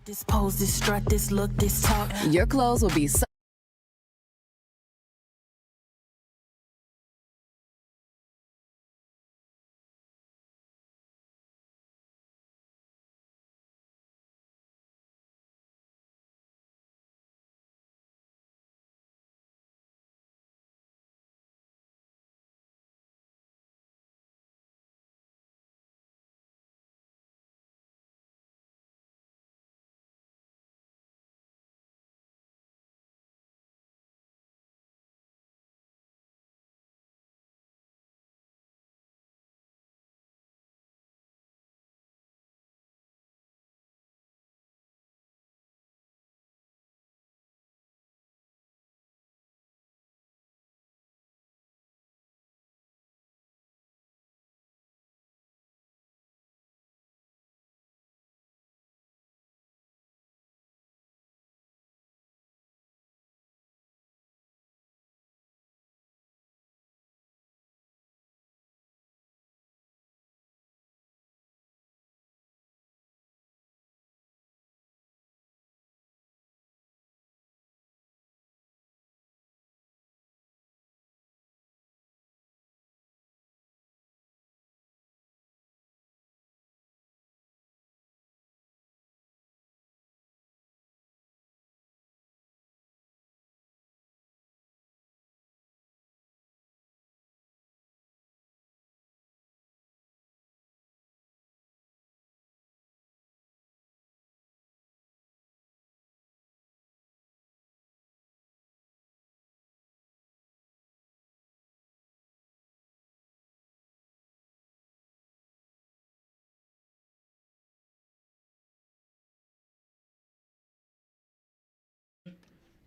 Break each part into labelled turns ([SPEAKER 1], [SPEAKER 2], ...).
[SPEAKER 1] This pose, this strut, this look, this talk.
[SPEAKER 2] Your clothes will be so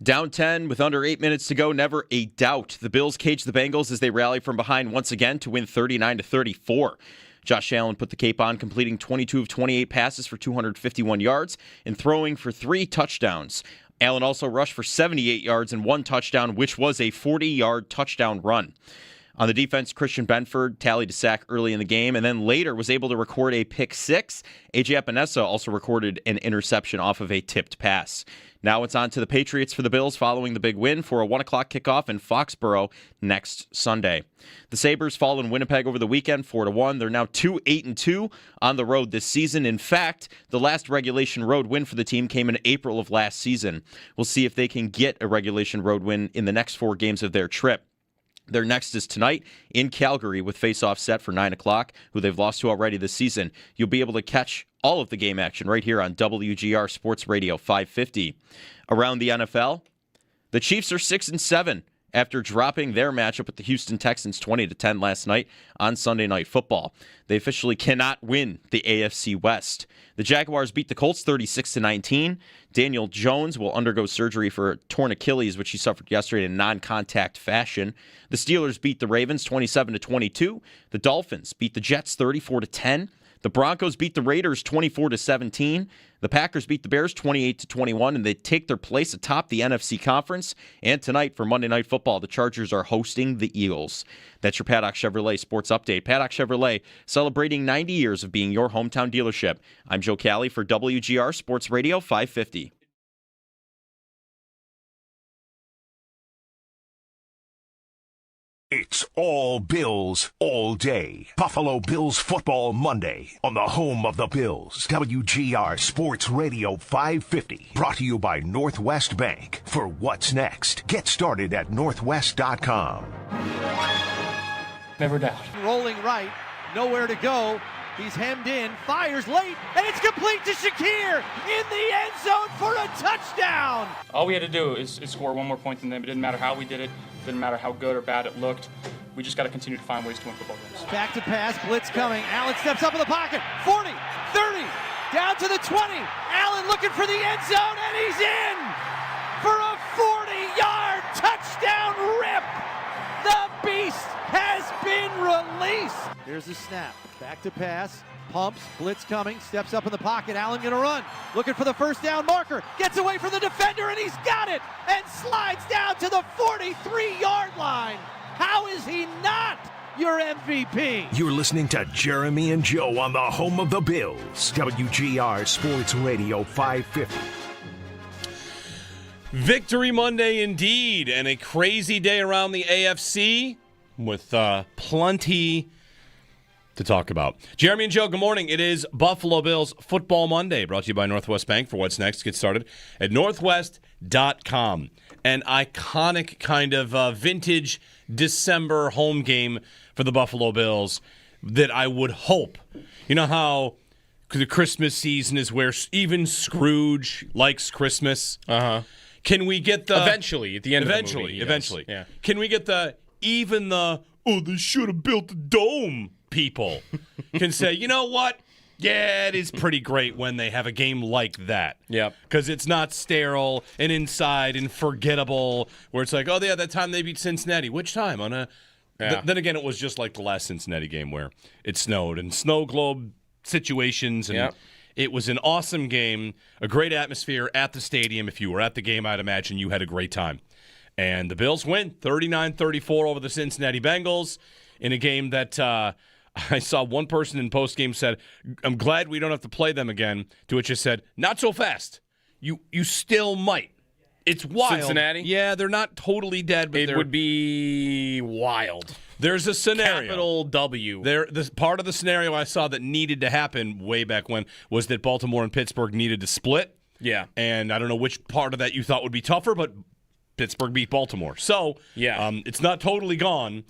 [SPEAKER 3] Down 10 with under 8 minutes to go, never a doubt. The Bills cage the Bengals as they rally from behind once again to win 39-34. Josh Allen put the cape on, completing 22 of 28 passes for 251 yards and throwing for 3 touchdowns. Allen also rushed for 78 yards and 1 touchdown, which was a 40-yard touchdown run. On the defense, Christian Benford tallied a sack early in the game and then later was able to record a pick 6. A.J. Epinesa also recorded an interception off of a tipped pass. Now it's on to the Patriots for the Bills following the big win for a 1 o'clock kickoff in Foxborough next Sunday. The Sabres fall in Winnipeg over the weekend 4-1. They're now 2-8-2 on the road this season. In fact, the last regulation road win for the team came in April of last season. We'll see if they can get a regulation road win in the next 4 games of their trip. Their next is tonight in Calgary with face-off set for 9 o'clock, who they've lost to already this season. You'll be able to catch all of the game action right here on WGR Sports Radio 550. Around the NFL, the Chiefs are 6-7 after dropping their matchup with the Houston Texans 20-10 last night on Sunday Night Football. They officially cannot win the AFC West. The Jaguars beat the Colts 36-19. Daniel Jones will undergo surgery for a torn Achilles, which he suffered yesterday in non-contact fashion. The Steelers beat the Ravens 27-22. The Dolphins beat the Jets 34-10. The Broncos beat the Raiders 24-17. The Packers beat the Bears 28-21, and they take their place atop the NFC Conference. And tonight for Monday Night Football, the Chargers are hosting the Eagles. That's your Paddock Chevrolet Sports Update. Paddock Chevrolet, celebrating 90 years of being your hometown dealership. I'm Joe Cali for WGR Sports Radio 550.
[SPEAKER 4] It's all Bills, all day. Buffalo Bills Football Monday on the home of the Bills. WGR Sports Radio 550. Brought to you by Northwest Bank. For what's next, get started at northwest.com.
[SPEAKER 5] Never doubt.
[SPEAKER 6] Rolling right, nowhere to go. He's hemmed in, fires late, and it's complete to Shakir in the end zone for a touchdown.
[SPEAKER 5] All we had to do is score one more point than them. It didn't matter how we did it. Didn't matter how good or bad it looked. We just got to continue to find ways to win football games.
[SPEAKER 6] Back to pass, blitz coming. Allen steps up in the pocket. 40, 30, down to the 20. Allen looking for the end zone, and he's in for a 40-yard touchdown rip. The beast has been released. Here's the snap. Back to pass. Pumps. Blitz coming. Steps up in the pocket. Allen going to run. Looking for the first down marker. Gets away from the defender, and he's got it. And slides down to the 43-yard line. How is he not your MVP.
[SPEAKER 4] You're listening to Jeremy and Joe on the home of the Bills. WGR Sports Radio 550.
[SPEAKER 2] Victory Monday indeed, and a crazy day around the AFC with plenty to talk about. Jeremy and Joe, good morning. It is Buffalo Bills Football Monday, brought to you by Northwest Bank. For what's next, get started at northwest.com. An iconic kind of vintage December home game for the Buffalo Bills that I would hope. You know how the Christmas season is where even Scrooge likes Christmas? Uh-huh. Can we get the...
[SPEAKER 7] Eventually, at the end of the movie.
[SPEAKER 2] Eventually.
[SPEAKER 7] Yeah.
[SPEAKER 2] Can we get they should have built a dome people can say, you know what? Yeah, it is pretty great when they have a game like that.
[SPEAKER 7] Yep.
[SPEAKER 2] Because it's not sterile and inside and forgettable, where it's like, oh, yeah, that time they beat Cincinnati. Which time? Then again, it was just like the last Cincinnati game where it snowed and snow globe situations. And It was an awesome game, a great atmosphere at the stadium. If you were at the game, I'd imagine you had a great time. And the Bills win 39-34 over the Cincinnati Bengals in a game that I saw one person in postgame said, I'm glad we don't have to play them again, to which I said, not so fast. You still might. It's wild.
[SPEAKER 7] Cincinnati?
[SPEAKER 2] Yeah, they're not totally dead, but
[SPEAKER 7] it would be wild.
[SPEAKER 2] There's a scenario.
[SPEAKER 7] Capital W.
[SPEAKER 2] The part of the scenario I saw that needed to happen way back when was that Baltimore and Pittsburgh needed to split.
[SPEAKER 7] Yeah.
[SPEAKER 2] And I don't know which part of that you thought would be tougher, but Pittsburgh beat Baltimore. So it's not totally gone.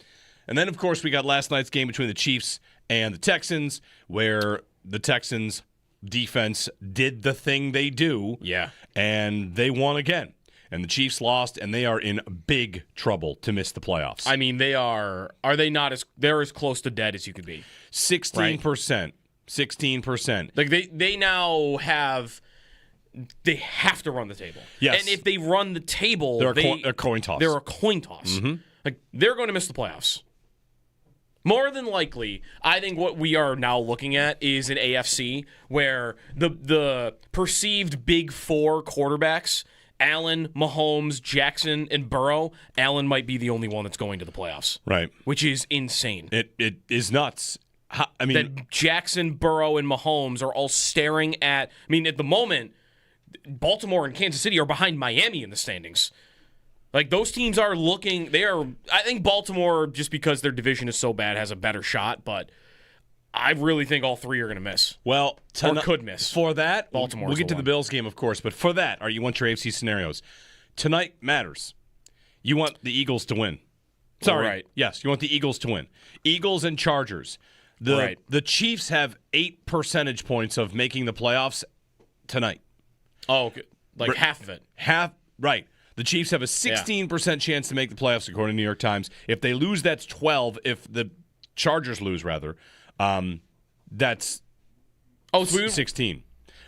[SPEAKER 2] And then, of course, we got last night's game between the Chiefs and the Texans, where the Texans' defense did the thing they do.
[SPEAKER 7] Yeah.
[SPEAKER 2] And they won again. And the Chiefs lost, and they are in big trouble to miss the playoffs.
[SPEAKER 7] I mean, they're as close to dead as you could be.
[SPEAKER 2] 16%. Right? 16%.
[SPEAKER 7] Like, they now have... They have to run the table.
[SPEAKER 2] Yes.
[SPEAKER 7] And if they run the table...
[SPEAKER 2] They're a coin toss.
[SPEAKER 7] They're a coin toss.
[SPEAKER 2] Mm-hmm.
[SPEAKER 7] Like, they're going to miss the playoffs. More than likely, I think what we are now looking at is an AFC where the perceived big four quarterbacks, Allen, Mahomes, Jackson, and Burrow, Allen might be the only one that's going to the playoffs.
[SPEAKER 2] Right.
[SPEAKER 7] Which is insane.
[SPEAKER 2] It is nuts. I mean,
[SPEAKER 7] that Jackson, Burrow, and Mahomes are all staring at... I mean, at the moment... Baltimore and Kansas City are behind Miami in the standings. Like, those teams are looking... I think Baltimore, just because their division is so bad, has a better shot, but I really think all three are going to miss.
[SPEAKER 2] Well,
[SPEAKER 7] or could miss.
[SPEAKER 2] For that,
[SPEAKER 7] Baltimore.
[SPEAKER 2] We'll get to the Bills game, of course, but for that, you want your AFC scenarios. Tonight matters. You want the Eagles to win. Sorry.
[SPEAKER 7] Right.
[SPEAKER 2] Yes, you want the Eagles to win. Eagles and Chargers. The Chiefs have 8 percentage points of making the playoffs tonight.
[SPEAKER 7] Oh, okay. Like half of it.
[SPEAKER 2] Right. The Chiefs have a 16% chance to make the playoffs, according to New York Times. If they lose, that's 12. If the Chargers lose, rather, that's 16.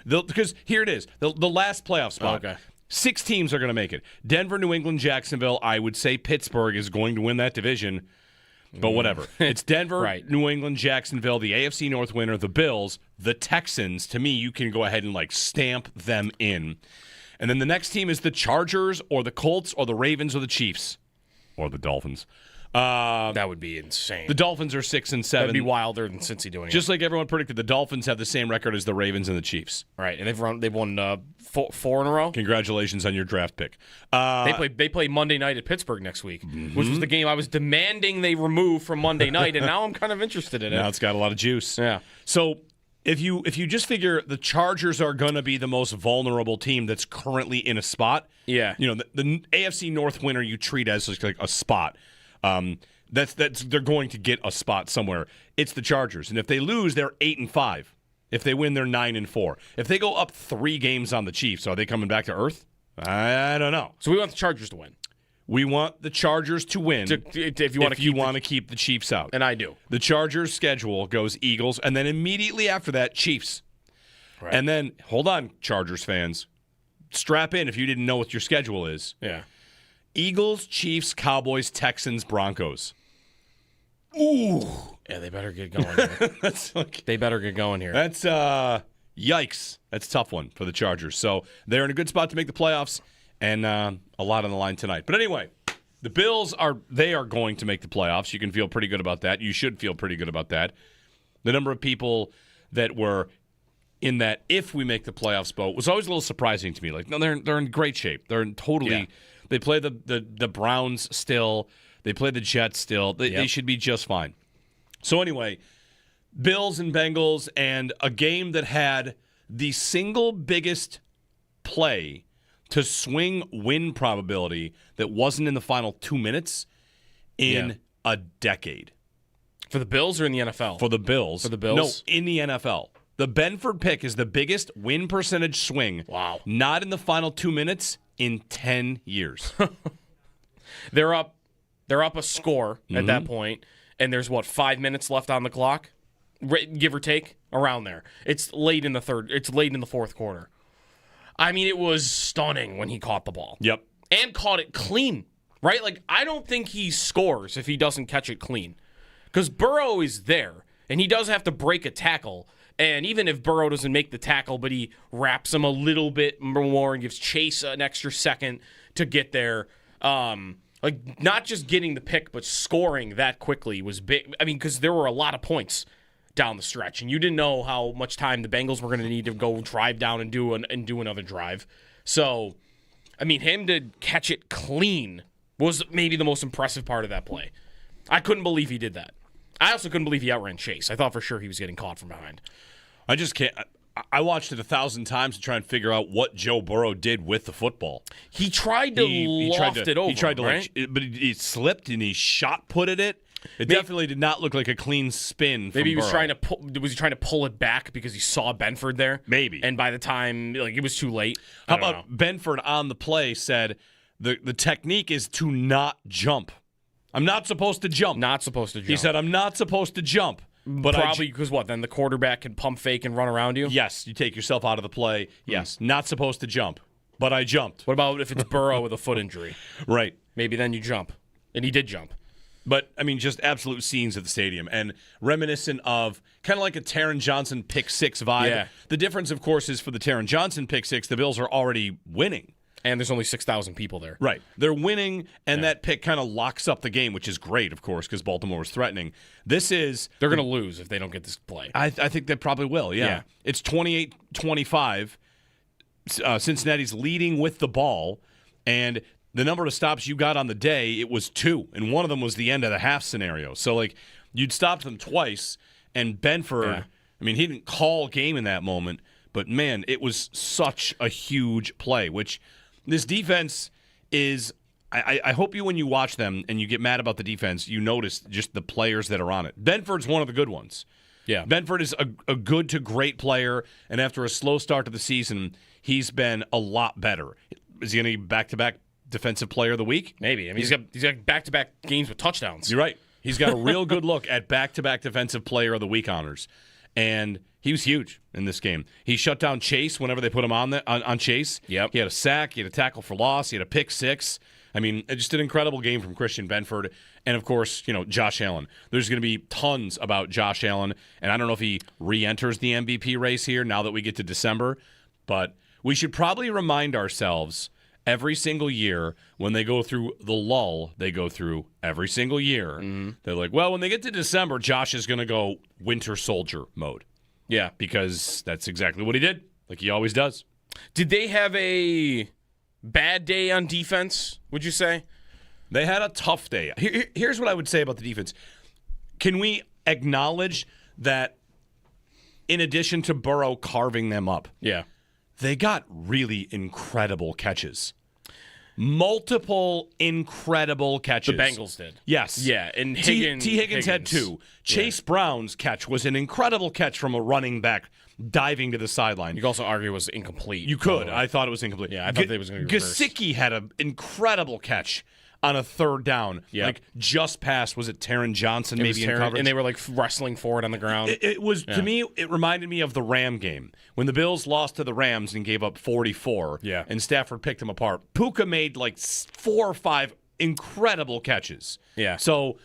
[SPEAKER 2] Because here it is. The last playoff spot.
[SPEAKER 7] Okay.
[SPEAKER 2] 6 teams are going to make it. Denver, New England, Jacksonville. I would say Pittsburgh is going to win that division. But whatever. It's Denver,
[SPEAKER 7] right.
[SPEAKER 2] New England, Jacksonville, the AFC North winner, the Bills, the Texans. To me, you can go ahead and stamp them in. And then the next team is the Chargers or the Colts or the Ravens or the Chiefs or the Dolphins.
[SPEAKER 7] That would be insane.
[SPEAKER 2] The Dolphins are 6 and 7.
[SPEAKER 7] That'd be wilder than Cincy doing it.
[SPEAKER 2] Just like everyone predicted, the Dolphins have the same record as the Ravens and the Chiefs.
[SPEAKER 7] Right, and they've won 4 in a row.
[SPEAKER 2] Congratulations on your draft pick.
[SPEAKER 7] They play Monday night at Pittsburgh next week, which was the game I was demanding they remove from Monday night, and now I'm kind of interested in it.
[SPEAKER 2] Now it's got a lot of juice.
[SPEAKER 7] Yeah.
[SPEAKER 2] So if you just figure the Chargers are going to be the most vulnerable team that's currently in a spot,
[SPEAKER 7] yeah,
[SPEAKER 2] the AFC North winner you treat as like a spot. That's they're going to get a spot somewhere. It's the Chargers, and if they lose, they're 8 and 5. If they win, they're 9 and 4. If they go up 3 games on the Chiefs, are they coming back to earth? I don't know.
[SPEAKER 7] So we want the Chargers to win.
[SPEAKER 2] We want the Chargers to win.
[SPEAKER 7] If you want to
[SPEAKER 2] keep the Chiefs out,
[SPEAKER 7] and I do.
[SPEAKER 2] The Chargers' schedule goes Eagles, and then immediately after that, Chiefs. Right. And then hold on, Chargers fans, strap in if you didn't know what your schedule is.
[SPEAKER 7] Yeah.
[SPEAKER 2] Eagles, Chiefs, Cowboys, Texans, Broncos.
[SPEAKER 7] Ooh. Yeah, they better get going here. They better get going here.
[SPEAKER 2] That's, yikes. That's a tough one for the Chargers. So they're in a good spot to make the playoffs, and a lot on the line tonight. But anyway, The Bills are going to make the playoffs. You can feel pretty good about that. You should feel pretty good about that. The number of people that were in that if we make the playoffs boat was always a little surprising to me. Like, no, they're in great shape. They're in totally. Yeah. They play the Browns still. They play the Jets still. They should be just fine. So anyway, Bills and Bengals, and a game that had the single biggest play to swing win probability that wasn't in the final 2 minutes in a decade.
[SPEAKER 7] For the Bills or in the NFL?
[SPEAKER 2] For the Bills.
[SPEAKER 7] For the Bills?
[SPEAKER 2] No, in the NFL. The Benford pick is the biggest win percentage swing.
[SPEAKER 7] Wow.
[SPEAKER 2] Not in the final 2 minutes in 10 years.
[SPEAKER 7] They're up a score at that point, and there's 5 minutes left on the clock, give or take, around there. It's late in the fourth quarter. I mean, it was stunning when he caught the ball.
[SPEAKER 2] Yep.
[SPEAKER 7] And caught it clean, right? Like, I don't think he scores if he doesn't catch it clean. Because Burrow is there, and he does have to break a tackle. And even if Burrow doesn't make the tackle, but he wraps him a little bit more and gives Chase an extra second to get there, like, not just getting the pick, but scoring that quickly was big. I mean, because there were a lot of points down the stretch, and you didn't know how much time the Bengals were going to need to go drive down and do another drive. So, I mean, him to catch it clean was maybe the most impressive part of that play. I couldn't believe he did that. I also couldn't believe he outran Chase. I thought for sure he was getting caught from behind.
[SPEAKER 2] I just can't. I watched it 1,000 times to try and figure out what Joe Burrow did with the football.
[SPEAKER 7] He tried to loft it over.
[SPEAKER 2] He tried to,
[SPEAKER 7] right?
[SPEAKER 2] but he slipped and he shot-putted it. It definitely did not look like a clean spin.
[SPEAKER 7] Maybe he was
[SPEAKER 2] Burrow.
[SPEAKER 7] was he trying to pull it back because he saw Benford there?
[SPEAKER 2] Maybe.
[SPEAKER 7] And by the time, like, it was too late.
[SPEAKER 2] How about Benford on the play said the technique is to not jump. I'm not supposed to jump.
[SPEAKER 7] Not supposed to jump.
[SPEAKER 2] He said, I'm not supposed to jump. But
[SPEAKER 7] probably because then the quarterback can pump fake and run around you?
[SPEAKER 2] Yes, you take yourself out of the play. Yes, not supposed to jump, but I jumped.
[SPEAKER 7] What about if it's Burrow with a foot injury?
[SPEAKER 2] Right.
[SPEAKER 7] Maybe then you jump. And he did jump.
[SPEAKER 2] But, I mean, just absolute scenes at the stadium and reminiscent of kind of like a Taron Johnson pick six vibe.
[SPEAKER 7] Yeah.
[SPEAKER 2] The difference, of course, is for the Taron Johnson pick six, the Bills are already winning.
[SPEAKER 7] And there's only 6,000 people there.
[SPEAKER 2] Right. They're winning, and that pick kind of locks up the game, which is great, of course, because Baltimore was threatening. This is...
[SPEAKER 7] They're going to lose if they don't get this play.
[SPEAKER 2] I think they probably will, yeah. It's 28-25. Cincinnati's leading with the ball, and the number of stops you got on the day, it was 2, and one of them was the end of the half scenario. So, like, you'd stopped them twice, and Benford, I mean, he didn't call game in that moment, but, man, it was such a huge play, which... This defense is, I hope when you watch them and you get mad about the defense, you notice just the players that are on it. Benford's one of the good ones.
[SPEAKER 7] Yeah.
[SPEAKER 2] Benford is a good to great player, and after a slow start to the season, he's been a lot better. Is he going to be back-to-back Defensive Player of the Week?
[SPEAKER 7] Maybe. I mean, he's got back-to-back games with touchdowns.
[SPEAKER 2] You're right. He's got a real good look at back-to-back Defensive Player of the Week honors. And he was huge in this game. He shut down Chase whenever they put him on Chase.
[SPEAKER 7] Yep.
[SPEAKER 2] He had a sack. He had a tackle for loss. He had a pick six. I mean, just an incredible game from Christian Benford. And, of course, Josh Allen. There's going to be tons about Josh Allen. And I don't know if he re-enters the MVP race here now that we get to December. But we should probably remind ourselves every single year when they go through the lull they go through every single year. Mm-hmm. They're like, well, when they get to December, Josh is going to go Winter Soldier mode.
[SPEAKER 7] Yeah.
[SPEAKER 2] Because that's exactly what he did, like he always does.
[SPEAKER 7] Did they have a bad day on defense, would you say?
[SPEAKER 2] They had a tough day. Here's what I would say about the defense. Can we acknowledge that in addition to Burrow carving them up, they got really incredible catches. Multiple incredible catches.
[SPEAKER 7] The Bengals did.
[SPEAKER 2] Yes.
[SPEAKER 7] Yeah, and
[SPEAKER 2] Higgins had 2. Chase Brown's catch was an incredible catch from a running back diving to the sideline.
[SPEAKER 7] You could also argue it was incomplete.
[SPEAKER 2] You could. I thought it was incomplete.
[SPEAKER 7] Yeah, I thought they was going to be reversed.
[SPEAKER 2] Gesicki had an incredible catch on a third down.
[SPEAKER 7] Yep.
[SPEAKER 2] Like just past, was it Taron Johnson maybe in coverage?
[SPEAKER 7] And they were like wrestling forward on the ground.
[SPEAKER 2] It was, to me, it reminded me of the Ram game. When the Bills lost to the Rams and gave up 44, and Stafford picked them apart. Puka made like 4 or 5 incredible catches.
[SPEAKER 7] Yeah.
[SPEAKER 2] So,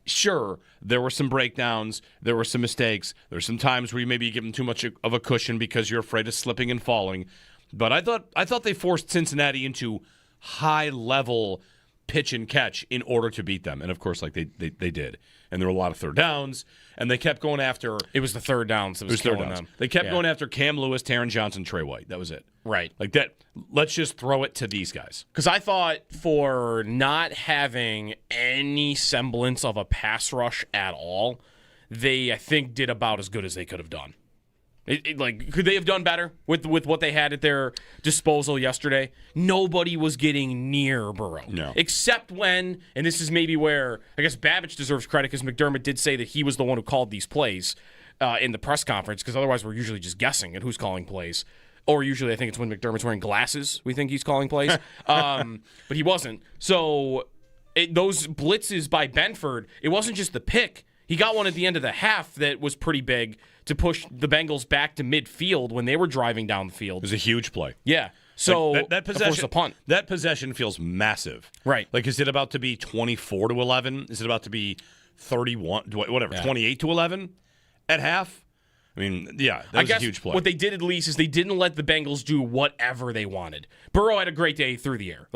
[SPEAKER 2] sure, there were some breakdowns. There were some mistakes. There were some times where you maybe give them too much of a cushion because you're afraid of slipping and falling. But I thought they forced Cincinnati into high-level pitch and catch in order to beat them. And, of course, like they did. And there were a lot of third downs. And they kept going after...
[SPEAKER 7] It was the third downs that was killing them.
[SPEAKER 2] They kept going after Cam Lewis, Taron Johnson, Trey White. That was it.
[SPEAKER 7] Right.
[SPEAKER 2] Like that. Let's just throw it to these guys.
[SPEAKER 7] Because I thought for not having any semblance of a pass rush at all, they, I think, did about as good as they could have done. Could they have done better with what they had at their disposal yesterday? Nobody was getting near Burrow.
[SPEAKER 2] No.
[SPEAKER 7] Except when, and this is maybe where, I guess Babbage deserves credit because McDermott did say that he was the one who called these plays in the press conference, because otherwise we're usually just guessing at who's calling plays. Or usually I think it's when McDermott's wearing glasses, we think he's calling plays. But he wasn't. So those blitzes by Benford, it wasn't just the pick. He got one at the end of the half that was pretty big to push the Bengals back to midfield when they were driving down the field.
[SPEAKER 2] It was a huge play.
[SPEAKER 7] Yeah. So
[SPEAKER 2] that possession,
[SPEAKER 7] a punt.
[SPEAKER 2] That possession feels massive.
[SPEAKER 7] Right.
[SPEAKER 2] Like, is it about to be 24-11? Is it about to be 31, whatever, 28-11 at half? I mean, yeah, that was a huge play.
[SPEAKER 7] What they did at least is they didn't let the Bengals do whatever they wanted. Burrow had a great day through the air,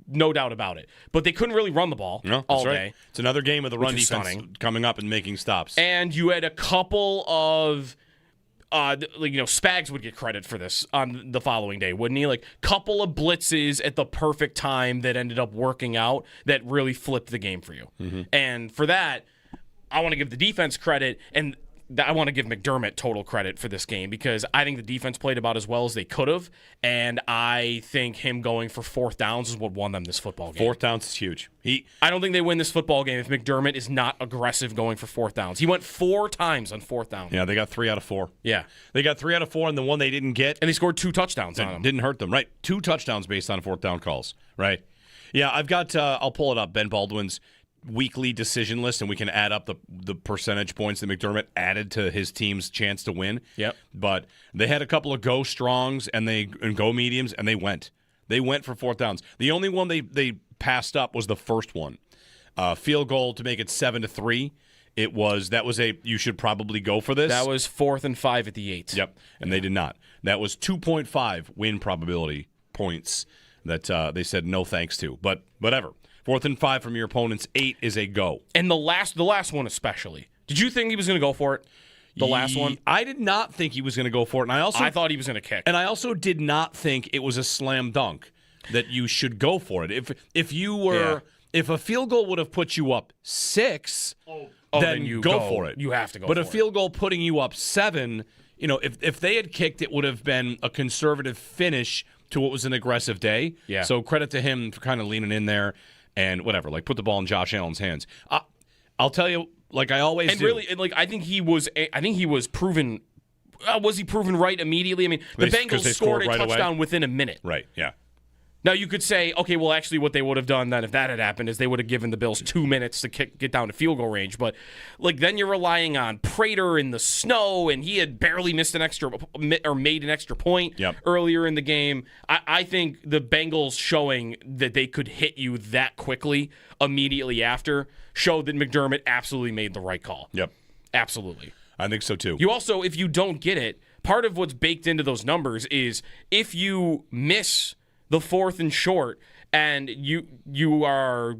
[SPEAKER 7] no doubt about it. But they couldn't really run the ball all day.
[SPEAKER 2] It's another game of the run defense coming up and making stops.
[SPEAKER 7] And you had a couple of, Spags would get credit for this on the following day, wouldn't he? Couple of blitzes at the perfect time that ended up working out that really flipped the game for you. Mm-hmm. And for that, I want to give the defense credit, and I want to give McDermott total credit for this game because I think the defense played about as well as they could have, and I think him going for fourth downs is what won them this football game.
[SPEAKER 2] Fourth downs is huge.
[SPEAKER 7] I don't think they win this football game if McDermott is not aggressive going for fourth downs. He went 4 times on fourth down.
[SPEAKER 2] Yeah, they got 3 out of 4.
[SPEAKER 7] Yeah.
[SPEAKER 2] They got 3 out of 4, and the one they didn't get.
[SPEAKER 7] And they scored 2 touchdowns on them.
[SPEAKER 2] Didn't hurt them, right? 2 touchdowns based on fourth down calls, right? Yeah, I've got, I'll pull it up, Ben Baldwin's weekly decision list, and we can add up the percentage points that McDermott added to his team's chance to win.
[SPEAKER 7] Yep.
[SPEAKER 2] But they had a couple of go strongs and go mediums, and they went. They went for fourth downs. The only one they passed up was the first one. Field goal to make it 7-3. That was a you should probably go for this.
[SPEAKER 7] That was 4th and 5 at the 8.
[SPEAKER 2] Yep. And they did not. That was 2.5 win probability points that they said no thanks to. But whatever. 4th and 5 from your opponent's 8 is a go.
[SPEAKER 7] And the last one especially. Did you think he was going to go for it? The last one?
[SPEAKER 2] I did not think he was going to go for it. And I
[SPEAKER 7] thought he was going to kick.
[SPEAKER 2] And I also did not think it was a slam dunk that you should go for it. If a field goal would have put you up 6, then you go for it.
[SPEAKER 7] You have to go
[SPEAKER 2] but
[SPEAKER 7] for
[SPEAKER 2] a
[SPEAKER 7] it.
[SPEAKER 2] field goal putting you up 7, if they had kicked, it would have been a conservative finish to what was an aggressive day.
[SPEAKER 7] Yeah.
[SPEAKER 2] So credit to him for kind of leaning in there. And whatever, put the ball in Josh Allen's hands. I'll tell you, like I always
[SPEAKER 7] and
[SPEAKER 2] do.
[SPEAKER 7] And really, I think he was proven. Was he proven right immediately? I mean, the Bengals scored a touchdown within a minute.
[SPEAKER 2] Right. Yeah.
[SPEAKER 7] Now you could say, okay, well, actually, what they would have done then if that had happened is they would have given the Bills 2 minutes to get down to field goal range. But then you're relying on Prater in the snow, and he had barely missed an extra or made an extra point earlier in the game. I think the Bengals showing that they could hit you that quickly immediately after showed that McDermott absolutely made the right call.
[SPEAKER 2] Yep,
[SPEAKER 7] absolutely.
[SPEAKER 2] I think so too.
[SPEAKER 7] You also, if you don't get it, part of what's baked into those numbers is if you miss the 4th and short, and you are,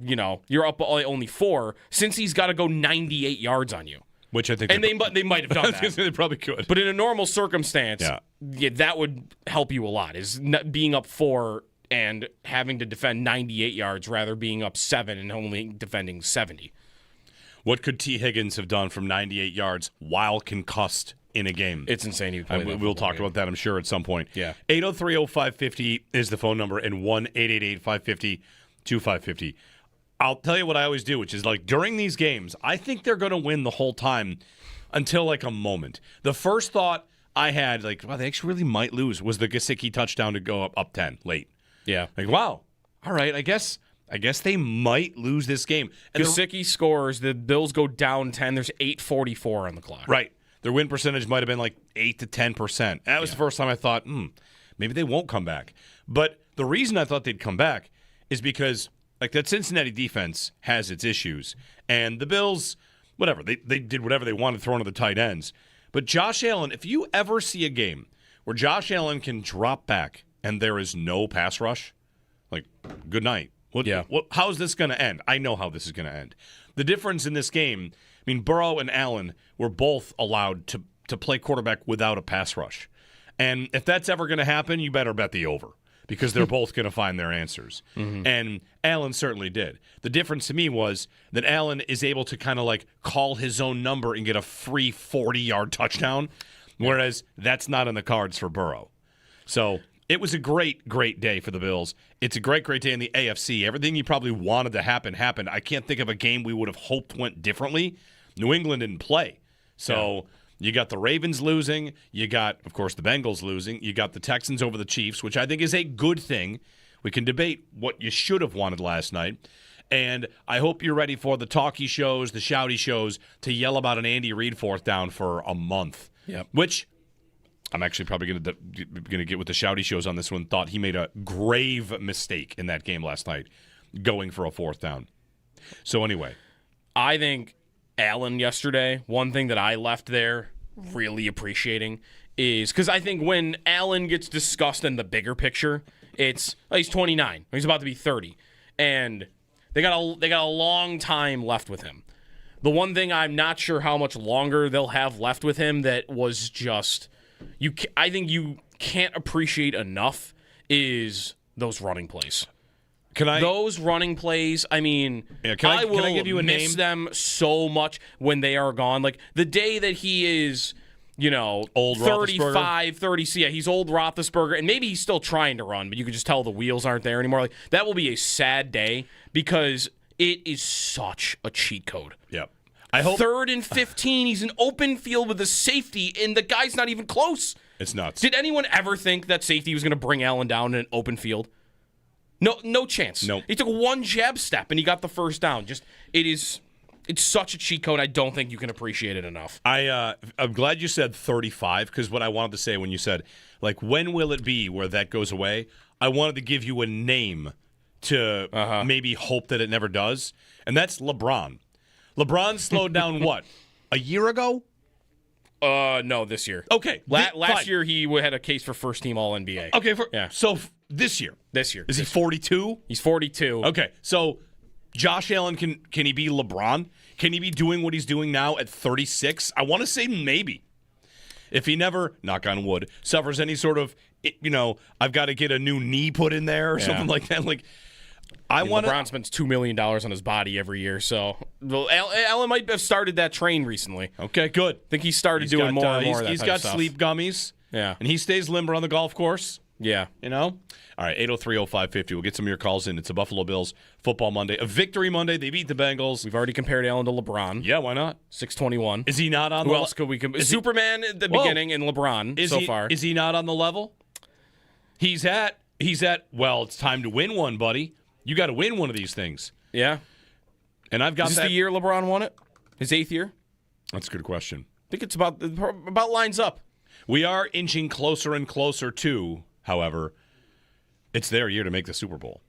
[SPEAKER 7] you're up only 4, since he's got to go 98 yards on you.
[SPEAKER 2] Which I think
[SPEAKER 7] they might have done that.
[SPEAKER 2] They probably could.
[SPEAKER 7] But in a normal circumstance, that would help you a lot, is being up 4 and having to defend 98 yards rather being up 7 and only defending 70.
[SPEAKER 2] What could T. Higgins have done from 98 yards while concussed in a game?
[SPEAKER 7] It's insane.
[SPEAKER 2] We'll talk about that, I'm sure, at some point.
[SPEAKER 7] Yeah.
[SPEAKER 2] 803-0550 is the phone number, and 1-888-550-2550. I'll tell you what I always do, which is during these games, I think they're going to win the whole time until a moment. The first thought I had, wow, they actually really might lose, was the Gesicki touchdown to go up 10 late.
[SPEAKER 7] Yeah.
[SPEAKER 2] Wow. All right, I guess they might lose this game. And
[SPEAKER 7] Gesicki scores, the Bills go down 10, there's 8:44 on the clock.
[SPEAKER 2] Right. Their win percentage might have been 8 to 10%. That was the first time I thought, maybe they won't come back. But the reason I thought they'd come back is because that Cincinnati defense has its issues. And the Bills, whatever, they did whatever they wanted throwing to the tight ends. But Josh Allen, if you ever see a game where Josh Allen can drop back and there is no pass rush, good night. How is this going to end? I know how this is going to end. The difference in this game, I mean, Burrow and Allen were both allowed to play quarterback without a pass rush. And if that's ever going to happen, you better bet the over because they're both going to find their answers. Mm-hmm. And Allen certainly did. The difference to me was that Allen is able to kind of like call his own number and get a free 40-yard touchdown, whereas that's not in the cards for Burrow. So it was a great, great day for the Bills. It's a great, great day in the AFC. Everything you probably wanted to happen happened. I can't think of a game we would have hoped went differently. New England didn't play. So you got the Ravens losing. You got, of course, the Bengals losing. You got the Texans over the Chiefs, which I think is a good thing. We can debate what you should have wanted last night. And I hope you're ready for the talkie shows, the shouty shows, to yell about an Andy Reid fourth down for a month.
[SPEAKER 7] Yep.
[SPEAKER 2] Which I'm actually probably going to get with the shouty shows on this one. Thought he made a grave mistake in that game last night, going for a fourth down. So anyway,
[SPEAKER 7] I think Allen yesterday, one thing that I left there really appreciating is because I think when Allen gets discussed in the bigger picture, it's he's 29, he's about to be 30, and they got a long time left with him. The one thing I'm not sure how much longer they'll have left with him that was just I think you can't appreciate enough is those running plays. Those running plays, I mean, I will
[SPEAKER 2] give you a
[SPEAKER 7] miss
[SPEAKER 2] name?
[SPEAKER 7] them so much when they are gone. Like, the day that he is,
[SPEAKER 2] old
[SPEAKER 7] 35, 30, he's old Roethlisberger, and maybe he's still trying to run, but you can just tell the wheels aren't there anymore. Like, that will be a sad day because it is such a cheat code.
[SPEAKER 2] Yep. I hope
[SPEAKER 7] 3rd and 15, he's in open field with a safety, and the guy's not even close.
[SPEAKER 2] It's nuts.
[SPEAKER 7] Did anyone ever think that safety was going to bring Allen down in an open field? No chance.
[SPEAKER 2] Nope.
[SPEAKER 7] He took one jab step, and he got the first down. It's such a cheat code, I don't think you can appreciate it enough.
[SPEAKER 2] I'm glad you said 35, because what I wanted to say when you said, like, when will it be where that goes away? I wanted to give you a name to maybe hope that it never does, and that's LeBron. LeBron slowed down what? A year ago?
[SPEAKER 7] No, this year.
[SPEAKER 2] Okay.
[SPEAKER 7] Last year he had a case for first team All-NBA.
[SPEAKER 2] Okay, so this year.
[SPEAKER 7] This year.
[SPEAKER 2] Is he 42?
[SPEAKER 7] He's 42.
[SPEAKER 2] Okay, so Josh Allen, can he be LeBron? Can he be doing what he's doing now at 36? I want to say maybe. If he never, knock on wood, suffers any sort of, I've got to get a new knee put in there or something like that. Like,
[SPEAKER 7] LeBron spends $2 million on his body every year, so Allen might have started that train recently.
[SPEAKER 2] Okay, good.
[SPEAKER 7] I think he started doing more and more of that
[SPEAKER 2] He's
[SPEAKER 7] type
[SPEAKER 2] got
[SPEAKER 7] of stuff.
[SPEAKER 2] sleep gummies.
[SPEAKER 7] Yeah.
[SPEAKER 2] And he stays limber on the golf course.
[SPEAKER 7] Yeah.
[SPEAKER 2] All right, 803-0550. We'll get some of your calls in. It's a Buffalo Bills football Monday. A victory Monday. They beat the Bengals.
[SPEAKER 7] We've already compared Allen to LeBron.
[SPEAKER 2] Yeah, why not?
[SPEAKER 7] 621.
[SPEAKER 2] Is he not on
[SPEAKER 7] Who
[SPEAKER 2] the
[SPEAKER 7] else could we compare? Superman at the beginning and LeBron so far.
[SPEAKER 2] Is he not on the level? He's at, well, it's time to win one, buddy. You got to win one of these things.
[SPEAKER 7] Yeah.
[SPEAKER 2] And I've got
[SPEAKER 7] Is this the year LeBron won it? His 8th year?
[SPEAKER 2] That's a good question.
[SPEAKER 7] I think it's about lines up.
[SPEAKER 2] We are inching closer and closer to, however, it's their year to make the Super Bowl.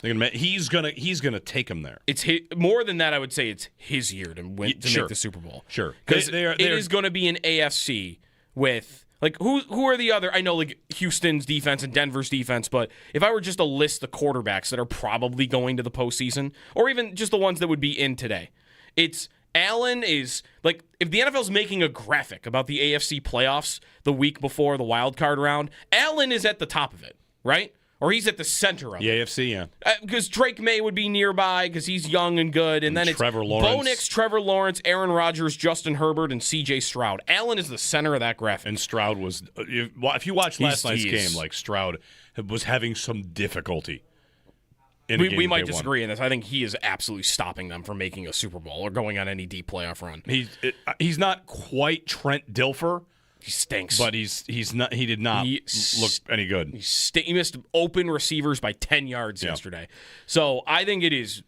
[SPEAKER 2] He's gonna take them there.
[SPEAKER 7] It's more than that. I would say it's his year to make the Super Bowl.
[SPEAKER 2] Sure,
[SPEAKER 7] because it is going to be an AFC with like who are the other? I know like Houston's defense and Denver's defense, but if I were just to list the quarterbacks that are probably going to the postseason, or even just the ones that would be in today, it's Allen is like if the NFL's making a graphic about the AFC playoffs the week before the wild card round, Allen is at the top of it, right? Or he's at the center of
[SPEAKER 2] the AFC, yeah.
[SPEAKER 7] Because Drake May would be nearby because he's young and good. And then it's Bo Nix, Trevor Lawrence, Aaron Rodgers, Justin Herbert, and C.J. Stroud. Allen is the center of that graphic.
[SPEAKER 2] And Stroud was, if you watched last night's game, like Stroud was having some difficulty.
[SPEAKER 7] We might disagree in this. I think he is absolutely stopping them from making a Super Bowl or going on any deep playoff run.
[SPEAKER 2] He's not quite Trent Dilfer.
[SPEAKER 7] He stinks.
[SPEAKER 2] But he's not. He did not look any good.
[SPEAKER 7] He missed open receivers by 10 yards yesterday. So I think it's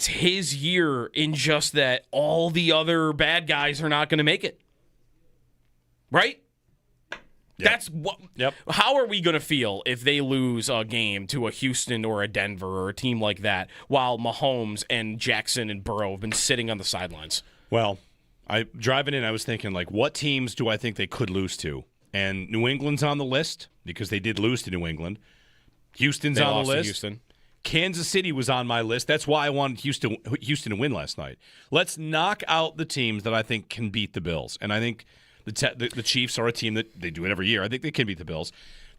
[SPEAKER 7] his year in just that all the other bad guys are not going to make it. Right? Yep. That's what.
[SPEAKER 2] Yep.
[SPEAKER 7] How are we going to feel if they lose a game to a Houston or a Denver or a team like that while Mahomes and Jackson and Burrow have been sitting on the sidelines?
[SPEAKER 2] Well, driving in, I was thinking, like, what teams do I think they could lose to? And New England's on the list because they did lose to New England. Houston's on the list.
[SPEAKER 7] Houston.
[SPEAKER 2] Kansas City was on my list. That's why I wanted Houston to win last night. Let's knock out the teams that I think can beat the Bills. And I think the Chiefs are a team that they do it every year. I think they can beat the Bills.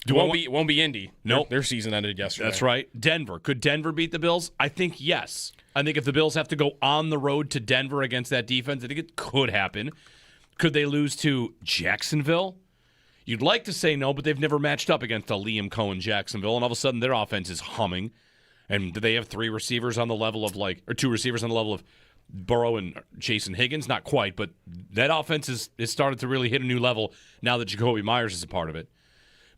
[SPEAKER 7] Won't be Indy.
[SPEAKER 2] Nope.
[SPEAKER 7] Their season ended yesterday.
[SPEAKER 2] That's right. Denver. Could Denver beat the Bills? I think yes. I think if the Bills have to go on the road to Denver against that defense, I think it could happen. Could they lose to Jacksonville? You'd like to say no, but they've never matched up against a Liam Cohen Jacksonville, and all of a sudden their offense is humming. And do they have 3 receivers on the level of or 2 receivers on the level of Burrow and Jason Higgins? Not quite, but that offense is started to really hit a new level now that Jacoby Myers is a part of it.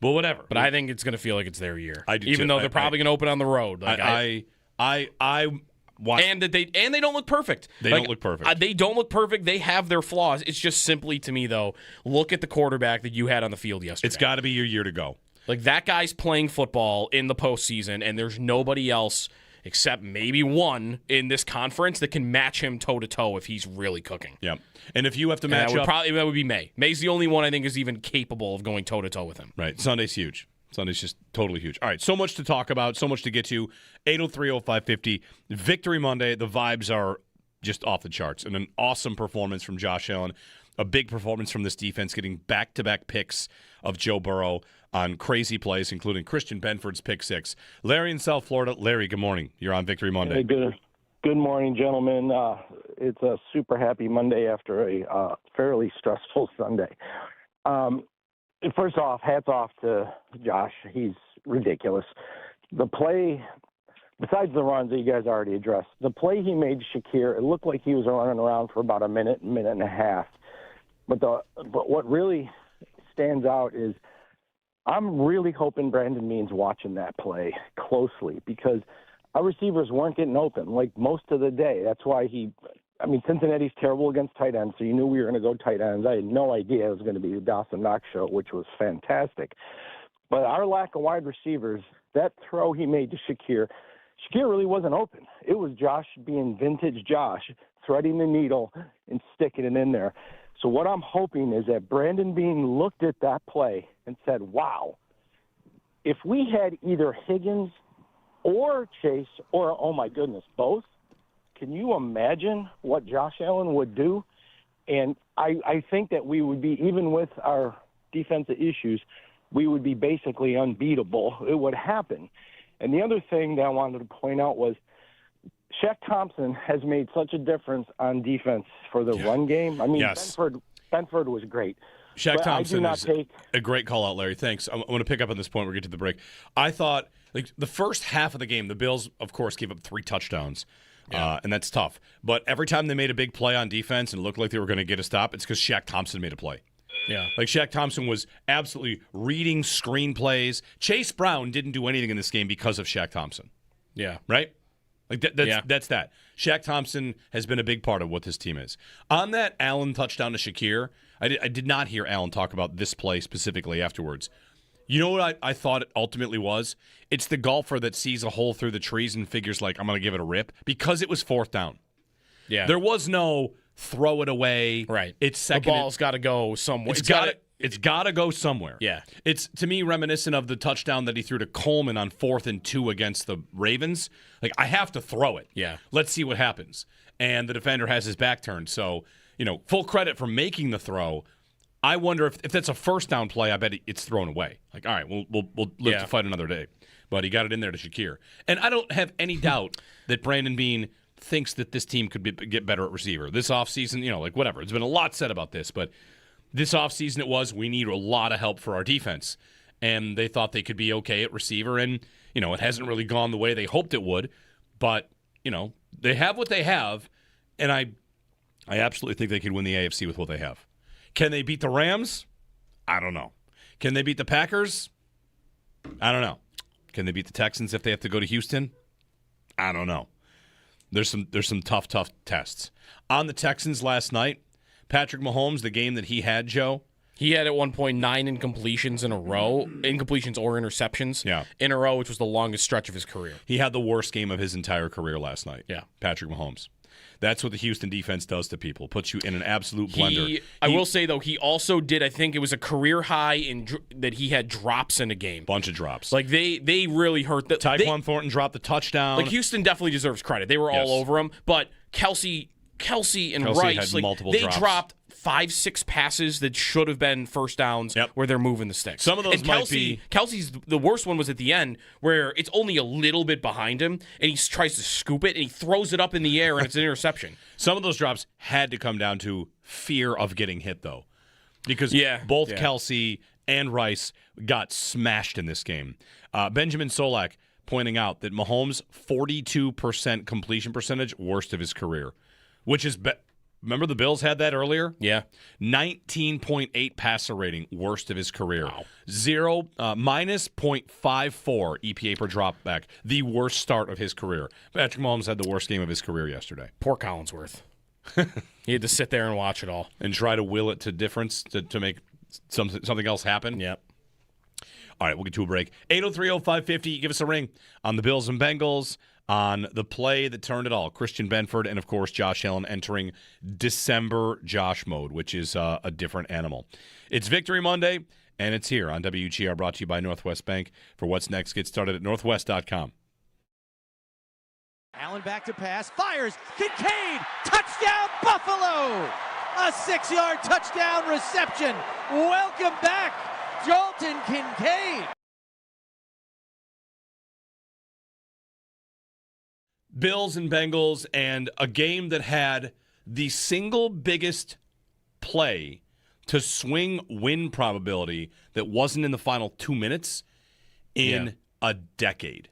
[SPEAKER 2] But whatever.
[SPEAKER 7] But I think it's going to feel like it's their year.
[SPEAKER 2] I do
[SPEAKER 7] even
[SPEAKER 2] too.
[SPEAKER 7] though they're probably going to open on the road.
[SPEAKER 2] Like
[SPEAKER 7] and they don't look perfect.
[SPEAKER 2] They don't look perfect.
[SPEAKER 7] They don't look perfect. They have their flaws. It's just simply, to me, though, look at the quarterback that you had on the field yesterday.
[SPEAKER 2] It's got to be your year to go.
[SPEAKER 7] Like, that guy's playing football in the postseason, and there's nobody else except maybe one in this conference that can match him toe-to-toe if he's really cooking.
[SPEAKER 2] Yeah. And if you have to match up...
[SPEAKER 7] that would be May. May's the only one I think is even capable of going toe-to-toe with him.
[SPEAKER 2] Right. Sunday's huge. Sunday's just totally huge. All right, so much to talk about, so much to get to. 803-0550. Victory Monday. The vibes are just off the charts. And an awesome performance from Josh Allen. A big performance from this defense, getting back-to-back picks of Joe Burrow on crazy plays, including Christian Benford's pick 6. Larry in South Florida. Larry, good morning. You're on Victory Monday.
[SPEAKER 8] Hey, good morning, gentlemen. It's a super happy Monday after a fairly stressful Sunday. First off, hats off to Josh. He's ridiculous. The play, besides the runs that you guys already addressed, the play he made Shakir, it looked like he was running around for about a minute and a half. But what really stands out is I'm really hoping Brandon Beane's watching that play closely because our receivers weren't getting open like most of the day. That's why Cincinnati's terrible against tight ends, so you knew we were going to go tight ends. I had no idea it was going to be the Dawson Knox show, which was fantastic. But our lack of wide receivers, that throw he made to Shakir really wasn't open. It was Josh being vintage Josh, threading the needle and sticking it in there. So what I'm hoping is that Brandon Beane looked at that play and said, wow, if we had either Higgins or Chase or, oh my goodness, both, can you imagine what Josh Allen would do? And I think that we would be, even with our defensive issues, we would be basically unbeatable. It would happen. And the other thing that I wanted to point out was Shaq Thompson has made such a difference on defense for the run game. I mean,
[SPEAKER 2] yes.
[SPEAKER 8] Benford was great.
[SPEAKER 2] Shaq Thompson is a great call out, Larry. Thanks. I want to pick up on this point when we get to the break. I thought the first half of the game, the Bills, of course, gave up 3 touchdowns. Yeah. And that's tough. But every time they made a big play on defense and looked like they were going to get a stop, it's because Shaq Thompson made a play.
[SPEAKER 7] Yeah.
[SPEAKER 2] Like Shaq Thompson was absolutely reading screenplays. Chase Brown didn't do anything in this game because of Shaq Thompson.
[SPEAKER 7] Yeah.
[SPEAKER 2] Right? That's that. Shaq Thompson has been a big part of what this team is. On that Allen touchdown to Shakir, I did not hear Allen talk about this play specifically afterwards. You know what I thought it ultimately was? It's the golfer that sees a hole through the trees and figures, like, I'm going to give it a rip, because it was 4th down.
[SPEAKER 7] Yeah.
[SPEAKER 2] There was no throw it away.
[SPEAKER 7] Right.
[SPEAKER 2] It's second.
[SPEAKER 7] The ball's got to go somewhere.
[SPEAKER 2] It's got to go somewhere.
[SPEAKER 7] Yeah.
[SPEAKER 2] It's, to me, reminiscent of the touchdown that he threw to Coleman on 4th and 2 against the Ravens. Like, I have to throw it.
[SPEAKER 7] Yeah.
[SPEAKER 2] Let's see what happens. And the defender has his back turned. So, full credit for making the throw. I wonder if that's a 1st down play, I bet it's thrown away. Like, all right, we'll live to fight another day. But he got it in there to Shakir. And I don't have any doubt that Brandon Beane thinks that this team could get better at receiver. This offseason, whatever. There's been a lot said about this, but this offseason we need a lot of help for our defense. And they thought they could be okay at receiver, and, it hasn't really gone the way they hoped it would. But, they have what they have, and I absolutely think they could win the AFC with what they have. Can they beat the Rams? I don't know. Can they beat the Packers? I don't know. Can they beat the Texans if they have to go to Houston? I don't know. There's some tough tests. On the Texans last night, Patrick Mahomes, the game that he had, Joe.
[SPEAKER 7] He had at one point 9 incompletions in a row, incompletions or interceptions in a row, which was the longest stretch of his career.
[SPEAKER 2] He had the worst game of his entire career last night.
[SPEAKER 7] Yeah.
[SPEAKER 2] Patrick Mahomes. That's what the Houston defense does to people. Puts you in an absolute blender.
[SPEAKER 7] I will say, though, he also did, I think it was a career high that he had drops in a game.
[SPEAKER 2] Bunch of drops.
[SPEAKER 7] Like, they really hurt.
[SPEAKER 2] Tyquan Thornton dropped the touchdown.
[SPEAKER 7] Like, Houston definitely deserves credit. They were all over him. But Kelsey and Rice,
[SPEAKER 2] had multiple
[SPEAKER 7] they
[SPEAKER 2] drops.
[SPEAKER 7] dropped 5-6 passes that should have been first downs where they're moving the sticks.
[SPEAKER 2] Some of those
[SPEAKER 7] Kelsey's the worst one was at the end where it's only a little bit behind him and he tries to scoop it and he throws it up in the air and it's an interception.
[SPEAKER 2] Some of those drops had to come down to fear of getting hit, though, because both Kelsey and Rice got smashed in this game. Benjamin Solak pointing out that Mahomes' 42% completion percentage, worst of his career, which is remember the Bills had that earlier?
[SPEAKER 7] Yeah.
[SPEAKER 2] 19.8 passer rating, worst of his career.
[SPEAKER 7] Wow.
[SPEAKER 2] Minus .54 EPA per drop back, the worst start of his career. Patrick Mahomes had the worst game of his career yesterday.
[SPEAKER 7] Poor Collinsworth. He had to sit there and watch it all.
[SPEAKER 2] And try to will it to difference to make something else happen.
[SPEAKER 7] Yep.
[SPEAKER 2] All right, we'll get to a break. 803-0550, give us a ring on the Bills and Bengals, on the play that turned it all. Christian Benford and, of course, Josh Allen entering December Josh mode, which is a different animal. It's Victory Monday, and it's here on WGR, brought to you by Northwest Bank. For what's next, get started at northwest.com.
[SPEAKER 6] Allen back to pass, fires, Kincaid, touchdown Buffalo! A 6-yard touchdown reception. Welcome back, Dalton Kincaid.
[SPEAKER 2] Bills and Bengals, and a game that had the single biggest play to swing win probability that wasn't in the final 2 minutes in a decade.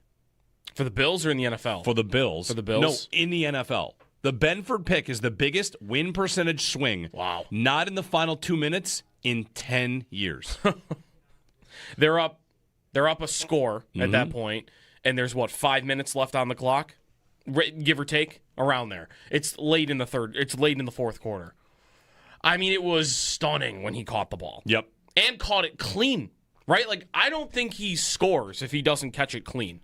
[SPEAKER 7] For the Bills or in the NFL?
[SPEAKER 2] For the Bills.
[SPEAKER 7] For the Bills?
[SPEAKER 2] No, in the NFL. The Benford pick is the biggest win percentage swing.
[SPEAKER 7] Wow.
[SPEAKER 2] Not in the final 2 minutes in 10 years.
[SPEAKER 7] They're up a score at that point, and there's 5 minutes left on the clock, give or take, around there. It's late in the fourth quarter. I mean, it was stunning when he caught the ball.
[SPEAKER 2] Yep.
[SPEAKER 7] And caught it clean, right? Like, I don't think he scores if he doesn't catch it clean.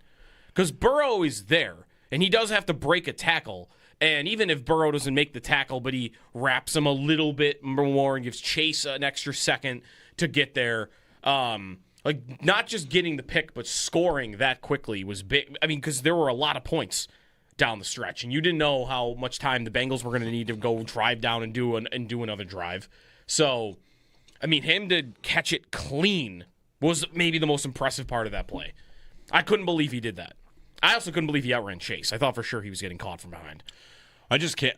[SPEAKER 7] Because Burrow is there, and he does have to break a tackle. And even if Burrow doesn't make the tackle, but he wraps him a little bit more and gives Chase an extra second to get there, like, not just getting the pick, but scoring that quickly was big. I mean, because there were a lot of points down the stretch, and you didn't know how much time the Bengals were going to need to go drive down and do another drive. So, I mean, him to catch it clean was maybe the most impressive part of that play. I couldn't believe he did that. I also couldn't believe he outran Chase. I thought for sure he was getting caught from behind.
[SPEAKER 2] I just can't.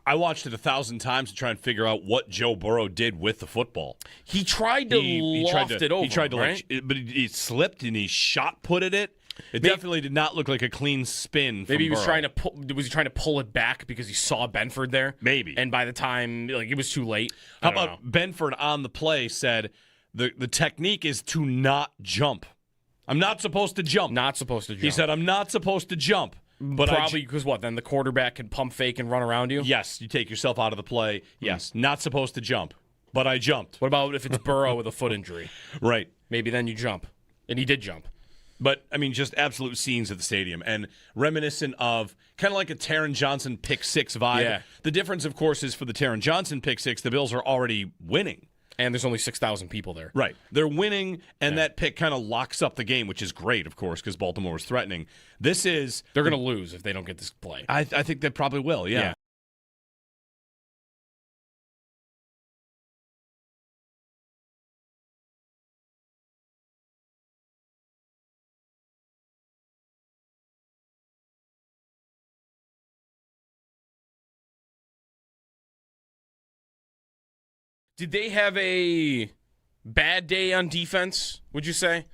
[SPEAKER 2] I watched it 1,000 times to try and figure out what Joe Burrow did with the football.
[SPEAKER 7] He tried to loft it over.
[SPEAKER 2] He tried to,
[SPEAKER 7] right?
[SPEAKER 2] but he slipped and he shot-putted it. It definitely did not look like a clean spin.
[SPEAKER 7] Maybe he was
[SPEAKER 2] Burrow.
[SPEAKER 7] was he trying to pull it back because he saw Benford there?
[SPEAKER 2] Maybe.
[SPEAKER 7] And by the time, like, it was too late.
[SPEAKER 2] How about Benford on the play said the technique is to not jump. I'm not supposed to jump.
[SPEAKER 7] Not supposed to jump.
[SPEAKER 2] He said, I'm not supposed to jump. But
[SPEAKER 7] probably because then the quarterback can pump fake and run around you?
[SPEAKER 2] Yes, you take yourself out of the play. Yes, not supposed to jump. But I jumped.
[SPEAKER 7] What about if it's Burrow with a foot injury?
[SPEAKER 2] Right.
[SPEAKER 7] Maybe then you jump. And he did jump.
[SPEAKER 2] But, I mean, just absolute scenes at the stadium and reminiscent of kind of like a Taron Johnson pick six vibe.
[SPEAKER 7] Yeah.
[SPEAKER 2] The difference, of course, is for the Taron Johnson pick six, the Bills are already winning.
[SPEAKER 7] And there's only 6,000 people there.
[SPEAKER 2] Right. They're winning, and that pick kind of locks up the game, which is great, of course, because Baltimore is threatening. This is...
[SPEAKER 7] They're going to lose if they don't get this play.
[SPEAKER 2] I think they probably will, yeah.
[SPEAKER 7] Did they have a bad day on defense, would you say?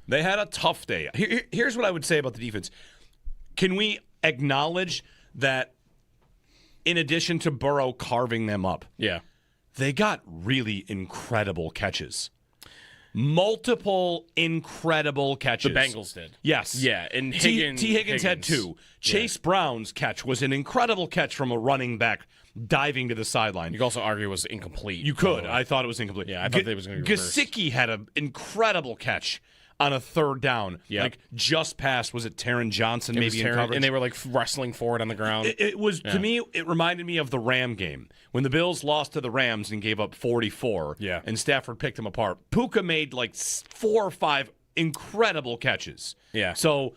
[SPEAKER 2] They had a tough day. Here's what I would say about the defense. Can we acknowledge that in addition to Burrow carving them up, they got really incredible catches? Multiple incredible catches.
[SPEAKER 7] The Bengals did.
[SPEAKER 2] Yes.
[SPEAKER 7] Yeah, and Higgins
[SPEAKER 2] had two. Chase Brown's catch was an incredible catch from a running back diving to the sideline.
[SPEAKER 7] You could also argue it was incomplete.
[SPEAKER 2] You could. I thought it was incomplete.
[SPEAKER 7] Yeah, I thought they was going to be reversed.
[SPEAKER 2] Gesicki had an incredible catch on a third down.
[SPEAKER 7] Yep.
[SPEAKER 2] Like just past, was it Taron Johnson maybe in coverage?
[SPEAKER 7] And they were like wrestling for it on the ground.
[SPEAKER 2] It was, to me, it reminded me of the Ram game. When the Bills lost to the Rams and gave up 44, and Stafford picked them apart. Puka made like 4 or 5 incredible catches.
[SPEAKER 7] Yeah.
[SPEAKER 2] So,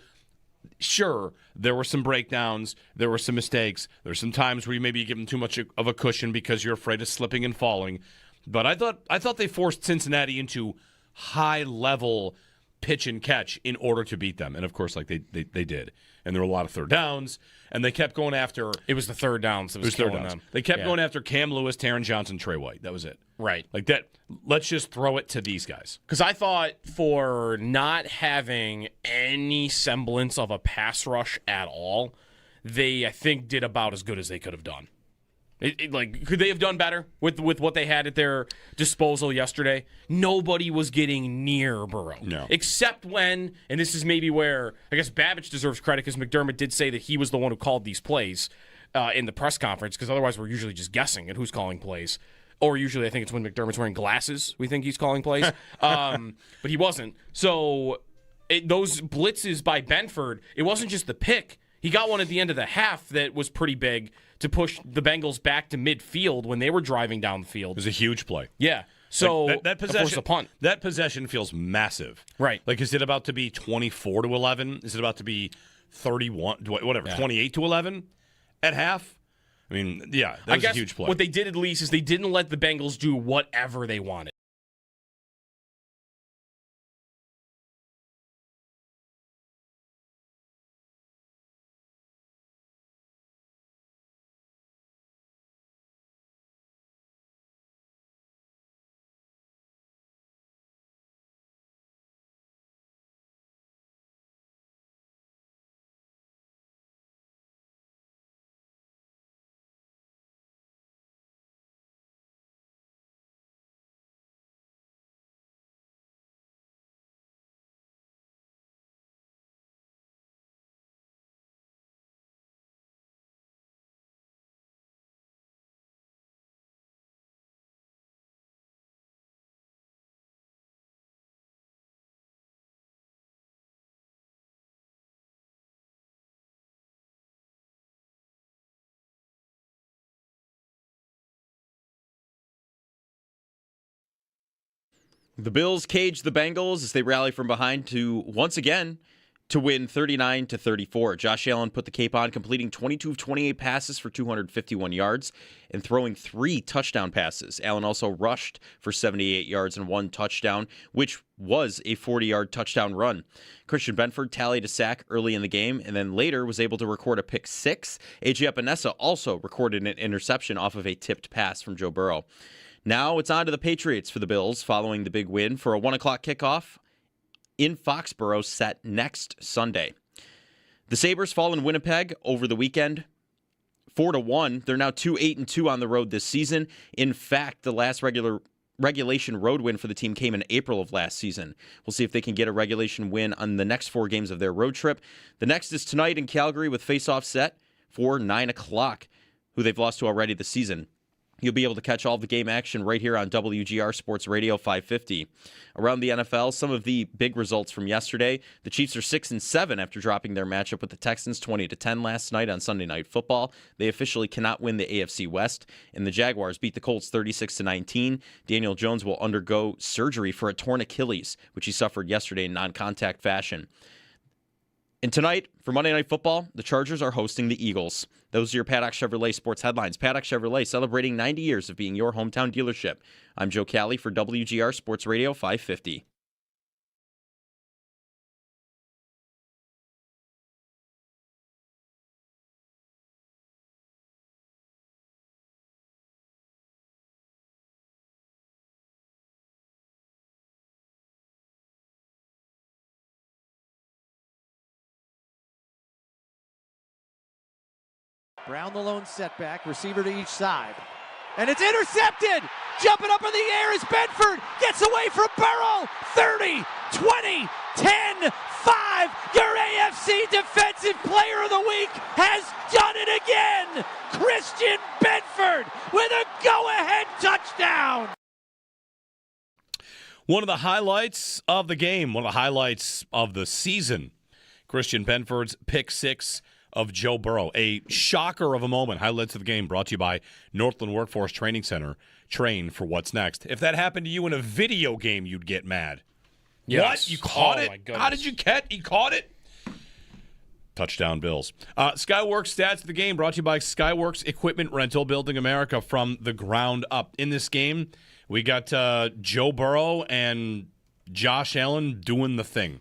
[SPEAKER 2] sure, there were some breakdowns. There were some mistakes. There's some times where you maybe give them too much of a cushion because you're afraid of slipping and falling. But I thought they forced Cincinnati into high-level pitch and catch in order to beat them. And, of course, like they did. And there were a lot of third downs. And they kept going after...
[SPEAKER 7] It was the third downs that was killing them.
[SPEAKER 2] They kept going after Cam Lewis, Taron Johnson, Trey White. That was it.
[SPEAKER 7] Right.
[SPEAKER 2] Like that. Let's just throw it to these guys.
[SPEAKER 7] Because I thought for not having any semblance of a pass rush at all, they, I think, did about as good as they could have done. Could they have done better with what they had at their disposal yesterday? Nobody was getting near Burrow.
[SPEAKER 2] No.
[SPEAKER 7] Except when, and this is maybe where, I guess Babbage deserves credit because McDermott did say that he was the one who called these plays in the press conference, because otherwise we're usually just guessing at who's calling plays. Or usually I think it's when McDermott's wearing glasses, we think he's calling plays. But he wasn't. So those blitzes by Benford, it wasn't just the pick. He got one at the end of the half that was pretty big to push the Bengals back to midfield when they were driving down the field.
[SPEAKER 2] It was a huge play.
[SPEAKER 7] Yeah. So
[SPEAKER 2] like that possession,
[SPEAKER 7] a punt.
[SPEAKER 2] That possession feels massive.
[SPEAKER 7] Right.
[SPEAKER 2] Like, is it about to be 24-11? Is it about to be 28-11 at half? I mean, yeah, that was a huge play.
[SPEAKER 7] What they did at least is they didn't let the Bengals do whatever they wanted.
[SPEAKER 3] The Bills cage the Bengals as they rally from behind to, once again, to win 39-34. Josh Allen put the cape on, completing 22 of 28 passes for 251 yards and throwing 3 touchdown passes. Allen also rushed for 78 yards and 1 touchdown, which was a 40-yard touchdown run. Christian Benford tallied a sack early in the game and then later was able to record a pick 6. A.J. Epinesa also recorded an interception off of a tipped pass from Joe Burrow. Now it's on to the Patriots for the Bills following the big win for a 1 o'clock kickoff in Foxborough set next Sunday. The Sabres fall in Winnipeg over the weekend, 4-1. They're now 2-8-2 on the road this season. In fact, the last regulation road win for the team came in April of last season. We'll see if they can get a regulation win on the next 4 games of their road trip. The next is tonight in Calgary with face-off set for 9 o'clock, who they've lost to already this season. You'll be able to catch all the game action right here on WGR Sports Radio 550. Around the NFL, some of the big results from yesterday. The Chiefs are 6-7 after dropping their matchup with the Texans 20-10 last night on Sunday Night Football. They officially cannot win the AFC West, and the Jaguars beat the Colts 36-19. Daniel Jones will undergo surgery for a torn Achilles, which he suffered yesterday in non-contact fashion. And tonight, for Monday Night Football, the Chargers are hosting the Eagles. Those are your Paddock Chevrolet sports headlines. Paddock Chevrolet celebrating 90 years of being your hometown dealership. I'm Joe Cali for WGR Sports Radio 550.
[SPEAKER 6] Brown the lone setback, receiver to each side. And it's intercepted! Jumping up in the air is Benford! Gets away from Burrow! 30, 20, 10, 5! Your AFC Defensive Player of the Week has done it again! Christian Benford with a go-ahead touchdown!
[SPEAKER 2] One of the highlights of the game, one of the highlights of the season, Christian Benford's pick six of Joe Burrow. A shocker of a moment. Highlights of the game brought to you by Northland Workforce Training Center. Train for what's next. If that happened to you in a video game, you'd get mad.
[SPEAKER 7] Yes.
[SPEAKER 2] What? You caught it?
[SPEAKER 7] My goodness.
[SPEAKER 2] How did you catch? You caught it? Touchdown Bills. Skyworks stats of the game brought to you by Skyworks Equipment Rental, building America from the ground up. In this game, we got Joe Burrow and Josh Allen doing the thing,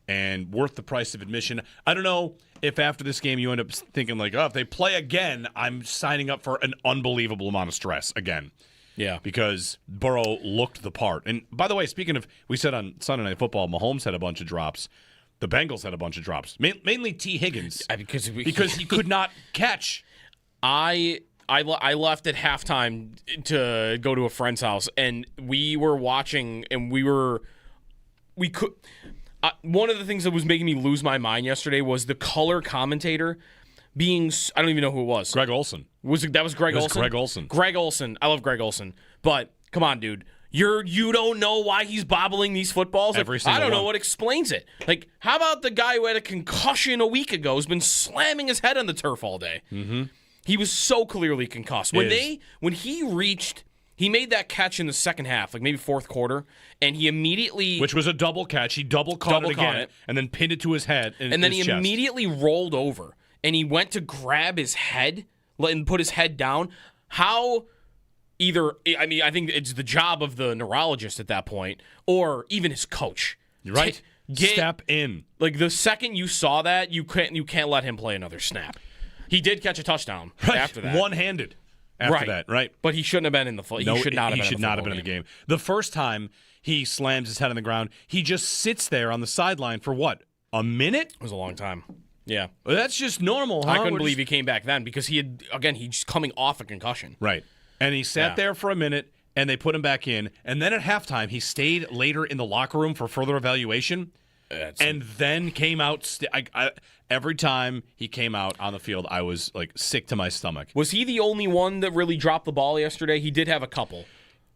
[SPEAKER 2] and worth the price of admission. I don't know if after this game you end up thinking like, oh, if they play again, I'm signing up for an unbelievable amount of stress again.
[SPEAKER 7] Yeah.
[SPEAKER 2] Because Burrow looked the part. And by the way, speaking of, we said on Sunday Night Football, Mahomes had a bunch of drops. The Bengals had a bunch of drops. Mainly T. Higgins. Because he could not catch.
[SPEAKER 7] I left at halftime to go to a friend's house, and we were watching, and we could. One of the things that was making me lose my mind yesterday was the color commentator being. I don't even know who it was.
[SPEAKER 2] Greg Olson.
[SPEAKER 7] That was Greg Olson?
[SPEAKER 2] Greg Olson.
[SPEAKER 7] Greg Olson. I love Greg Olson. But come on, dude. You don't know why he's bobbling these footballs? Like,
[SPEAKER 2] Every single
[SPEAKER 7] I don't know
[SPEAKER 2] one.
[SPEAKER 7] what explains it. Like, how about the guy who had a concussion a week ago who's been slamming his head on the turf all day? Mm-hmm. He was so clearly concussed. When he made that catch in the second half, like maybe fourth quarter, and he immediately...
[SPEAKER 2] Which was a double catch. He double caught it again, and then pinned it to his head
[SPEAKER 7] and then
[SPEAKER 2] his
[SPEAKER 7] he
[SPEAKER 2] chest.
[SPEAKER 7] immediately rolled over, and he went to grab his head and put his head down. How... I think it's the job of the neurologist at that point, or even his coach.
[SPEAKER 2] You're right. Step in.
[SPEAKER 7] Like the second you saw that, you can't let him play another snap. He did catch a touchdown after that,
[SPEAKER 2] one-handed. After that, right?
[SPEAKER 7] But he shouldn't have been in the. He should not have been in the game.
[SPEAKER 2] The first time he slams his head on the ground, he just sits there on the sideline for what? A minute?
[SPEAKER 7] It was a long time. Yeah,
[SPEAKER 2] well, that's just normal. Huh?
[SPEAKER 7] I couldn't believe he came back then because he's coming off a concussion.
[SPEAKER 2] Right. And he sat there for a minute, and they put him back in. And then at halftime, he stayed later in the locker room for further evaluation, and then came out. Every time he came out on the field, I was like sick to my stomach.
[SPEAKER 7] Was he the only one that really dropped the ball yesterday? He did have a couple.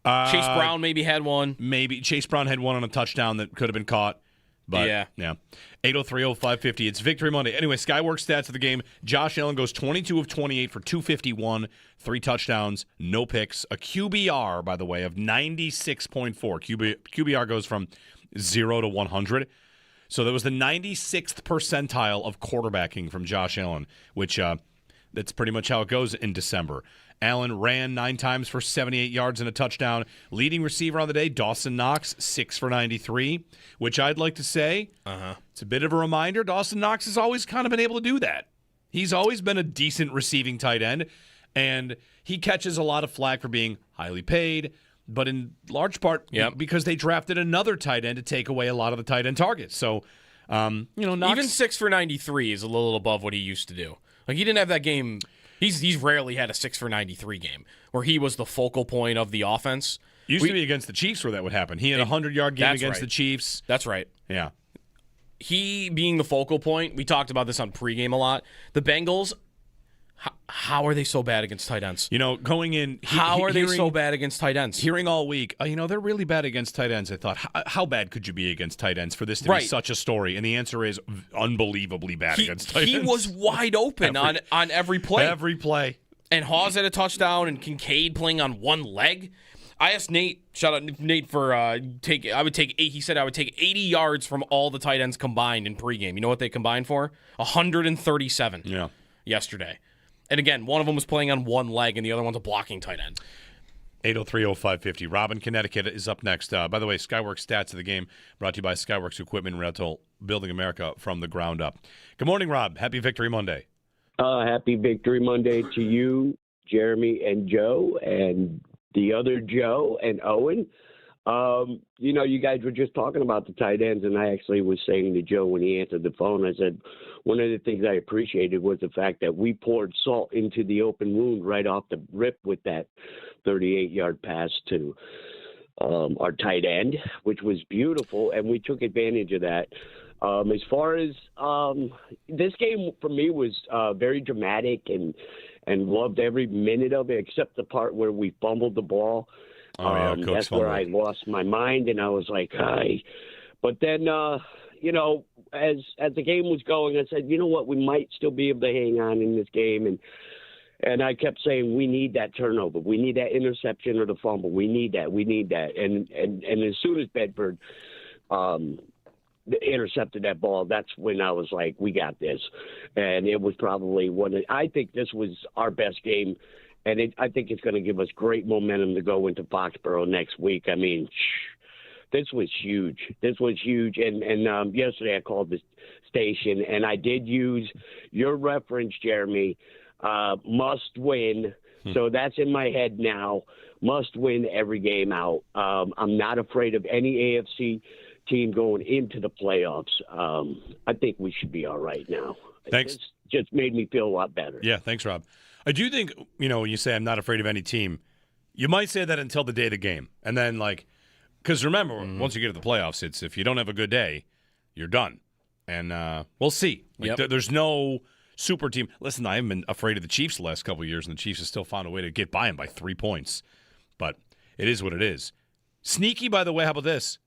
[SPEAKER 7] Chase Brown maybe had one.
[SPEAKER 2] Maybe Chase Brown had one on a touchdown that could have been caught. But, yeah. 803-0550. It's Victory Monday. Anyway, Skyworks stats of the game. Josh Allen goes 22 of 28 for 251, 3 touchdowns, no picks. A QBR, by the way, of 96.4. QBR goes from 0 to 100. So that was the 96th percentile of quarterbacking from Josh Allen, which that's pretty much how it goes in December. Allen ran 9 times for 78 yards and a touchdown. Leading receiver on the day, Dawson Knox, 6 for 93, which I'd like to say, it's a bit of a reminder, Dawson Knox has always kind of been able to do that. He's always been a decent receiving tight end, and he catches a lot of flack for being highly paid, but in large part because they drafted another tight end to take away a lot of the tight end targets. So, Knox...
[SPEAKER 7] Even 6 for 93 is a little above what he used to do. Like, he didn't have that game... He's rarely had a 6 for 93 game where he was the focal point of the offense.
[SPEAKER 2] Used to be against the Chiefs where that would happen. He had a 100-yard game against the Chiefs.
[SPEAKER 7] That's right.
[SPEAKER 2] Yeah.
[SPEAKER 7] He being the focal point, we talked about this on pregame a lot. The Bengals, how are they so bad against tight ends?
[SPEAKER 2] Going in...
[SPEAKER 7] How are they so bad against tight ends?
[SPEAKER 2] Hearing all week, they're really bad against tight ends. I thought, how bad could you be against tight ends for this to be such a story? And the answer is unbelievably bad against tight ends.
[SPEAKER 7] He was wide open on every play.
[SPEAKER 2] Every play.
[SPEAKER 7] And Hawes had a touchdown, and Kincaid playing on one leg. I asked Nate, shout out Nate for he said I would take 80 yards from all the tight ends combined in pregame. You know what they combined for? 137 yesterday. And again, one of them was playing on one leg, and the other one's a blocking tight end.
[SPEAKER 2] 803-0550. Rob in Connecticut is up next. By the way, Skyworks stats of the game brought to you by Skyworks Equipment Rental, building America from the ground up. Good morning, Rob. Happy Victory Monday.
[SPEAKER 9] Happy Victory Monday to you, Jeremy and Joe, and the other Joe and Owen. You guys were just talking about the tight ends, and I actually was saying to Joe when he answered the phone, I said, one of the things I appreciated was the fact that we poured salt into the open wound right off the rip with that 38-yard pass to our tight end, which was beautiful, and we took advantage of that. As far as this game for me was very dramatic and loved every minute of it, except the part where we fumbled the ball. That's where I lost my mind, and I was like, "Hi." But then, as the game was going, I said, "You know what? We might still be able to hang on in this game." And I kept saying, "We need that turnover. We need that interception or the fumble. We need that. We need that." And as soon as Bedford intercepted that ball, that's when I was like, "We got this." And it was probably I think this was our best game. And I think it's going to give us great momentum to go into Foxborough next week. I mean, this was huge. This was huge. And yesterday I called the station, and I did use your reference, Jeremy, must win. So that's in my head now. Must win every game out. I'm not afraid of any AFC team going into the playoffs. I think we should be all right now.
[SPEAKER 2] Thanks.
[SPEAKER 9] It just made me feel a lot better.
[SPEAKER 2] Yeah, thanks, Rob. I do think, when you say I'm not afraid of any team, you might say that until the day of the game. And then, because remember, once you get to the playoffs, it's if you don't have a good day, you're done. And we'll see. There's no super team. Listen, I haven't been afraid of the Chiefs the last couple of years, and the Chiefs have still found a way to get by them by 3 points. But it is what it is. Sneaky, by the way, how about this?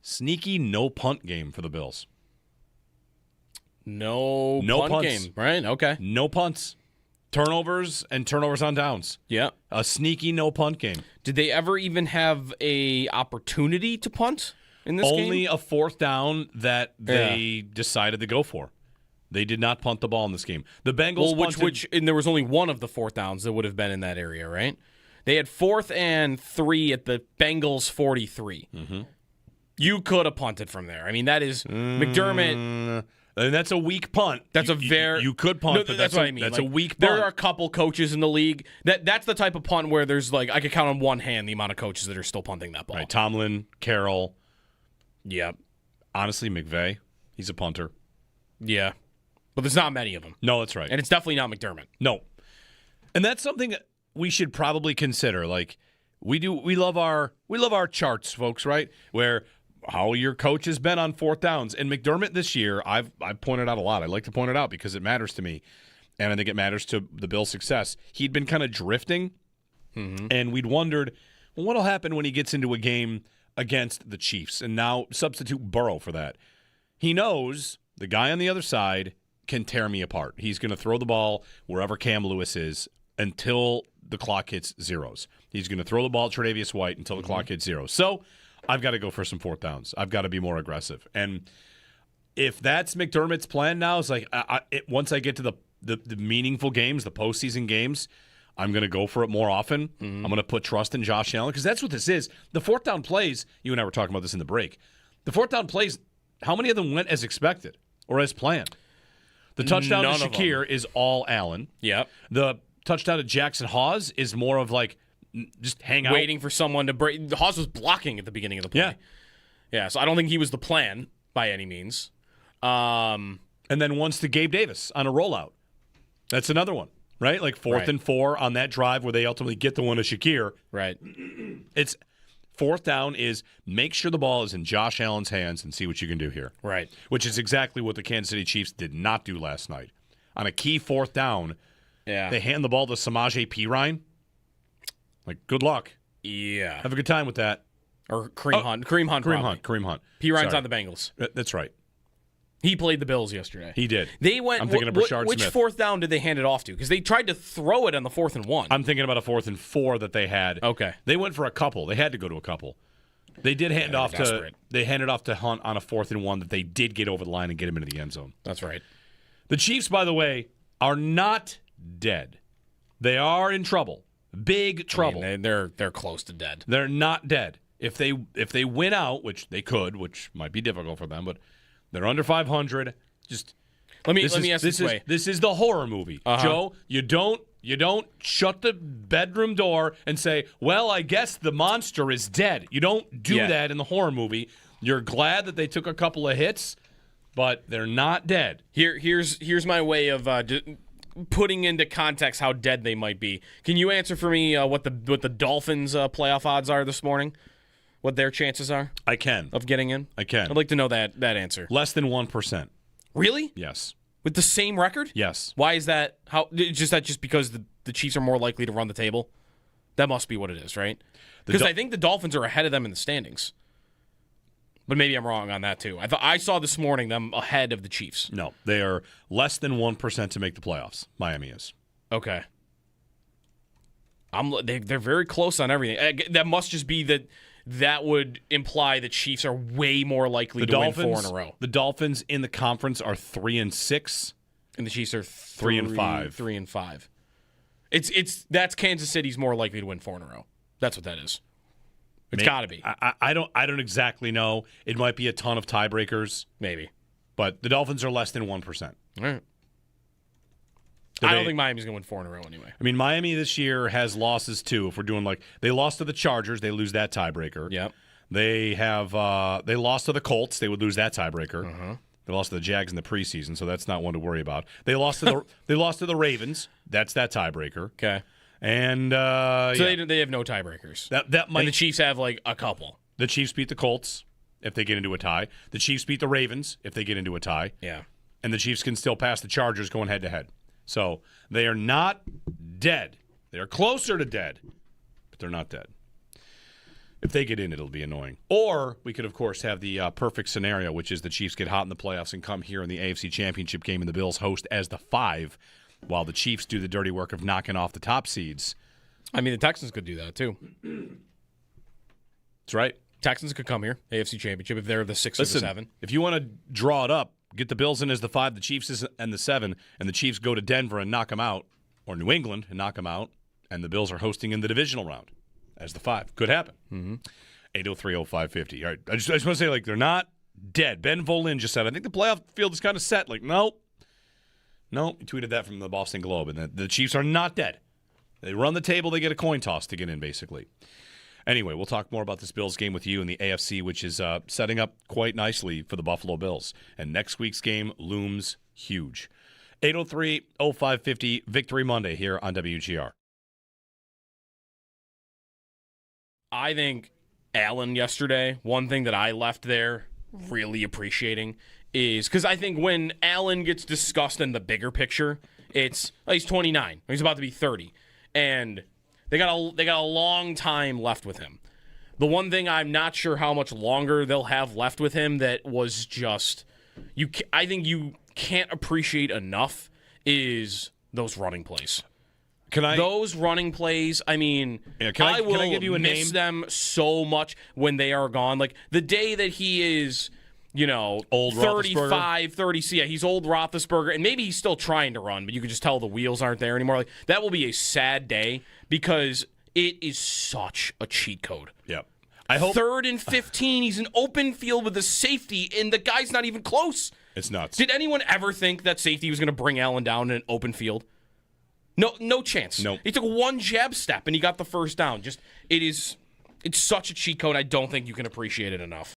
[SPEAKER 2] Sneaky no-punt game for the Bills.
[SPEAKER 7] No punt
[SPEAKER 2] punts.
[SPEAKER 7] game, right? Okay.
[SPEAKER 2] No punts. Turnovers and turnovers on downs.
[SPEAKER 7] Yeah.
[SPEAKER 2] A sneaky no-punt game.
[SPEAKER 7] Did they ever even have a opportunity to punt in this game?
[SPEAKER 2] Only a fourth down that they decided to go for. They did not punt the ball in this game. The Bengals punted.
[SPEAKER 7] And there was only one of the fourth downs that would have been in that area, right? They had 4th and 3 at the Bengals 43. Mm-hmm. You could have punted from there. I mean, that is McDermott.
[SPEAKER 2] And that's a weak punt.
[SPEAKER 7] That's
[SPEAKER 2] you could punt, but that's what I mean. That's a weak punt.
[SPEAKER 7] There are a couple coaches in the league that's the type of punt where there's I could count on one hand the amount of coaches that are still punting that ball.
[SPEAKER 2] Right, Tomlin, Carroll.
[SPEAKER 7] Yep.
[SPEAKER 2] Honestly, McVay, he's a punter.
[SPEAKER 7] Yeah, but there's not many of them.
[SPEAKER 2] No, that's right,
[SPEAKER 7] and it's definitely not McDermott.
[SPEAKER 2] No, and that's something we should probably consider. We love our charts, folks. Right, where how your coach has been on fourth downs. And McDermott this year, I've pointed out a lot. I like to point it out because it matters to me, and I think it matters to the Bills' success. He'd been kind of drifting, and we'd wondered, well, what'll happen when he gets into a game against the Chiefs? And now substitute Burrow for that. He knows the guy on the other side can tear me apart. He's going to throw the ball wherever Cam Lewis is until the clock hits zeros. He's going to throw the ball at Tre'Davious White until the clock hits zeros. So I've got to go for some fourth downs. I've got to be more aggressive. And if that's McDermott's plan now, it's once I get to the meaningful games, the postseason games, I'm going to go for it more often. I'm going to put trust in Josh Allen because that's what this is. The fourth down plays, you and I were talking about this in the break. The fourth down plays, how many of them went as expected or as planned? The touchdown to Shakir is all Allen.
[SPEAKER 7] Yep.
[SPEAKER 2] The touchdown to Jackson Hawes is more of just hang out.
[SPEAKER 7] Waiting for someone to break. Hawes was blocking at the beginning of the play. Yeah, so I don't think he was the plan by any means.
[SPEAKER 2] And then once to Gabe Davis on a rollout. That's another one, right? Fourth and 4 on that drive where they ultimately get the one to Shakir.
[SPEAKER 7] Right.
[SPEAKER 2] It's fourth down is make sure the ball is in Josh Allen's hands and see what you can do here.
[SPEAKER 7] Right.
[SPEAKER 2] Which is exactly what the Kansas City Chiefs did not do last night. On a key fourth down, they hand the ball to Samaje Perine. Good luck.
[SPEAKER 7] Yeah.
[SPEAKER 2] Have a good time with that.
[SPEAKER 7] Or Kareem Hunt. Kareem Hunt. Perine's on the Bengals.
[SPEAKER 2] That's right.
[SPEAKER 7] He played the Bills yesterday.
[SPEAKER 2] He did.
[SPEAKER 7] They went.
[SPEAKER 2] I'm thinking of Rashard
[SPEAKER 7] which
[SPEAKER 2] Smith.
[SPEAKER 7] fourth down did they hand it off to? Because they tried to throw it on the 4th and 1.
[SPEAKER 2] I'm thinking about a 4th and 4 that they had.
[SPEAKER 7] Okay.
[SPEAKER 2] They went for a couple. They had to go to a couple. They did hand off to. They handed off to Hunt on a 4th and 1 that they did get over the line and get him into the end zone.
[SPEAKER 7] That's right.
[SPEAKER 2] The Chiefs, by the way, are not dead. They are in trouble. Big trouble.
[SPEAKER 7] I mean, they're close to dead.
[SPEAKER 2] They're not dead. If they win out, which they could, which might be difficult for them, but they're under 500. Just
[SPEAKER 7] let me ask this way.
[SPEAKER 2] This is the horror movie, Joe. You don't shut the bedroom door and say, "Well, I guess the monster is dead." You don't do that in the horror movie. You're glad that they took a couple of hits, but they're not dead.
[SPEAKER 7] Here's my way of putting into context how dead they might be. Can you answer for me what the Dolphins' playoff odds are this morning? What their chances are?
[SPEAKER 2] I can.
[SPEAKER 7] Of getting in?
[SPEAKER 2] I can.
[SPEAKER 7] I'd like to know that answer.
[SPEAKER 2] Less than 1%.
[SPEAKER 7] Really?
[SPEAKER 2] Yes.
[SPEAKER 7] With the same record?
[SPEAKER 2] Yes.
[SPEAKER 7] Why is that? Just because the Chiefs are more likely to run the table? That must be what it is, right? Because I think the Dolphins are ahead of them in the standings. But maybe I'm wrong on that, too. I saw this morning them ahead of the Chiefs.
[SPEAKER 2] No, they are less than 1% to make the playoffs. Miami is.
[SPEAKER 7] Okay. They're very close on everything. That must just be that would imply the Chiefs are way more likely to win 4 in a row.
[SPEAKER 2] The Dolphins in the conference are 3-6.
[SPEAKER 7] And the Chiefs are
[SPEAKER 2] 3-5.
[SPEAKER 7] 3-5. That's Kansas City's more likely to win 4 in a row. That's what that is. It's got to be.
[SPEAKER 2] I don't exactly know. It might be a ton of tiebreakers.
[SPEAKER 7] Maybe.
[SPEAKER 2] But the Dolphins are less than 1%.
[SPEAKER 7] All right. I don't think Miami's going to win 4 in a row anyway.
[SPEAKER 2] I mean, Miami this year has losses too. If we're doing they lost to the Chargers, they lose that tiebreaker.
[SPEAKER 7] Yep.
[SPEAKER 2] They lost to the Colts, they would lose that tiebreaker.
[SPEAKER 7] Uh-huh.
[SPEAKER 2] They lost to the Jags in the preseason, so that's not one to worry about. They lost to the Ravens. That's that tiebreaker.
[SPEAKER 7] Okay.
[SPEAKER 2] And
[SPEAKER 7] they have no tiebreakers.
[SPEAKER 2] That might.
[SPEAKER 7] And the Chiefs have a couple.
[SPEAKER 2] The Chiefs beat the Colts if they get into a tie. The Chiefs beat the Ravens if they get into a tie.
[SPEAKER 7] Yeah.
[SPEAKER 2] And the Chiefs can still pass the Chargers going head to head. So they are not dead. They are closer to dead, but they're not dead. If they get in, it'll be annoying. Or we could, of course, have the perfect scenario, which is the Chiefs get hot in the playoffs and come here in the AFC Championship game and the Bills host as the 5, while the Chiefs do the dirty work of knocking off the top seeds.
[SPEAKER 7] I mean, the Texans could do that, too.
[SPEAKER 2] That's right.
[SPEAKER 7] Texans could come here, AFC Championship, if they're the 6 or the 7.
[SPEAKER 2] If you want to draw it up, get the Bills in as the 5, the Chiefs and the 7, and the Chiefs go to Denver and knock them out, or New England and knock them out, and the Bills are hosting in the divisional round as the 5. Could happen.
[SPEAKER 7] Mm-hmm.
[SPEAKER 2] 803-0550. All right, I just want to say, they're not dead. Ben Volin just said, I think the playoff field is kind of set. Nope. He tweeted that from the Boston Globe, and the Chiefs are not dead. They run the table, they get a coin toss to get in, basically. Anyway, we'll talk more about this Bills game with you in the AFC, which is setting up quite nicely for the Buffalo Bills. And next week's game looms huge. 803-0550, Victory Monday here on WGR.
[SPEAKER 7] I think Allen yesterday, one thing that I left there really appreciating is because I think when Allen gets discussed in the bigger picture, it's he's 29, he's about to be 30, and they got a long time left with him. The one thing I'm not sure how much longer they'll have left with him that was just I think you can't appreciate enough is those running plays. Those running plays, I mean, I will
[SPEAKER 2] give you a
[SPEAKER 7] miss
[SPEAKER 2] name?
[SPEAKER 7] them so much when they are gone. The day that he is,
[SPEAKER 2] old
[SPEAKER 7] 35, 30, yeah, he's old Roethlisberger, and maybe he's still trying to run, but you can just tell the wheels aren't there anymore. That will be a sad day because it is such a cheat code.
[SPEAKER 2] Yep. I hope
[SPEAKER 7] 3rd and 15, he's in open field with a safety, and the guy's not even close.
[SPEAKER 2] It's nuts.
[SPEAKER 7] Did anyone ever think that safety was going to bring Allen down in an open field? No chance.
[SPEAKER 2] Nope.
[SPEAKER 7] He took one jab step and he got the first down. It's such a cheat code. I don't think you can appreciate it enough.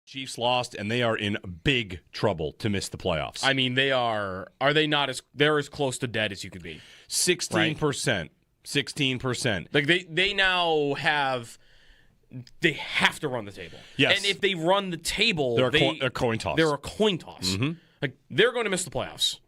[SPEAKER 2] Chiefs lost, and they are in big trouble to miss the playoffs.
[SPEAKER 7] I mean, are they not they're as close to dead as you could be.
[SPEAKER 2] 16%. 16%.
[SPEAKER 7] They now have to run the table.
[SPEAKER 2] Yes.
[SPEAKER 7] And if they run the table,
[SPEAKER 2] they're a coin toss.
[SPEAKER 7] They're a coin toss.
[SPEAKER 2] Mm-hmm.
[SPEAKER 7] They're going to miss the playoffs.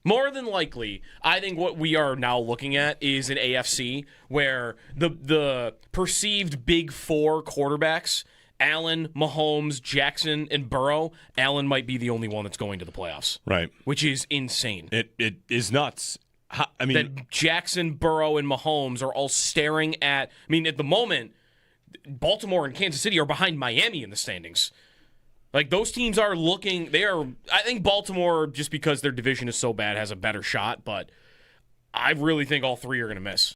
[SPEAKER 7] More than likely, I think what we are now looking at is an AFC where the perceived big 4 quarterbacks, Allen, Mahomes, Jackson, and Burrow, Allen might be the only one that's going to the playoffs.
[SPEAKER 2] Right.
[SPEAKER 7] Which is insane.
[SPEAKER 2] It is nuts.
[SPEAKER 7] That Jackson, Burrow, and Mahomes are all staring at... at the moment, Baltimore and Kansas City are behind Miami in the standings. Those teams are looking... I think Baltimore, just because their division is so bad, has a better shot, but I really think all 3 are going to miss.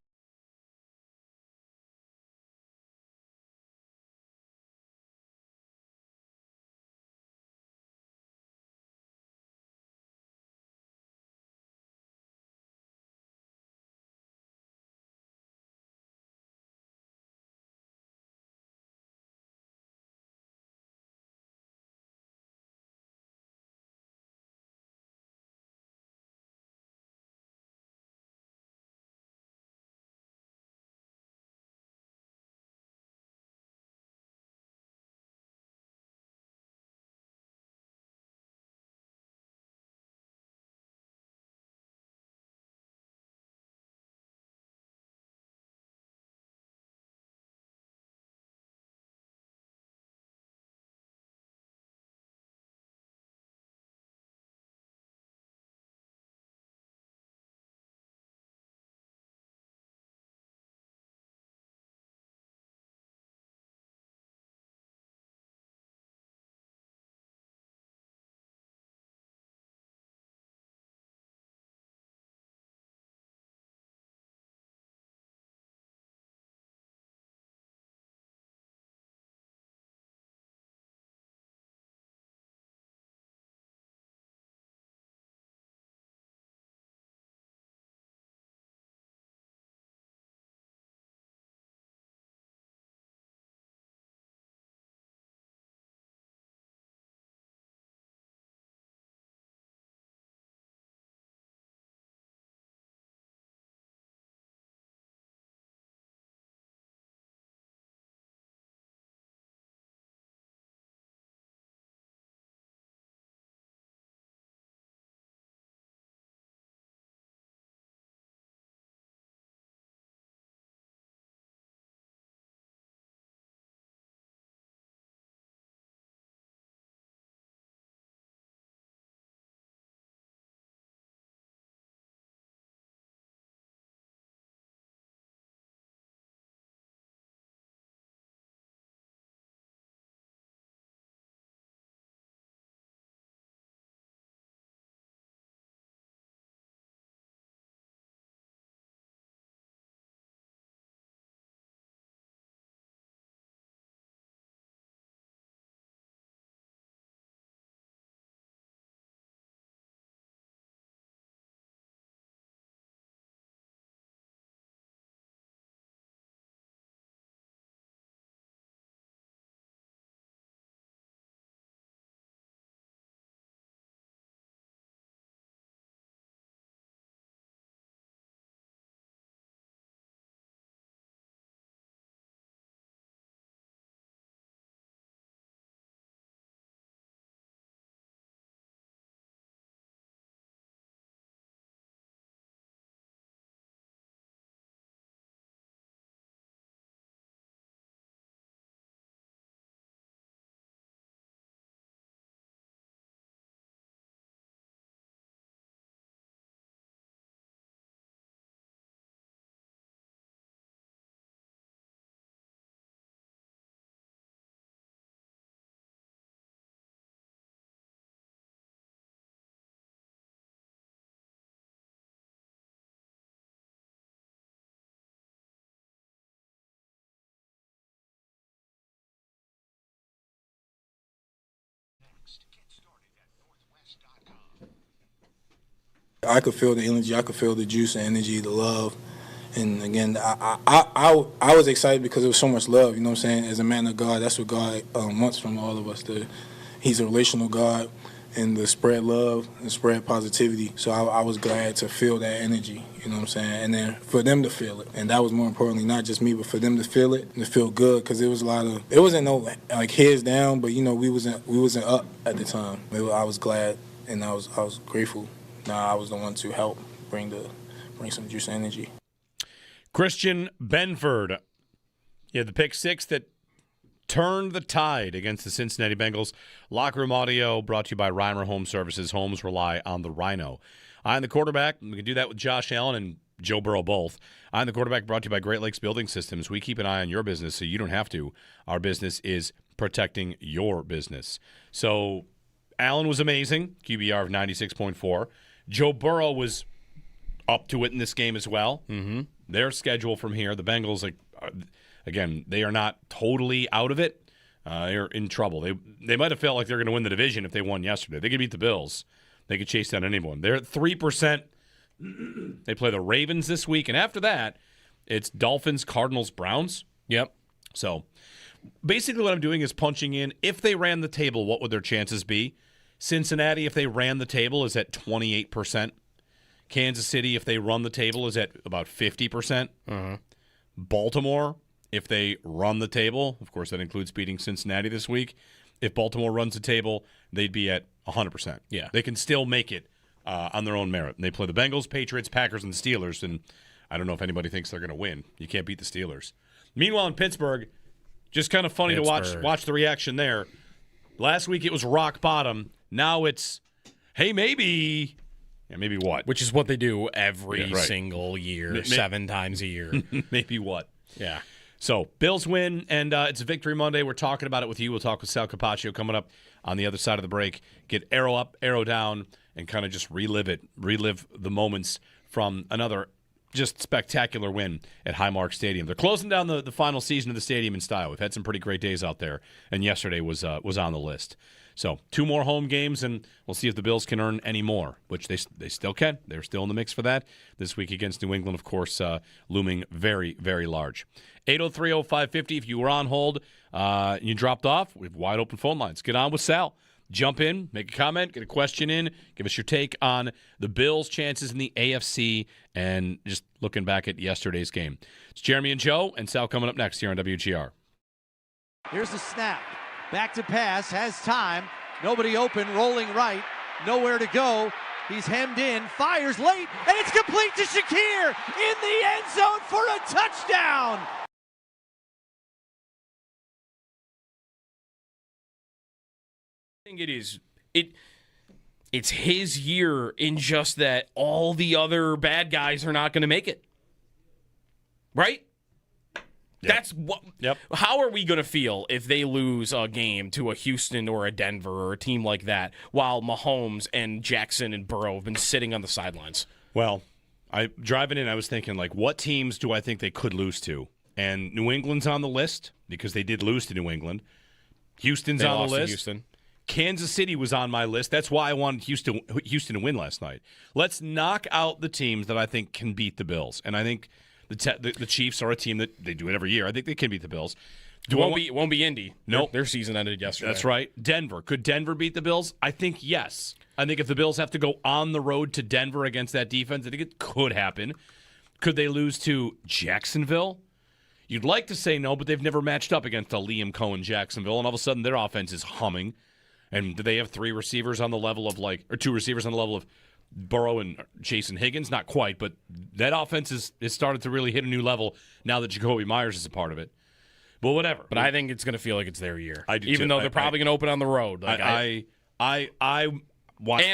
[SPEAKER 10] I could feel the energy. I could feel the juice, the energy, the love. And again, I was excited because there was so much love. You know what I'm saying? As a man of God, that's what God wants from all of us. He's a relational God, and to spread love and spread positivity. So I was glad to feel that energy. You know what I'm saying? And then for them to feel it, and that was more importantly not just me, but for them to feel it and to feel good, because it was it wasn't no like heads down, but we wasn't up at the time. I was glad and I was grateful. I was the one to help bring some juice and energy.
[SPEAKER 2] Christian Benford. Yeah, the pick six that turned the tide against the Cincinnati Bengals. Locker Room Audio brought to you by Reimer Home Services. Homes rely on the Rhino. I'm the quarterback. We can do that with Josh Allen and Joe Burrow both. I'm the quarterback brought to you by Great Lakes Building Systems. We keep an eye on your business so you don't have to. Our business is protecting your business. So Allen was amazing, QBR of 96.4. Joe Burrow was up to it in this game as well. Mm-hmm. Their schedule from here, the Bengals, again, they are not totally out of it. They're in trouble. They might have felt like they're going to win the division if they won yesterday. They could beat the Bills. They could chase down anyone. They're at 3%. They play the Ravens this week, and after that, it's Dolphins, Cardinals, Browns.
[SPEAKER 7] Yep.
[SPEAKER 2] So basically what I'm doing is punching in, if they ran the table, what would their chances be? Cincinnati, if they ran the table, is at 28%. Kansas City, if they run the table, is at about 50%.
[SPEAKER 7] Uh-huh.
[SPEAKER 2] Baltimore, if they run the table, of course that includes beating Cincinnati this week. If Baltimore runs the table, they'd be at 100%.
[SPEAKER 7] Yeah.
[SPEAKER 2] They can still make it on their own merit. And they play the Bengals, Patriots, Packers, and the Steelers, and I don't know if anybody thinks they're going to win. You can't beat the Steelers. Meanwhile, in Pittsburgh, just kind of funny to watch the reaction there. Last week it was rock bottom. Now it's, hey, maybe... Yeah, maybe what?
[SPEAKER 7] Which is what they do every single year, 7 times a year.
[SPEAKER 2] Maybe what?
[SPEAKER 7] Yeah.
[SPEAKER 2] So, Bills win, and it's a Victory Monday. We're talking about it with you. We'll talk with Sal Capaccio coming up on the other side of the break. Get arrow up, arrow down, and kind of just relive the moments from another just spectacular win at Highmark Stadium. They're closing down the final season of the stadium in style. We've had some pretty great days out there, and yesterday was on the list. So 2 more home games, and we'll see if the Bills can earn any more, which they still can. They're still in the mix for that. This week against New England, of course, looming very, very large. 803-0550, if you were on hold, you dropped off, we have wide open phone lines. Get on with Sal. Jump in, make a comment, get a question in, give us your take on the Bills' chances in the AFC, and just looking back at yesterday's game. It's Jeremy and Joe, and Sal coming up next here on WGR.
[SPEAKER 6] Here's the snap. Back to pass, has time. Nobody open, rolling right. Nowhere to go. He's hemmed in, fires late, and it's complete to Shakir in the end zone for a touchdown.
[SPEAKER 7] I think it's his year in just that all the other bad guys are not going to make it. Right? Yep. That's what.
[SPEAKER 2] Yep.
[SPEAKER 7] How are we going to feel if they lose a game to a Houston or a Denver or a team like that while Mahomes and Jackson and Burrow have been sitting on the sidelines?
[SPEAKER 2] Well, driving in, I was thinking, like, what teams do I think they could lose to? And New England's on the list because they did lose to New England. Houston's on the list.
[SPEAKER 7] Houston.
[SPEAKER 2] Kansas City was on my list. That's why I wanted Houston to win last night. Let's knock out the teams that I think can beat the Bills. And I think the Chiefs are a team that they do it every year. I think they can beat the Bills.
[SPEAKER 7] It won't be Indy.
[SPEAKER 2] Nope.
[SPEAKER 7] Their season ended yesterday.
[SPEAKER 2] That's right. Denver. Could Denver beat the Bills? I think yes. I think if the Bills have to go on the road to Denver against that defense, I think it could happen. Could they lose to Jacksonville? You'd like to say no, but they've never matched up against a Liam Cohen Jacksonville, and all of a sudden their offense is humming. And do they have 3 receivers on the level of or 2 receivers on the level of Burrow and Jason Higgins? Not quite, but that offense is started to really hit a new level now that Jacoby Myers is a part of it. But whatever.
[SPEAKER 7] But I think it's going to feel like it's their year.
[SPEAKER 2] I do
[SPEAKER 7] even
[SPEAKER 2] too.
[SPEAKER 7] though they're probably going to open on the road. Like and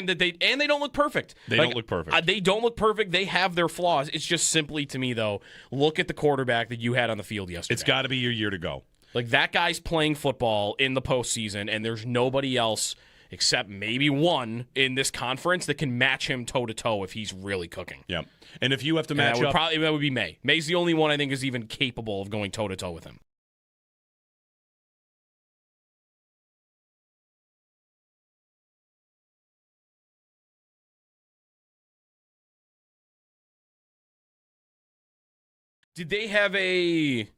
[SPEAKER 7] they don't look perfect.
[SPEAKER 2] They don't look perfect.
[SPEAKER 7] They don't look perfect. They have their flaws. It's just simply, to me, though, look at the quarterback that you had on the field yesterday.
[SPEAKER 2] It's got to be your year to go.
[SPEAKER 7] Like, that guy's playing football in the postseason, and there's nobody else except maybe one in this conference that can match him toe-to-toe if he's really cooking.
[SPEAKER 2] Yeah. And if you have to match up...
[SPEAKER 7] that would be May. May's the only one I think is even capable of going toe-to-toe with him. Did they have a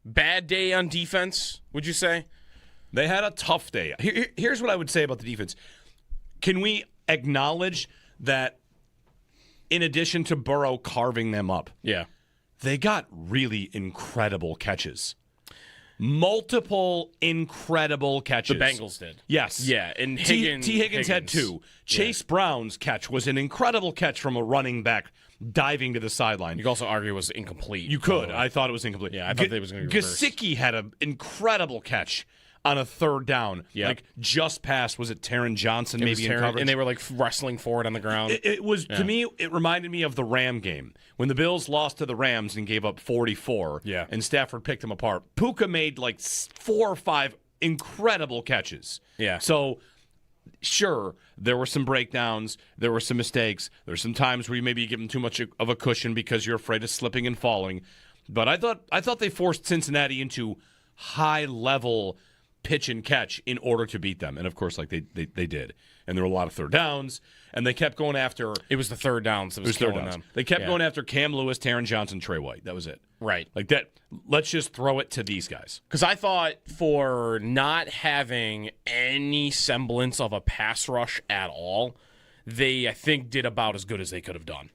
[SPEAKER 7] bad day on defense, would you say?
[SPEAKER 2] They had a tough day. Here's what I would say about the defense. Can we acknowledge that in addition to Burrow carving them up, they got really incredible catches? Multiple incredible catches.
[SPEAKER 7] The Bengals did.
[SPEAKER 2] Yes.
[SPEAKER 7] Yeah, and
[SPEAKER 2] Higgins had 2. Chase Brown's catch was an incredible catch from a running back diving to the sideline.
[SPEAKER 7] You could also argue it was incomplete.
[SPEAKER 2] You could. I thought it was incomplete.
[SPEAKER 7] Yeah, I thought it was going to be reversed.
[SPEAKER 2] Gesicki had an incredible catch on a third down.
[SPEAKER 7] Yep.
[SPEAKER 2] Like just past, was it Taron Johnson
[SPEAKER 7] in
[SPEAKER 2] coverage?
[SPEAKER 7] And they were like wrestling for it on the ground.
[SPEAKER 2] It was, to me, it reminded me of the Ram game. When the Bills lost to the Rams and gave up 44, and Stafford picked them apart. Puka made like 4 or 5 incredible catches.
[SPEAKER 7] Yeah.
[SPEAKER 2] So, sure, there were some breakdowns. There were some mistakes. There's some times where you maybe give them too much of a cushion because you're afraid of slipping and falling. But I thought they forced Cincinnati into high-level pitch and catch in order to beat them. And, of course, like they did. And there were a lot of third downs. And they kept going after...
[SPEAKER 7] It was the third downs that was killing them.
[SPEAKER 2] They kept going after Cam Lewis, Taron Johnson, Trey White. That was it.
[SPEAKER 7] Right.
[SPEAKER 2] Like that. Let's just throw it to these guys.
[SPEAKER 7] Because I thought for not having any semblance of a pass rush at all, they, I think, did about as good as they could have done.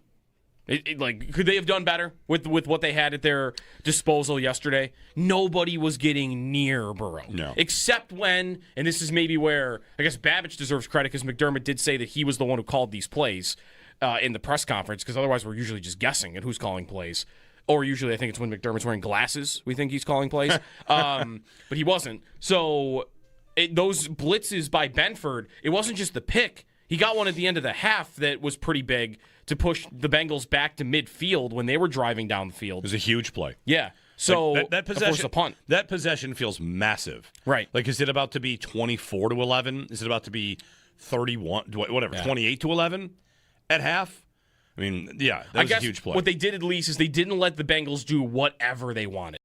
[SPEAKER 7] Could they have done better with what they had at their disposal yesterday? Nobody was getting near Burrow.
[SPEAKER 2] No.
[SPEAKER 7] Except when, and this is maybe where, I guess Babbage deserves credit because McDermott did say that he was the one who called these plays in the press conference, because otherwise we're usually just guessing at who's calling plays. Or usually I think it's when McDermott's wearing glasses, we think he's calling plays. But he wasn't. So those blitzes by Benford, it wasn't just the pick. He got one at the end of the half that was pretty big to push the Bengals back to midfield when they were driving down the field.
[SPEAKER 2] It was a huge play.
[SPEAKER 7] Yeah. So
[SPEAKER 2] that possession,
[SPEAKER 7] a punt.
[SPEAKER 2] That possession feels massive.
[SPEAKER 7] Right.
[SPEAKER 2] Like, is it about to be 24-11? Is it about to be 31, whatever, 28-11 at half? I mean, yeah, that was a huge play.
[SPEAKER 7] What they did at least is they didn't let the Bengals do whatever they wanted.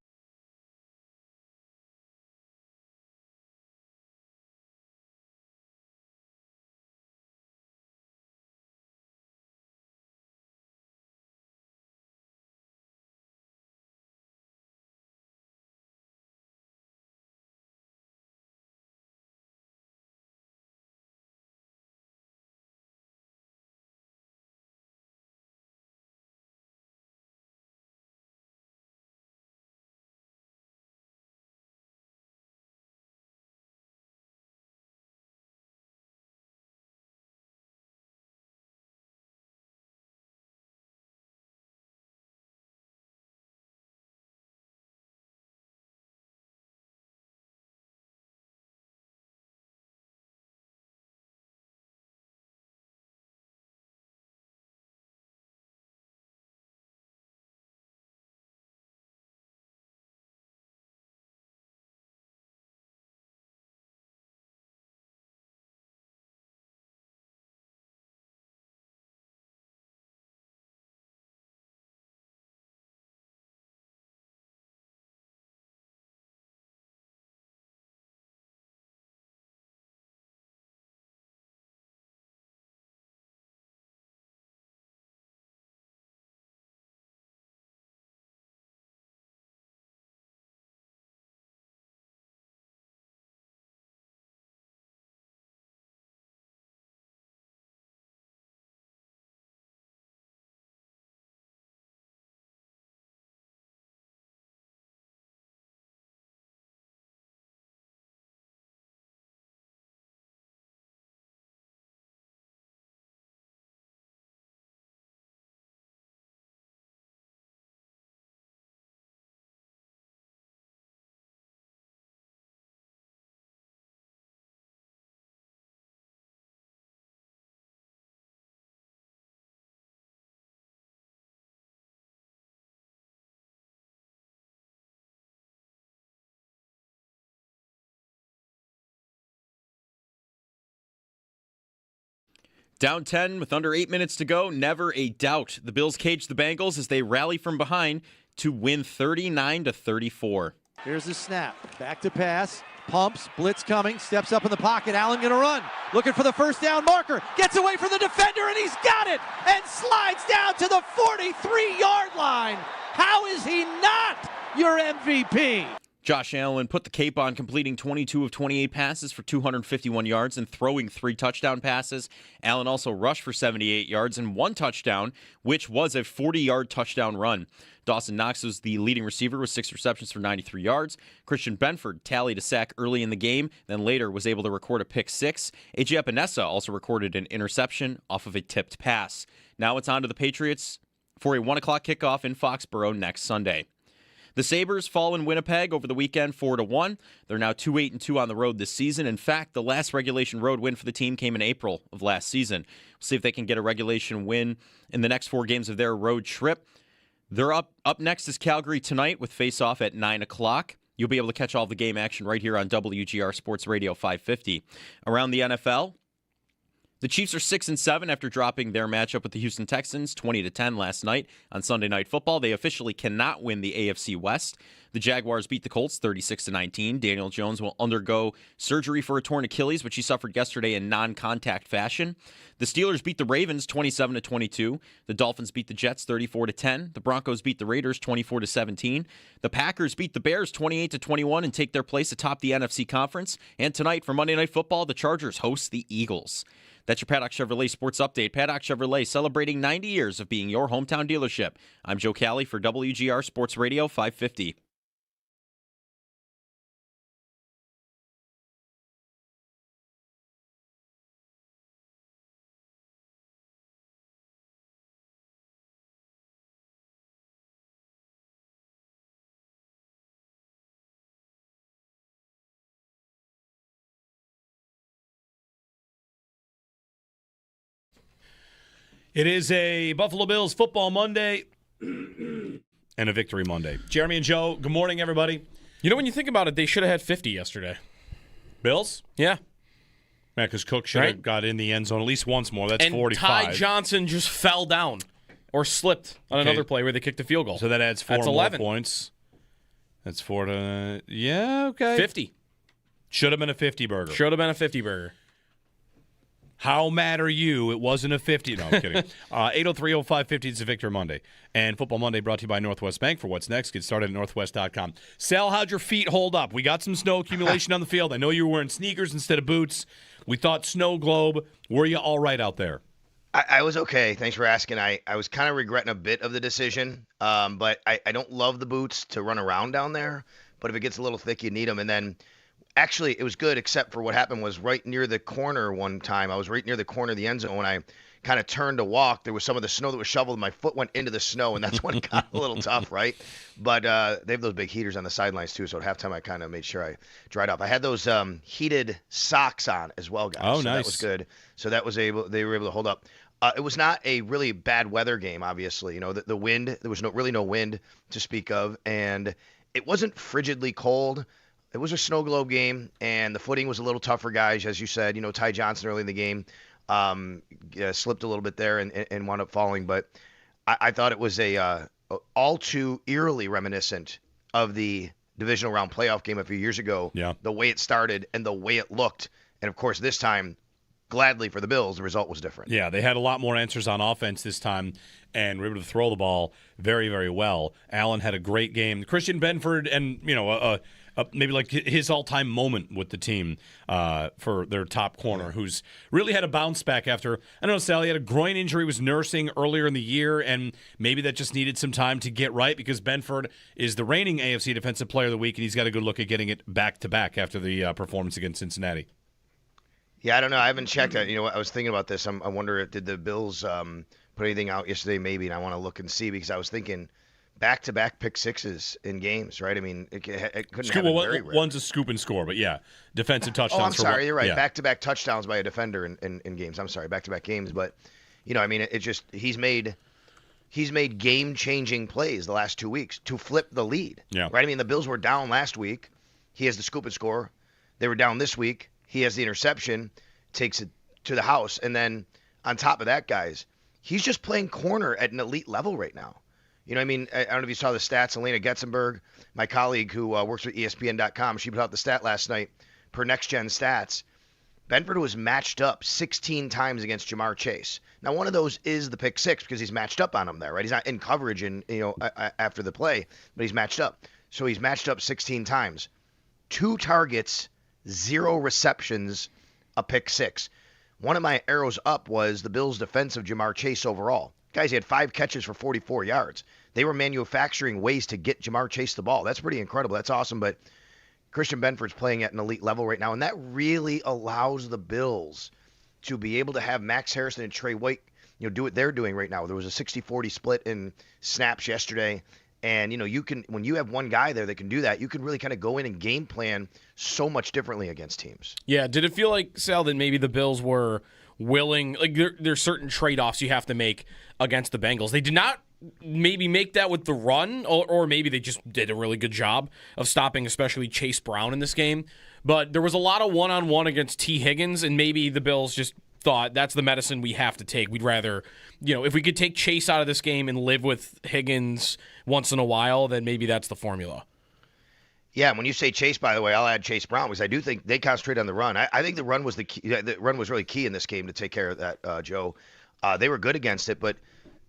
[SPEAKER 3] Down 10 with under 8 minutes to go. Never a doubt. The Bills cage the Bengals as they rally from behind to win 39-34.
[SPEAKER 6] Here's the snap. Back to pass. Pumps. Blitz coming. Steps up in the pocket. Allen going to run. Looking for the first down marker. Gets away from the defender, and he's got it. And slides down to the 43-yard line. How is he not your MVP?
[SPEAKER 3] Josh Allen put the cape on, completing 22 of 28 passes for 251 yards and throwing 3 touchdown passes. Allen also rushed for 78 yards and 1 touchdown, which was a 40-yard touchdown run. Dawson Knox was the leading receiver with 6 receptions for 93 yards. Christian Benford tallied a sack early in the game, then later was able to record a pick 6. A.J. Epinesa also recorded an interception off of a tipped pass. Now it's on to the Patriots for a 1 o'clock kickoff in Foxborough next Sunday. The Sabres fall in Winnipeg over the weekend 4-1. They're now 2-8-2 on the road this season. In fact, the last regulation road win for the team came in April of last season. We'll see if they can get a regulation win in the next 4 games of their road trip. They're up next is Calgary tonight with face-off at 9 o'clock. You'll be able to catch all the game action right here on WGR Sports Radio 550. Around the NFL, the Chiefs are 6-7 after dropping their matchup with the Houston Texans 20-10 last night on Sunday Night Football. They officially cannot win the AFC West. The Jaguars beat the Colts 36-19. Daniel Jones will undergo surgery for a torn Achilles, which he suffered yesterday in non-contact fashion. The Steelers beat the Ravens 27-22. The Dolphins beat the Jets 34-10. The Broncos beat the Raiders 24-17. The Packers beat the Bears 28-21 and take their place atop the NFC Conference. And tonight for Monday Night Football, the Chargers host the Eagles. That's your Paddock Chevrolet Sports Update. Paddock Chevrolet celebrating 90 years of being your hometown dealership. I'm Joe Cali for WGR Sports Radio 550.
[SPEAKER 2] It is a Buffalo Bills football Monday and a victory Monday. Jeremy and Joe, good morning, everybody.
[SPEAKER 7] You know, when you think about it, they should have had 50 yesterday.
[SPEAKER 2] Bills?
[SPEAKER 7] Yeah.
[SPEAKER 2] Yeah, because Cook should have got in the end zone at least once more. That's
[SPEAKER 7] and
[SPEAKER 2] 45.
[SPEAKER 7] Ty Johnson just fell down or slipped on another play where they kicked a field goal.
[SPEAKER 2] So that adds 4
[SPEAKER 7] That's
[SPEAKER 2] more
[SPEAKER 7] 11
[SPEAKER 2] points. That's 4 to... Yeah, okay.
[SPEAKER 7] 50.
[SPEAKER 2] Should have been a 50 burger.
[SPEAKER 7] Should have been a 50 burger.
[SPEAKER 2] How mad are you? It wasn't a 50. No, I'm kidding. 803-0550 is a Victor Monday. And Football Monday brought to you by Northwest Bank. For what's next, get started at northwest.com. Sal, how'd your feet hold up? We got some snow accumulation on the field. I know you were wearing sneakers instead of boots. We thought snow globe. Were you all right out there?
[SPEAKER 11] I was okay. Thanks for asking. I was kind of regretting a bit of the decision, but I don't love the boots to run around down there. But if it gets a little thick, you need them. And then actually, it was good, except for what happened was right near the corner one time. I was right near the corner of the end zone when I kind of turned to walk. There was some of the snow that was shoveled. My foot went into the snow, and that's when it got a little tough, right? But they have those big heaters on the sidelines, too, so at halftime I kind of made sure I dried off. I had those heated socks on as well, guys.
[SPEAKER 2] Oh,
[SPEAKER 11] so
[SPEAKER 2] nice.
[SPEAKER 11] That was good. So they were able to hold up. It was not a really bad weather game, obviously. You know, the wind, there was really no wind to speak of, and it wasn't frigidly cold. It was a snow globe game, and the footing was a little tougher, guys. As you said, you know, Ty Johnson early in the game slipped a little bit there and wound up falling. But I thought it was a all too eerily reminiscent of the divisional round playoff game a few years ago.
[SPEAKER 2] Yeah.
[SPEAKER 11] The way it started and the way it looked. And, of course, this time, gladly for the Bills, the result was different.
[SPEAKER 2] Yeah, they had a lot more answers on offense this time and were able to throw the ball very, very well. Allen had a great game. Christian Benford and, you know, maybe like his all-time moment with the team for their top corner, who's really had a bounce back after, I don't know, Sally had a groin injury, was nursing earlier in the year, and maybe that just needed some time to get right because Benford is the reigning AFC Defensive Player of the Week, and he's got a good look at getting it back-to-back after the performance against Cincinnati.
[SPEAKER 11] Yeah, I don't know. I haven't checked. You know, I was thinking about this. I wonder, did the Bills put anything out yesterday? Maybe, and I want to look and see because I was thinking back-to-back pick sixes in games, right? I mean, it couldn't happen very rare.
[SPEAKER 2] One's a scoop and score, but yeah, defensive touchdowns.
[SPEAKER 11] Oh, I'm sorry. You're right.
[SPEAKER 2] Yeah.
[SPEAKER 11] Back-to-back touchdowns by a defender in games. I'm sorry, back-to-back games. But, you know, I mean, it just he's made game-changing plays the last 2 weeks to flip the lead.
[SPEAKER 2] Yeah.
[SPEAKER 11] Right? I mean, the Bills were down last week. He has the scoop and score. They were down this week. He has the interception, takes it to the house. And then on top of that, guys, he's just playing corner at an elite level right now. You know, I mean, I don't know if you saw the stats. Elena Getzenberg, my colleague who works with ESPN.com, she put out the stat last night per Next Gen Stats. Benford was matched up 16 times against Jamar Chase. Now, one of those is the pick six because he's matched up on him there, right? He's not in coverage after the play, but he's matched up. So he's matched up 16 times. 2 targets, 0 receptions, a pick six. One of my arrows up was the Bills' defense of Jamar Chase overall. Guys, he had 5 catches for 44 yards. They were manufacturing ways to get Jamar Chase the ball. That's pretty incredible. That's awesome, but Christian Benford's playing at an elite level right now, and that really allows the Bills to be able to have Max Harrison and Trey White, do what they're doing right now. There was a 60-40 split in snaps yesterday, and you can, when you have one guy there that can do that, you can really kind of go in and game plan so much differently against teams.
[SPEAKER 7] Yeah, did it feel like, Sal, that maybe the Bills were willing, like there's certain trade-offs you have to make against the Bengals? They did not maybe make that with the run, or maybe they just did a really good job of stopping especially Chase Brown in this game. But there was a lot of one-on-one against T. Higgins, and maybe the Bills just thought that's the medicine we have to take. We'd rather, if we could take Chase out of this game and live with Higgins once in a while, then maybe that's the formula.
[SPEAKER 11] Yeah, when you say Chase, by the way, I'll add Chase Brown because I do think they concentrate on the run. I think the run was the key. The run was really key in this game to take care of that, Joe. They were good against it, but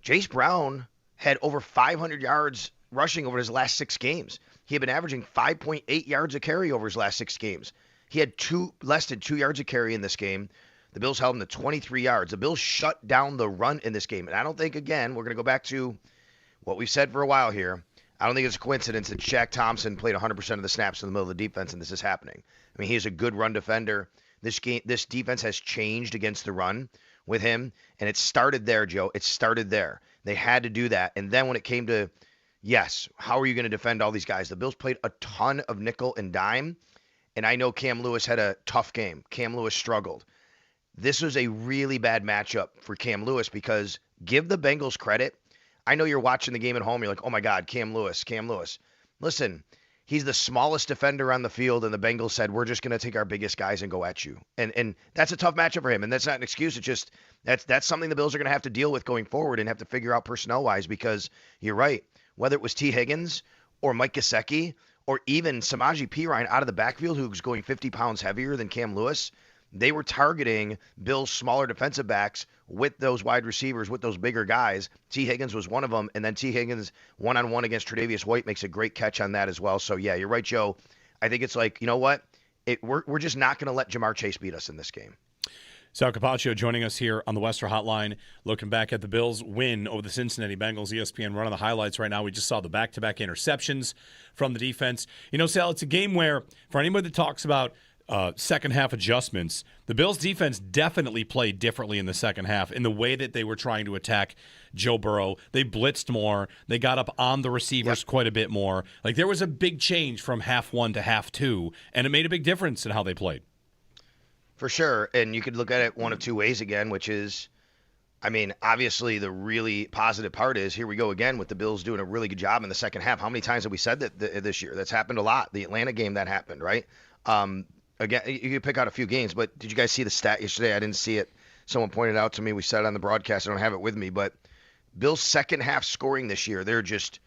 [SPEAKER 11] Chase Brown had over 500 yards rushing over his last 6 games. He had been averaging 5.8 yards a carry over his last 6 games. He had less than 2 yards a carry in this game. The Bills held him to 23 yards. The Bills shut down the run in this game. And I don't think, again, we're going to go back to what we've said for a while here. I don't think it's a coincidence that Shaq Thompson played 100% of the snaps in the middle of the defense, and this is happening. I mean, he's a good run defender. This defense has changed against the run with him, and it started there, Joe. It started there. They had to do that. And then when it came to, yes, how are you going to defend all these guys? The Bills played a ton of nickel and dime, and I know Cam Lewis had a tough game. Cam Lewis struggled. This was a really bad matchup for Cam Lewis because give the Bengals credit. I know you're watching the game at home. You're like, oh, my God, Cam Lewis. Listen, he's the smallest defender on the field, and the Bengals said, we're just going to take our biggest guys and go at you. And that's a tough matchup for him, and that's not an excuse. It's just that's something the Bills are going to have to deal with going forward and have to figure out personnel-wise because you're right. Whether it was T. Higgins or Mike Gesicki or even Samaje Perine out of the backfield who's going 50 pounds heavier than Cam Lewis, they were targeting Bills' smaller defensive backs with those wide receivers, with those bigger guys. T. Higgins was one of them, and then T. Higgins one-on-one against Tre'Davious White makes a great catch on that as well. So, yeah, you're right, Joe. I think it's like, you know what? We're just not going to let Jamar Chase beat us in this game.
[SPEAKER 2] Sal Capaccio joining us here on the Western Hotline, looking back at the Bills' win over the Cincinnati Bengals. ESPN running the highlights right now. We just saw the back-to-back interceptions from the defense. Sal, it's a game where, for anybody that talks about second half adjustments, the Bills defense definitely played differently in the second half in the way that they were trying to attack Joe Burrow. They blitzed more. They got up on the receivers quite a bit more. Like there was a big change from half one to half two, and it made a big difference in how they played.
[SPEAKER 11] For sure. And you could look at it one of two ways again, which is, I mean, obviously the really positive part is here we go again with the Bills doing a really good job in the second half. How many times have we said that this year? That's happened a lot. The Atlanta game that happened, right? Again, you could pick out a few games, but did you guys see the stat yesterday? I didn't see it. Someone pointed out to me. We said it on the broadcast. I don't have it with me, but Bills' second half scoring this year, they're just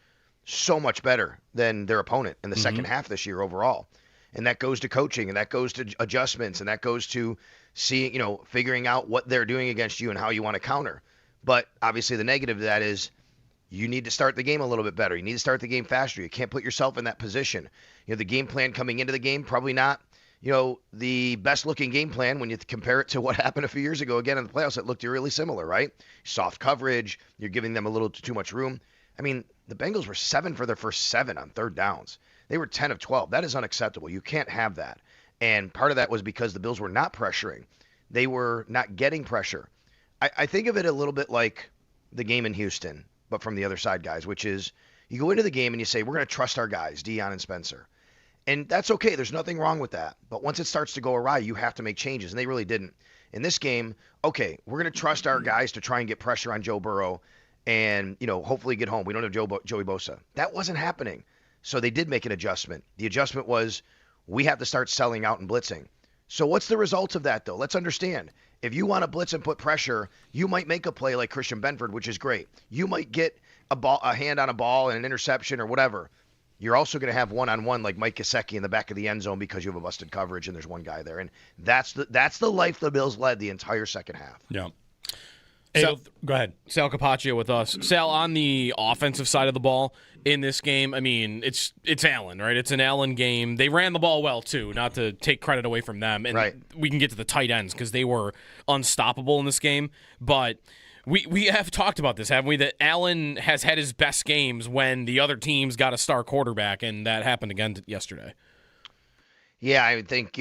[SPEAKER 11] so much better than their opponent in the second half this year overall. And that goes to coaching, and that goes to adjustments, and that goes to seeing, figuring out what they're doing against you and how you want to counter. But obviously the negative to that is you need to start the game a little bit better. You need to start the game faster. You can't put yourself in that position. The game plan coming into the game, probably not, the best looking game plan when you compare it to what happened a few years ago. Again, in the playoffs, it looked really similar, right? Soft coverage. You're giving them a little too much room. I mean, the Bengals were 7 for their first 7 on third downs. They were 10 of 12. That is unacceptable. You can't have that. And part of that was because the Bills were not pressuring. They were not getting pressure. I think of it a little bit like the game in Houston, but from the other side, guys, which is you go into the game and you say, we're going to trust our guys, Deion and Spencer. And that's okay. There's nothing wrong with that. But once it starts to go awry, you have to make changes. And they really didn't. In this game, okay, we're going to trust our guys to try and get pressure on Joe Burrow and, hopefully get home. We don't have Joey Bosa. That wasn't happening. So they did make an adjustment. The adjustment was we have to start selling out and blitzing. So what's the result of that, though? Let's understand. If you want to blitz and put pressure, you might make a play like Christian Benford, which is great. You might get a hand on a ball and an interception or whatever. you're also going to have one-on-one like Mike Gesicki in the back of the end zone because you have a busted coverage and there's one guy there. And that's the life the Bills led the entire second half.
[SPEAKER 2] Yeah.
[SPEAKER 7] Sal,
[SPEAKER 2] go ahead.
[SPEAKER 7] Sal Capaccio with us. Sal, on the offensive side of the ball in this game, I mean, it's Allen, right? It's an Allen game. They ran the ball well, too, not to take credit away from them. And
[SPEAKER 11] right.
[SPEAKER 7] We can get to the tight ends because they were unstoppable in this game. But we have talked about this, haven't we, that Allen has had his best games when the other team's got a star quarterback, and that happened again yesterday.
[SPEAKER 11] Yeah, I think,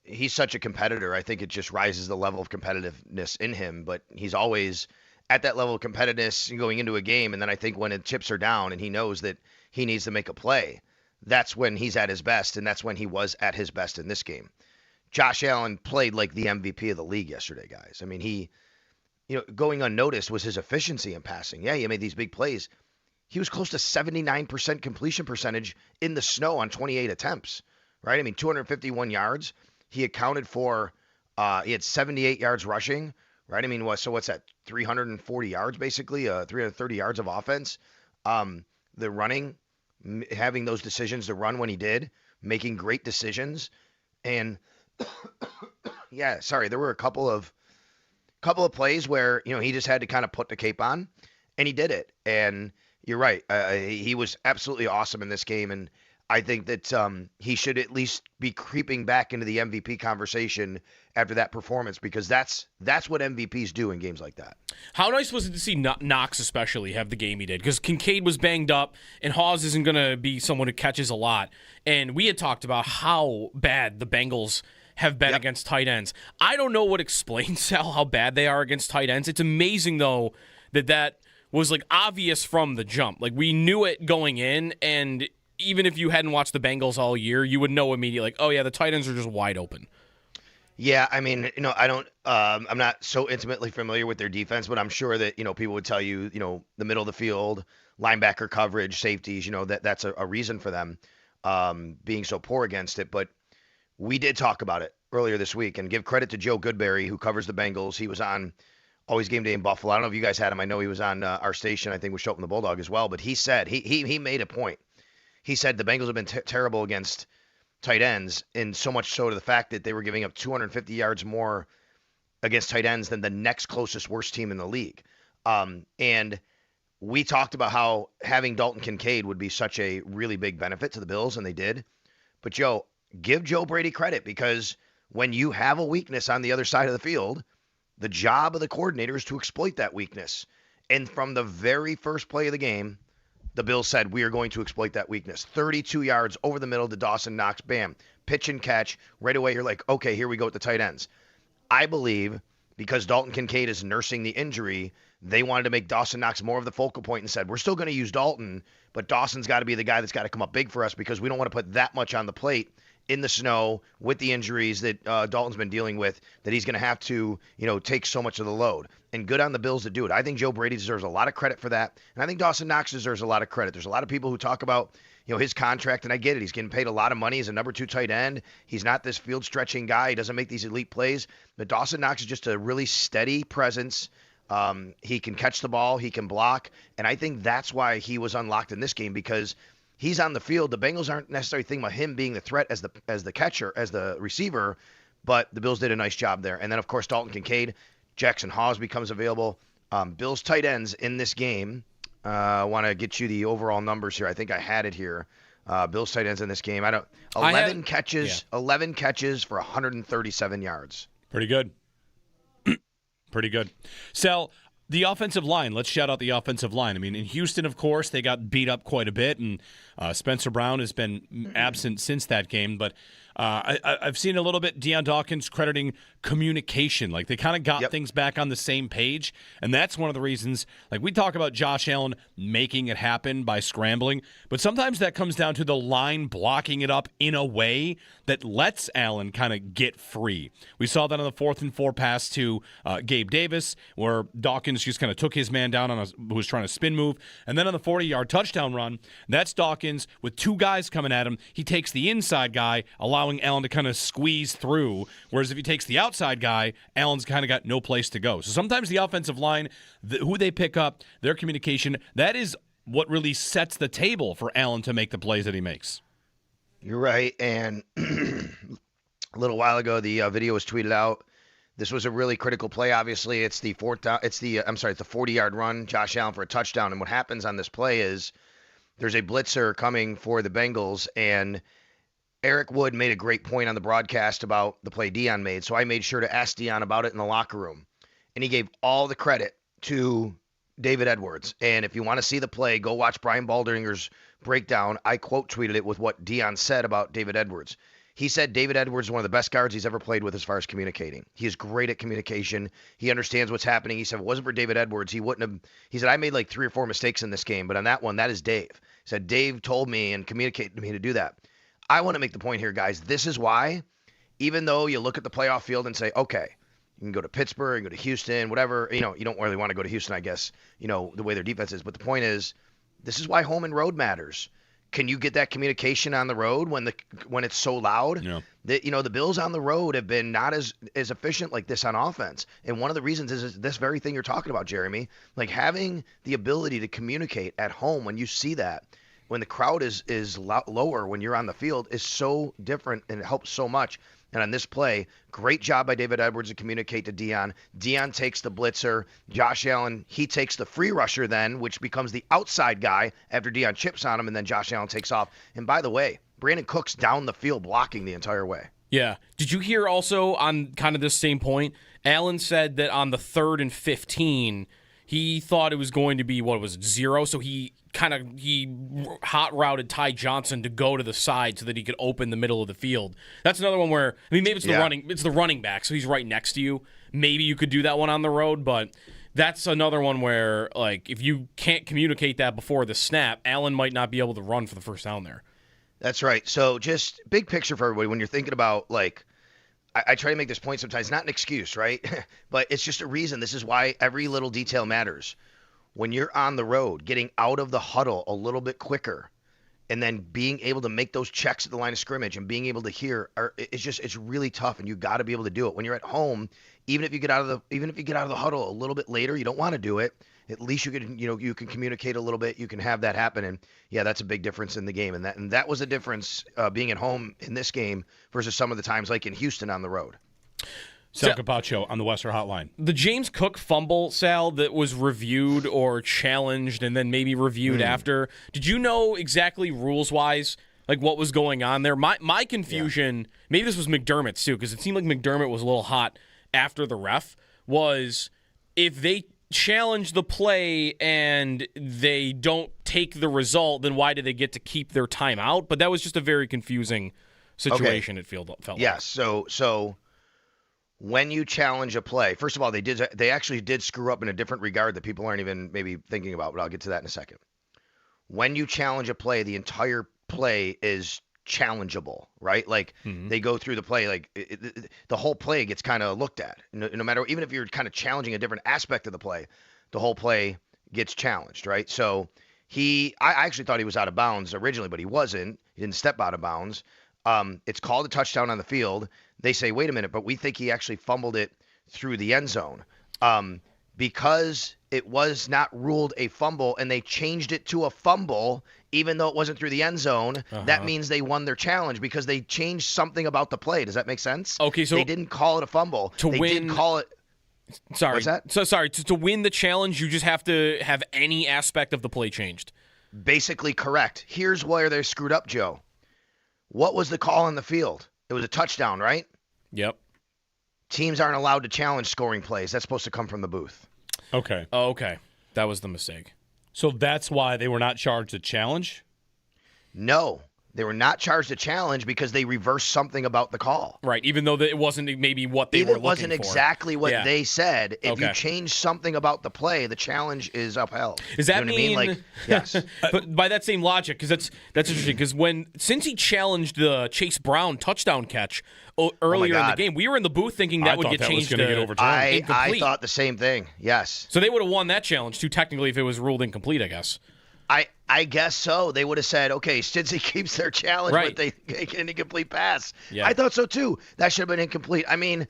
[SPEAKER 11] he's such a competitor. I think it just rises the level of competitiveness in him, but he's always at that level of competitiveness going into a game. And then I think when the chips are down and he knows that he needs to make a play, that's when he's at his best. And that's when he was at his best in this game. Josh Allen played like the MVP of the league yesterday, guys. I mean, he, going unnoticed was his efficiency in passing. Yeah, he made these big plays. He was close to 79% completion percentage in the snow on 28 attempts, right? I mean, 251 yards. He accounted for, he had 78 yards rushing, right? I mean, what's that? 340 yards, basically, 330 yards of offense. The running, having those decisions to run when he did, making great decisions. And, yeah, sorry, there were a couple of plays where, he just had to kind of put the cape on, and he did it. And you're right. He was absolutely awesome in this game, and I think that he should at least be creeping back into the MVP conversation after that performance, because that's what MVPs do in games like that.
[SPEAKER 7] How nice was it to see Knox especially have the game he did? Because Kincaid was banged up, and Hawes isn't going to be someone who catches a lot. And we had talked about how bad the Bengals have been against tight ends. I don't know what explains, Sal, how bad they are against tight ends. It's amazing, though, that was like obvious from the jump. Like, we knew it going in, and even if you hadn't watched the Bengals all year, you would know immediately, like, oh, yeah, the tight ends are just wide open.
[SPEAKER 11] Yeah, I mean, I don't, I'm not so intimately familiar with their defense, but I'm sure that, people would tell you, the middle of the field, linebacker coverage, safeties, that's a reason for them being so poor against it. But we did talk about it earlier this week, and give credit to Joe Goodberry, who covers the Bengals. He was on Always Game Day in Buffalo. I don't know if you guys had him. I know he was on our station, I think, with Show Up in the Bulldog as well. But he said, he made a point. He said the Bengals have been terrible against tight ends, and so much so to the fact that they were giving up 250 yards more against tight ends than the next closest worst team in the league. And we talked about how having Dalton Kincaid would be such a really big benefit to the Bills, and they did. But, Joe, give Joe Brady credit, because when you have a weakness on the other side of the field, the job of the coordinator is to exploit that weakness. And from the very first play of the game, the Bills said, we are going to exploit that weakness. 32 yards over the middle to Dawson Knox. Bam. Pitch and catch. Right away, you're like, okay, here we go with the tight ends. I believe because Dalton Kincaid is nursing the injury, they wanted to make Dawson Knox more of the focal point and said, we're still going to use Dalton, but Dawson's got to be the guy that's got to come up big for us, because we don't want to put that much on the plate in the snow with the injuries that Dalton's been dealing with, that he's going to have to, take so much of the load. And good on the Bills to do it. I think Joe Brady deserves a lot of credit for that. And I think Dawson Knox deserves a lot of credit. There's a lot of people who talk about, his contract, and I get it. He's getting paid a lot of money. He's a number 2 tight end. He's not this field stretching guy. He doesn't make these elite plays. But Dawson Knox is just a really steady presence. He can catch the ball. He can block. And I think that's why he was unlocked in this game, because he's on the field. The Bengals aren't necessarily thinking about him being the threat as the catcher, as the receiver, but the Bills did a nice job there. And then, of course, Dalton Kincaid, Jackson Hawes becomes available. Bills tight ends in this game. I want to get you the overall numbers here. I think I had it here. Bills tight ends in this game. 11 catches for 137 yards.
[SPEAKER 2] Pretty good. Pretty good. Sal, the offensive line, let's shout out the offensive line. I mean, in Houston, of course, they got beat up quite a bit, and Spencer Brown has been absent since that game. But I've seen a little bit Deion Dawkins crediting communication. Like, they kind of got things back on the same page, and that's one of the reasons. Like, we talk about Josh Allen making it happen by scrambling, but sometimes that comes down to the line blocking it up in a way that lets Allen kind of get free. We saw that on the 4th and 4 pass to Gabe Davis, where Dawkins just kind of took his man down who was trying to spin move. And then on the 40-yard touchdown run, that's Dawkins with 2 guys coming at him. He takes the inside guy, allowing Allen to kind of squeeze through. Whereas if he takes the outside guy, Allen's kind of got no place to go. So sometimes the offensive line, who they pick up, their communication, that is what really sets the table for Allen to make the plays that he makes.
[SPEAKER 11] You're right. And a little while ago, the video was tweeted out. This was a really critical play. Obviously, it's the 40-yard run, Josh Allen for a touchdown. And what happens on this play is there's a blitzer coming for the Bengals, and Eric Wood made a great point on the broadcast about the play Deion made. So I made sure to ask Deion about it in the locker room, and he gave all the credit to David Edwards. And if you want to see the play, go watch Brian Baldinger's breakdown. I quote tweeted it with what Deion said about David Edwards. He said David Edwards is one of the best guards he's ever played with as far as communicating. He is great at communication. He understands what's happening. He said if it wasn't for David Edwards, he wouldn't have. He said I made like 3 or 4 mistakes in this game, but on that one, that is Dave. He said Dave told me and communicated to me to do that. I want to make the point here, guys. This is why, even though you look at the playoff field and say, okay, you can go to Pittsburgh, you can go to Houston, whatever. You don't really want to go to Houston, I guess, the way their defense is. But the point is, this is why home and road matters. Can you get that communication on the road when it's so loud?
[SPEAKER 2] Yeah.
[SPEAKER 11] The Bills on the road have been not as efficient like this on offense. And one of the reasons is this very thing you're talking about, Jeremy. Like having the ability to communicate at home when you see that, when the crowd is lower when you're on the field, is so different, and it helps so much. And on this play, great job by David Edwards to communicate to Deion. Deion takes the blitzer. Josh Allen, he takes the free rusher then, which becomes the outside guy after Deion chips on him, and then Josh Allen takes off. And by the way, Brandon Cook's down the field blocking the entire way.
[SPEAKER 7] Yeah. Did you hear also on kind of this same point, Allen said that on the 3rd and 15, he thought it was going to be, 0? So he hot routed Ty Johnson to go to the side so that he could open the middle of the field. That's another one where, maybe it's the running back, so he's right next to you. Maybe you could do that one on the road, but that's another one where, like, if you can't communicate that before the snap, Allen might not be able to run for the first down there.
[SPEAKER 11] That's right. So just big picture for everybody when you're thinking about, like, I try to make this point sometimes, not an excuse, right? But it's just a reason. This is why every little detail matters. When you're on the road, getting out of the huddle a little bit quicker, and then being able to make those checks at the line of scrimmage and being able to hear, it's really tough, and you got to be able to do it. When you're at home, even if you get out of the huddle a little bit later, you don't want to do it. At least you can communicate a little bit. You can have that happen, and yeah, that's a big difference in the game. And that was a difference being at home in this game versus some of the times like in Houston on the road.
[SPEAKER 2] Sal Capaccio on the Western Hotline.
[SPEAKER 7] The James Cook fumble, Sal, that was reviewed or challenged and then maybe reviewed after. Did you know exactly rules-wise, like what was going on there? My confusion, maybe this was McDermott's too, because it seemed like McDermott was a little hot after the ref, was if they challenge the play and they don't take the result, then why do they get to keep their timeout? But that was just a very confusing situation, it felt like.
[SPEAKER 11] Yes, so when you challenge a play, first of all, they actually did screw up in a different regard that people aren't even maybe thinking about, but I'll get to that in a second. When you challenge a play, the entire play is challengeable, right? Like they go through the play, like the whole play gets kind of looked at. No matter, even if you're kind of challenging a different aspect of the play, the whole play gets challenged, right? So I actually thought he was out of bounds originally, but he wasn't. He didn't step out of bounds. It's called a touchdown on the field. They say, wait a minute, but we think he actually fumbled it through the end zone. Because it was not ruled a fumble and they changed it to a fumble, even though it wasn't through the end zone, that means they won their challenge because they changed something about the play. Does that make sense?
[SPEAKER 7] Okay, so
[SPEAKER 11] they didn't call it a fumble. They did call it.
[SPEAKER 7] Sorry.
[SPEAKER 11] What's that?
[SPEAKER 7] So sorry. To win the challenge, you just have to have any aspect of the play changed.
[SPEAKER 11] Basically correct. Here's where they're screwed up, Joe. What was the call on the field? It was a touchdown, right?
[SPEAKER 7] Yep.
[SPEAKER 11] Teams aren't allowed to challenge scoring plays. That's supposed to come from the booth.
[SPEAKER 2] Okay.
[SPEAKER 7] Oh, okay. That was the mistake.
[SPEAKER 2] So that's why they were not charged a challenge?
[SPEAKER 11] No. They were not charged a challenge because they reversed something about the call.
[SPEAKER 7] Right, even though it wasn't maybe what they were looking for.
[SPEAKER 11] It wasn't exactly what they said. If you change something about the play, the challenge is upheld.
[SPEAKER 7] Does that mean?
[SPEAKER 11] Like, yes.
[SPEAKER 7] But by that same logic, because that's interesting, because since he challenged the Chase Brown touchdown catch earlier in the game, we were in the booth thinking that would get changed to
[SPEAKER 2] incomplete.
[SPEAKER 11] I thought the same thing, yes.
[SPEAKER 7] So they would have won that challenge, too, technically, if it was ruled incomplete, I guess.
[SPEAKER 11] I guess so. They would have said, okay, Stinson keeps their challenge, but they get an incomplete pass. Yeah. I thought so, too. That should have been incomplete. I mean,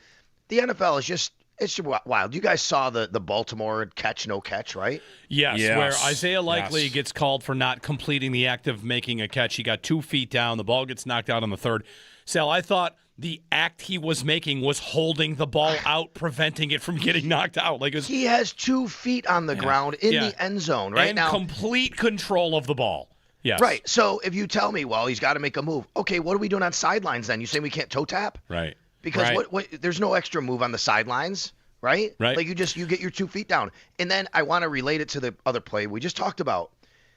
[SPEAKER 11] the NFL is just It's wild. You guys saw the Baltimore catch, no catch, right?
[SPEAKER 2] Yes, where Isaiah Likely gets called for not completing the act of making a catch. He got 2 feet down. The ball gets knocked out on the third. Sal, I thought the act he was making was holding the ball out, preventing it from getting knocked out.
[SPEAKER 11] He has 2 feet on the ground in the end zone right
[SPEAKER 2] and
[SPEAKER 11] now.
[SPEAKER 2] Complete control of the ball. Yes.
[SPEAKER 11] Right. So if you tell me, well, he's got to make a move. Okay, what are we doing on sidelines then? You saying we can't toe tap?
[SPEAKER 2] Right.
[SPEAKER 11] Because what there's no extra move on the sidelines, right?
[SPEAKER 2] Right.
[SPEAKER 11] Like you get your 2 feet down. And then I want to relate it to the other play we just talked about.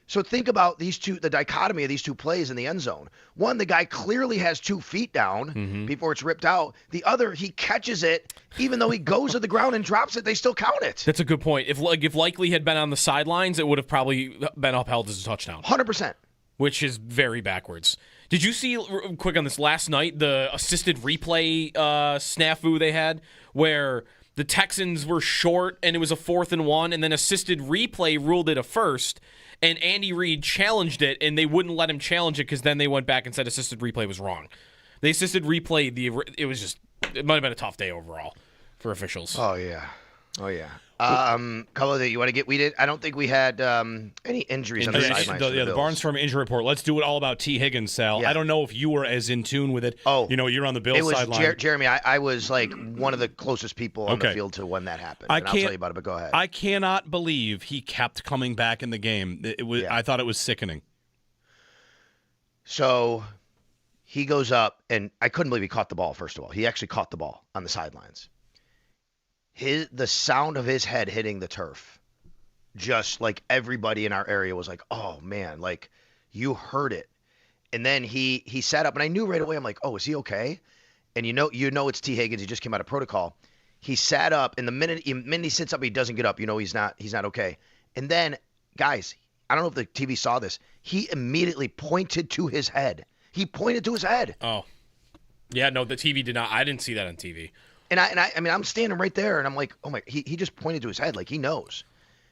[SPEAKER 11] So think about the dichotomy of these two plays in the end zone. One, the guy clearly has 2 feet down before it's ripped out. The other, he catches it, even though he goes to the ground and drops it, they still count it.
[SPEAKER 7] That's a good point. If Likely had been on the sidelines, it would have probably been upheld as a touchdown.
[SPEAKER 11] 100%.
[SPEAKER 7] Which is very backwards. Did you see, quick on this, last night, the assisted replay snafu they had, where the Texans were short and it was a 4th and 1, and then assisted replay ruled it a first, and Andy Reid challenged it, and they wouldn't let him challenge it because then they went back and said assisted replay was wrong. They assisted replay, it might have been a tough day overall for officials.
[SPEAKER 11] Oh, yeah. Couple that you want to get? I don't think we had any injuries on the sidelines.
[SPEAKER 2] The Barnstorm injury report. Let's do it all about T. Higgins, Sal.
[SPEAKER 11] Yeah.
[SPEAKER 2] I don't know if you were as in tune with it.
[SPEAKER 11] Oh,
[SPEAKER 2] you're on the Bills sideline.
[SPEAKER 11] Jeremy, I was like one of the closest people on the field to when that happened. I'll tell you about it, but go ahead.
[SPEAKER 2] I cannot believe he kept coming back in the game. I thought it was sickening.
[SPEAKER 11] So he goes up, and I couldn't believe he caught the ball, first of all. He actually caught the ball on the sidelines. The sound of his head hitting the turf, just like everybody in our area was like, oh man, like you heard it. And then he sat up, and I knew right away, I'm like, oh, is he okay? And you know it's T. Higgins, he just came out of protocol. He sat up, and the minute he sits up, he doesn't get up, he's not okay. And then, guys, I don't know if the TV saw this, he immediately pointed to his head. He pointed to his head.
[SPEAKER 7] Oh. Yeah, no, the TV did not. I didn't see that on TV.
[SPEAKER 11] And I mean, I'm standing right there, and I'm like, oh my, he just pointed to his head like he knows.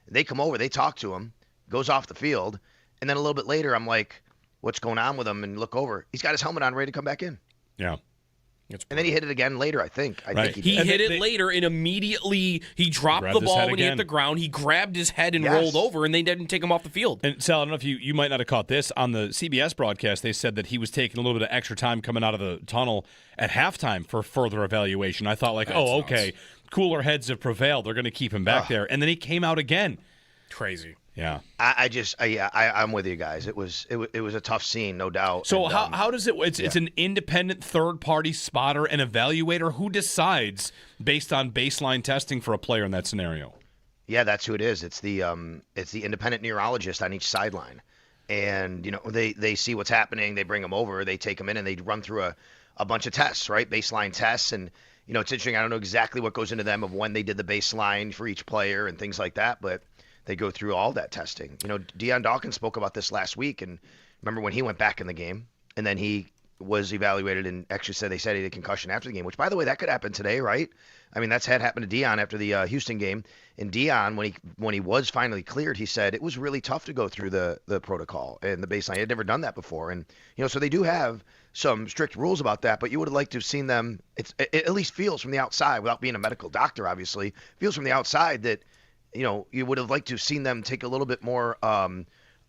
[SPEAKER 11] They come over, they talk to him, goes off the field, and then a little bit later, I'm like, what's going on with him? And look over, he's got his helmet on, ready to come back in.
[SPEAKER 2] Yeah.
[SPEAKER 11] And then he hit it again later, I think. I think
[SPEAKER 7] he hit it later, and immediately he dropped the ball when he hit the ground. He grabbed his head and rolled over, and they didn't take him off the field.
[SPEAKER 2] And Sal, I don't know if you might not have caught this. On the CBS broadcast, they said that he was taking a little bit of extra time coming out of the tunnel at halftime for further evaluation. I thought, okay, cooler heads have prevailed. They're going to keep him back there. And then he came out again.
[SPEAKER 7] Crazy.
[SPEAKER 2] Yeah.
[SPEAKER 11] I'm with you guys. It was a tough scene, no doubt.
[SPEAKER 2] So how does it? It's an independent third party spotter and evaluator who decides based on baseline testing for a player in that scenario.
[SPEAKER 11] Yeah, that's who it is. It's the independent neurologist on each sideline, and they see what's happening. They bring them over. They take them in and they run through a bunch of tests, right? Baseline tests, and it's interesting. I don't know exactly what goes into them of when they did the baseline for each player and things like that, but they go through all that testing. Deion Dawkins spoke about this last week, and remember when he went back in the game, and then he was evaluated and actually they said he had a concussion after the game, which, by the way, that could happen today, right? I mean, that's had happened to Deion after the Houston game. And Deion, when he was finally cleared, he said it was really tough to go through the protocol and the baseline. He had never done that before. And, so they do have some strict rules about that, but you would have liked to have seen them. It at least feels from the outside, without being a medical doctor, obviously, feels from the outside that, you would have liked to have seen them take a little bit more of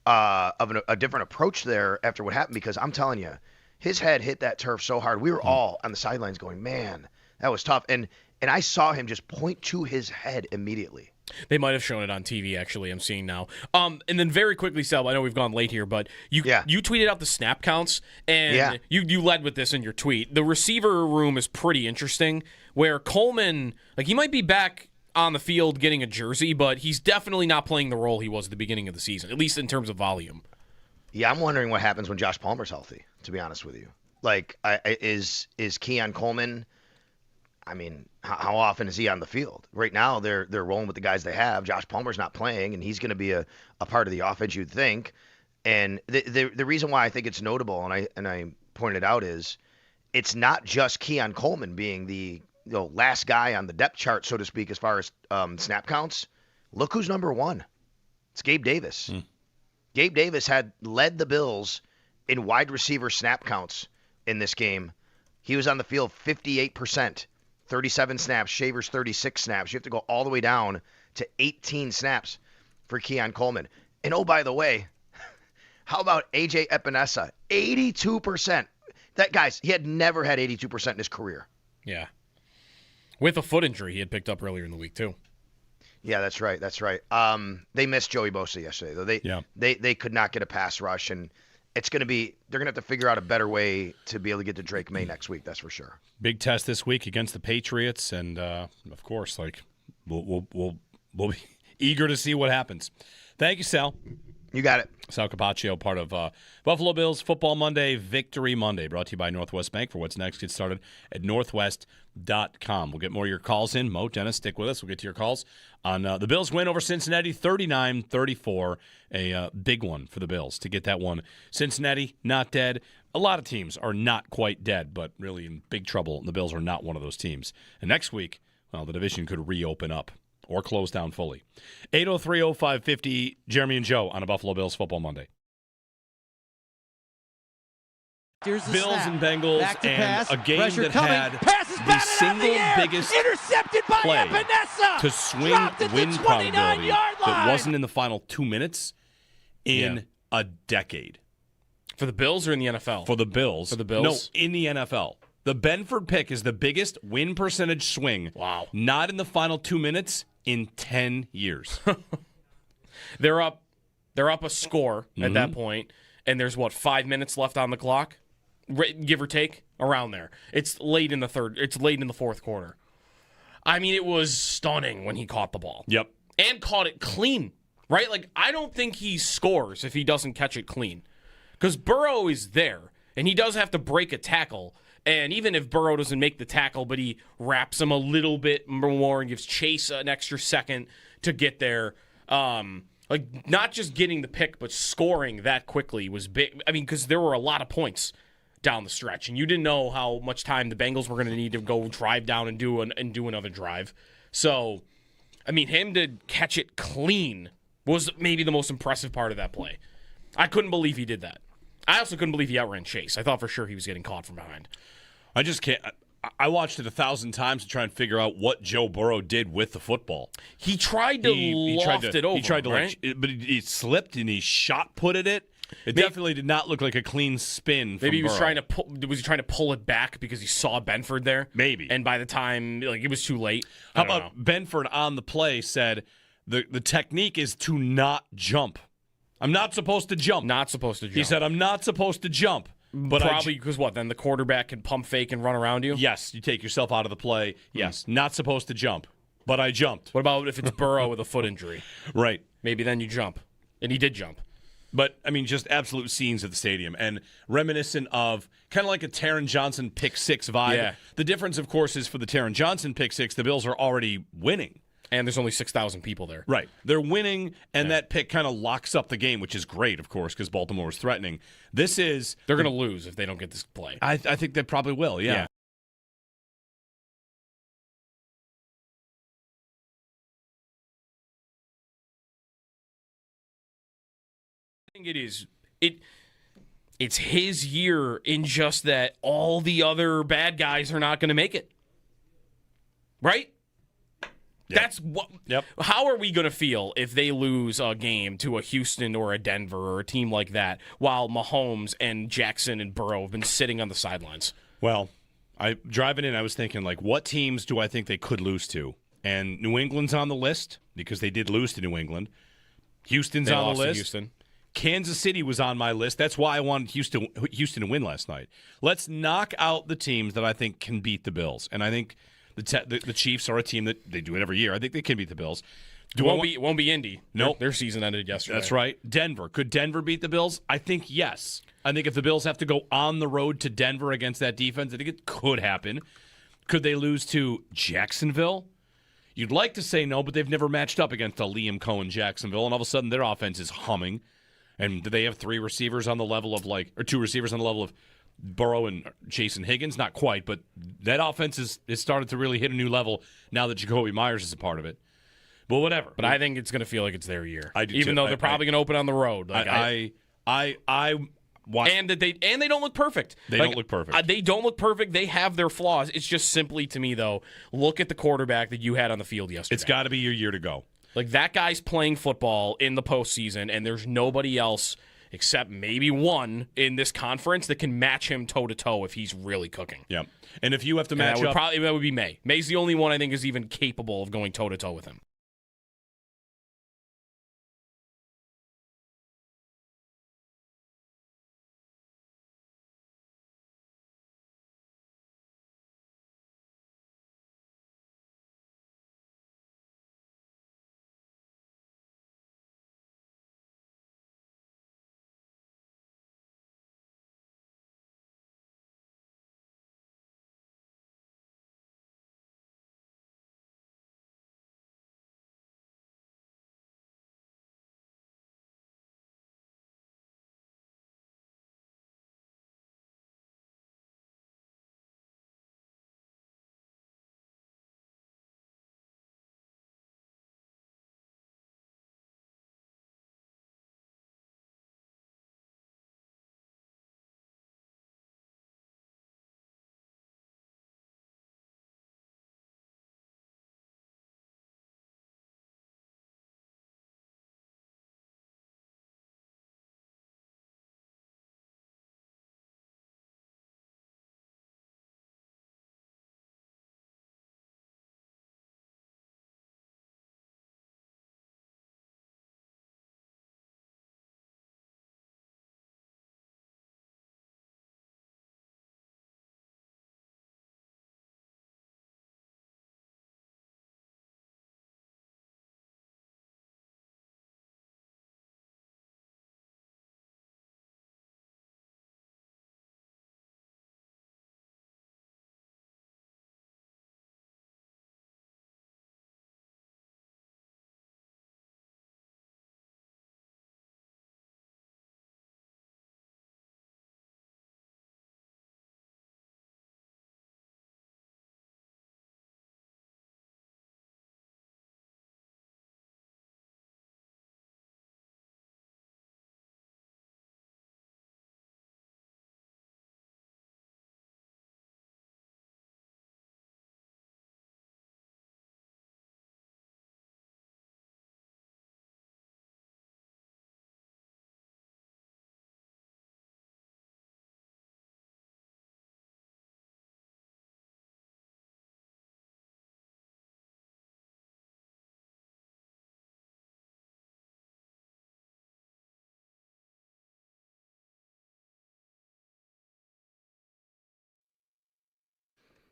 [SPEAKER 11] a different approach there after what happened, because I'm telling you, his head hit that turf so hard. We were all on the sidelines going, man, that was tough. And I saw him just point to his head immediately.
[SPEAKER 7] They might have shown it on TV, actually, I'm seeing now. And then very quickly, Sal, I know we've gone late here, but you tweeted out the snap counts, and you led with this in your tweet. The receiver room is pretty interesting, where Coleman, he might be back on the field getting a jersey, but he's definitely not playing the role he was at the beginning of the season, at least in terms of volume.
[SPEAKER 11] Yeah, I'm wondering what happens when Josh Palmer's healthy, to be honest with you. Is Keon Coleman, I mean, how often is he on the field? Right now, they're rolling with the guys they have. Josh Palmer's not playing, and he's going to be a part of the offense, you'd think. And the reason why I think it's notable, and I pointed out, is it's not just Keon Coleman being the last guy on the depth chart, so to speak, as far as snap counts. Look who's number one. It's Gabe Davis. Gabe Davis had led the Bills in wide receiver snap counts in this game. He was on the field 58%. 37 snaps. Shavers, 36 snaps. You have to go all the way down to 18 snaps for Keon Coleman. And oh, by the way, how about AJ Epinesa? 82%. That guys, he had never had 82% in his career.
[SPEAKER 7] Yeah. With a foot injury he had picked up earlier in the week, too.
[SPEAKER 11] Yeah, that's right. That's right. They missed Joey Bosa yesterday, though. They could not get a pass rush, and it's going to be – they're going to have to figure out a better way to be able to get to Drake May next week, that's for sure.
[SPEAKER 2] Big test this week against the Patriots, and, of course, like we'll be eager to see what happens. Thank you, Sal.
[SPEAKER 11] You got it.
[SPEAKER 2] Sal Capaccio, part of Buffalo Bills Football Monday, Victory Monday, brought to you by Northwest Bank. For what's next, get started at northwest.com. We'll get more of your calls in. Mo, Dennis, stick with us. We'll get to your calls on the Bills win over Cincinnati, 39-34, a big one for the Bills to get that one. Cincinnati, not dead. A lot of teams are not quite dead, but really in big trouble, and the Bills are not one of those teams. And next week, well, the division could reopen up or close down fully. 803-0550, Jeremy and Joe on a Buffalo Bills Football Monday.
[SPEAKER 6] Here's the
[SPEAKER 2] Bills
[SPEAKER 6] snap.
[SPEAKER 2] and Bengals,
[SPEAKER 6] Back to
[SPEAKER 2] and
[SPEAKER 6] pass.
[SPEAKER 2] a game
[SPEAKER 6] Pressure
[SPEAKER 2] that
[SPEAKER 6] coming.
[SPEAKER 2] had
[SPEAKER 6] Pass is
[SPEAKER 2] the
[SPEAKER 6] batted out of
[SPEAKER 2] single
[SPEAKER 6] the air.
[SPEAKER 2] biggest
[SPEAKER 6] Intercepted by
[SPEAKER 2] play
[SPEAKER 6] Epinesa.
[SPEAKER 2] to swing
[SPEAKER 6] Dropped at the
[SPEAKER 2] win probability
[SPEAKER 6] 29-yard line.
[SPEAKER 2] that wasn't in the final 2 minutes in a decade.
[SPEAKER 7] For the Bills or in the NFL?
[SPEAKER 2] For the Bills.
[SPEAKER 7] For the Bills?
[SPEAKER 2] No, in the NFL. The Benford pick is the biggest win percentage swing.
[SPEAKER 7] Wow.
[SPEAKER 2] Not in the final 2 minutes in 10 years.
[SPEAKER 7] They're up a score at that point, and there's 5 minutes left on the clock, give or take, around there. It's late in the fourth quarter. I mean, it was stunning when he caught the ball.
[SPEAKER 2] Yep.
[SPEAKER 7] And caught it clean, right? Like, I don't think he scores if he doesn't catch it clean. Because Burrow is there, and he does have to break a tackle. And even if Burrow doesn't make the tackle, but he wraps him a little bit more and gives Chase an extra second to get there, like not just getting the pick, but scoring that quickly was big. I mean, because there were a lot of points down the stretch, and you didn't know how much time the Bengals were going to need to go drive down and do another drive. So, I mean, him to catch it clean was maybe the most impressive part of that play. I couldn't believe he did that. I also couldn't believe he outran Chase. I thought for sure he was getting caught from behind.
[SPEAKER 2] I just can't. I watched it 1,000 times to try and figure out what Joe Burrow did with the football.
[SPEAKER 7] He tried to loft it over.
[SPEAKER 2] He tried to,
[SPEAKER 7] right?
[SPEAKER 2] but he slipped and he shot put at it. It definitely did not look like a clean spin.
[SPEAKER 7] Maybe he was
[SPEAKER 2] Burrow.
[SPEAKER 7] trying to pull it back because he saw Benford there.
[SPEAKER 2] Maybe.
[SPEAKER 7] And by the time it was too late.
[SPEAKER 2] How about Benford on the play said the technique is to not jump. I'm not supposed to jump.
[SPEAKER 7] Not supposed to jump.
[SPEAKER 2] He said I'm not supposed to jump. But
[SPEAKER 7] probably because then the quarterback can pump fake and run around you?
[SPEAKER 2] Yes, you take yourself out of the play. Yes, not supposed to jump, but I jumped.
[SPEAKER 7] What about if it's Burrow with a foot injury?
[SPEAKER 2] Right.
[SPEAKER 7] Maybe then you jump. And he did jump.
[SPEAKER 2] But, I mean, just absolute scenes at the stadium and reminiscent of kind of like a Taron Johnson pick six vibe.
[SPEAKER 7] Yeah.
[SPEAKER 2] The difference, of course, is for the Taron Johnson pick six, the Bills are already winning.
[SPEAKER 7] And there's only 6,000 people there.
[SPEAKER 2] Right. They're winning, and that pick kind of locks up the game, which is great, of course, because Baltimore is threatening. This is...
[SPEAKER 7] They're going to lose if they don't get this play.
[SPEAKER 2] I think they probably will, yeah.
[SPEAKER 7] I think it is... It's his year in just that all the other bad guys are not going to make it. Right?
[SPEAKER 2] Yep.
[SPEAKER 7] That's what.
[SPEAKER 2] Yep.
[SPEAKER 7] How are we going to feel if they lose a game to a Houston or a Denver or a team like that while Mahomes and Jackson and Burrow have been sitting on the sidelines?
[SPEAKER 2] Well, driving in, I was thinking, like, what teams do I think they could lose to? And New England's on the list because they did lose to New England. Houston's on the list.
[SPEAKER 7] Houston.
[SPEAKER 2] Kansas City was on my list. That's why I wanted Houston to win last night. Let's knock out the teams that I think can beat the Bills. And I think the Chiefs are a team that they do it every year. I think they can beat the Bills.
[SPEAKER 7] It won't be Indy.
[SPEAKER 2] Nope.
[SPEAKER 7] Their season ended yesterday.
[SPEAKER 2] That's right. Denver. Could Denver beat the Bills? I think yes. I think if the Bills have to go on the road to Denver against that defense, I think it could happen. Could they lose to Jacksonville? You'd like to say no, but they've never matched up against a Liam Cohen Jacksonville, and all of a sudden their offense is humming. And do they have three receivers on the level of or two receivers on the level of Burrow and Jason Higgins? Not quite, but that offense has started to really hit a new level now that Jacoby Myers is a part of it. But whatever.
[SPEAKER 7] But I think it's going to feel like it's their year.
[SPEAKER 2] I do
[SPEAKER 7] even
[SPEAKER 2] too.
[SPEAKER 7] though they're probably going to open on the road. Like And they don't look perfect.
[SPEAKER 2] They don't look perfect.
[SPEAKER 7] They don't look perfect. They have their flaws. It's just simply, to me, though, look at the quarterback that you had on the field yesterday.
[SPEAKER 2] It's got to be your year to go.
[SPEAKER 7] Like, that guy's playing football in the postseason, and there's nobody else except maybe one in this conference that can match him toe-to-toe if he's really cooking.
[SPEAKER 2] Yeah. And if you have to match up...
[SPEAKER 7] that would be May. May's the only one I think is even capable of going toe-to-toe with him.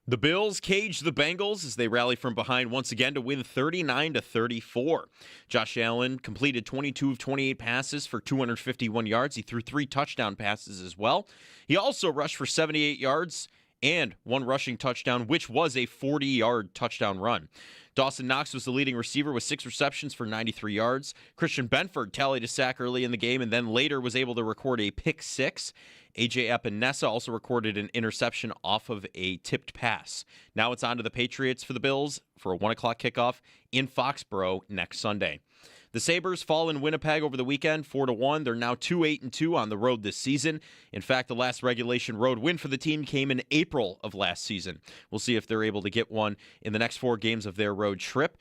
[SPEAKER 3] The Bills cage the Bengals as they rally from behind once again to win 39-34. Josh Allen completed 22 of 28 passes for 251 yards. He threw 3 touchdown passes as well. He also rushed for 78 yards and 1 rushing touchdown, which was a 40-yard touchdown run. Dawson Knox was the leading receiver with 6 receptions for 93 yards. Christian Benford tallied a sack early in the game and then later was able to record a pick 6. A.J. Epinesa also recorded an interception off of a tipped pass. Now it's on to the Patriots for the Bills for a 1 o'clock kickoff in Foxborough next Sunday. The Sabres fall in Winnipeg over the weekend, 4-1. They're now 2-8-2 on the road this season. In fact, the last regulation road win for the team came in April of last season. We'll see if they're able to get one in the next 4 games of their road trip.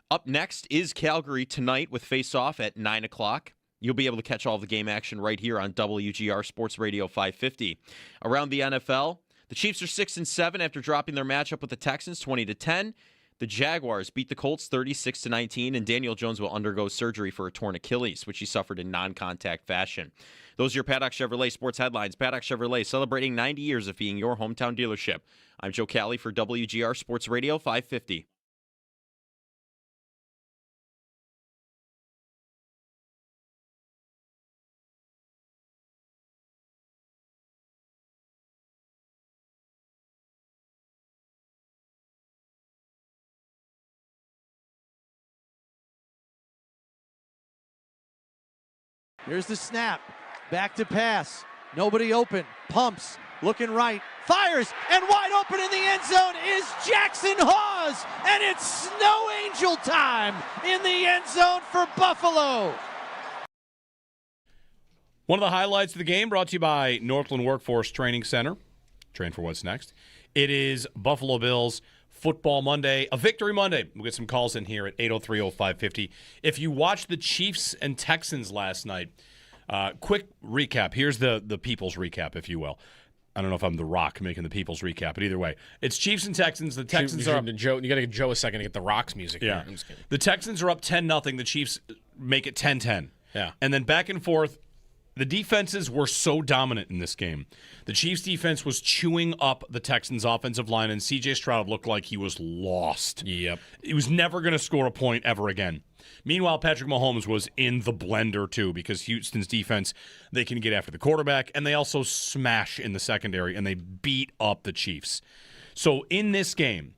[SPEAKER 3] Up next is Calgary tonight with face-off at 9 o'clock. You'll be able to catch all the game action right here on WGR Sports Radio 550. Around the NFL, the Chiefs are 6-7 after dropping their matchup with the Texans 20-10. The Jaguars beat the Colts 36-19, and Daniel Jones will undergo surgery for a torn Achilles, which he suffered in non-contact fashion. Those are your Paddock Chevrolet sports headlines. Paddock Chevrolet celebrating 90 years of being your hometown dealership. I'm Joe Cali for WGR Sports Radio 550.
[SPEAKER 6] Here's the snap. Back to pass. Nobody open. Pumps. Looking right. Fires. And wide open in the end zone is Jackson Hawes. And it's Snow Angel time in the end zone for Buffalo.
[SPEAKER 2] One of the highlights of the game brought to you by Northland Workforce Training Center. Train for what's next. It is Buffalo Bills Football Monday, a Victory Monday. We'll get some calls in here at 803-0550. If you watched the Chiefs and Texans last night, quick recap. Here's the people's recap, if you will. I don't know if I'm The Rock making the people's recap, but either way, it's Chiefs and Texans. The Texans are up.
[SPEAKER 7] You got to give Joe a second to get the Rock's music.
[SPEAKER 2] Yeah,
[SPEAKER 7] I'm just kidding.
[SPEAKER 2] The Texans are up 10-0. The Chiefs make it 10-10.
[SPEAKER 7] Yeah,
[SPEAKER 2] and then back and forth. The defenses were so dominant in this game. The Chiefs' defense was chewing up the Texans' offensive line, and C.J. Stroud looked like he was lost.
[SPEAKER 7] Yep.
[SPEAKER 2] He was never going to score a point ever again. Meanwhile, Patrick Mahomes was in the blender, too, because Houston's defense, they can get after the quarterback, and they also smash in the secondary, and they beat up the Chiefs. So in this game,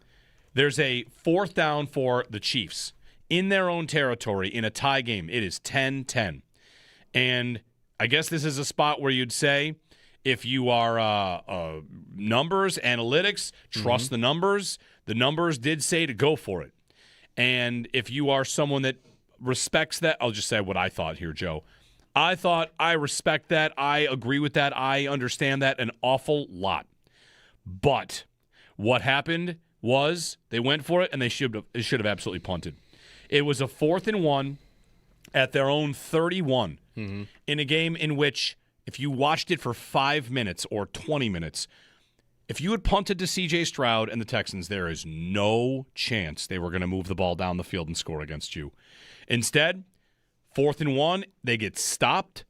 [SPEAKER 2] there's a 4th down for the Chiefs in their own territory in a tie game. It is 10-10. And I guess this is a spot where you'd say, if you are numbers, analytics, trust the numbers. The numbers did say to go for it. And if you are someone that respects that, I'll just say what I thought here, Joe. I thought I respect that. I agree with that. I understand that an awful lot. But what happened was they went for it, and they should have absolutely punted. It was a 4th and 1 at their own 31 in a game in which, if you watched it for 5 minutes or 20 minutes, if you had punted to C.J. Stroud and the Texans, there is no chance they were going to move the ball down the field and score against you. Instead, 4th and 1, they get stopped.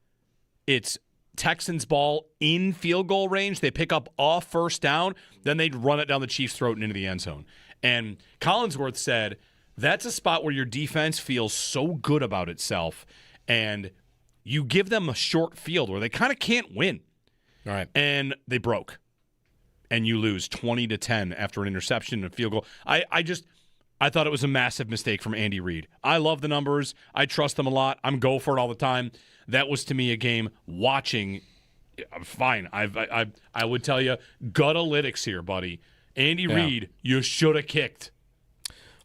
[SPEAKER 2] It's Texans ball in field goal range. They pick up a 1st down. Then they'd run it down the Chiefs' throat and into the end zone. And Collinsworth said, that's a spot where your defense feels so good about itself, and you give them a short field where they kind of can't win.
[SPEAKER 7] All right.
[SPEAKER 2] And they broke. And you lose 20-10 after an interception and a field goal. I thought it was a massive mistake from Andy Reid. I love the numbers. I trust them a lot. I'm go for it all the time. That was, to me, a game watching. Fine. I would tell you, gutalytics here, buddy. Andy Reid, you should have kicked.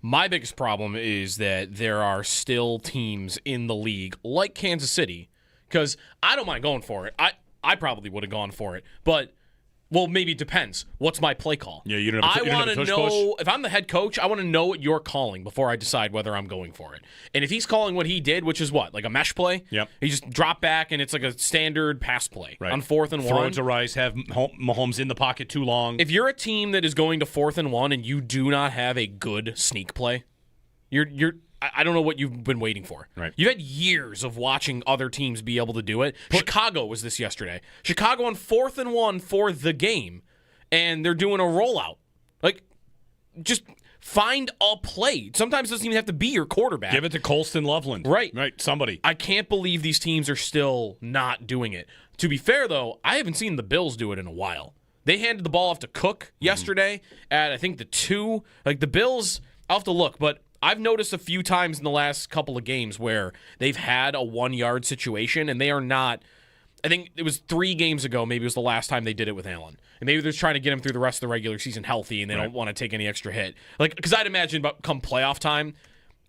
[SPEAKER 7] My biggest problem is that there are still teams in the league like Kansas City, because I don't mind going for it. I probably would have gone for it, but well, maybe it depends. What's my play call?
[SPEAKER 2] Yeah, you don't have
[SPEAKER 7] I want to know
[SPEAKER 2] push?
[SPEAKER 7] if I'm the head coach. I want to know what you're calling before I decide whether I'm going for it. And if he's calling what he did, which is what, like a mesh play?
[SPEAKER 2] Yep.
[SPEAKER 7] He just drop back and it's like a standard pass play on 4th and 1.
[SPEAKER 2] Throw it to Rice, have Mahomes in the pocket too long.
[SPEAKER 7] If you're a team that is going to 4th and 1 and you do not have a good sneak play, I don't know what you've been waiting for.
[SPEAKER 2] Right.
[SPEAKER 7] You've had years of watching other teams be able to do it. Chicago was this yesterday. Chicago on 4th and 1 for the game, and they're doing a rollout. Like, just find a play. Sometimes it doesn't even have to be your quarterback.
[SPEAKER 2] Give it to Colston Loveland.
[SPEAKER 7] Right,
[SPEAKER 2] somebody.
[SPEAKER 7] I can't believe these teams are still not doing it. To be fair, though, I haven't seen the Bills do it in a while. They handed the ball off to Cook yesterday at, I think, the 2. Like, the Bills, I'll have to look, but I've noticed a few times in the last couple of games where they've had a 1-yard situation, and they are not. I think it was 3 games ago, maybe it was the last time they did it with Allen. And maybe they're trying to get him through the rest of the regular season healthy, and they don't want to take any extra hit. Like, because I'd imagine come playoff time,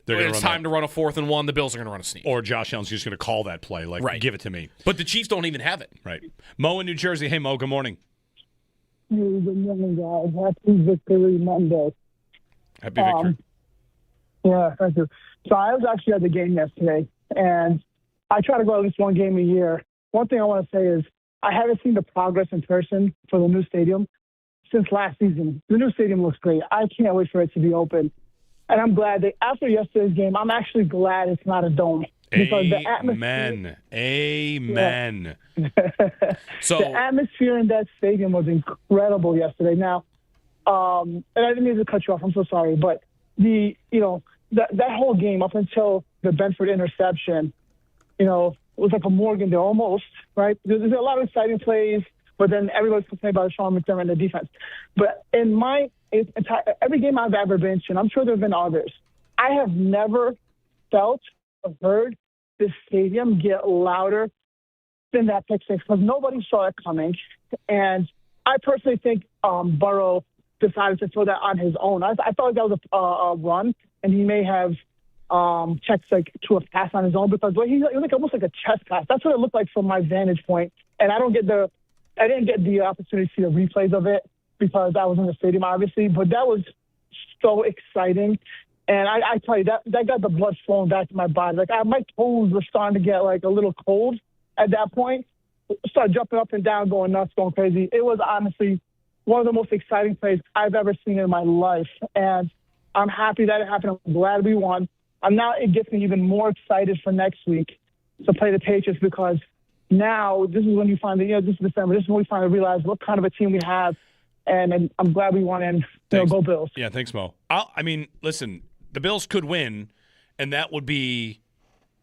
[SPEAKER 7] when it's time to run a 4th and 1, the Bills are going to run a sneak.
[SPEAKER 2] Or Josh Allen's just going to call that play, like, give it to me.
[SPEAKER 7] But the Chiefs don't even have it.
[SPEAKER 2] Right. Mo in New Jersey. Hey, Mo, good morning.
[SPEAKER 12] Hey, good morning, guys. Happy Victory Monday.
[SPEAKER 2] Happy Victory.
[SPEAKER 12] Yeah, thank you. So I was actually at the game yesterday, and I try to go at least one game a year. One thing I want to say is I haven't seen the progress in person for the new stadium since last season. The new stadium looks great. I can't wait for it to be open. And I'm glad that after yesterday's game, I'm actually glad it's not a dome. Because the atmosphere,
[SPEAKER 2] Amen.
[SPEAKER 7] So
[SPEAKER 12] the atmosphere in that stadium was incredible yesterday. Now, and I didn't mean to cut you off. I'm so sorry, but that whole game up until the Benford interception, it was like a Morgan there almost, right? There's a lot of exciting plays, but then everybody's complaining about Sean McDermott and the defense. But in every game I've ever been to, and I'm sure there have been others, I have never felt or heard this stadium get louder than that pick six because nobody saw it coming. And I personally think Burrow decided to throw that on his own. I thought that was a run, and he may have checks like to a pass on his own, because he's like almost like a chest pass. That's what it looked like from my vantage point. And I didn't get the opportunity to see the replays of it because I was in the stadium, obviously. But that was so exciting. And I tell you, that got the blood flowing back to my body. Like my toes were starting to get like a little cold at that point. Started jumping up and down, going nuts, going crazy. It was honestly one of the most exciting plays I've ever seen in my life. And I'm happy that it happened. I'm glad we won. Now it gets me even more excited for next week to play the Patriots, because now this is when you finally, this is December, this is when we finally realize what kind of a team we have. And I'm glad we won, and go Bills.
[SPEAKER 2] Yeah, thanks, Mo. Listen, the Bills could win, and that would be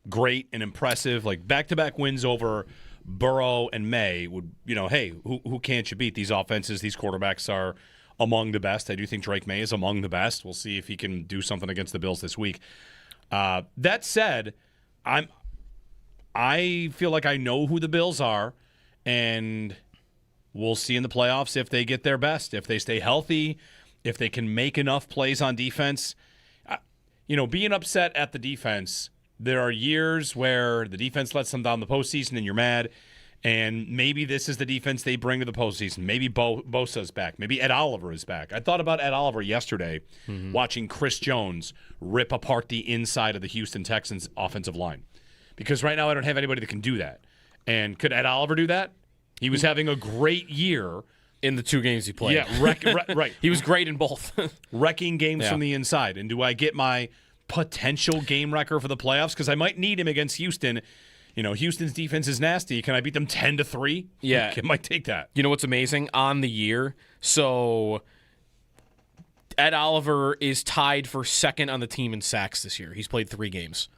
[SPEAKER 2] great and impressive. Like back-to-back wins over Burrow and May would, hey, who can't you beat? These offenses, these quarterbacks are among the best. I do think Drake May is among the best. We'll see if he can do something against the Bills this week. That said, I feel like I know who the Bills are, and we'll see in the playoffs if they get their best, if they stay healthy, if they can make enough plays on defense. Being upset at the defense, there are years where the defense lets them down the postseason and you're mad, and maybe this is the defense they bring to the postseason. Maybe Bosa's back. Maybe Ed Oliver is back. I thought about Ed Oliver yesterday watching Chris Jones rip apart the inside of the Houston Texans offensive line, because right now I don't have anybody that can do that. And could Ed Oliver do that? He was having a great year.
[SPEAKER 7] In the 2 games he played.
[SPEAKER 2] Yeah, right.
[SPEAKER 7] He was great in both.
[SPEAKER 2] Wrecking games from the inside. And do I get my potential game wrecker for the playoffs? Because I might need him against Houston. Houston's defense is nasty. Can I beat them 10-3?
[SPEAKER 7] Yeah.
[SPEAKER 2] I might take that.
[SPEAKER 7] You know what's amazing? On the year, so Ed Oliver is tied for second on the team in sacks this year. He's played 3 games.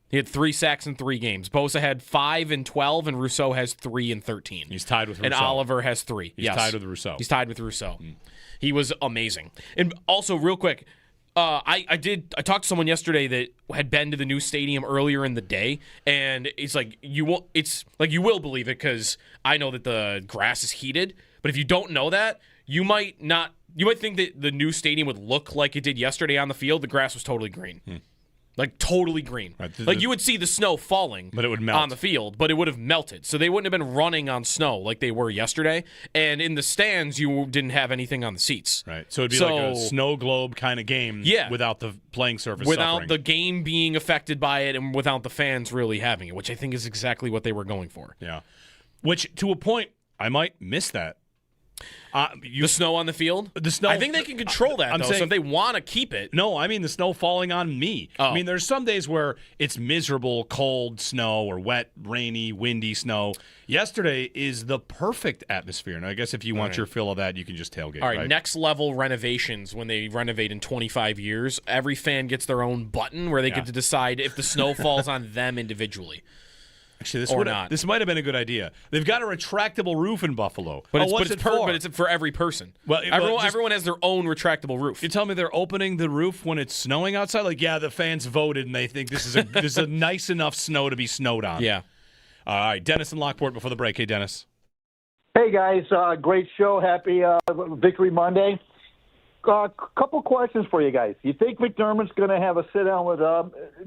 [SPEAKER 7] He had 3 sacks in 3 games. Bosa had 5 in 12, and Rousseau has 3 in 13.
[SPEAKER 2] He's tied with Rousseau.
[SPEAKER 7] And Oliver has 3.
[SPEAKER 2] He's tied with Rousseau.
[SPEAKER 7] He's tied with Rousseau. He was amazing. And also, real quick, I talked to someone yesterday that had been to the new stadium earlier in the day, and it's like you will believe it, because I know that the grass is heated. But if you don't know that, you might think that the new stadium would look like it did yesterday on the field. The grass was totally green. Like totally green. Right. You would see the snow falling,
[SPEAKER 2] but it would melt
[SPEAKER 7] on the field, but it would have melted. So they wouldn't have been running on snow like they were yesterday. And in the stands, you didn't have anything on the seats.
[SPEAKER 2] Right. So it'd be like a snow globe kind of game without the playing surface
[SPEAKER 7] without the game being affected by it, and without the fans really having it, which I think is exactly what they were going for.
[SPEAKER 2] Yeah. Which, to a point, I might miss that.
[SPEAKER 7] The snow on the field?
[SPEAKER 2] The snow.
[SPEAKER 7] I think they can control that, so if they want to keep it.
[SPEAKER 2] No, I mean the snow falling on me.
[SPEAKER 7] Oh.
[SPEAKER 2] I mean, there's some days where it's miserable, cold snow, or wet, rainy, windy snow. Yesterday is the perfect atmosphere. And I guess if you want your fill of that, you can just tailgate.
[SPEAKER 7] All right, next level renovations, when they renovate in 25 years, every fan gets their own button where they get to decide if the snow falls on them individually.
[SPEAKER 2] Actually, this might have been a good idea. They've got a retractable roof in Buffalo.
[SPEAKER 7] But it's for every person. Well, everyone has their own retractable roof.
[SPEAKER 2] You tell me they're opening the roof when it's snowing outside? Like, yeah, the fans voted and they think this is a nice enough snow to be snowed on.
[SPEAKER 7] Yeah.
[SPEAKER 2] All right, Dennis in Lockport before the break. Hey, Dennis.
[SPEAKER 13] Hey, guys. Great show. Happy Victory Monday. Couple questions for you guys. You think McDermott's going to have a sit-down with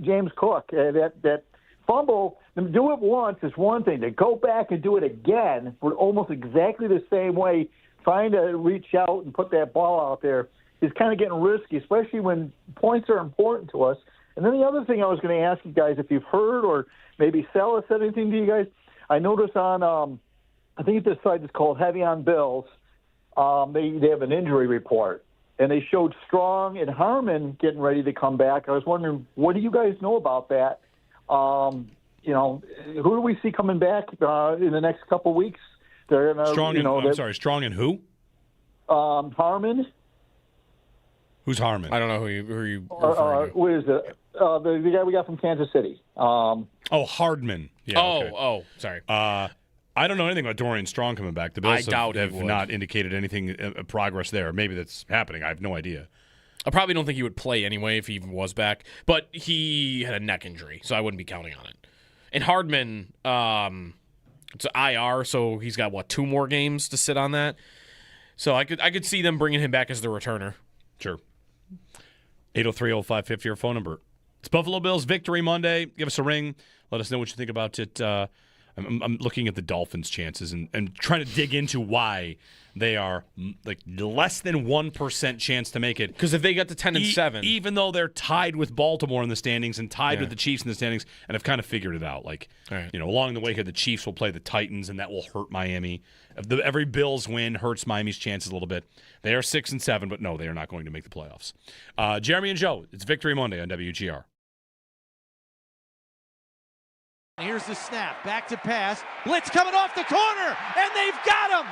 [SPEAKER 13] James Cook? That fumble, to do it once is one thing. To go back and do it again for almost exactly the same way, trying to reach out and put that ball out there, is kind of getting risky, especially when points are important to us. And then the other thing I was going to ask you guys, if you've heard or maybe Salah said anything to you guys, I noticed on, I think this site is called Heavy on Bills, they have an injury report. And they showed Strong and Harmon getting ready to come back. I was wondering, what do you guys know about that? Who do we see coming back in the next couple weeks? They're gonna,
[SPEAKER 2] Strong and who?
[SPEAKER 13] Harmon.
[SPEAKER 2] Who's Harmon?
[SPEAKER 7] I don't know who you
[SPEAKER 13] what is it? The guy we got from Kansas City.
[SPEAKER 2] Hardman. Yeah,
[SPEAKER 7] sorry.
[SPEAKER 2] I don't know anything about Dorian Strong coming back. The Bills have not indicated anything progress there. Maybe that's happening. I have no idea.
[SPEAKER 7] I probably don't think he would play anyway if he even was back. But he had a neck injury, so I wouldn't be counting on it. And Hardman, it's IR, so he's got, 2 more games to sit on that. So I could see them bringing him back as the returner.
[SPEAKER 2] Sure. 803-0550, your phone number. It's Buffalo Bills Victory Monday. Give us a ring. Let us know what you think about it. I'm looking at the Dolphins' chances and trying to dig into why they are like less than 1% chance to make it.
[SPEAKER 7] Because if they got to 10-7,
[SPEAKER 2] even though they're tied with Baltimore in the standings and tied with the Chiefs in the standings, and I've kind of figured it out. Like, along the way here, the Chiefs will play the Titans, and that will hurt Miami. Every Bills win hurts Miami's chances a little bit. They are 6-7, but no, they are not going to make the playoffs. Jeremy and Joe, it's Victory Monday on WGR.
[SPEAKER 6] Here's the snap, back to pass, blitz coming off the corner, and they've got him!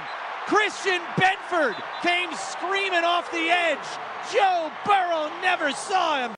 [SPEAKER 6] Christian Benford came screaming off the edge. Joe Burrow never saw him.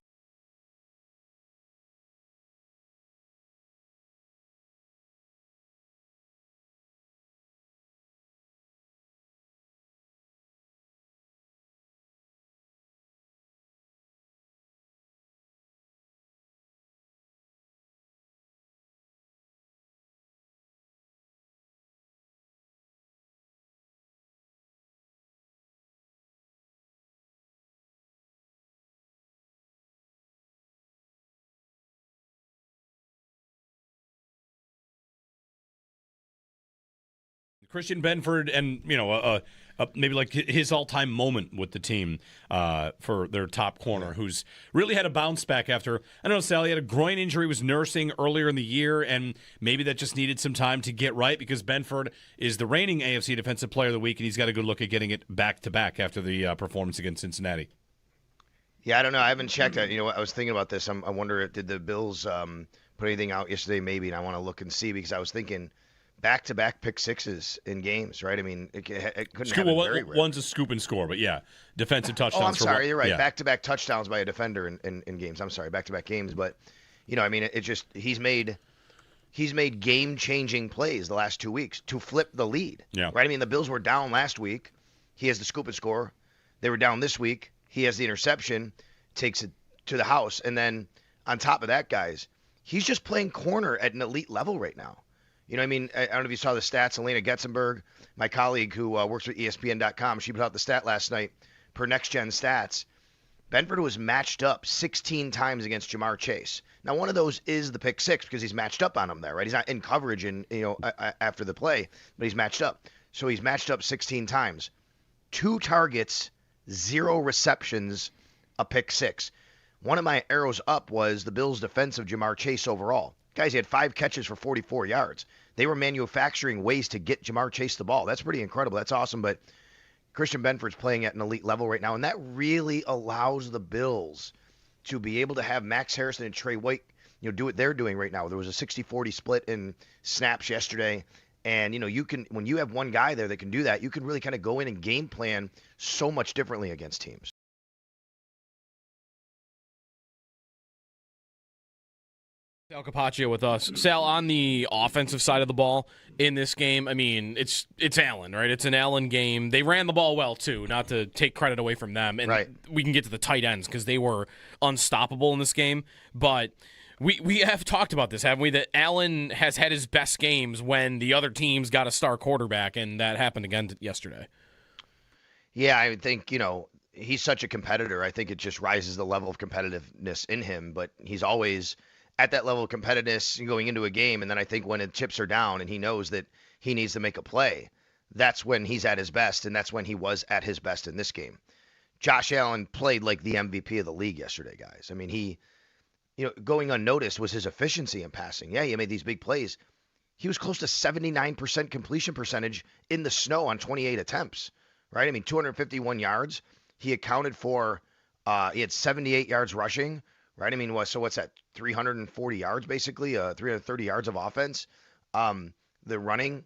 [SPEAKER 2] Christian Benford and, maybe like his all-time moment with the team for their top corner, who's really had a bounce back after, I don't know, Sally had a groin injury, was nursing earlier in the year, and maybe that just needed some time to get right because Benford is the reigning AFC Defensive Player of the Week, and he's got a good look at getting it back-to-back after the performance against Cincinnati.
[SPEAKER 11] Yeah, I don't know. I haven't checked it. I was thinking about this. I wonder, did the Bills put anything out yesterday maybe, and I want to look and see because I was thinking – back-to-back pick sixes in games, right? I mean, it couldn't happen very rare.
[SPEAKER 2] One's a scoop and score, but yeah, defensive touchdowns.
[SPEAKER 11] Oh, I'm sorry, you're right.
[SPEAKER 2] Yeah.
[SPEAKER 11] Back-to-back touchdowns by a defender in games. I'm sorry, back-to-back games. But, it just he's made game-changing plays the last 2 weeks to flip the lead.
[SPEAKER 2] Yeah.
[SPEAKER 11] Right? I mean, the Bills were down last week. He has the scoop and score. They were down this week. He has the interception, takes it to the house. And then on top of that, guys, he's just playing corner at an elite level right now. I don't know if you saw the stats. Elena Getzenberg, my colleague who works with ESPN.com, she put out the stat last night per Next Gen Stats. Benford was matched up 16 times against Jamar Chase. Now, one of those is the pick six because he's matched up on him there, right? He's not in coverage after the play, but he's matched up. So he's matched up 16 times. 2 targets, 0 receptions, a pick six. One of my arrows up was the Bills' defense of Jamar Chase overall. Guys, he had 5 catches for 44 yards. They were manufacturing ways to get Jamar Chase the ball. That's pretty incredible. That's awesome. But Christian Benford's playing at an elite level right now, and that really allows the Bills to be able to have Max Harrison and Trey White, do what they're doing right now. There was a 60-40 split in snaps yesterday, and you can, when you have one guy there that can do that, you can really kind of go in and game plan so much differently against teams.
[SPEAKER 7] Sal Capaccio with us. Sal, on the offensive side of the ball in this game, I mean, it's Allen, right? It's an Allen game. They ran the ball well, too, not to take credit away from them. And we can get to the tight ends because they were unstoppable in this game. But we have talked about this, haven't we, that Allen has had his best games when the other team's got a star quarterback, and that happened again yesterday.
[SPEAKER 11] Yeah, I think, he's such a competitor. I think it just rises the level of competitiveness in him, but he's always at that level of competitiveness going into a game. And then I think when the chips are down and he knows that he needs to make a play, that's when he's at his best. And that's when he was at his best in this game. Josh Allen played like the MVP of the league yesterday, guys. I mean, he, going unnoticed was his efficiency in passing. Yeah, he made these big plays. He was close to 79% completion percentage in the snow on 28 attempts, right? I mean, 251 yards. He accounted for, he had 78 yards rushing, right? I mean, what's that? 340 yards, basically, 330 yards of offense. The running,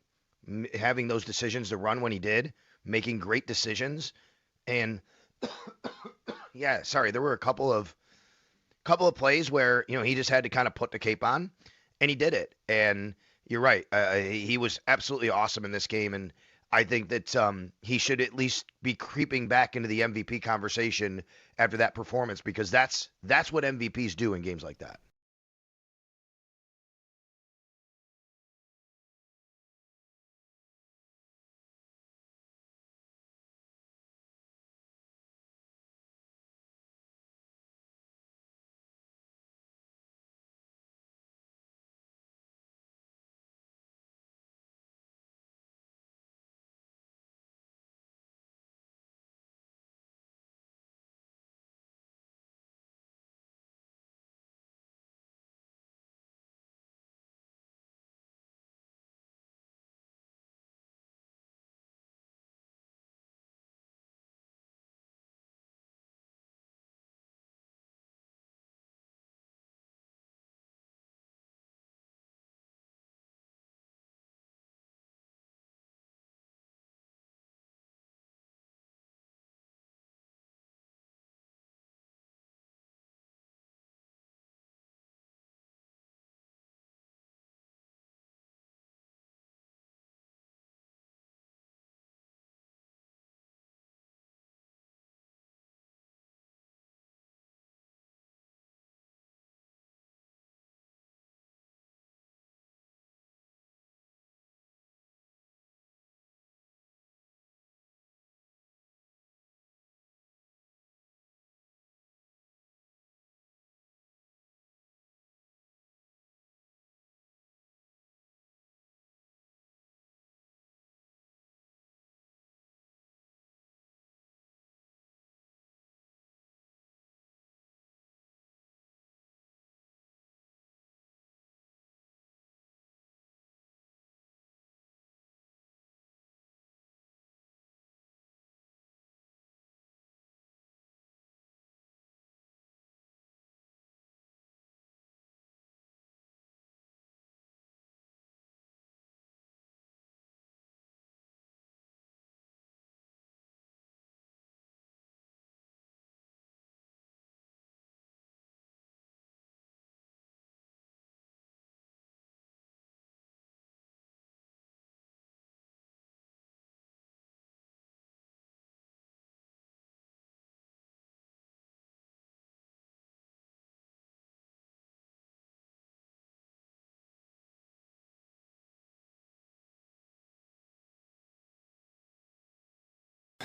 [SPEAKER 11] having those decisions to run when he did, making great decisions. And there were a couple of plays where, he just had to kind of put the cape on, and he did it. And you're right. He was absolutely awesome in this game. And I think that he should at least be creeping back into the MVP conversation after that performance, because that's what MVPs do in games like that.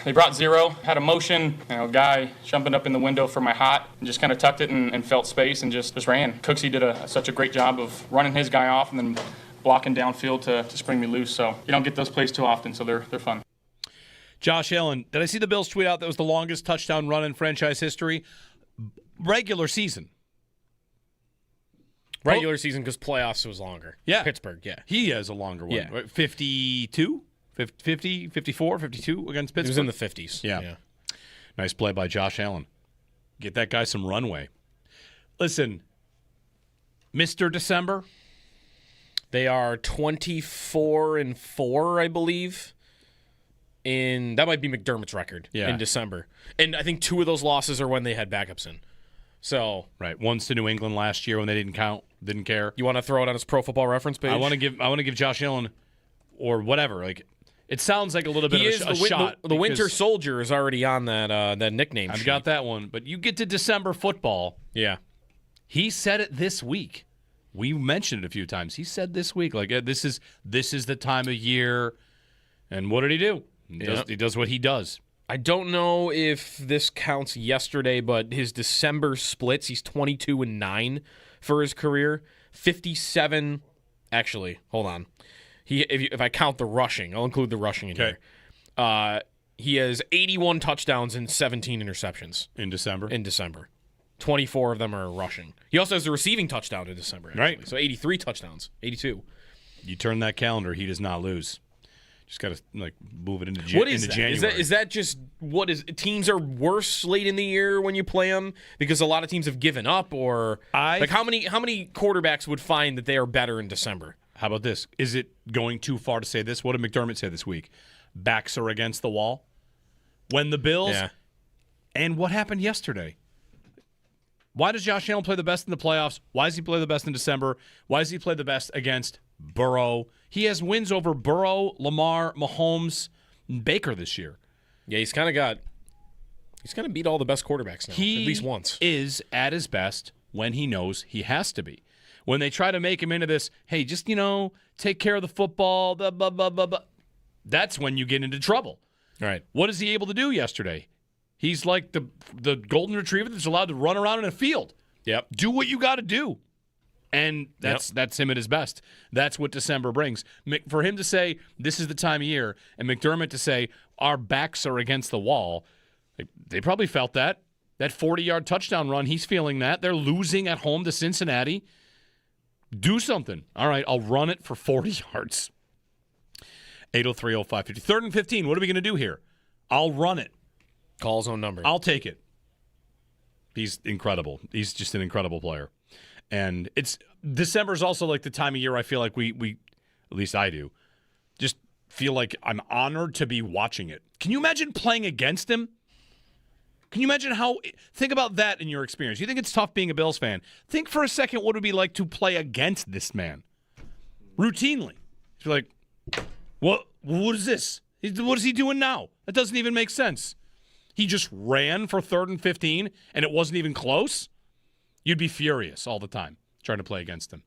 [SPEAKER 5] They brought zero, had a motion, guy jumping up in the window for my hot, and just kind of tucked it and felt space and just ran. Cooksey did such a great job of running his guy off and then blocking downfield to spring me loose. So you don't get those plays too often, so they're fun.
[SPEAKER 2] Josh Allen, did I see the Bills tweet out that was the longest touchdown run in franchise history? Regular season.
[SPEAKER 7] Regular season because playoffs was longer.
[SPEAKER 2] Yeah.
[SPEAKER 7] Pittsburgh, yeah.
[SPEAKER 2] He has a longer one.
[SPEAKER 7] Yeah.
[SPEAKER 2] 52? 50, 54, 52 against Pittsburgh?
[SPEAKER 7] He was in the 50s.
[SPEAKER 2] Yeah. Nice play by Josh Allen. Get that guy some runway. Listen, Mr. December.
[SPEAKER 7] They are 24-4, I believe. That might be McDermott's record in December. And I think 2 of those losses are when they had backups in. So
[SPEAKER 2] right, once to New England last year when they didn't care.
[SPEAKER 7] You want to throw it on his Pro Football Reference page?
[SPEAKER 2] I want to give Josh Allen or whatever. Like it sounds like a little bit of a shot.
[SPEAKER 7] The Winter Soldier is already on that nickname.
[SPEAKER 2] I've got that one, but you get to December football.
[SPEAKER 7] Yeah,
[SPEAKER 2] he said it this week. We mentioned it a few times. He said this week, like this is the time of year. And what did he do? He does what he does.
[SPEAKER 7] I don't know if this counts yesterday, but his December splits, he's 22-9 for his career. 57. Actually, hold on. If I count the rushing, I'll include the rushing in here. He has 81 touchdowns and 17 interceptions
[SPEAKER 2] in December.
[SPEAKER 7] 24 of them are rushing. He also has a receiving touchdown in December. Actually.
[SPEAKER 2] Right.
[SPEAKER 7] So 83 touchdowns, 82.
[SPEAKER 2] You turn that calendar, he does not lose. Just got to move it into January.
[SPEAKER 7] Is that just what is? Teams are worse late in the year when you play them because a lot of teams have given up, or how many quarterbacks would find that they are better in December?
[SPEAKER 2] How about this? Is it going too far to say this? What did McDermott say this week? Backs are against the wall. When the Bills and what happened yesterday? Why does Josh Allen play the best in the playoffs? Why does he play the best in December? Why does he play the best against Burrow? He has wins over Burrow, Lamar, Mahomes, and Baker this year.
[SPEAKER 7] Yeah, he's kind of beat all the best quarterbacks now, at least once.
[SPEAKER 2] He is at his best when he knows he has to be. When they try to make him into this, hey, just, take care of the football, blah, blah, blah, blah, blah, that's when you get into trouble.
[SPEAKER 7] Right.
[SPEAKER 2] What is he able to do yesterday? He's like the golden retriever that's allowed to run around in a field.
[SPEAKER 7] Yep.
[SPEAKER 2] Do what you got to do. And that's him at his best. That's what December brings. For him to say, this is the time of year, and McDermott to say, our backs are against the wall, they probably felt that. That 40-yard touchdown run, he's feeling that. They're losing at home to Cincinnati. Do something. All right, I'll run it for 40 yards. 803-0550. 3rd and 15, what are we going to do here? I'll run it.
[SPEAKER 7] Call his own number.
[SPEAKER 2] I'll take it. He's incredible. He's just an incredible player. And December is also like the time of year I feel like we at least I do, just feel like I'm honored to be watching it. Can you imagine playing against him? Can you imagine think about that in your experience. You think it's tough being a Bills fan. Think for a second what it would be like to play against this man. Routinely. You're like, what is this? What is he doing now? That doesn't even make sense. He just ran for 3rd and 15 and it wasn't even close. You'd be furious all the time trying to play against him.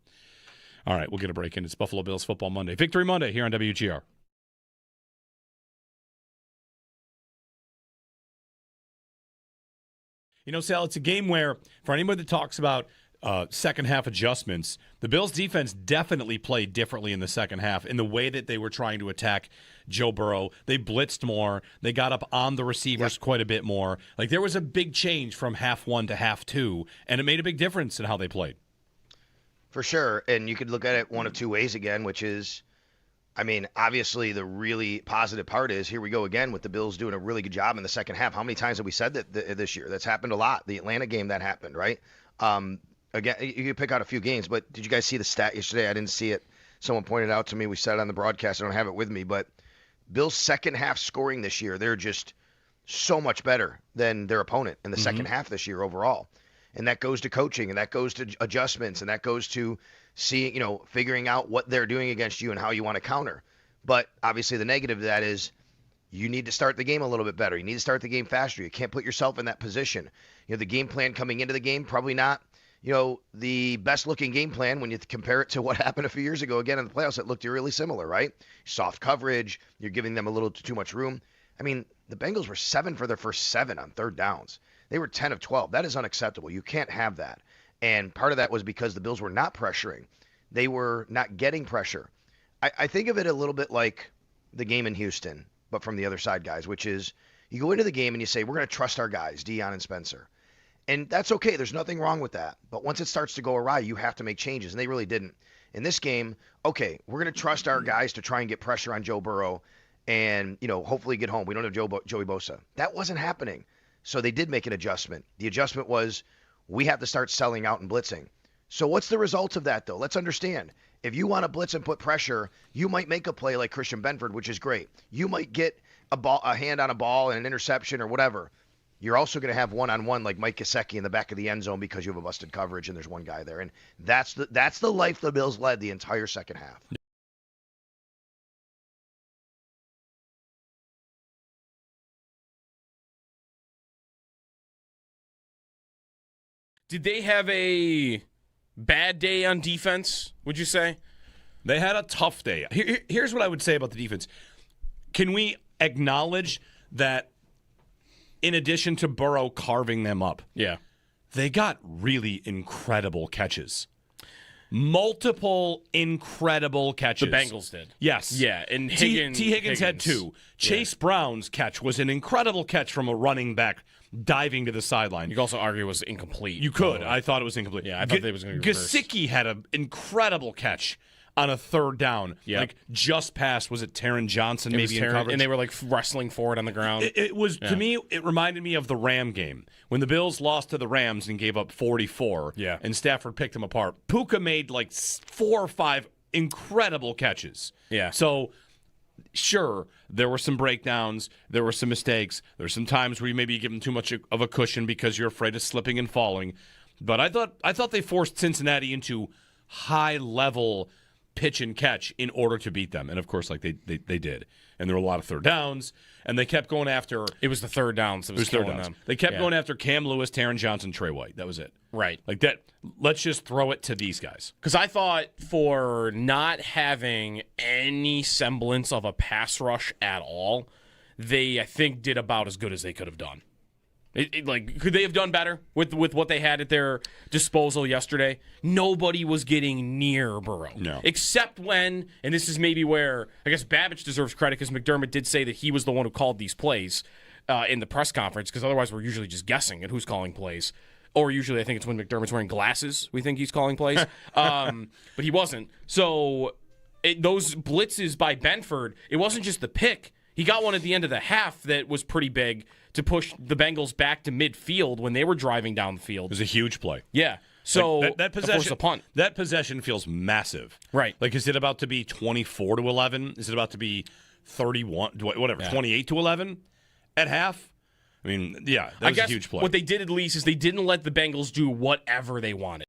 [SPEAKER 2] All right, we'll get a break in. It's Buffalo Bills Football Monday. Victory Monday here on WGR. Sal, it's a game where, for anybody that talks about second half adjustments, the Bills defense definitely played differently in the second half in the way that they were trying to attack Joe Burrow. They blitzed more. They got up on the receivers quite a bit more. Like there was a big change from half one to half two, and it made a big difference in how they played.
[SPEAKER 11] For sure. And you could look at it one of two ways again, which is, obviously the really positive part is here we go again with the Bills doing a really good job in the second half. How many times have we said that this year? That's happened a lot. The Atlanta game that happened, right? Again, you can pick out a few games, but did you guys see the stat yesterday? I didn't see it. Someone pointed out to me. We said it on the broadcast. I don't have it with me, but Bills' second half scoring this year, they're just so much better than their opponent in the second half this year overall. And that goes to coaching, and that goes to adjustments, and that goes to seeing, figuring out what they're doing against you and how you want to counter. But obviously the negative of that is you need to start the game a little bit better. You need to start the game faster. You can't put yourself in that position. The game plan coming into the game, probably not the best looking game plan when you compare it to what happened a few years ago. Again, in the playoffs, it looked really similar, right? Soft coverage. You're giving them a little too much room. I mean, the Bengals were 7 for their first 7 on third downs. They were 10 of 12. That is unacceptable. You can't have that. And part of that was because the Bills were not pressuring. They were not getting pressure. I think of it a little bit like the game in Houston, but from the other side, guys, which is you go into the game and you say, we're going to trust our guys, Dion and Spencer. And that's okay. There's nothing wrong with that. But once it starts to go awry, you have to make changes. And they really didn't. In this game, okay, we're going to trust our guys to try and get pressure on Joe Burrow and, hopefully get home. We don't have Joey Bosa. That wasn't happening. So they did make an adjustment. The adjustment was we have to start selling out and blitzing. So what's the result of that, though? Let's understand. If you want to blitz and put pressure, you might make a play like Christian Benford, which is great. You might get a hand on a ball and an interception or whatever. You're also going to have one-on-one like Mike Gesicki in the back of the end zone because you have a busted coverage and there's one guy there. And that's the life the Bills led the entire second half.
[SPEAKER 7] Did they have a bad day on defense, would you say?
[SPEAKER 2] They had a tough day. Here's what I would say about the defense. Can we acknowledge that in addition to Burrow carving them up, they got really incredible catches. Multiple incredible catches.
[SPEAKER 7] The Bengals did.
[SPEAKER 2] Yes.
[SPEAKER 7] Yeah, and
[SPEAKER 2] Higgins had 2. Chase Brown's catch was an incredible catch from a running back diving to the sideline.
[SPEAKER 7] You could also argue it was incomplete.
[SPEAKER 2] You could. I thought it was incomplete.
[SPEAKER 7] Yeah, I thought they was going to be reversed.
[SPEAKER 2] Gesicki had an incredible catch on a third down.
[SPEAKER 7] Yeah.
[SPEAKER 2] Like just past, was it Taron Johnson maybe in coverage?
[SPEAKER 7] And they were like wrestling forward on the ground.
[SPEAKER 2] It was, to me, it reminded me of the Ram game. When the Bills lost to the Rams and gave up 44, and Stafford picked them apart. Puka made like 4 or 5 incredible catches.
[SPEAKER 7] Yeah.
[SPEAKER 2] So, sure, there were some breakdowns. There were some mistakes. There were some times where you maybe give them too much of a cushion because you're afraid of slipping and falling. But I thought they forced Cincinnati into high-level pitch and catch in order to beat them. And, of course, like they did. And there were a lot of third downs. And they kept going after...
[SPEAKER 7] It was the third downs that was killing them.
[SPEAKER 2] They kept going after Cam Lewis, Taron Johnson, Trey White. That was it.
[SPEAKER 7] Right.
[SPEAKER 2] Like that. Let's just throw it to these guys.
[SPEAKER 7] Because I thought for not having any semblance of a pass rush at all, they, I think, did about as good as they could have done. Could they have done better with what they had at their disposal yesterday? Nobody was getting near Burrow.
[SPEAKER 2] No.
[SPEAKER 7] Except when, and this is maybe where, I guess Babbage deserves credit because McDermott did say that he was the one who called these plays in the press conference, because otherwise we're usually just guessing at who's calling plays. Or usually I think it's when McDermott's wearing glasses, we think he's calling plays. But he wasn't. So those blitzes by Benford, it wasn't just the pick. He got one at the end of the half that was pretty big to push the Bengals back to midfield when they were driving down the field.
[SPEAKER 2] It was a huge play.
[SPEAKER 7] Yeah. So
[SPEAKER 2] that possession,
[SPEAKER 7] a punt.
[SPEAKER 2] That possession feels massitive.
[SPEAKER 7] Right.
[SPEAKER 2] Like, is it about to be 24-11? Is it about to be 31, whatever, 28-11 at half? I mean, yeah, that was a huge play.
[SPEAKER 7] What they did at least is they didn't let the Bengals do whatever they wanted.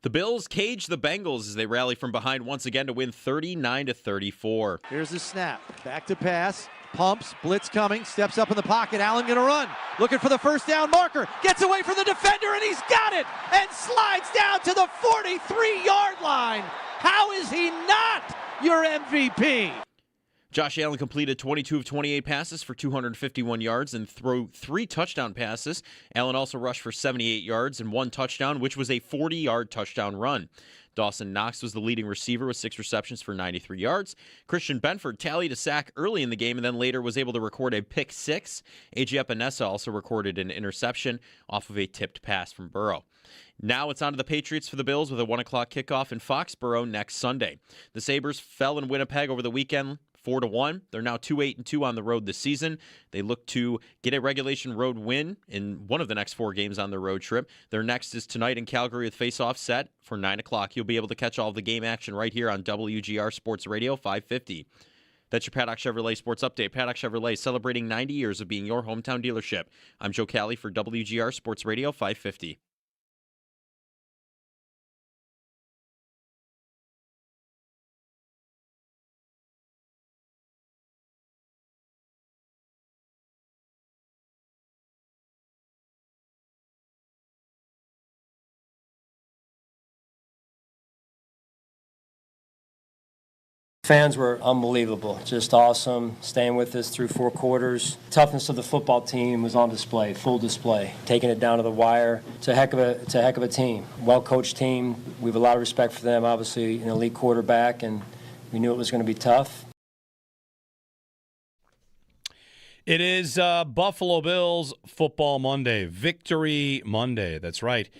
[SPEAKER 3] The Bills cage the Bengals as they rally from behind once again to win 39-34.
[SPEAKER 6] Here's the snap. Back to pass. Pumps. Blitz coming. Steps up in the pocket. Allen going to run. Looking for the first down marker. Gets away from the defender, and he's got it. And slides down to the 43-yard line. How is he not your MVP?
[SPEAKER 3] Josh Allen completed 22 of 28 passes for 251 yards and threw 3 touchdown passes. Allen also rushed for 78 yards and 1 touchdown, which was a 40-yard touchdown run. Dawson Knox was the leading receiver with 6 receptions for 93 yards. Christian Benford tallied a sack early in the game and then later was able to record a pick 6. A.J. Epinesa also recorded an interception off of a tipped pass from Burrow. Now it's on to the Patriots for the Bills with a 1 o'clock kickoff in Foxborough next Sunday. The Sabres fell in Winnipeg over the weekend 4-1. They're now 2-8-2 on the road this season. They look to get a regulation road win in one of the next 4 games on their road trip. Their next is tonight in Calgary with face-off set for 9 o'clock. You'll be able to catch all of the game action right here on WGR Sports Radio 550. That's your Paddock Chevrolet Sports Update. Paddock Chevrolet celebrating 90 years of being your hometown dealership. I'm Joe Cali for WGR Sports Radio 550.
[SPEAKER 14] Fans were unbelievable, just awesome, staying with us through 4 quarters. Toughness of the football team was on display, full display, taking it down to the wire. It's a heck of a team, well-coached team. We have a lot of respect for them, obviously an elite quarterback, and we knew it was going to be tough.
[SPEAKER 2] It is Buffalo Bills Football Monday, Victory Monday. That's right.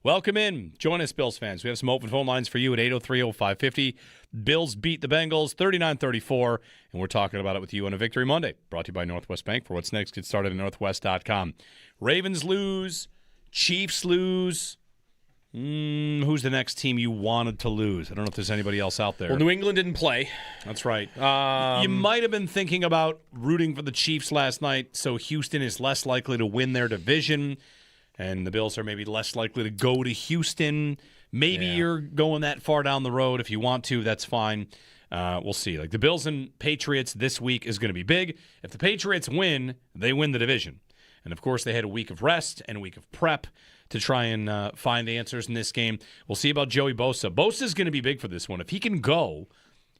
[SPEAKER 2] Welcome in. Join us, Bills fans. We have some open phone lines for you at 803-0550. Bills beat the Bengals 39-34, and we're talking about it with you on a Victory Monday. Brought to you by Northwest Bank. For what's next, get started at northwest.com. Ravens lose. Chiefs lose. Who's the next team you wanted to lose? I don't know if there's anybody else out there.
[SPEAKER 7] Well, New England didn't play.
[SPEAKER 2] That's right. You might have been thinking about rooting for the Chiefs last night, so Houston is less likely to win their division. And the Bills are maybe less likely to go to Houston. Maybe you're going that far down the road. If you want to, that's fine. We'll see. Like the Bills and Patriots this week is going to be big. If the Patriots win, they win the division. And, of course, they had a week of rest and a week of prep to try and find answers in this game. We'll see about Joey Bosa. Bosa's going to be big for this one. If he can go,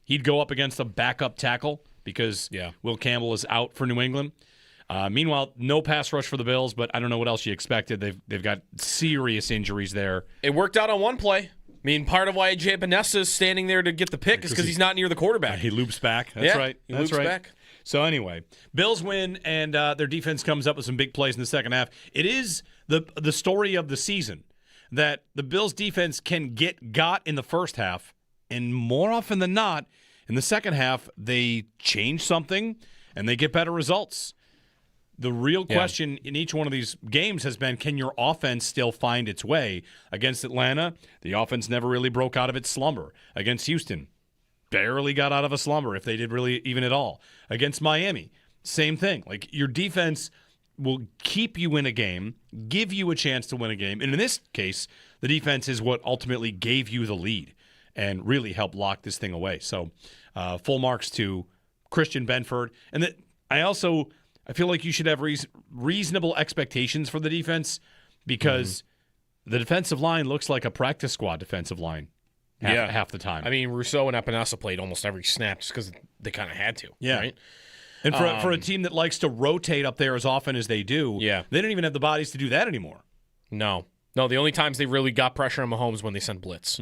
[SPEAKER 2] he'd go up against a backup tackle because Will Campbell is out for New England. Meanwhile, no pass rush for the Bills, but I don't know what else you expected. They've got serious injuries there.
[SPEAKER 7] It worked out on one play. I mean, part of why A.J. Epinesa is standing there to get the pick is because he's not near the quarterback.
[SPEAKER 2] He loops back. That's right.
[SPEAKER 7] He loops back.
[SPEAKER 2] So anyway, Bills win, and their defense comes up with some big plays in the second half. It is the story of the season that the Bills defense can got in the first half, and more often than not, in the second half, they change something, and they get better results. The real question in each one of these games has been, can your offense still find its way? Against Atlanta, the offense never really broke out of its slumber. Against Houston, barely got out of a slumber, if they did really even at all. Against Miami, same thing. Like, your defense will keep you in a game, give you a chance to win a game. And in this case, the defense is what ultimately gave you the lead and really helped lock this thing away. So full marks to Christian Benford. And I feel like you should have reasonable expectations for the defense because the defensive line looks like a practice squad defensive line half the time.
[SPEAKER 7] I mean, Rousseau and Epinesa played almost every snap just because they kind of had to.
[SPEAKER 2] Yeah.
[SPEAKER 7] Right?
[SPEAKER 2] And for a team that likes to rotate up there as often as they do, they don't even have the bodies to do that anymore.
[SPEAKER 7] No, the only times they really got pressure on Mahomes when they sent blitz.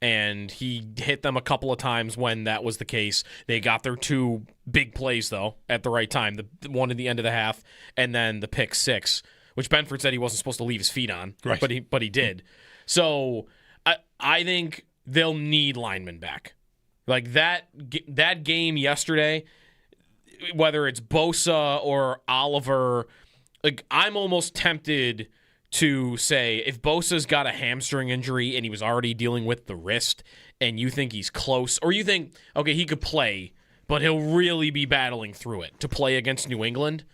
[SPEAKER 7] And he hit them a couple of times when that was the case. They got their 2 big plays, though, at the right time. The one at the end of the half and then the pick 6, which Benford said he wasn't supposed to leave his feet on,
[SPEAKER 2] right.
[SPEAKER 7] but he did. So I think they'll need linemen back. Like that game yesterday, whether it's Bosa or Oliver, like I'm almost tempted to say if Bosa's got a hamstring injury and he was already dealing with the wrist and you think he's close, or you think, okay, he could play, but he'll really be battling through it to play against New England.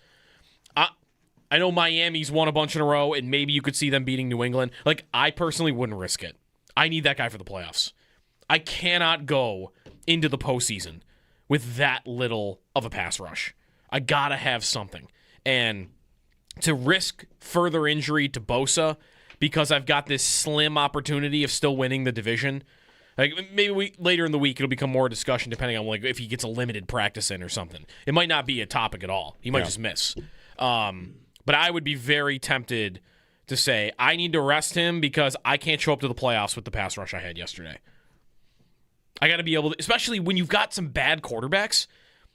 [SPEAKER 7] I know Miami's won a bunch in a row and maybe you could see them beating New England. Like, I personally wouldn't risk it. I need that guy for the playoffs. I cannot go into the postseason with that little of a pass rush. I got to have something. And to risk further injury to Bosa because I've got this slim opportunity of still winning the division, like maybe later in the week it'll become more discussion depending on like if he gets a limited practice in or something. It might not be a topic at all. He might just miss. But I would be very tempted to say I need to rest him because I can't show up to the playoffs with the pass rush I had yesterday. I got to be able to, especially when you've got some bad quarterbacks.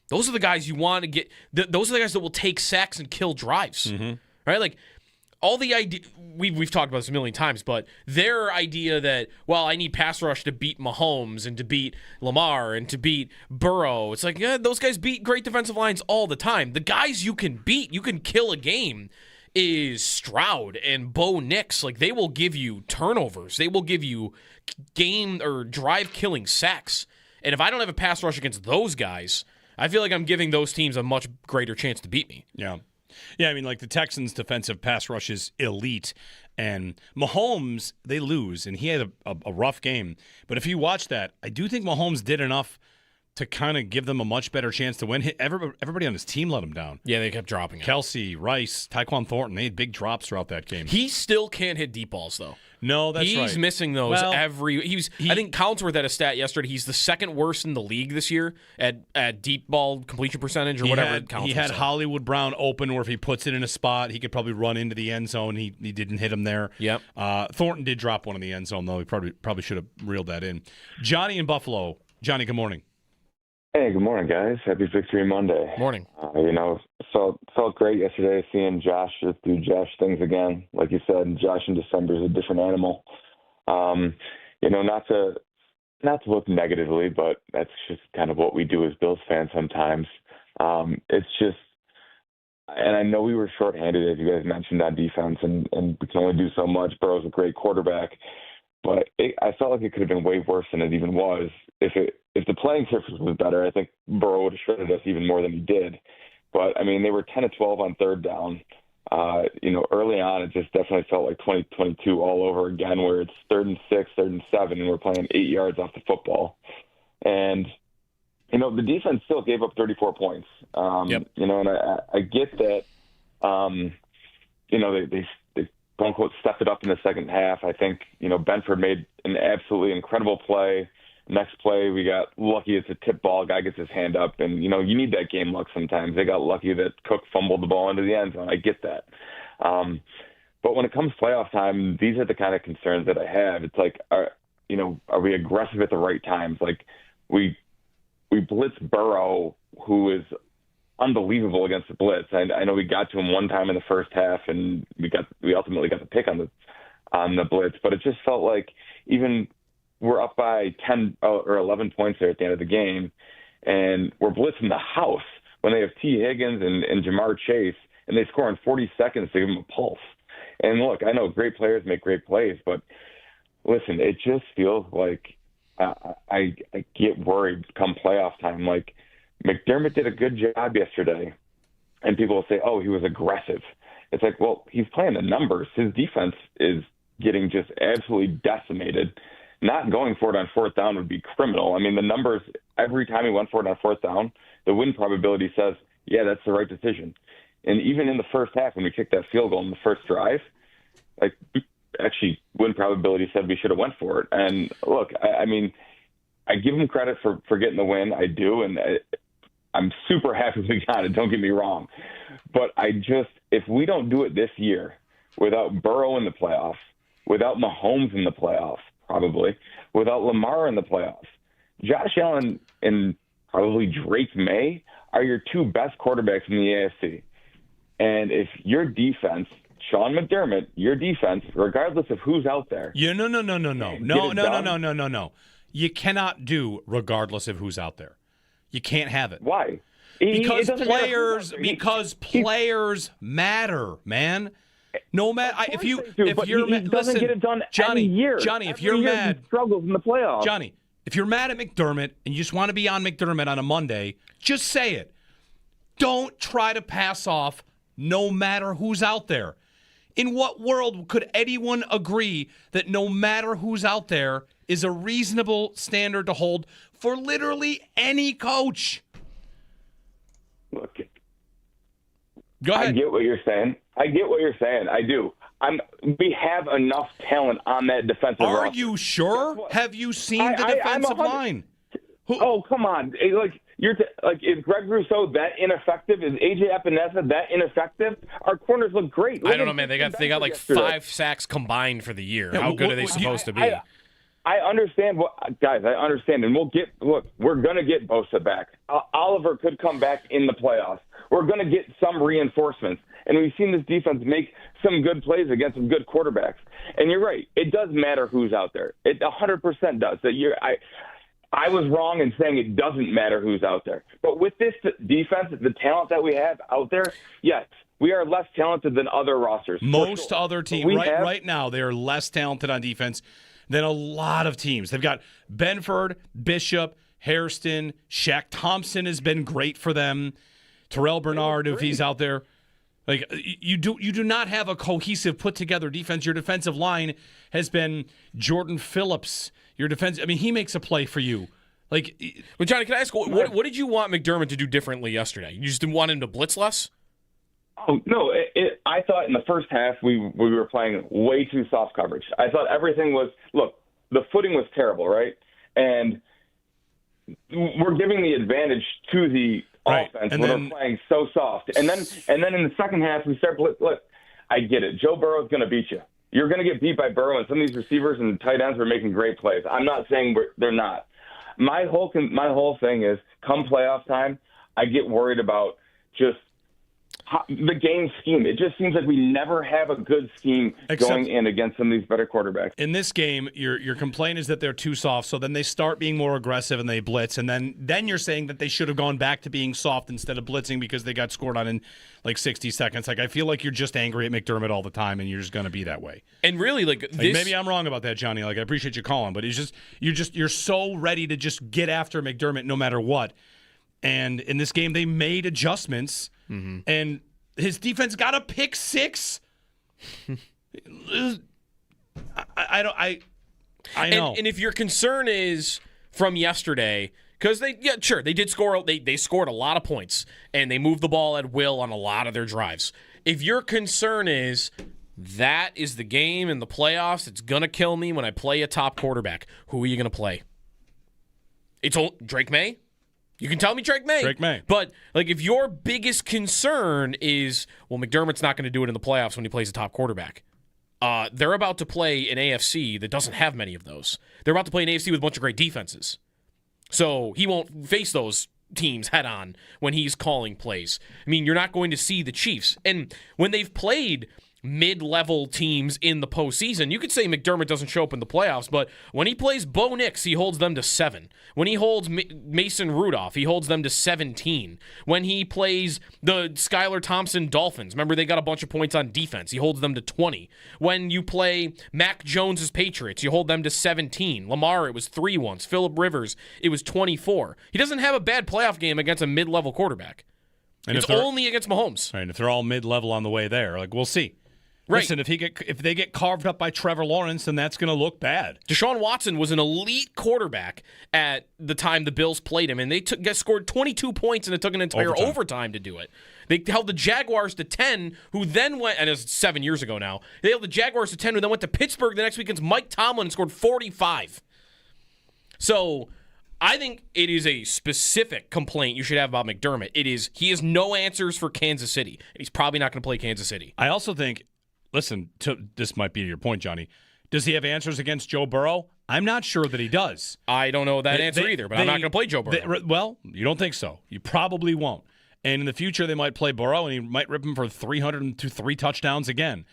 [SPEAKER 7] Those are the guys you want to get. Those are the guys that will take sacks and kill drives, right? Like all the idea we've talked about this a million times, but their idea that I need pass rush to beat Mahomes and to beat Lamar and to beat Burrow. It's like those guys beat great defensive lines all the time. The guys you can beat, you can kill a game, is Stroud and Bo Nix. Like they will give you turnovers. They will give you game or drive killing sacks. And if I don't have a pass rush against those guys, I feel like I'm giving those teams a much greater chance to beat me.
[SPEAKER 2] Yeah. Yeah, I mean, like the Texans' defensive pass rush is elite, and Mahomes, they lose, and he had a rough game. But if you watch that, I do think Mahomes did enough to kind of give them a much better chance to win. Everybody on his team let him down.
[SPEAKER 7] Yeah, they kept dropping it.
[SPEAKER 2] Kelsey, Rice, Tyquan Thornton, they had big drops throughout that game.
[SPEAKER 7] He still can't hit deep balls, though.
[SPEAKER 2] No, that's right.
[SPEAKER 7] He's missing those I think Collinsworth had a stat yesterday. He's the second worst in the league this year at deep ball completion percentage or whatever.
[SPEAKER 2] He had Hollywood Brown open where if he puts it in a spot, he could probably run into the end zone. He didn't hit him there.
[SPEAKER 7] Yep.
[SPEAKER 2] Thornton did drop one in the end zone, though. He probably should have reeled that in. Johnny in Buffalo. Johnny, good morning.
[SPEAKER 15] Hey, good morning, guys. Happy Victory Monday.
[SPEAKER 7] Morning.
[SPEAKER 15] Felt great yesterday seeing Josh just do Josh things again. Like you said, Josh in December is a different animal. Not to look negatively, but that's just kind of what we do as Bills fans sometimes. It's just, and I know we were shorthanded, as you guys mentioned, on defense, and we can only do so much. Burrow's a great quarterback. But I felt like it could have been way worse than it even was. If the playing surface was better, I think Burrow would have shredded us even more than he did. But, I mean, they were 10 of 12 on third down. Early on, it just definitely felt like 2022 all over again, where it's 3rd and 6, 3rd and 7, and we're playing 8 yards off the football. And, the defense still gave up 34 points.
[SPEAKER 7] Yep.
[SPEAKER 15] And I get that, they quote-unquote stepped it up in the second half. I think, Benford made an absolutely incredible play. Next play, we got lucky. It's a tip ball. Guy gets his hand up, and, you need that game luck sometimes. They got lucky that Cook fumbled the ball into the end zone. I get that. But when it comes playoff time, these are the kind of concerns that I have. It's like, are we aggressive at the right times? Like, we blitz Burrow, who is unbelievable against the blitz. I know we got to him one time in the first half, and we ultimately got the pick on the blitz. But it just felt like even we're up by 10 or 11 points there at the end of the game, and we're blitzing the house when they have T. Higgins and Jamar Chase, and they score in 40 seconds to give them a pulse. And look, I know great players make great plays, but listen, it just feels like I get worried come playoff time. Like, McDermott did a good job yesterday, and people will say, oh, he was aggressive. It's like, well, he's playing the numbers. His defense is getting just absolutely decimated. Not going for it on fourth down would be criminal. I mean, the numbers, every time he went for it on fourth down, the win probability says, yeah, that's the right decision. And even in the first half, when we kicked that field goal in the first drive, like, actually, win probability said we should have went for it. And look, I mean, I give him credit for getting the win. I do, and I'm super happy we got it. Don't get me wrong. But if we don't do it this year without Burrow in the playoffs, without Mahomes in the playoffs, probably, without Lamar in the playoffs, Josh Allen and probably Drake May are your two best quarterbacks in the AFC. And if your defense, Sean McDermott, your defense, regardless of who's out there.
[SPEAKER 2] Yeah, no. You cannot do regardless of who's out there. You can't have it.
[SPEAKER 15] Why?
[SPEAKER 2] Because players matter, man. No matter if you're
[SPEAKER 15] he doesn't get it done
[SPEAKER 2] Johnny,
[SPEAKER 15] every year.
[SPEAKER 2] Johnny, if you're mad,
[SPEAKER 15] he struggles in the playoffs.
[SPEAKER 2] Johnny, if you're mad at McDermott and you just want to be on McDermott on a Monday, just say it. Don't try to pass off no matter who's out there. In what world could anyone agree that no matter who's out there is a reasonable standard to hold for literally any coach?
[SPEAKER 15] Look,
[SPEAKER 2] go ahead.
[SPEAKER 15] I get what you're saying. I do. We have enough talent on that defensive roster.
[SPEAKER 2] Are you sure? Have you seen the defensive line?
[SPEAKER 15] Oh, come on! Is Greg Rousseau that ineffective? Is AJ Epinesa that ineffective? Our corners look great.
[SPEAKER 7] I don't know, man. They got like 5 sacks combined for the year. How good are they supposed to be?
[SPEAKER 15] I understand guys. I understand, and we're gonna get Bosa back. Oliver could come back in the playoffs. We're gonna get some reinforcements, and we've seen this defense make some good plays against some good quarterbacks. And you're right; it does matter who's out there. It 100% does. I was wrong in saying it doesn't matter who's out there. But with this defense, the talent that we have out there, yes, we are less talented than other rosters.
[SPEAKER 2] Most other teams, right now, they are less talented on defense than a lot of teams. They've got Benford, Bishop, Hairston, Shaq Thompson has been great for them. Terrell Bernard, if he's out there. Like you do not have a cohesive, put-together defense. Your defensive line has been Jordan Phillips. Your defense, I mean, he makes a play for you. Well,
[SPEAKER 7] Johnny, can I ask, what did you want McDermott to do differently yesterday? You just didn't want him to blitz less?
[SPEAKER 15] Oh, no. I thought in the first half we were playing way too soft coverage. I thought everything was, the footing was terrible, right? And we're giving the advantage to the offense when we're playing so soft. And then in the second half, we start blitz. Look, I get it. Joe Burrow's going to beat you. You're going to get beat by Burrow, and some of these receivers and tight ends are making great plays. I'm not saying they're not. My whole thing is, come playoff time, I get worried about just the game scheme. It just seems like we never have a good scheme going in against some of these better quarterbacks.
[SPEAKER 2] In this game, your complaint is that they're too soft, so then they start being more aggressive and they blitz, and then you're saying that they should have gone back to being soft instead of blitzing because they got scored on in like 60 seconds. Like, I feel like you're just angry at McDermott all the time, and you're just going to be that way.
[SPEAKER 7] And really,
[SPEAKER 2] maybe I'm wrong about that, Johnny. Like, I appreciate you calling, but you're so ready to just get after McDermott no matter what. And in this game, they made adjustments, and his defense got a pick six. I know.
[SPEAKER 7] And if your concern is from yesterday, because they did score. They scored a lot of points, and they moved the ball at will on a lot of their drives. If your concern is that is the game in the playoffs, it's gonna kill me when I play a top quarterback. Who are you gonna play? It's Drake May. You can tell me Drake May. But, if your biggest concern is, McDermott's not going to do it in the playoffs when he plays a top quarterback. They're about to play an AFC that doesn't have many of those. They're about to play an AFC with a bunch of great defenses. So he won't face those teams head on when he's calling plays. I mean, you're not going to see the Chiefs. And when they've played mid-level teams in the postseason, you could say McDermott doesn't show up in the playoffs, but when he plays Bo Nix, he holds them to 7. When he holds Mason Rudolph, he holds them to 17. When he plays the Skylar Thompson Dolphins, remember they got a bunch of points on defense, he holds them to 20. When you play Mac Jones's Patriots, you hold them to 17. Lamar, it was 3 once. Phillip Rivers, it was 24. He doesn't have a bad playoff game against a mid-level quarterback. And it's only against Mahomes.
[SPEAKER 2] Right, and if they're all mid-level on the way there, we'll see. Right. Listen, if they get carved up by Trevor Lawrence, then that's going to look bad.
[SPEAKER 7] Deshaun Watson was an elite quarterback at the time the Bills played him, and they scored 22 points, and it took an entire overtime to do it. They held the Jaguars to 10, who then went, and it was 7 years ago now, they held the Jaguars to 10, who then went to Pittsburgh the next week against Mike Tomlin and scored 45. So I think it is a specific complaint you should have about McDermott. He has no answers for Kansas City, and he's probably not going to play Kansas City.
[SPEAKER 2] I also think, listen, this might be your point, Johnny. Does he have answers against Joe Burrow? I'm not sure that he does.
[SPEAKER 7] I don't know that answer either, but I'm not going to play Joe Burrow.
[SPEAKER 2] You don't think so. You probably won't. And in the future, they might play Burrow, and he might rip him for 303 touchdowns again.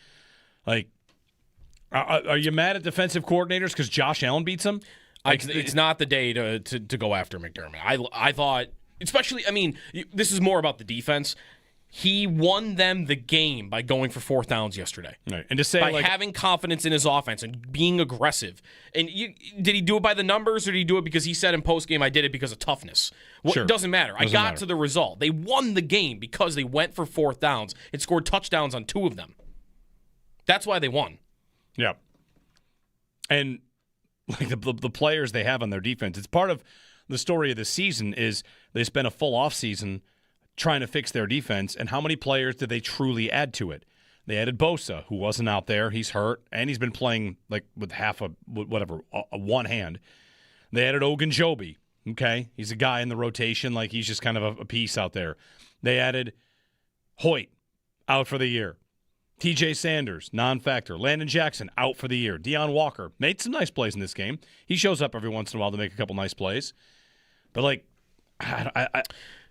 [SPEAKER 2] Are you mad at defensive coordinators because Josh Allen beats him?
[SPEAKER 7] It's not the day to go after McDermott. I thought, especially, this is more about the defense. He won them the game by going for 4th downs yesterday.
[SPEAKER 2] Right. And to say
[SPEAKER 7] by having confidence in his offense and being aggressive. And did he do it by the numbers, or did he do it because he said in postgame, I did it because of toughness? Sure. It doesn't matter. I got to the result. They won the game because they went for 4th downs and scored touchdowns on 2 of them. That's why they won.
[SPEAKER 2] Yeah. And like the players they have on their defense, it's part of the story of the season is they spent a full offseason trying to fix their defense, and how many players did they truly add to it? They added Bosa, who wasn't out there. He's hurt, and he's been playing like with one hand. They added Ogunjobi. Okay, he's a guy in the rotation, like he's just kind of a piece out there. They added Hoyt, out for the year. TJ Sanders, non-factor. Landon Jackson, out for the year. Deion Walker made some nice plays in this game. He shows up every once in a while to make a couple nice plays. But, like,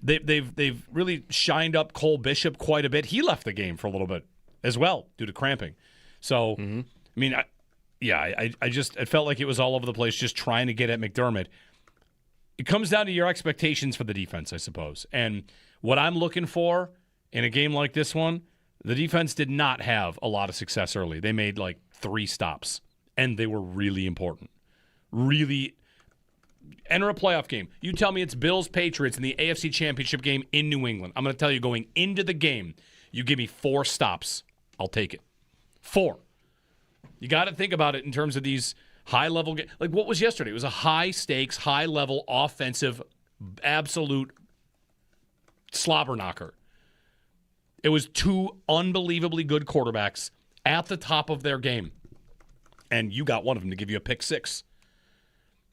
[SPEAKER 2] they've really shined up Cole Bishop quite a bit. He left the game for a little bit as well due to cramping. So, I mean, it felt like it was all over the place just trying to get at McDermott. It comes down to your expectations for the defense, I suppose. And what I'm looking for in a game like this one, the defense did not have a lot of success early. They made like 3 stops, and they were really important. Really enter a playoff game. You tell me it's Bills-Patriots in the AFC Championship game in New England. I'm going to tell you going into the game, you give me 4 stops. I'll take it. 4. You got to think about it in terms of these high-level games. Like what was yesterday? It was a high-stakes, high-level, offensive, absolute slobber knocker. It was 2 unbelievably good quarterbacks at the top of their game. And you got one of them to give you a pick 6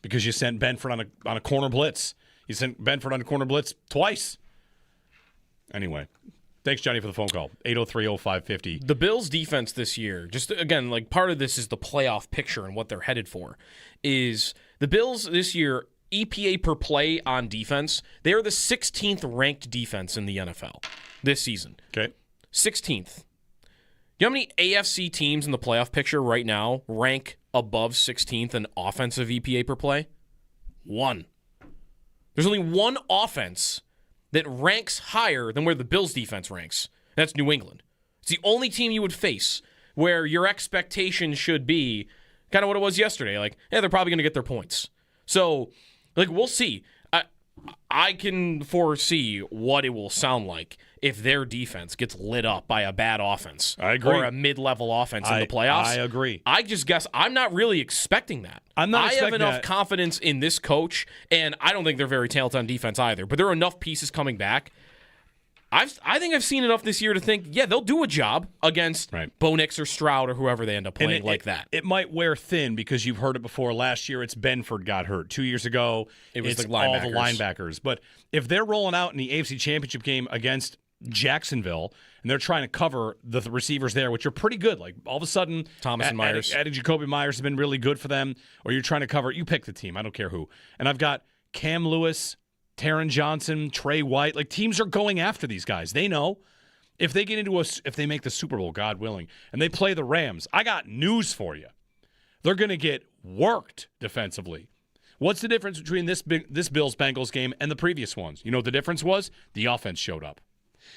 [SPEAKER 2] because you sent Benford on a corner blitz. You sent Benford on a corner blitz twice. Anyway, thanks, Johnny, for the phone call. 803-0550.
[SPEAKER 7] The Bills' defense this year, just again, like part of this is the playoff picture and what they're headed for, is the Bills this year, EPA per play on defense, they are the 16th ranked defense in the NFL this season.
[SPEAKER 2] Okay.
[SPEAKER 7] 16th. You know how many AFC teams in the playoff picture right now rank above 16th in offensive EPA per play? 1. There's only one offense that ranks higher than where the Bills' defense ranks. That's New England. It's the only team you would face where your expectation should be kind of what it was yesterday. Like, yeah, they're probably going to get their points. So, like, we'll see. I can foresee what it will sound like if their defense gets lit up by a bad offense.
[SPEAKER 2] I agree.
[SPEAKER 7] Or a mid-level offense in the playoffs.
[SPEAKER 2] I agree.
[SPEAKER 7] I just guess I'm not really expecting that.
[SPEAKER 2] I
[SPEAKER 7] have enough confidence in this coach, and I don't think they're very talented on defense either, but there are enough pieces coming back. I think I've seen enough this year to think, yeah, they'll do a job against Bo Nix or Stroud or whoever they end up playing that.
[SPEAKER 2] It might wear thin because you've heard it before. Last year, it's Benford got hurt. 2 years ago,
[SPEAKER 7] it was
[SPEAKER 2] it's
[SPEAKER 7] the linebackers.
[SPEAKER 2] all the linebackers. But if they're rolling out in the AFC Championship game against Jacksonville, and they're trying to cover the receivers there, which are pretty good. Like, all of a sudden,
[SPEAKER 7] Thomas and Myers.
[SPEAKER 2] Adding Jacoby Myers has been really good for them. Or you're trying to cover, you pick the team. I don't care who. And I've got Cam Lewis, Taron Johnson, Trey White. Like, teams are going after these guys. They know if they get into if they make the Super Bowl, God willing, and they play the Rams, I got news for you. They're going to get worked defensively. What's the difference between this Bills-Bengals game and the previous ones? You know what the difference was? The offense showed up.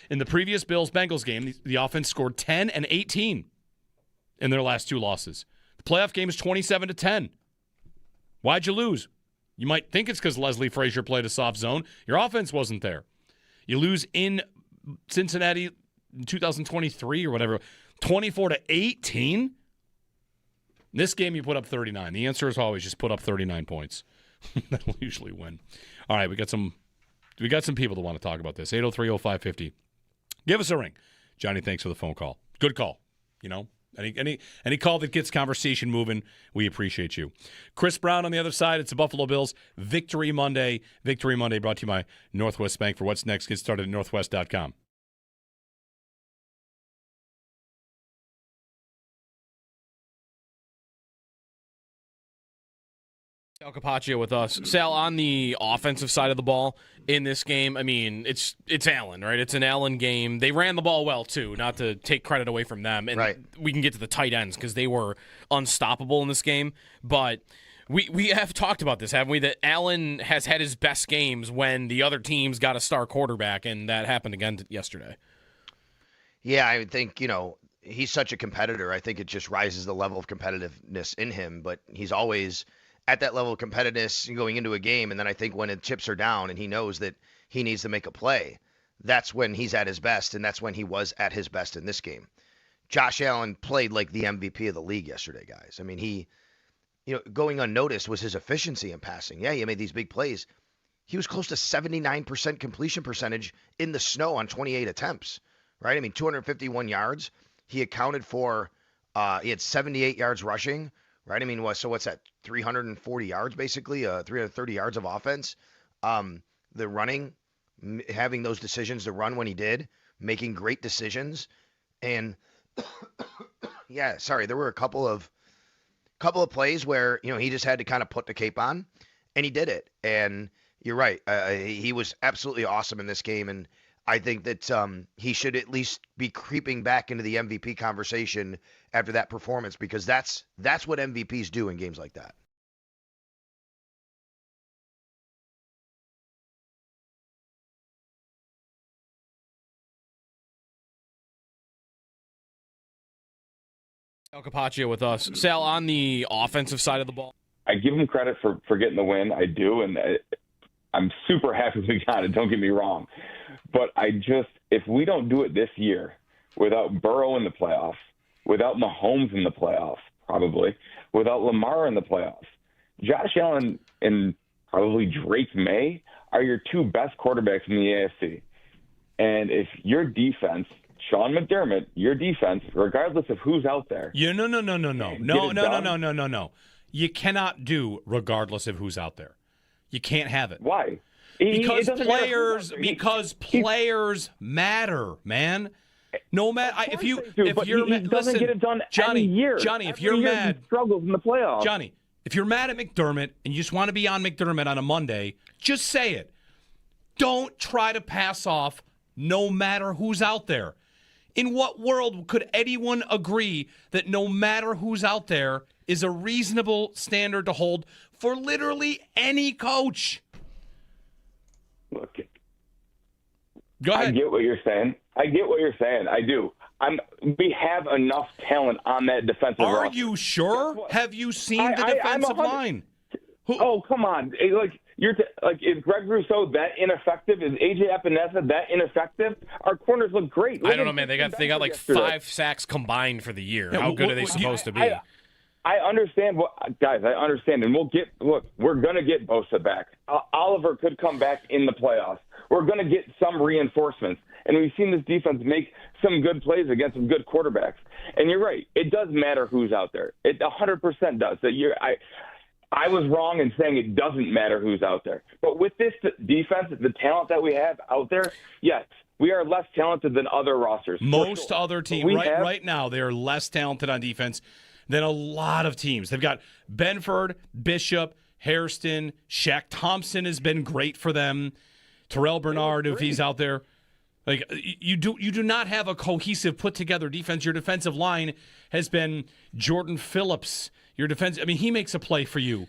[SPEAKER 2] In the previous Bills-Bengals game, the offense scored 10 and 18 in their last 2 losses. The playoff game is 27-10. Why'd you lose? You might think it's because Leslie Frazier played a soft zone. Your offense wasn't there. You lose in Cincinnati in 2023 or whatever, 24-18. This game you put up 39. The answer is always just put up 39 points. That'll usually win. All right, we got some people that want to talk about this. 803-0550. Give us a ring. Johnny, thanks for the phone call. Good call. You know, any call that gets conversation moving, we appreciate you. Chris Brown on the other side. It's the Buffalo Bills Victory Monday. Victory Monday brought to you by Northwest Bank. For what's next, get started at northwest.com.
[SPEAKER 7] Sal Capaccio with us. Sal, on the offensive side of the ball in this game, I mean, it's Allen, right? It's an Allen game. They ran the ball well, too, not to take credit away from them. And we can get to the tight ends because they were unstoppable in this game. But we have talked about this, haven't we, that Allen has had his best games when the other team's got a star quarterback, and that happened again yesterday.
[SPEAKER 11] Yeah, I think, he's such a competitor. I think it just rises the level of competitiveness in him, but he's always at that level of competitiveness going into a game. And then I think when the chips are down and he knows that he needs to make a play, that's when he's at his best. And that's when he was at his best in this game. Josh Allen played like the MVP of the league yesterday, guys. I mean, going unnoticed was his efficiency in passing. Yeah, he made these big plays. He was close to 79% completion percentage in the snow on 28 attempts, right? I mean, 251 yards. He accounted for, he had 78 yards rushing, right? I mean, what's that? 340 yards, basically, 330 yards of offense. The running, having those decisions to run when he did, making great decisions. And, yeah, sorry, there were a couple of plays where, he just had to kind of put the cape on, and he did it. And you're right. He was absolutely awesome in this game, and I think that he should at least be creeping back into the MVP conversation after that performance, because that's what MVPs do in games like that.
[SPEAKER 7] Sal Capaccio with us. Sal, on the offensive side of the ball.
[SPEAKER 15] I give him credit for getting the win. I do, and I'm super happy we got it. Don't get me wrong. But if we don't do it this year without Burrow in the playoffs, without Mahomes in the playoffs, probably, without Lamar in the playoffs, Josh Allen and probably Drake May are your two best quarterbacks in the AFC. And if your defense, Sean McDermott, your defense, regardless of who's out there.
[SPEAKER 2] No. You cannot do regardless of who's out there. You can't have it.
[SPEAKER 15] Why?
[SPEAKER 2] Because players matter, man. No matter if you're mad,
[SPEAKER 15] doesn't get it done
[SPEAKER 2] Johnny.
[SPEAKER 15] every year.
[SPEAKER 2] Johnny, if
[SPEAKER 15] every
[SPEAKER 2] you're
[SPEAKER 15] year
[SPEAKER 2] mad,
[SPEAKER 15] he struggles in the playoffs.
[SPEAKER 2] Johnny, if you're mad at McDermott and you just want to be on McDermott on a Monday, just say it. Don't try to pass off no matter who's out there. In what world could anyone agree that no matter who's out there is a reasonable standard to hold for literally any coach?
[SPEAKER 15] Look,
[SPEAKER 2] go ahead.
[SPEAKER 15] I get what you're saying. I do. We have enough talent on that defensive roster.
[SPEAKER 2] Are you sure? Have you seen the defensive line?
[SPEAKER 15] Oh, come on. Is Greg Rousseau that ineffective? Is A.J. Epinesa that ineffective? Our corners look great.
[SPEAKER 7] I don't know, man. They got like 5 sacks combined for the year. How good are they supposed to be?
[SPEAKER 15] I understand, guys. I understand, and we're gonna get Bosa back. Oliver could come back in the playoffs. We're gonna get some reinforcements, and we've seen this defense make some good plays against some good quarterbacks. And you're right; it does matter who's out there. It 100% does. I was wrong in saying it doesn't matter who's out there. But with this defense, the talent that we have out there, yes, we are less talented than other rosters.
[SPEAKER 2] Most other teams right now, they are less talented on defense than a lot of teams. They've got Benford, Bishop, Hairston, Shaq Thompson has been great for them. Terrell Bernard, if he's out there. Like you do not have a cohesive, put together defense. Your defensive line has been Jordan Phillips. Your defense, he makes a play for you.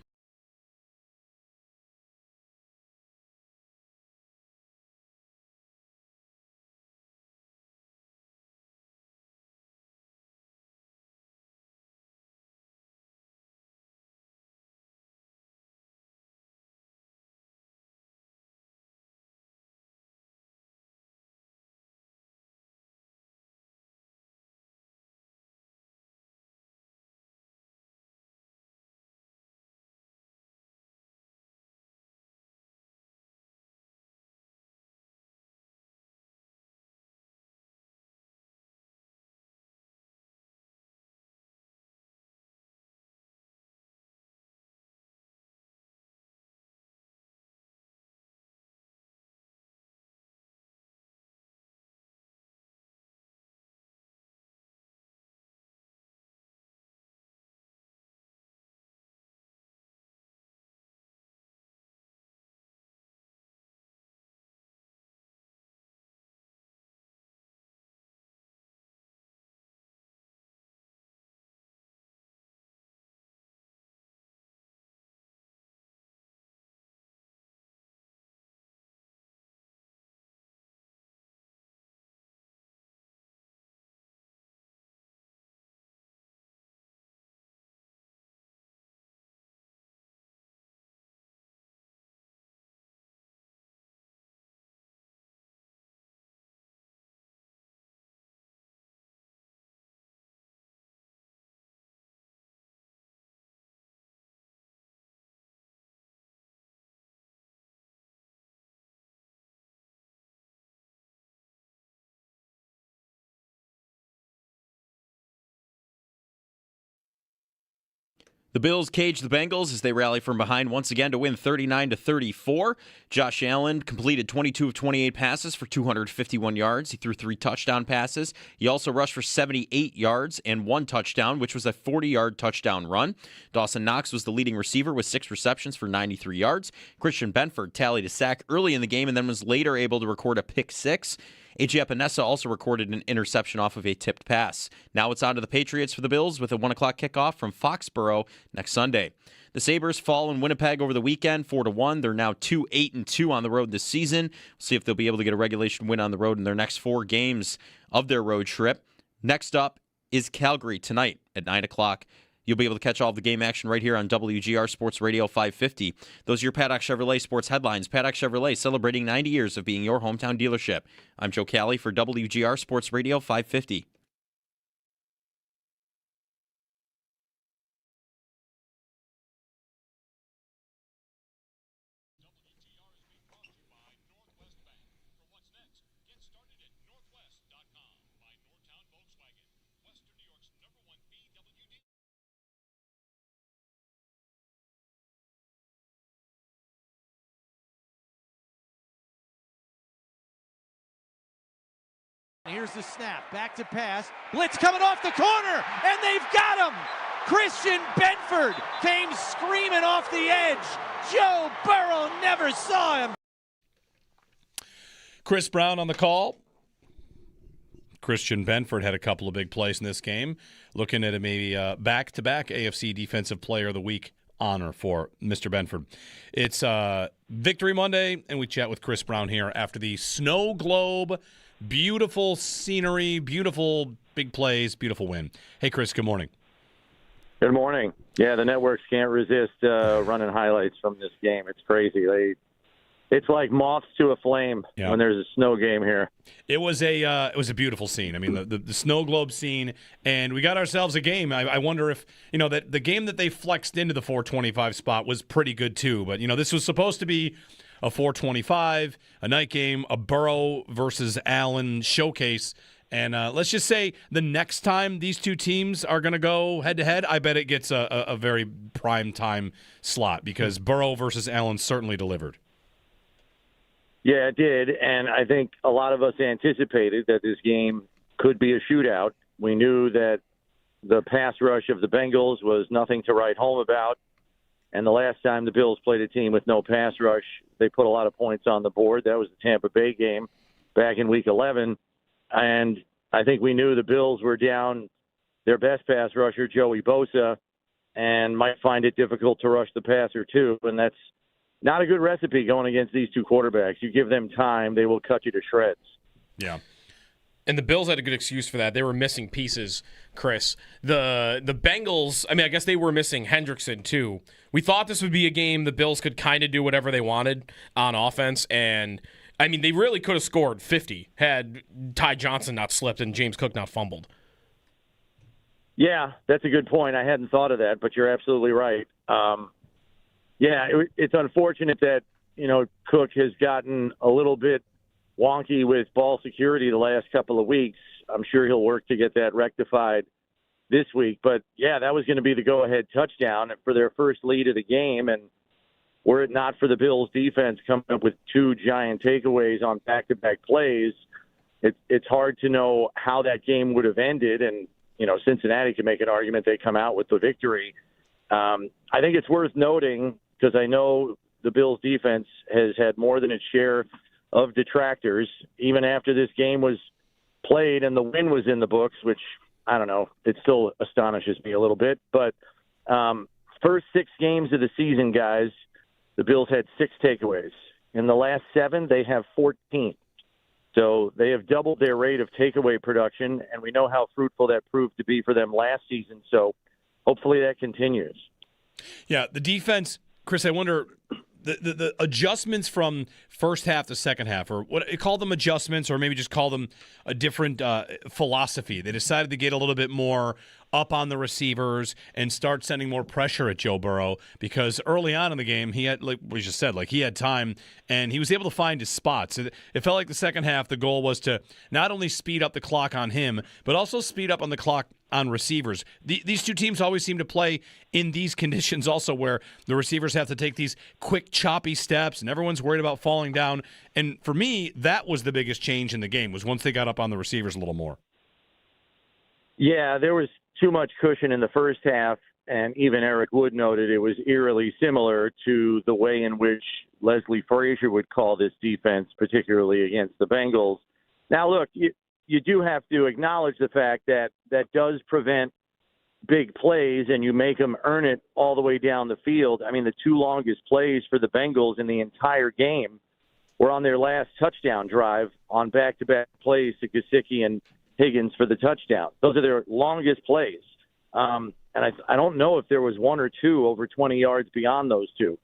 [SPEAKER 3] The Bills cage the Bengals as they rally from behind once again to win 39-34. Josh Allen completed 22 of 28 passes for 251 yards. He threw 3 touchdown passes. He also rushed for 78 yards and 1 touchdown, which was a 40-yard touchdown run. Dawson Knox was the leading receiver with 6 receptions for 93 yards. Christian Benford tallied a sack early in the game and then was later able to record a pick 6. A.J. Epinesa also recorded an interception off of a tipped pass. Now it's on to the Patriots for the Bills with a 1 o'clock kickoff from Foxborough next Sunday. The Sabres fall in Winnipeg over the weekend, 4-1. They're now 2-8-2 on the road this season. We'll see if they'll be able to get a regulation win on the road in their next 4 games of their road trip. Next up is Calgary tonight at 9 o'clock. You'll be able to catch all of the game action right here on WGR Sports Radio 550. Those are your Paddock Chevrolet sports headlines. Paddock Chevrolet celebrating 90 years of being your hometown dealership. I'm Joe Cali for WGR Sports Radio 550.
[SPEAKER 6] Here's the snap, back to pass, blitz coming off the corner, and they've got him! Christian Benford came screaming off the edge. Joe Burrow never saw him.
[SPEAKER 2] Chris Brown on the call. Christian Benford had a couple of big plays in this game. Looking at a maybe back-to-back AFC Defensive Player of the Week honor for Mr. Benford. It's Victory Monday, and we chat with Chris Brown here after the Snow Globe. Beautiful scenery, beautiful big plays, beautiful win. Hey, Chris, good morning.
[SPEAKER 13] Good morning. Yeah, the networks can't resist running highlights from this game. It's crazy. It's like moths to a flame when there's a snow game here.
[SPEAKER 2] It was a beautiful scene. I mean, the snow globe scene, and we got ourselves a game. I wonder if that the game that they flexed into the 425 spot was pretty good too. But this was supposed to be a 425, a night game, a Burrow versus Allen showcase. And let's just say the next time these two teams are going to go head-to-head, I bet it gets a very prime time slot because Burrow versus Allen certainly delivered.
[SPEAKER 13] Yeah, it did. And I think a lot of us anticipated that this game could be a shootout. We knew that the pass rush of the Bengals was nothing to write home about. And the last time the Bills played a team with no pass rush, they put a lot of points on the board. That was the Tampa Bay game back in Week 11. And I think we knew the Bills were down their best pass rusher, Joey Bosa, and might find it difficult to rush the passer too. And that's not a good recipe going against these two quarterbacks. You give them time, they will cut you to shreds.
[SPEAKER 7] Yeah. And the Bills had a good excuse for that. They were missing pieces, Chris. The Bengals, I guess they were missing Hendrickson too. We thought this would be a game the Bills could kind of do whatever they wanted on offense. And, they really could have scored 50 had Ty Johnson not slipped and James Cook not fumbled.
[SPEAKER 13] Yeah, that's a good point. I hadn't thought of that, but you're absolutely right. It's unfortunate that, Cook has gotten a little bit wonky with ball security the last couple of weeks. I'm sure he'll work to get that rectified this week. But, that was going to be the go-ahead touchdown for their first lead of the game. And were it not for the Bills' defense coming up with 2 giant takeaways on back-to-back plays, it's hard to know how that game would have ended. And, Cincinnati can make an argument they come out with the victory. I think it's worth noting, because I know the Bills' defense has had more than its share of detractors, even after this game was played and the win was in the books, which, I don't know, it still astonishes me a little bit. But first 6 games of the season, guys, the Bills had 6 takeaways. In the last 7, they have 14. So they have doubled their rate of takeaway production, and we know how fruitful that proved to be for them last season. So hopefully that continues.
[SPEAKER 2] Yeah, the defense, Chris, I wonder, the adjustments from first half to second half, or what call them adjustments, or maybe just call them a different philosophy. They decided to get a little bit more up on the receivers and start sending more pressure at Joe Burrow, because early on in the game, he had, like we just said, like he had time and he was able to find his spots. It felt like the second half, the goal was to not only speed up the clock on him, but also speed up on the clock on receivers. These two teams always seem to play in these conditions also, where the receivers have to take these quick, choppy steps and everyone's worried about falling down. And for me, that was the biggest change in the game, was once they got up on the receivers a little more.
[SPEAKER 13] Yeah, there was too much cushion in the first half, and even Eric Wood noted it was eerily similar to the way in which Leslie Frazier would call this defense, particularly against the Bengals. Now, look, you do have to acknowledge the fact that that does prevent big plays, and you make them earn it all the way down the field. I mean, the two longest plays for the Bengals in the entire game were on their last touchdown drive on back-to-back plays to Gesicki and Higgins for the touchdown. Those are their longest plays. And I don't know if there was one or two over 20 yards beyond those two.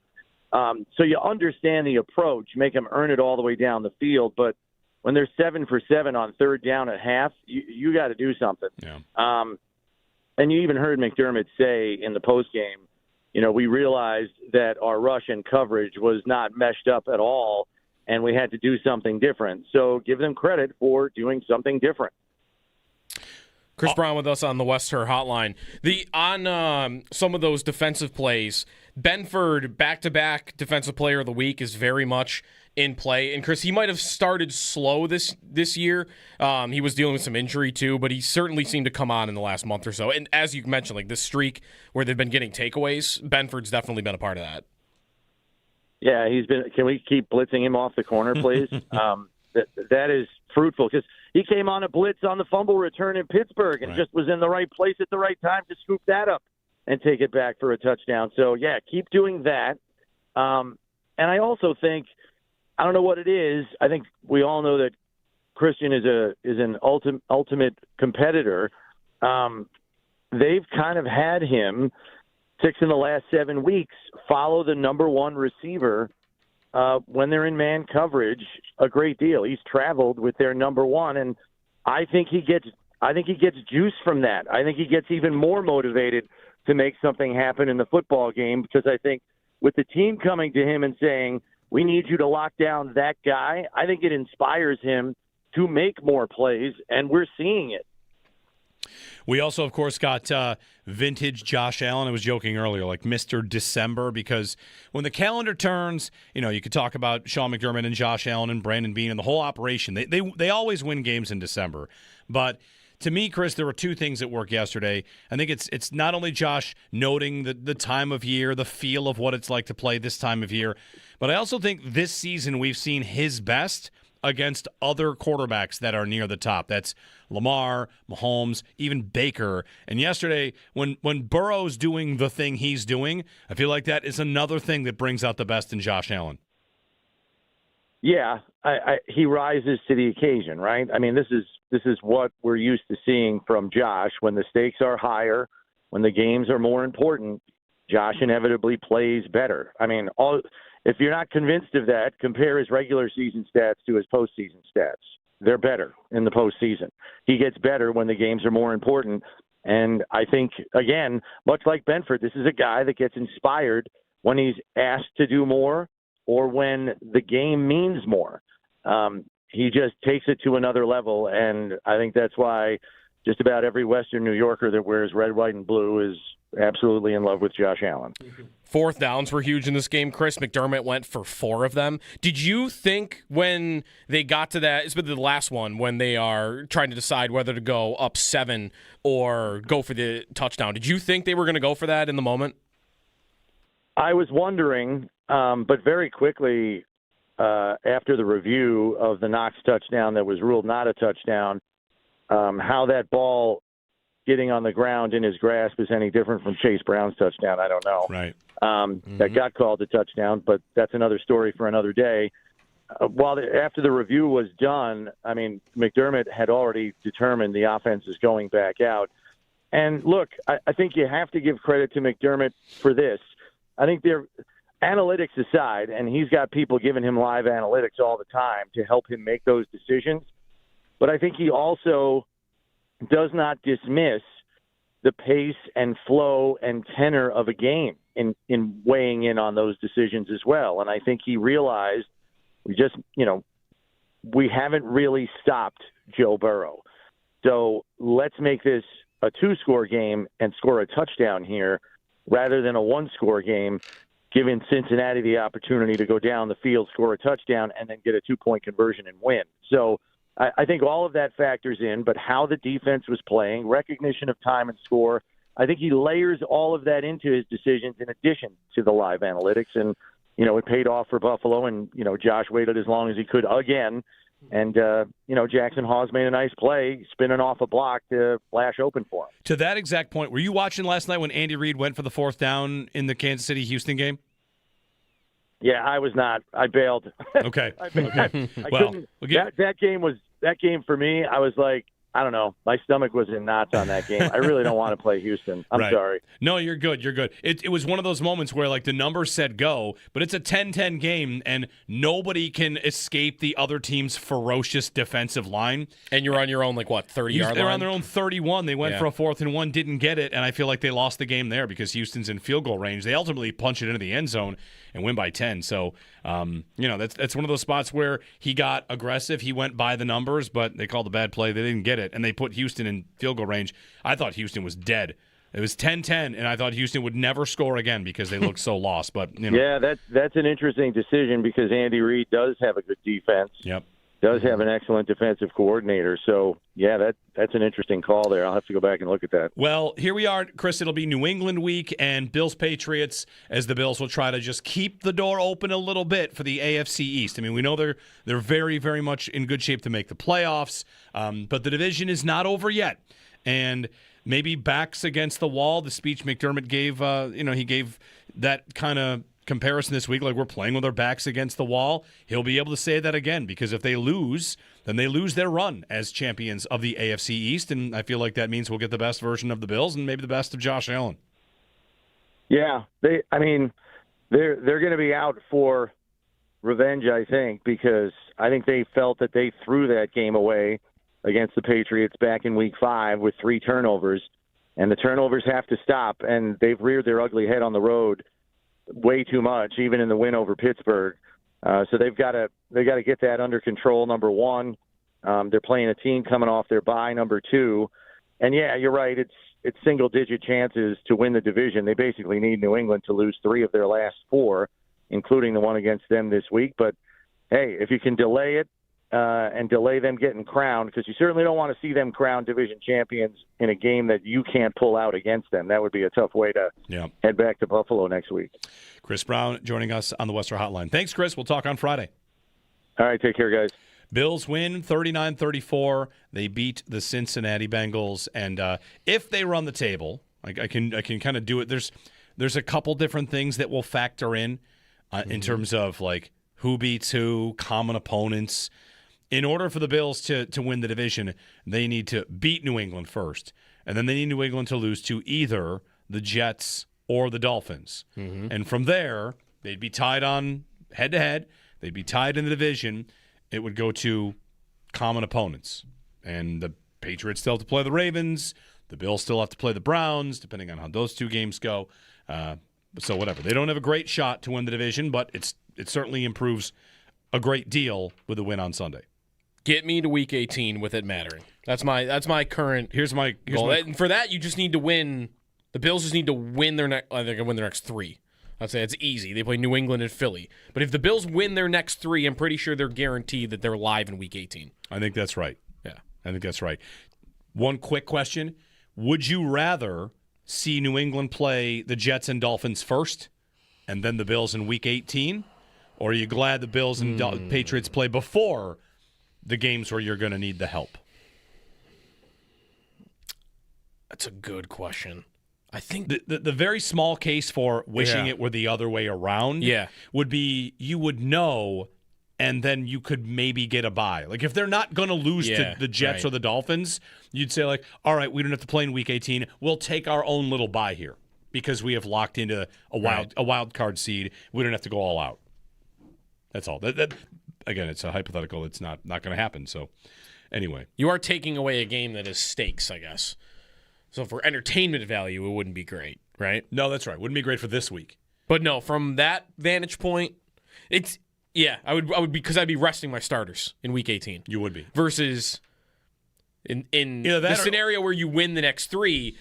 [SPEAKER 13] So you understand the approach, make them earn it all the way down the field. But when they're 7 for 7 on third down at half, you got to do something.
[SPEAKER 2] Yeah.
[SPEAKER 13] And you even heard McDermott say in the postgame, we realized that our rush and coverage was not meshed up at all, and we had to do something different. So give them credit for doing something different.
[SPEAKER 7] Chris Brown with us on the Wester Hotline. On some of those defensive plays, Benford, back-to-back Defensive Player of the Week, is very much in play. And, Chris, he might have started slow this year. He was dealing with some injury, too, but he certainly seemed to come on in the last month or so. And as you mentioned, like this streak where they've been getting takeaways, Benford's definitely been a part of that.
[SPEAKER 13] Yeah, he's been. Can we keep blitzing him off the corner, please? That is fruitful, because he came on a blitz on the fumble return in Pittsburgh and just was in the right place at the right time to scoop that up and take it back for a touchdown. So, yeah, keep doing that. And I also think, I don't know what it is, I think we all know that Christian is an ultimate competitor. They've kind of had him 6 in the last 7 weeks follow the number one receiver when they're in man coverage a great deal. He's traveled with their number one, and I think he gets juice from that. I think he gets even more motivated to make something happen in the football game, because I think with the team coming to him and saying, we need you to lock down that guy, I think it inspires him to make more plays, and we're seeing it.
[SPEAKER 2] We also, of course, got vintage Josh Allen. I was joking earlier, like Mr. December, because when the calendar turns, you could talk about Sean McDermott and Josh Allen and Brandon Beane and the whole operation. They always win games in December. But to me, Chris, there were two things at work yesterday. I think it's not only Josh noting the time of year, the feel of what it's like to play this time of year, but I also think this season we've seen his best against other quarterbacks that are near the top. That's Lamar, Mahomes, even Baker. And yesterday, when Burrow's doing the thing he's doing, I feel like that is another thing that brings out the best in Josh Allen.
[SPEAKER 13] Yeah, he rises to the occasion, right? I mean, this is what we're used to seeing from Josh. When the stakes are higher, when the games are more important, Josh inevitably plays better. I mean, if you're not convinced of that, compare his regular season stats to his postseason stats. They're better in the postseason. He gets better when the games are more important. And I think, again, much like Benford, this is a guy that gets inspired when he's asked to do more or when the game means more. He just takes it to another level, and I think that's why just about every Western New Yorker that wears red, white, and blue is absolutely in love with Josh Allen.
[SPEAKER 7] Fourth downs were huge in this game. Chris McDermott went for 4 of them. Did you think when they got to that, it's been the last one, when they are trying to decide whether to go up 7 or go for the touchdown, did you think they were going to go for that in the moment?
[SPEAKER 13] I was wondering, but very quickly after the review of the Knox touchdown that was ruled not a touchdown, how that ball getting on the ground in his grasp is any different from Chase Brown's touchdown, I don't know.
[SPEAKER 2] Right.
[SPEAKER 13] That got called a touchdown, but that's another story for another day. After the review was done, I mean, McDermott had already determined the offense is going back out. And look, I think you have to give credit to McDermott for this. I think they're analytics aside, and he's got people giving him live analytics all the time to help him make those decisions. But I think he also does not dismiss
[SPEAKER 8] the pace and flow and tenor of a game in weighing in on those decisions as well. And I think he realized we haven't really stopped Joe Burrow. So let's make this a 2-score game and score a touchdown here rather than a 1-score game, giving Cincinnati the opportunity to go down the field, score a touchdown, and then get a 2-point conversion and win. So I think all of that factors in, but how the defense was playing, recognition of time and score, I think he layers all of that into his decisions in addition to the live analytics. And, it paid off for Buffalo, and, Josh waited as long as he could again. And, Jackson Hawes made a nice play, spinning off a block to flash open for him.
[SPEAKER 2] To that exact point, were you watching last night when Andy Reid went for the 4th down in the Kansas City-Houston game?
[SPEAKER 8] Yeah, I was not. I bailed.
[SPEAKER 2] Okay.
[SPEAKER 8] I couldn't. That game for me, I was like, I don't know. My stomach was in knots on that game. I really don't want to play Houston. I'm sorry.
[SPEAKER 2] No, you're good. You're good. It was one of those moments where, like, the numbers said go, but it's a 10-10 game, and nobody can escape the other team's ferocious defensive line.
[SPEAKER 7] And you're on your own, 30-yard line?
[SPEAKER 2] They're on their own 31. They went for a 4th and 1, didn't get it, and I feel like they lost the game there because Houston's in field goal range. They ultimately punch it into the end zone and win by 10. So, that's one of those spots where he got aggressive. He went by the numbers, but they called a bad play. They didn't get it, and they put Houston in field goal range. I thought Houston was dead. It was 10-10, and I thought Houston would never score again because they looked so lost. But
[SPEAKER 8] Yeah, that's an interesting decision because Andy Reid does have a good defense.
[SPEAKER 2] Yep.
[SPEAKER 8] Does have an excellent defensive coordinator. So, yeah, that's an interesting call there. I'll have to go back and look at that.
[SPEAKER 2] Well, here we are, Chris. It'll be New England week and Bills-Patriots as the Bills will try to just keep the door open a little bit for the AFC East. I mean, we know they're very, very much in good shape to make the playoffs, but the division is not over yet. And maybe backs against the wall, the speech McDermott gave, he gave that kind of comparison this week, like we're playing with our backs against the wall. He'll be able to say that again because if they lose, then they lose their run as champions of the AFC East, and I feel like that means we'll get the best version of the Bills and maybe the best of Josh Allen.
[SPEAKER 8] Yeah, they're going to be out for revenge, I think, because I think they felt that they threw that game away against the Patriots back in Week 5 with 3 turnovers, and the turnovers have to stop, and they've reared their ugly head on the road way too much, even in the win over Pittsburgh. So they've got to get that under control. Number one, they're playing a team coming off their bye. Number two, and yeah, you're right. It's single-digit chances to win the division. They basically need New England to lose 3 of their last 4, including the one against them this week. But hey, if you can delay it and delay them getting crowned, because you certainly don't want to see them crowned division champions in a game that you can't pull out against them. That would be a tough way to head back to Buffalo next week.
[SPEAKER 2] Chris Brown joining us on the Western Hotline. Thanks, Chris. We'll talk on Friday.
[SPEAKER 8] All right, take care, guys.
[SPEAKER 2] Bills win 39-34. They beat the Cincinnati Bengals, and if they run the table, I can kind of do it. There's a couple different things that will factor in terms of like who beats who, common opponents. In order for the Bills to win the division, they need to beat New England first, and then they need New England to lose to either the Jets or the Dolphins. Mm-hmm. And from there, they'd be tied on head-to-head. They'd be tied in the division. It would go to common opponents. And the Patriots still have to play the Ravens. The Bills still have to play the Browns, depending on how those 2 games go. So whatever. They don't have a great shot to win the division, but it certainly improves a great deal with the win on Sunday.
[SPEAKER 7] Get me to Week 18 with it mattering. That's my current. Here's my goal. And for that, you just need to win. The Bills just need to win their next. I think win their next 3. I'd say it's easy. They play New England and Philly. But if the Bills win their next 3, I'm pretty sure they're guaranteed that they're live in Week 18.
[SPEAKER 2] I think that's right.
[SPEAKER 7] Yeah,
[SPEAKER 2] I think that's right. One quick question: would you rather see New England play the Jets and Dolphins first, and then the Bills in Week 18, or are you glad the Bills and Patriots play before the games where you're going to need the help?
[SPEAKER 7] That's a good question. I think
[SPEAKER 2] the very small case for wishing it were the other way around would be you would know, and then you could maybe get a bye. Like if they're not going to lose to the Jets or the Dolphins, you'd say like, all right, we don't have to play in Week 18. We'll take our own little bye here because we have locked into a wild card seed. We don't have to go all out. That's all. That again, it's a hypothetical. It's not going to happen. So anyway,
[SPEAKER 7] you are taking away a game that is stakes, I guess. So for entertainment value, it wouldn't be great, right?
[SPEAKER 2] No, that's right. Wouldn't be great for this week.
[SPEAKER 7] But no, from that vantage point, I would because I'd be resting my starters in week 18.
[SPEAKER 2] You would be.
[SPEAKER 7] Versus in the scenario where you win the next 3,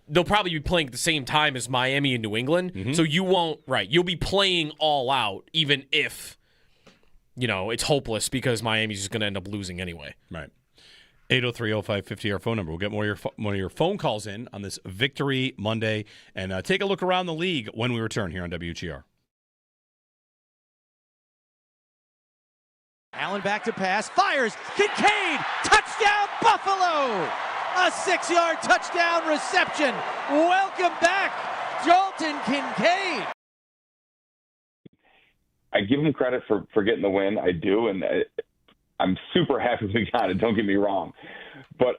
[SPEAKER 7] they'll probably be playing at the same time as Miami and New England. Mm-hmm. So you'll be playing all out even if it's hopeless because Miami's just going to end up losing anyway.
[SPEAKER 2] Right. 803-0550, our phone number. We'll get more of your phone calls in on this Victory Monday and take a look around the league when we return here on WGR.
[SPEAKER 6] Allen back to pass, fires, Kincaid, touchdown Buffalo! A 6-yard touchdown reception. Welcome back, Dalton Kincaid.
[SPEAKER 15] I give him credit for getting the win. I do, and I'm super happy we got it. Don't get me wrong. But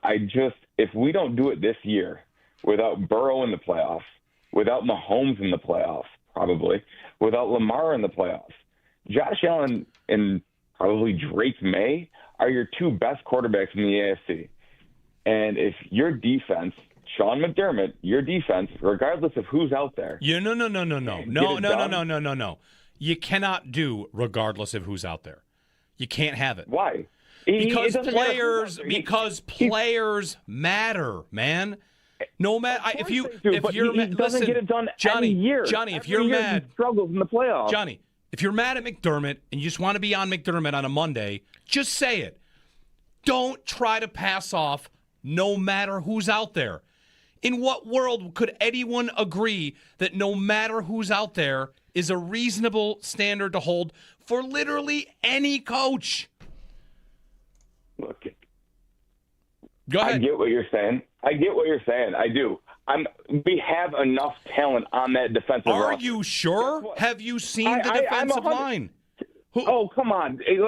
[SPEAKER 15] if we don't do it this year without Burrow in the playoffs, without Mahomes in the playoffs, probably, without Lamar in the playoffs, Josh Allen and probably Drake May are your 2 best quarterbacks in the AFC. And if your defense, Sean McDermott, your defense, regardless of who's out there.
[SPEAKER 2] No. You cannot do regardless of who's out there. You can't have it.
[SPEAKER 15] Why?
[SPEAKER 2] Because players matter, man. No matter if you're
[SPEAKER 15] doesn't get it done
[SPEAKER 2] Johnny,
[SPEAKER 15] any year.
[SPEAKER 2] Johnny, if
[SPEAKER 15] every
[SPEAKER 2] you're
[SPEAKER 15] year
[SPEAKER 2] mad,
[SPEAKER 15] he struggles in the playoffs.
[SPEAKER 2] Johnny, if you're mad at McDermott and you just want to be on McDermott on a Monday, just say it. Don't try to pass off no matter who's out there. In what world could anyone agree that no matter who's out there is a reasonable standard to hold for literally any coach?
[SPEAKER 15] Look,
[SPEAKER 2] go ahead.
[SPEAKER 15] I get what you're saying. I do. We have enough talent on that defensive roster.
[SPEAKER 2] Are you sure? Have you seen the defensive line?
[SPEAKER 15] Oh, come on. Is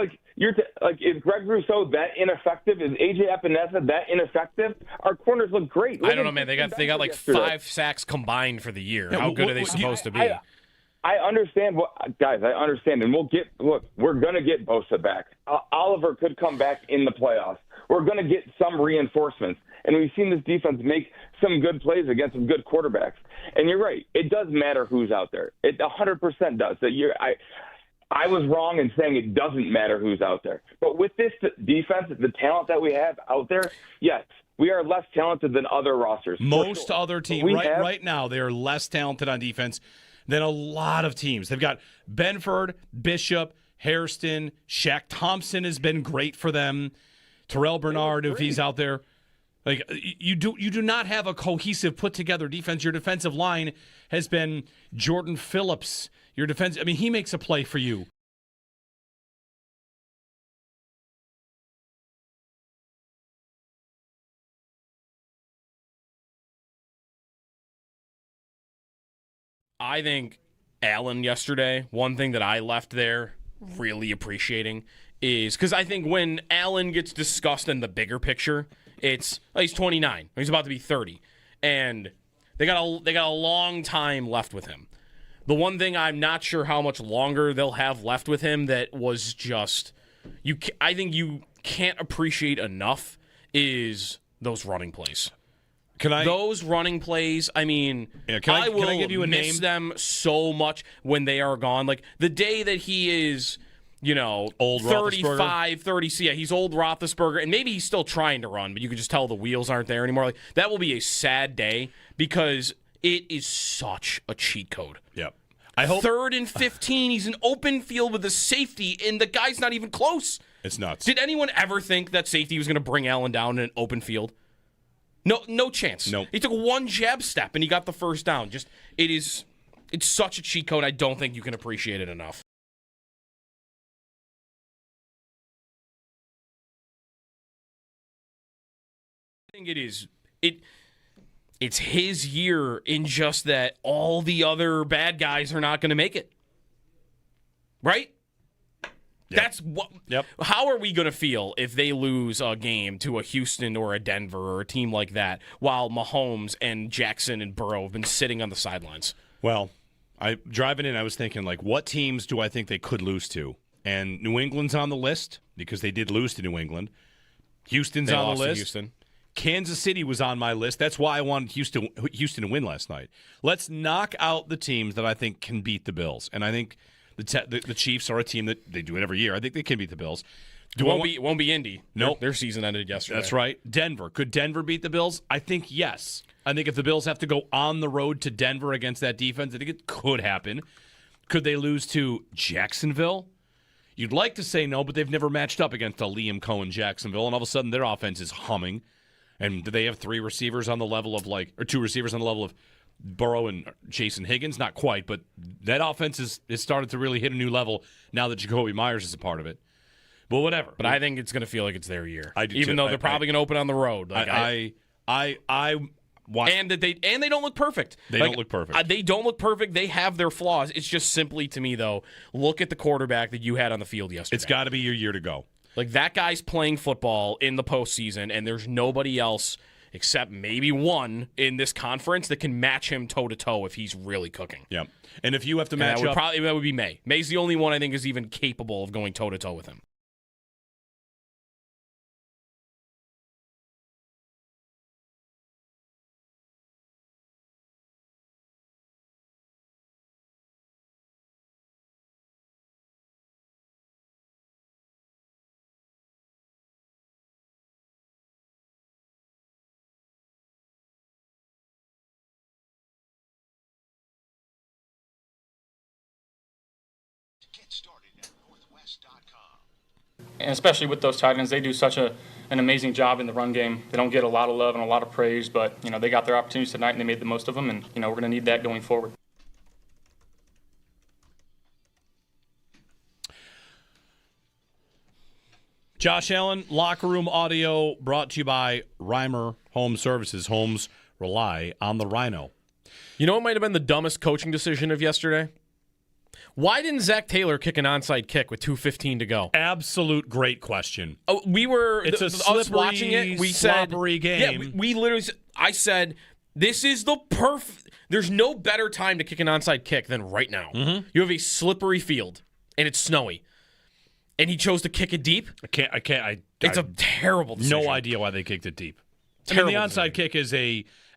[SPEAKER 15] Greg Rousseau that ineffective? Is A.J. Epinesa that ineffective? Our corners look great.
[SPEAKER 7] I don't know, man. They got like 5 sacks combined for the year. How good are they supposed to be?
[SPEAKER 15] I understand guys, I understand. And we're going to get Bosa back. Oliver could come back in the playoffs. We're going to get some reinforcements. And we've seen this defense make some good plays against some good quarterbacks. And you're right. It does matter who's out there. It 100% does. I was wrong in saying it doesn't matter who's out there. But with this defense, the talent that we have out there, yes, we are less talented than other rosters.
[SPEAKER 2] Most other teams right now, they are less talented on defense than a lot of teams. They've got Benford, Bishop, Hairston, Shaq Thompson has been great for them. Terrell Bernard, if he's out there. Like you do not have a cohesive, put together defense. Your defensive line has been Jordan Phillips. Your defense, he makes a play for you.
[SPEAKER 7] I think Allen yesterday, one thing that I left there really appreciating is because I think when Allen gets discussed in the bigger picture, it's he's 29, he's about to be 30, and they got a long time left with him. The one thing I'm not sure how much longer they'll have left with him that was just I think you can't appreciate enough is those running plays. Those running plays, I will
[SPEAKER 2] give you a
[SPEAKER 7] miss
[SPEAKER 2] name?
[SPEAKER 7] them so much when they are gone. Like the day that he is,
[SPEAKER 2] old
[SPEAKER 7] 35, 30, yeah, he's old Roethlisberger, and maybe he's still trying to run, but you can just tell the wheels aren't there anymore. Like that will be a sad day because it is such a cheat code.
[SPEAKER 2] Yep. I hope
[SPEAKER 7] 3rd and 15, he's in open field with a safety, and the guy's not even close.
[SPEAKER 2] It's nuts.
[SPEAKER 7] Did anyone ever think that safety was going to bring Allen down in an open field? No chance.
[SPEAKER 2] Nope.
[SPEAKER 7] He took one jab step and he got the first down. It's such a cheat code. I don't think you can appreciate it enough. I think it's his year in just that all the other bad guys are not going to make it. Right? Yep. That's what.
[SPEAKER 2] Yep.
[SPEAKER 7] How are we going to feel if they lose a game to a Houston or a Denver or a team like that while Mahomes and Jackson and Burrow have been sitting on the sidelines?
[SPEAKER 2] Well, driving in, I was thinking, what teams do I think they could lose to? And New England's on the list because they did lose to New England. Houston's on the list.
[SPEAKER 7] Houston.
[SPEAKER 2] Kansas City was on my list. That's why I wanted Houston to win last night. Let's knock out the teams that I think can beat the Bills. And I think the Chiefs are a team that they do it every year. I think they can beat the Bills.
[SPEAKER 7] Won't be Indy.
[SPEAKER 2] Nope.
[SPEAKER 7] Their season ended yesterday.
[SPEAKER 2] That's right. Denver. Could Denver beat the Bills? I think yes. I think if the Bills have to go on the road to Denver against that defense, I think it could happen. Could they lose to Jacksonville? You'd like to say no, but they've never matched up against a Liam Cohen Jacksonville, and all of a sudden their offense is humming. And do they have 3 receivers on the level of or 2 receivers on the level of Burrow and Jason Higgins? Not quite, but that offense has started to really hit a new level now that Jacoby Myers is a part of it. But whatever.
[SPEAKER 7] But I think it's going to feel like it's their year.
[SPEAKER 2] I do
[SPEAKER 7] even
[SPEAKER 2] too.
[SPEAKER 7] though they're probably going to open on the road. And they don't look perfect.
[SPEAKER 2] They don't look perfect.
[SPEAKER 7] They don't look perfect. They have their flaws. It's just simply, to me, though, look at the quarterback that you had on the field yesterday.
[SPEAKER 2] It's got to be your year to go.
[SPEAKER 7] Like, that guy's playing football in the postseason, and there's nobody else except maybe one in this conference that can match him toe-to-toe if he's really cooking.
[SPEAKER 2] Yeah. And if you have to match up...
[SPEAKER 7] that would be May. May's the only one I think is even capable of going toe-to-toe with him.
[SPEAKER 5] And especially with those tight ends, they do such an amazing job in the run game. They don't get a lot of love and a lot of praise, but they got their opportunities tonight and they made the most of them, and we're going to need that going forward.
[SPEAKER 2] Josh Allen, Locker Room Audio, brought to you by Reimer Home Services. Homes rely on the Rhino.
[SPEAKER 7] You know what might have been the dumbest coaching decision of yesterday? Why didn't Zach Taylor kick an onside kick with 2:15 to go?
[SPEAKER 2] Absolute great question.
[SPEAKER 7] Oh, we were
[SPEAKER 2] it's a slippery,
[SPEAKER 7] us watching it. We
[SPEAKER 2] slobbery game.
[SPEAKER 7] Yeah, we literally. I said, "This is the perfect." There's no better time to kick an onside kick than right now.
[SPEAKER 2] Mm-hmm.
[SPEAKER 7] You have a slippery field and it's snowy, and he chose to kick it deep. It's a terrible decision.
[SPEAKER 2] No idea why they kicked it deep.
[SPEAKER 7] Terrible
[SPEAKER 2] the onside
[SPEAKER 7] decision.
[SPEAKER 2] kick is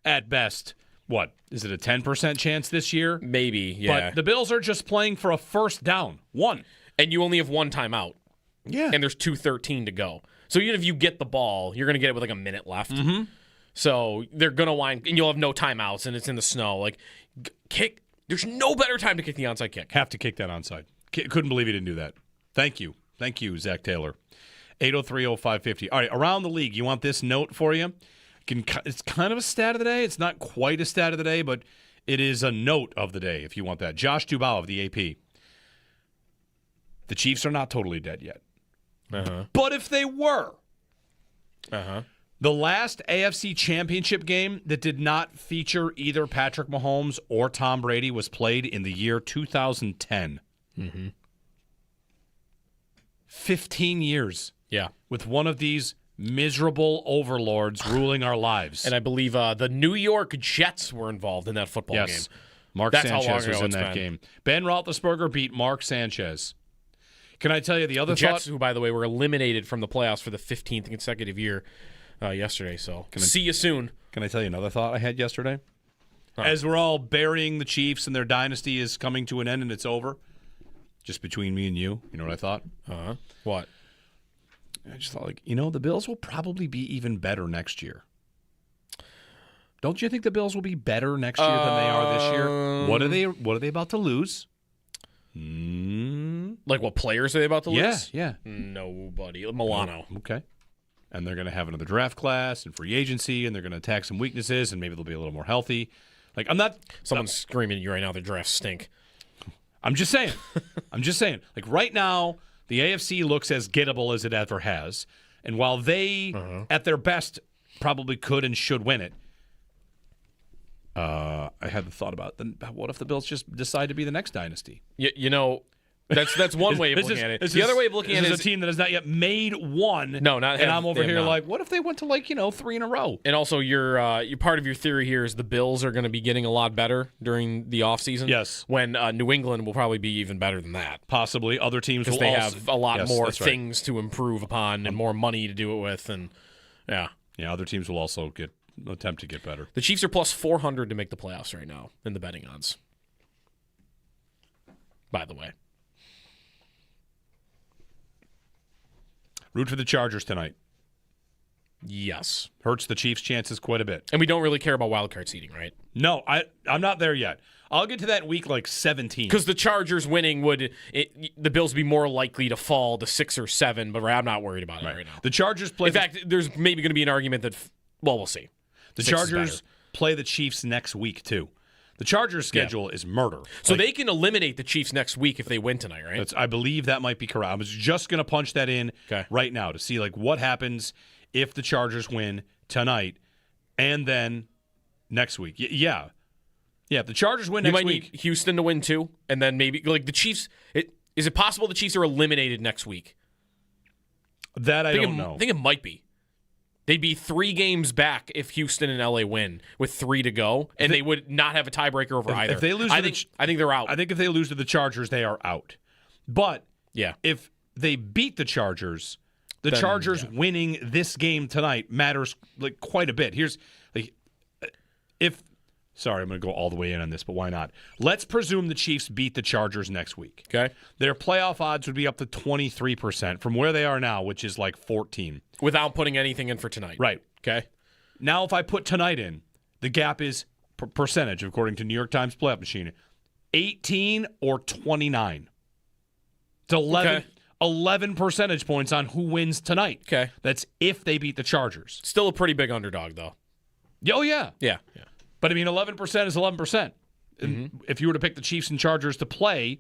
[SPEAKER 2] at best. What, is it a 10% chance this year?
[SPEAKER 7] Maybe, yeah.
[SPEAKER 2] But the Bills are just playing for a first down. One.
[SPEAKER 7] And you only have one timeout.
[SPEAKER 2] Yeah.
[SPEAKER 7] And there's 2:13 to go. So even if you get the ball, you're going to get it with like a minute left.
[SPEAKER 2] Mm-hmm.
[SPEAKER 7] So they're going to wind, and you'll have no timeouts, and it's in the snow. Like, kick. There's no better time to kick the onside kick.
[SPEAKER 2] Have to kick that onside. Couldn't believe he didn't do that. Thank you. Thank you, Zach Taylor. 803-0550. All right, around the league, you want this note for you? It's kind of a stat of the day. It's not quite a stat of the day, but it is a note of the day if you want that. Josh Dubow of the AP. The Chiefs are not totally dead yet.
[SPEAKER 7] Uh-huh.
[SPEAKER 2] But if they were,
[SPEAKER 7] uh-huh.
[SPEAKER 2] The last AFC Championship game that did not feature either Patrick Mahomes or Tom Brady was played in the year 2010.
[SPEAKER 7] Mm-hmm.
[SPEAKER 2] 15 years.
[SPEAKER 7] Yeah.
[SPEAKER 2] With one of these miserable overlords ruling our lives.
[SPEAKER 7] And I believe the New York Jets were involved in that football game.
[SPEAKER 2] Mark
[SPEAKER 7] That's
[SPEAKER 2] Sanchez
[SPEAKER 7] how long
[SPEAKER 2] was
[SPEAKER 7] ago
[SPEAKER 2] in
[SPEAKER 7] it's
[SPEAKER 2] that
[SPEAKER 7] been.
[SPEAKER 2] game. Ben Roethlisberger beat Mark Sanchez. Can I tell you the other
[SPEAKER 7] Jets,
[SPEAKER 2] thought?
[SPEAKER 7] who, by the way, were eliminated from the playoffs for the 15th consecutive year yesterday. So see you soon.
[SPEAKER 2] Can I tell you another thought I had yesterday?
[SPEAKER 7] Huh.
[SPEAKER 2] As we're all burying the Chiefs and their dynasty is coming to an end and it's over, just between me and you know what I thought?
[SPEAKER 7] Uh-huh. What?
[SPEAKER 2] I just thought, the Bills will probably be even better next year. Don't you think the Bills will be better next year than they are this year? What are they about to lose?
[SPEAKER 7] Like what players are they about to lose?
[SPEAKER 2] Yeah.
[SPEAKER 7] Nobody. Milano.
[SPEAKER 2] Okay. And they're going to have another draft class and free agency, and they're going to attack some weaknesses, and maybe they'll be a little more healthy.
[SPEAKER 7] Someone's screaming at you right now. The drafts stink.
[SPEAKER 2] I'm just saying. Right now, the AFC looks as gettable as it ever has. And while they, at their best, probably could and should win it, I had the thought about what if the Bills just decide to be the next dynasty?
[SPEAKER 7] That's one way of looking at it. The other way of looking at it is
[SPEAKER 2] a team that has not yet made one.
[SPEAKER 7] No, not.
[SPEAKER 2] And I'm over here what if they went to 3 in a row?
[SPEAKER 7] And also, your part of your theory here is the Bills are going to be getting a lot better during the offseason.
[SPEAKER 2] Yes.
[SPEAKER 7] When New England will probably be even better than that.
[SPEAKER 2] Possibly. Other teams will
[SPEAKER 7] they
[SPEAKER 2] also
[SPEAKER 7] have a lot more
[SPEAKER 2] that's right.
[SPEAKER 7] things to improve upon and more money to do it with, and yeah.
[SPEAKER 2] Yeah, other teams will also attempt to get better.
[SPEAKER 7] The Chiefs are plus 400 to make the playoffs right now in the betting odds. By the way.
[SPEAKER 2] Root for the Chargers tonight.
[SPEAKER 7] Yes.
[SPEAKER 2] Hurts the Chiefs' chances quite a bit.
[SPEAKER 7] And we don't really care about wild card seeding, right?
[SPEAKER 2] No, I'm not there yet. I'll get to that in week 17.
[SPEAKER 7] Because the Chargers winning the Bills be more likely to fall to 6 or 7, but I'm not worried about it right now.
[SPEAKER 2] The Chargers play.
[SPEAKER 7] In fact, there's maybe going to be an argument that, we'll see.
[SPEAKER 2] The Chargers play the Chiefs next week, too. The Chargers' schedule is murder.
[SPEAKER 7] So they can eliminate the Chiefs next week if they win tonight, right?
[SPEAKER 2] I believe that might be correct. I was just going to punch that in right now to see what happens if the Chargers win tonight and then next week. Yeah, if the Chargers win next week.
[SPEAKER 7] You might need Houston to win too, and then maybe the Chiefs. Is it possible the Chiefs are eliminated next week?
[SPEAKER 2] That I don't know.
[SPEAKER 7] I think it might be. They'd be 3 games back if Houston and LA win with 3 to go, and they would not have a tiebreaker over either.
[SPEAKER 2] If they lose,
[SPEAKER 7] I think they're out.
[SPEAKER 2] I think if they lose to the Chargers, they are out. But
[SPEAKER 7] yeah, if
[SPEAKER 2] they beat the Chargers, the Chargers winning this game tonight matters quite a bit. Here's Sorry, I'm going to go all the way in on this, but why not? Let's presume the Chiefs beat the Chargers next week.
[SPEAKER 7] Okay.
[SPEAKER 2] Their playoff odds would be up to 23% from where they are now, which is 14.
[SPEAKER 7] Without putting anything in for tonight.
[SPEAKER 2] Right.
[SPEAKER 7] Okay.
[SPEAKER 2] Now, if I put tonight in, the gap is percentage, according to New York Times Playoff Machine, 18 or 29. It's 11 percentage points on who wins tonight.
[SPEAKER 7] Okay.
[SPEAKER 2] That's if they beat the Chargers.
[SPEAKER 7] Still a pretty big underdog, though.
[SPEAKER 2] Oh, yeah.
[SPEAKER 7] Yeah.
[SPEAKER 2] But, 11% is 11%. Mm-hmm. If you were to pick the Chiefs and Chargers to play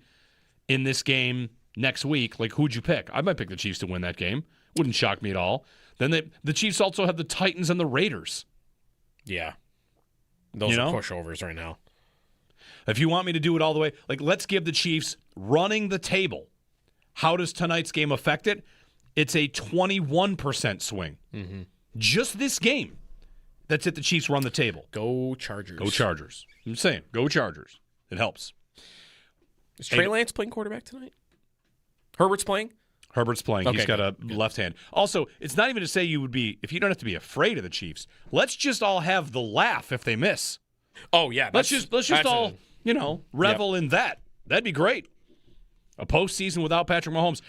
[SPEAKER 2] in this game next week, who'd you pick? I might pick the Chiefs to win that game. Wouldn't shock me at all. Then the Chiefs also have the Titans and the Raiders.
[SPEAKER 7] Yeah. Those are pushovers right now.
[SPEAKER 2] If you want me to do it all the way, let's give the Chiefs running the table. How does tonight's game affect it? It's a 21% swing.
[SPEAKER 7] Mm-hmm.
[SPEAKER 2] Just this game. That's it. The Chiefs run the table.
[SPEAKER 7] Go Chargers.
[SPEAKER 2] Go Chargers. I'm saying, go Chargers. It helps.
[SPEAKER 7] Is Trey Lance playing quarterback tonight? Herbert's playing?
[SPEAKER 2] Herbert's playing.
[SPEAKER 7] Okay,
[SPEAKER 2] he's got a left hand. Also, it's not even to say if you don't have to be afraid of the Chiefs. Let's just all have the laugh if they miss.
[SPEAKER 7] Oh, yeah.
[SPEAKER 2] Let's just all, revel in that. That'd be great. A postseason without Patrick Mahomes.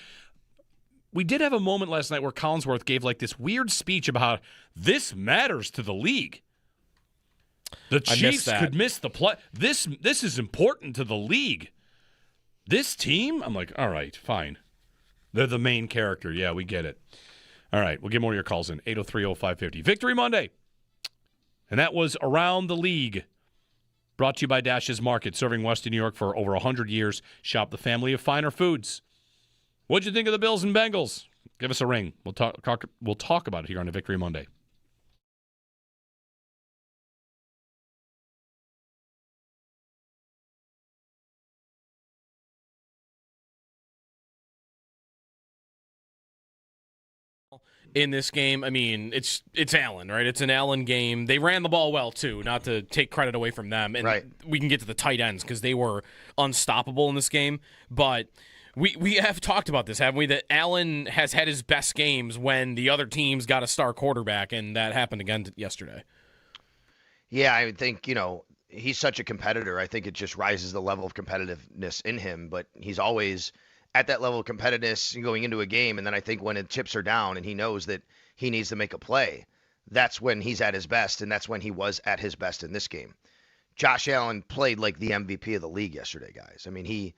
[SPEAKER 2] We did have a moment last night where Collinsworth gave this weird speech about how this matters to the league. The Chiefs could miss the play. This is important to the league. This team? I'm all right, fine. They're the main character. Yeah, we get it. All right, we'll get more of your calls in. 803-0550. Victory Monday. And that was Around the League. Brought to you by Dash's Market, serving Western New York for over 100 years. Shop the family of finer foods. What'd you think of the Bills and Bengals? Give us a ring. We'll talk about it here on a Victory Monday.
[SPEAKER 7] In this game, it's Allen, right? It's an Allen game. They ran the ball well, too, not to take credit away from them. And we can get to the tight ends because they were unstoppable in this game. But we have talked about this, haven't we? That Allen has had his best games when the other team's got a star quarterback, and that happened again yesterday.
[SPEAKER 11] Yeah, I think, he's such a competitor. I think it just rises the level of competitiveness in him, but he's always at that level of competitiveness going into a game. And then I think when the chips are down and he knows that he needs to make a play, that's when he's at his best. And that's when he was at his best in this game. Josh Allen played like the MVP of the league yesterday, guys. He,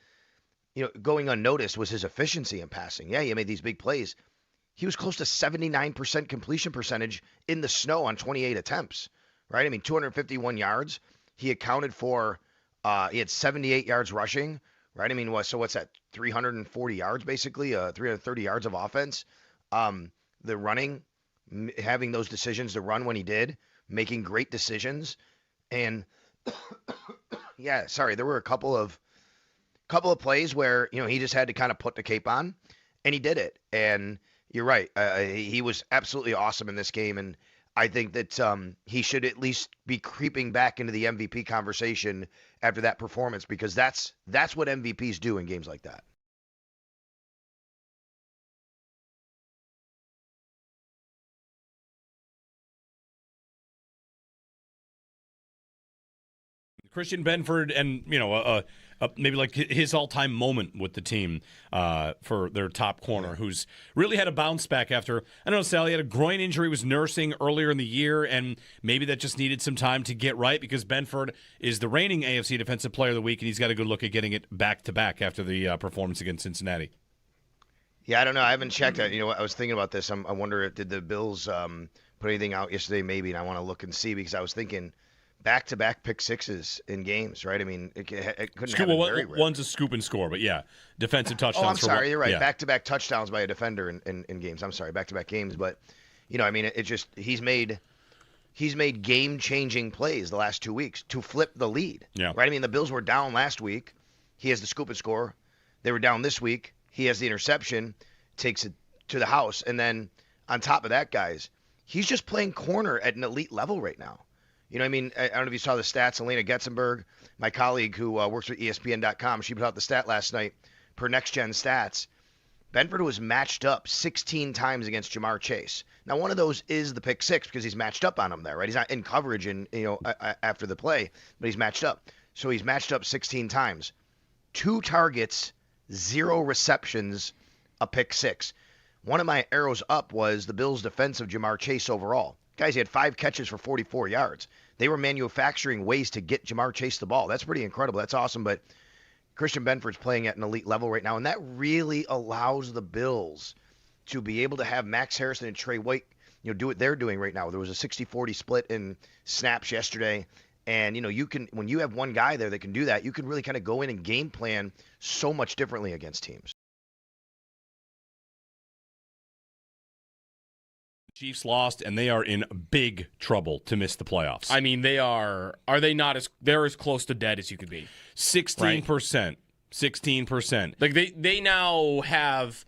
[SPEAKER 11] going unnoticed was his efficiency in passing. Yeah, he made these big plays. He was close to 79% completion percentage in the snow on 28 attempts, right? 251 yards. He accounted for, he had 78 yards rushing, right? So what's that? 340 yards, basically, 330 yards of offense. The running, having those decisions to run when he did, making great decisions. And yeah, there were a couple of plays where, he just had to kind of put the cape on, and he did it. And you're right. He was absolutely awesome in this game. And I think that he should at least be creeping back into the MVP conversation after that performance, because that's what MVPs do in games like that.
[SPEAKER 2] Christian Benford, and maybe like his all-time moment with the team for their top corner, who's really had a bounce back after, I don't know, Sally had a groin injury, was nursing earlier in the year, and maybe that just needed some time to get right because Benford is the reigning AFC Defensive Player of the Week, and he's got a good look at getting it back-to-back after the performance against Cincinnati.
[SPEAKER 11] Yeah, I don't know. I haven't checked it. I was thinking about this. I wonder, did the Bills put anything out yesterday? Maybe, and I want to look and see because I was thinking back-to-back pick sixes in games, right? I mean, it couldn't happen very rare.
[SPEAKER 2] One's a scoop and score, but yeah, defensive touchdowns.
[SPEAKER 11] Oh, I'm sorry. You're right.
[SPEAKER 2] Yeah.
[SPEAKER 11] Back-to-back touchdowns by a defender in games. I'm sorry, back-to-back games. But, it just he's made game-changing plays the last 2 weeks to flip the lead.
[SPEAKER 2] Yeah.
[SPEAKER 11] Right? I mean, the Bills were down last week. He has the scoop and score. They were down this week. He has the interception, takes it to the house. And then on top of that, guys, he's just playing corner at an elite level right now. I don't know if you saw the stats. Elena Getzenberg, my colleague who works with ESPN.com, she put out the stat last night per Next Gen Stats. Benford was matched up 16 times against Jamar Chase. Now, one of those is the pick six because he's matched up on him there, right? He's not in coverage after the play, but he's matched up. So he's matched up 16 times. 2 targets, 0 receptions, a pick six. One of my arrows up was the Bills' defense of Jamar Chase overall. Guys, he had 5 catches for 44 yards. They were manufacturing ways to get Jamar Chase the ball. That's pretty incredible. That's awesome. But Christian Benford's playing at an elite level right now, and that really allows the Bills to be able to have Max Harrison and Trey White, do what they're doing right now. There was a 60-40 split in snaps yesterday, and you can, when you have one guy there that can do that, you can really kind of go in and game plan so much differently against teams.
[SPEAKER 2] Chiefs lost, and they are in big trouble to miss the playoffs.
[SPEAKER 7] I mean, they are they not they're as close to dead as you could be.
[SPEAKER 2] 16%. 16%.
[SPEAKER 7] Like they now have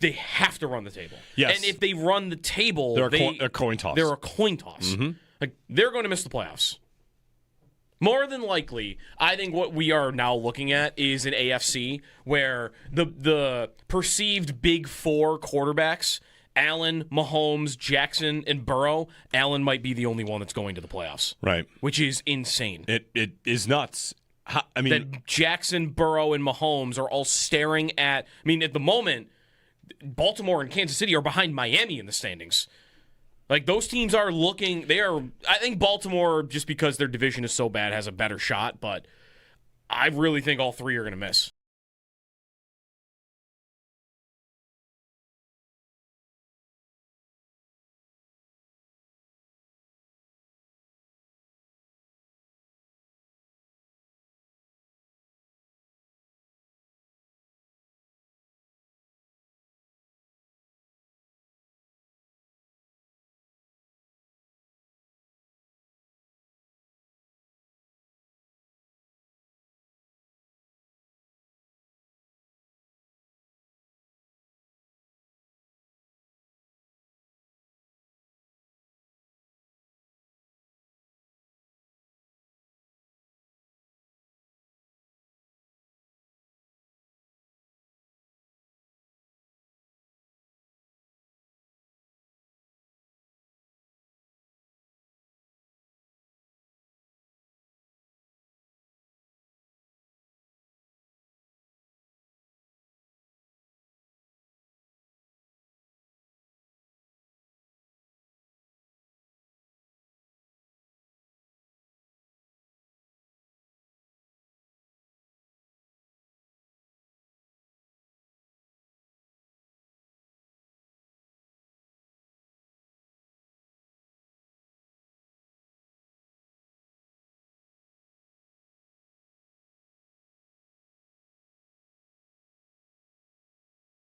[SPEAKER 7] to run the table.
[SPEAKER 2] Yes.
[SPEAKER 7] And if they run the table,
[SPEAKER 2] they're a coin toss.
[SPEAKER 7] They're a coin toss.
[SPEAKER 2] Mm-hmm.
[SPEAKER 7] Like they're going to miss the playoffs. More than likely, I think what we are now looking at is an AFC where the perceived big 4 quarterbacks, Allen, Mahomes, Jackson, and Burrow, Allen might be the only one that's going to the playoffs.
[SPEAKER 2] Right.
[SPEAKER 7] Which is insane.
[SPEAKER 2] It is nuts.
[SPEAKER 7] That Jackson, Burrow, and Mahomes are all staring at the moment, Baltimore and Kansas City are behind Miami in the standings. Like, those teams are looking, I think Baltimore, just because their division is so bad, has a better shot, but I really think all 3 are going to miss.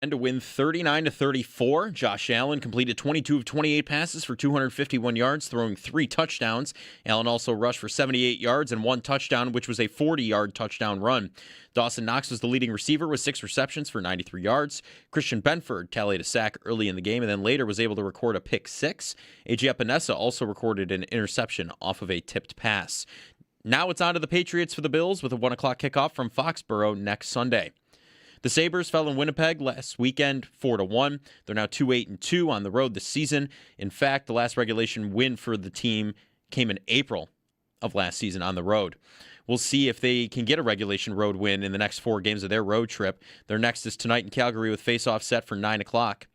[SPEAKER 3] And to win 39-34, Josh Allen completed 22 of 28 passes for 251 yards, throwing 3 touchdowns. Allen also rushed for 78 yards and 1 touchdown, which was a 40-yard touchdown run. Dawson Knox was the leading receiver with 6 receptions for 93 yards. Christian Benford tallied a sack early in the game and then later was able to record a pick 6. A.J. Epinesa also recorded an interception off of a tipped pass. Now it's on to the Patriots for the Bills with a 1 o'clock kickoff from Foxborough next Sunday. The Sabres fell in Winnipeg last weekend 4-1. They're now 2-8-2 on the road this season. In fact, the last regulation win for the team came in April of last season on the road. We'll see if they can get a regulation road win in the next 4 games of their road trip. Their next is tonight in Calgary with face-off set for 9 o'clock.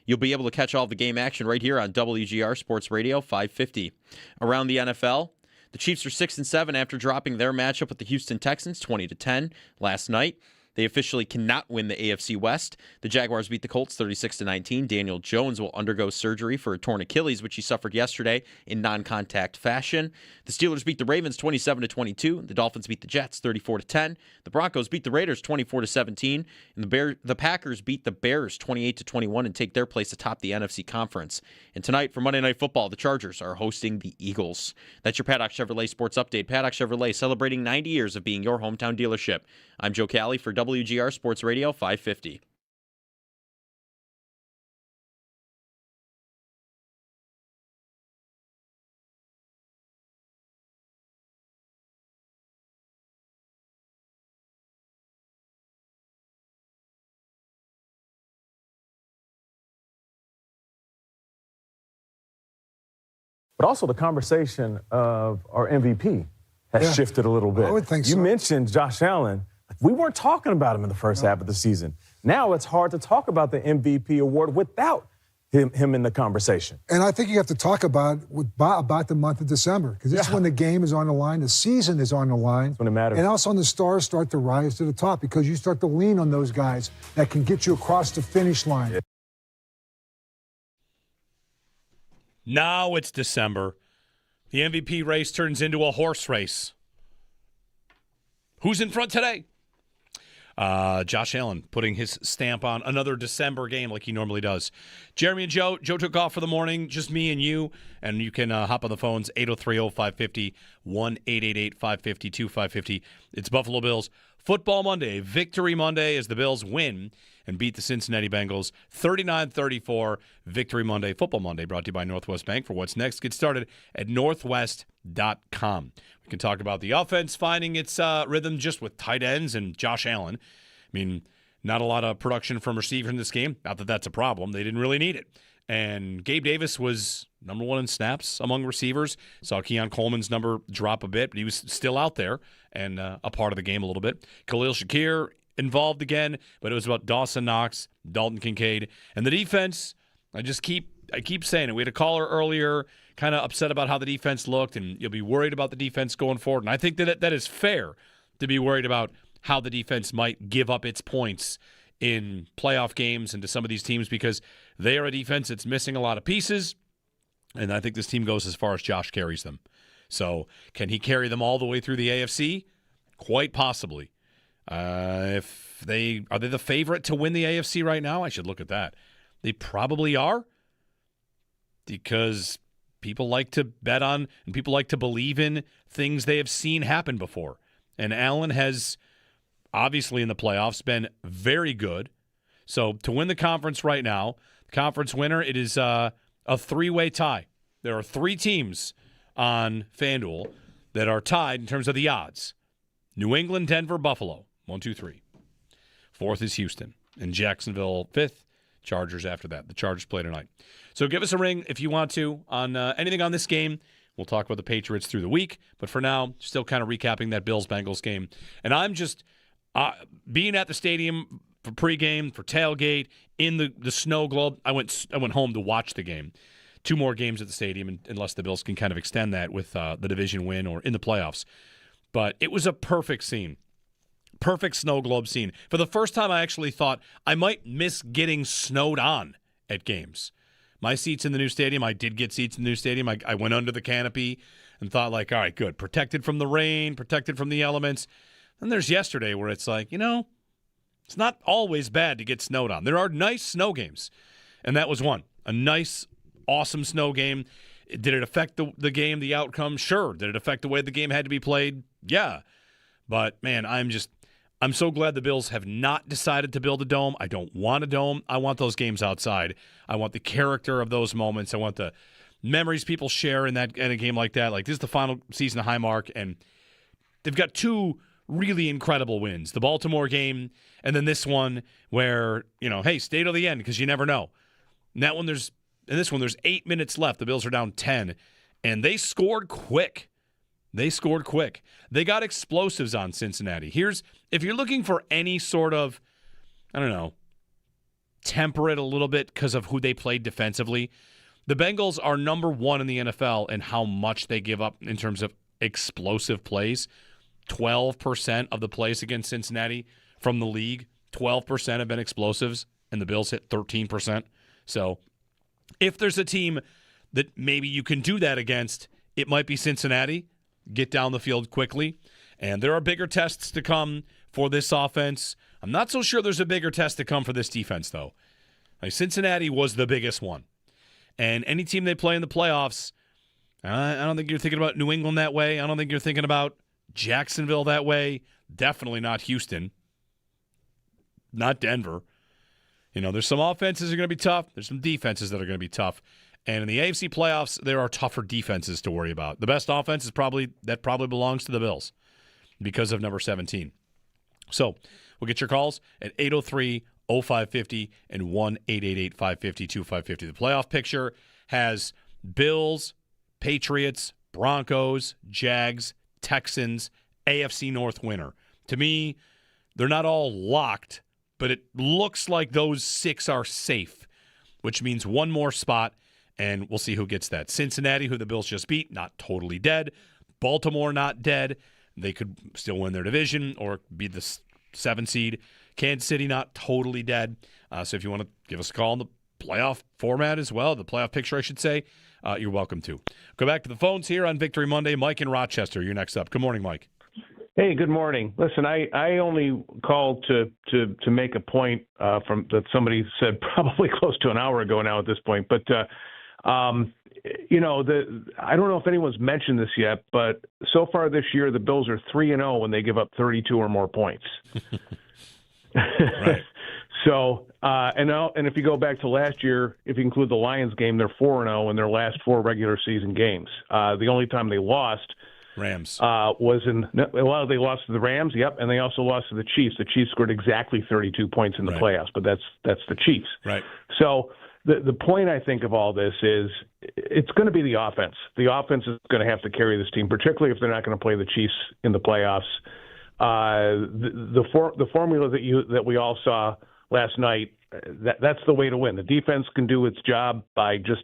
[SPEAKER 3] You'll be able to catch all of the game action right here on WGR Sports Radio 550. Around the NFL, the Chiefs are 6-7 after dropping their matchup with the Houston Texans 20-10 last night. They officially cannot win the AFC West. The Jaguars beat the Colts 36-19. Daniel Jones will undergo surgery for a torn Achilles, which he suffered yesterday in non-contact fashion. The Steelers beat the Ravens 27-22. The Dolphins beat the Jets 34-10. The Broncos beat the Raiders 24-17. And the Packers beat the Bears 28-21 and take their place atop the NFC Conference. And tonight for Monday Night Football, the Chargers are hosting the Eagles. That's your Paddock Chevrolet Sports Update. Paddock Chevrolet celebrating 90 years of being your hometown dealership. I'm Joe Cali for WGR Sports Radio 550.
[SPEAKER 16] But also the conversation of our MVP has shifted a little bit.
[SPEAKER 17] I would think so.
[SPEAKER 16] You mentioned Josh Allen. We weren't talking about him in the first half of the season. Now it's hard to talk about the MVP award without him in the conversation.
[SPEAKER 17] And I think you have to talk about the month of December, because this is when the game is on the line, the season is on the line.
[SPEAKER 16] That's when it matters.
[SPEAKER 17] And also when the stars start to rise to the top, because you start to lean on those guys that can get you across the finish line.
[SPEAKER 16] Yeah.
[SPEAKER 2] Now it's December. The MVP race turns into a horse race. Who's in front today? Josh Allen putting his stamp on another December game like he normally does. Jeremy and Joe. Joe took off for the morning, just me and you. And you can hop on the phones, 803-0550, 1-888-550-2550. It's Buffalo Bills Football Monday, Victory Monday, as the Bills win and beat the Cincinnati Bengals 39-34. Victory Monday, Football Monday, brought to you by Northwest Bank. For what's next, get started at northwest.com. We can talk about the offense finding its rhythm just with tight ends and Josh Allen. I mean, not a lot of production from receiver in this game. Not that that's a problem. They didn't really need it. And Gabe Davis was number 1 in snaps among receivers. Saw Keon Coleman's number drop a bit, but he was still out there and a part of the game a little bit. Khalil Shakir involved again, but it was about Dawson Knox, Dalton Kincaid, and the defense. I keep saying it. We had a caller earlier kind of upset about how the defense looked, and you'll be worried about the defense going forward. And I think that is fair to be worried about how the defense might give up its points in playoff games and to some of these teams, because they are a defense that's missing a lot of pieces, and I think this team goes as far as Josh carries them. So can he carry them all the way through the AFC? Quite possibly. Are they the favorite to win the AFC right now? I should look at that. They probably are, because people like to bet on and people like to believe in things they have seen happen before. And Allen has obviously in the playoffs been very good. So to win the conference right now, the conference winner, it is a 3-way tie. There are 3 teams on FanDuel that are tied in terms of the odds. New England, Denver, Buffalo. 1, 2, 3. 4th is Houston. And Jacksonville 5th. Chargers after that. The Chargers play tonight. So give us a ring if you want to on anything on this game. We'll talk about the Patriots through the week. But for now, still kind of recapping that Bills-Bengals game. And I'm just being at the stadium for pregame, for tailgate, in the snow globe. I went home to watch the game. 2 more games at the stadium, unless the Bills can kind of extend that with the division win or in the playoffs. But it was a perfect scene. Perfect snow globe scene. For the first time, I actually thought I might miss getting snowed on at games. My seats in the new stadium, I did get seats in the new stadium. I went under the canopy and thought, like, all right, good. Protected from the rain, protected from the elements. And there's yesterday where it's like, it's not always bad to get snowed on. There are nice snow games. And that was one. A nice, awesome snow game. Did it affect the game, the outcome? Sure. Did it affect the way the game had to be played? Yeah. But, man, I'm so glad the Bills have not decided to build a dome. I don't want a dome. I want those games outside. I want the character of those moments. I want the memories people share in a game like that. Like, this is the final season of Highmark, and they've got 2 really incredible wins. The Baltimore game, and then this one where, hey, stay till the end because you never know. And this one, there's 8 minutes left. The Bills are down 10, and they scored quick. They scored quick. They got explosives on Cincinnati. If you're looking for any sort of, I don't know, temper it a little bit because of who they played defensively, the Bengals are number 1 in the NFL in how much they give up in terms of explosive plays. 12% of the plays against Cincinnati from the league, 12% have been explosives, and the Bills hit 13%. So if there's a team that maybe you can do that against, it might be Cincinnati. Get down the field quickly. And there are bigger tests to come for this offense. I'm not so sure there's a bigger test to come for this defense, though. Like, Cincinnati was the biggest one. And any team they play in the playoffs, I don't think you're thinking about New England that way. I don't think you're thinking about Jacksonville that way. Definitely not Houston. Not Denver. There's some offenses that are going to be tough. There's some defenses that are going to be tough. And in the AFC playoffs, there are tougher defenses to worry about. The best offense is probably belongs to the Bills because of number 17. So we'll get your calls at 803-0550 and 1-888-550-2550. The playoff picture has Bills, Patriots, Broncos, Jags, Texans, AFC North winner. To me, they're not all locked, but it looks like those 6 are safe, which means one more spot, and we'll see who gets that. Cincinnati, who the Bills just beat, not totally dead. Baltimore, not dead. They could still win their division or be the 7 seed. Kansas City, not totally dead. So if you want to give us a call in the playoff format as well, the playoff picture, I should say, you're welcome to. Go back to the phones here on Victory Monday. Mike in Rochester, you're next up. Good morning, Mike.
[SPEAKER 18] Hey, good morning. Listen, I only called to make a point from that somebody said probably close to an hour ago now at this point. But I don't know if anyone's mentioned this yet, but so far this year the Bills are 3-0 when they give up 32 or more points.
[SPEAKER 2] Right.
[SPEAKER 18] So and if you go back to last year, if you include the Lions game, they're 4-0 in their last 4 regular season games. The only time they lost.
[SPEAKER 2] Rams.
[SPEAKER 18] They lost to the Rams, yep, and they also lost to the Chiefs. The Chiefs scored exactly 32 points in the playoffs, but that's the Chiefs.
[SPEAKER 2] Right.
[SPEAKER 18] So the point, I think, of all this is it's going to be the offense. The offense is going to have to carry this team, particularly if they're not going to play the Chiefs in the playoffs. The formula that we all saw last night, that's the way to win. The defense can do its job by just,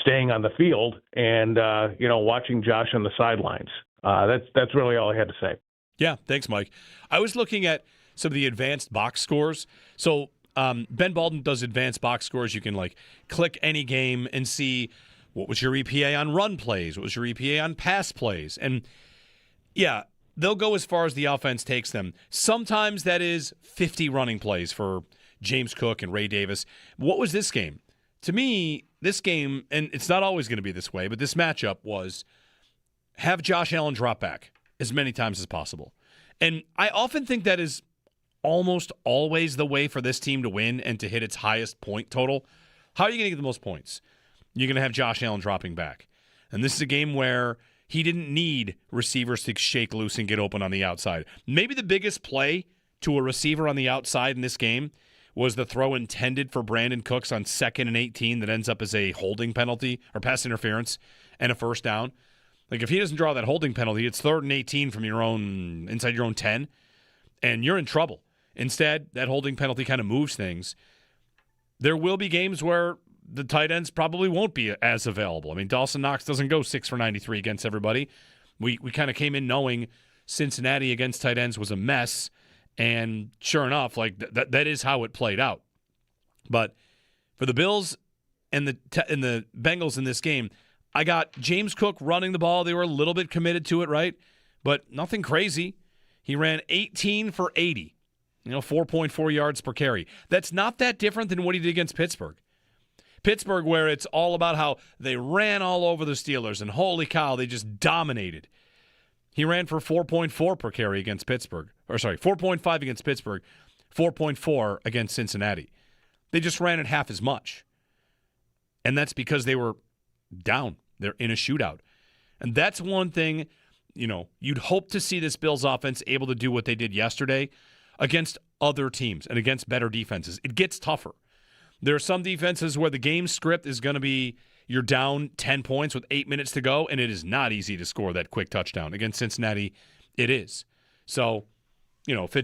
[SPEAKER 18] staying on the field and watching Josh on the sidelines. That's really all I had to say.
[SPEAKER 2] Yeah, thanks, Mike. I was looking at some of the advanced box scores. So Ben Baldwin does advanced box scores. You can click any game and see what was your EPA on run plays, what was your EPA on pass plays, and yeah, they'll go as far as the offense takes them. Sometimes that is 50 running plays for James Cook and Ray Davis. What was this game? To me, this game, and it's not always going to be this way, but this matchup was have Josh Allen drop back as many times as possible. And I often think that is almost always the way for this team to win and to hit its highest point total. How are you going to get the most points? You're going to have Josh Allen dropping back. And this is a game where he didn't need receivers to shake loose and get open on the outside. Maybe the biggest play to a receiver on the outside in this game was the throw intended for Brandon Cooks on 2nd and 18 that ends up as a holding penalty or pass interference and a first down. If he doesn't draw that holding penalty, it's 3rd and 18 from inside your own 10, and you're in trouble. Instead, that holding penalty kind of moves things. There will be games where the tight ends probably won't be as available. I mean, Dawson Knox doesn't go 6 for 93 against everybody. We kind of came in knowing Cincinnati against tight ends was a mess. And sure enough, that is how it played out. But for the Bills and the Bengals in this game, I got James Cook running the ball. They were a little bit committed to it, right? But nothing crazy. He ran 18 for 80, 4.4 yards per carry. That's not that different than what he did against Pittsburgh. Pittsburgh, where it's all about how they ran all over the Steelers, and holy cow, they just dominated. He ran for 4.4 per carry against Pittsburgh. 4.5 against Pittsburgh, 4.4 against Cincinnati. They just ran it half as much. And that's because they were down. They're in a shootout. And that's one thing, you'd hope to see this Bills offense able to do what they did yesterday against other teams and against better defenses. It gets tougher. There are some defenses where the game script is going to be, you're down 10 points with 8 minutes to go, and it is not easy to score that quick touchdown. Against Cincinnati, it is. So, if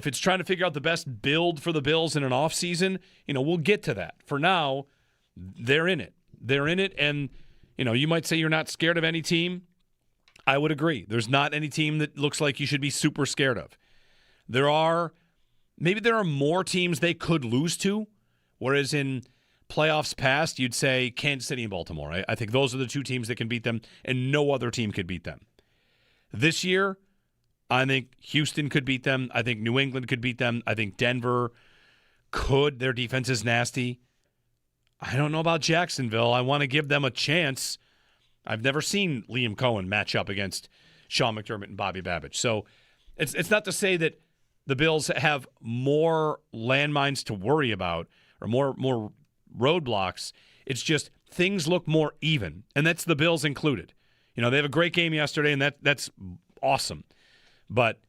[SPEAKER 2] it's trying to figure out the best build for the Bills in an offseason, we'll get to that. For now, they're in it. They're in it, and, you might say you're not scared of any team. I would agree. There's not any team that looks like you should be super scared of. Maybe there are more teams they could lose to, whereas in playoffs past, you'd say Kansas City and Baltimore. I think those are the two teams that can beat them, and no other team could beat them. This year, I think Houston could beat them. I think New England could beat them. I think Denver could. Their defense is nasty. I don't know about Jacksonville. I want to give them a chance. I've never seen Liam Cohen match up against Sean McDermott and Bobby Babbitt. So it's not to say that the Bills have more landmines to worry about or more roadblocks. It's just things look more even, and that's the Bills included. They have a great game yesterday, and that's awesome. But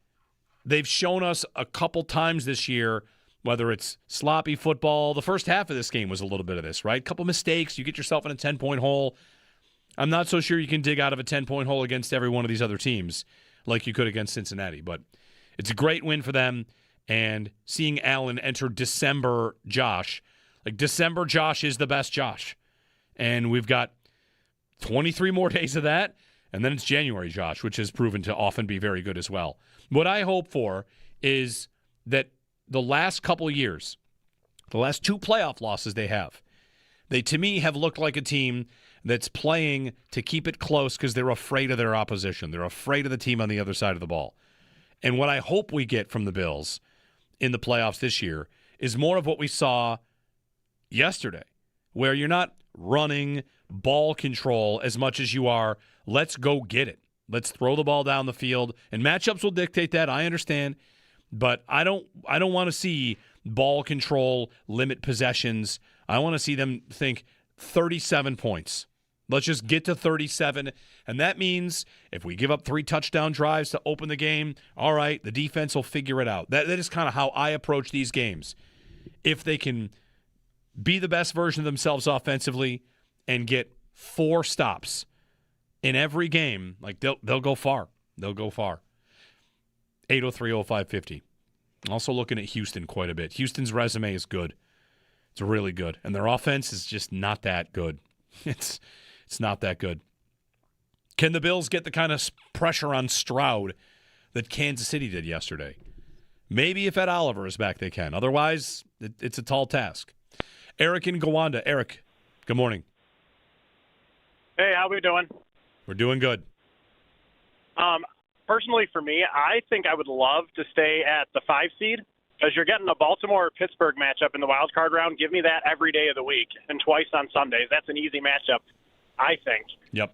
[SPEAKER 2] they've shown us a couple times this year, whether it's sloppy football. The first half of this game was a little bit of this, right? Couple mistakes, you get yourself in a 10-point hole. I'm not so sure you can dig out of a 10-point hole against every one of these other teams like you could against Cincinnati. But it's a great win for them. And seeing Allen enter December Josh, December Josh is the best Josh. And we've got 23 more days of that. And then it's January Josh, which has proven to often be very good as well. What I hope for is that the last couple of years, the last 2 playoff losses they to me have looked like a team that's playing to keep it close because they're afraid of their opposition. They're afraid of the team on the other side of the ball. And what I hope we get from the Bills in the playoffs this year is more of what we saw yesterday, where you're not running ball control as much as you are, let's go get it. Let's throw the ball down the field. And matchups will dictate that, I understand. But I don't want to see ball control limit possessions. I want to see them think 37 points. Let's just get to 37. And that means if we give up 3 touchdown drives to open the game, all right, the defense will figure it out. That is kind of how I approach these games. If they can be the best version of themselves offensively and get 4 stops in every game, they'll go far. They'll go far. 803-0550. Also looking at Houston quite a bit. Houston's resume is good. It's really good. And their offense is just not that good. It's not that good. Can the Bills get the kind of pressure on Stroud that Kansas City did yesterday? Maybe if Ed Oliver is back, they can. Otherwise, it's a tall task. Eric in Gowanda. Eric, good morning.
[SPEAKER 19] Hey, how we doing?
[SPEAKER 2] We're doing good.
[SPEAKER 19] Personally, for me, I think I would love to stay at the 5 seed because you're getting a Baltimore or Pittsburgh matchup in the wild card round. Give me that every day of the week and twice on Sundays. That's an easy matchup, I think.
[SPEAKER 2] Yep.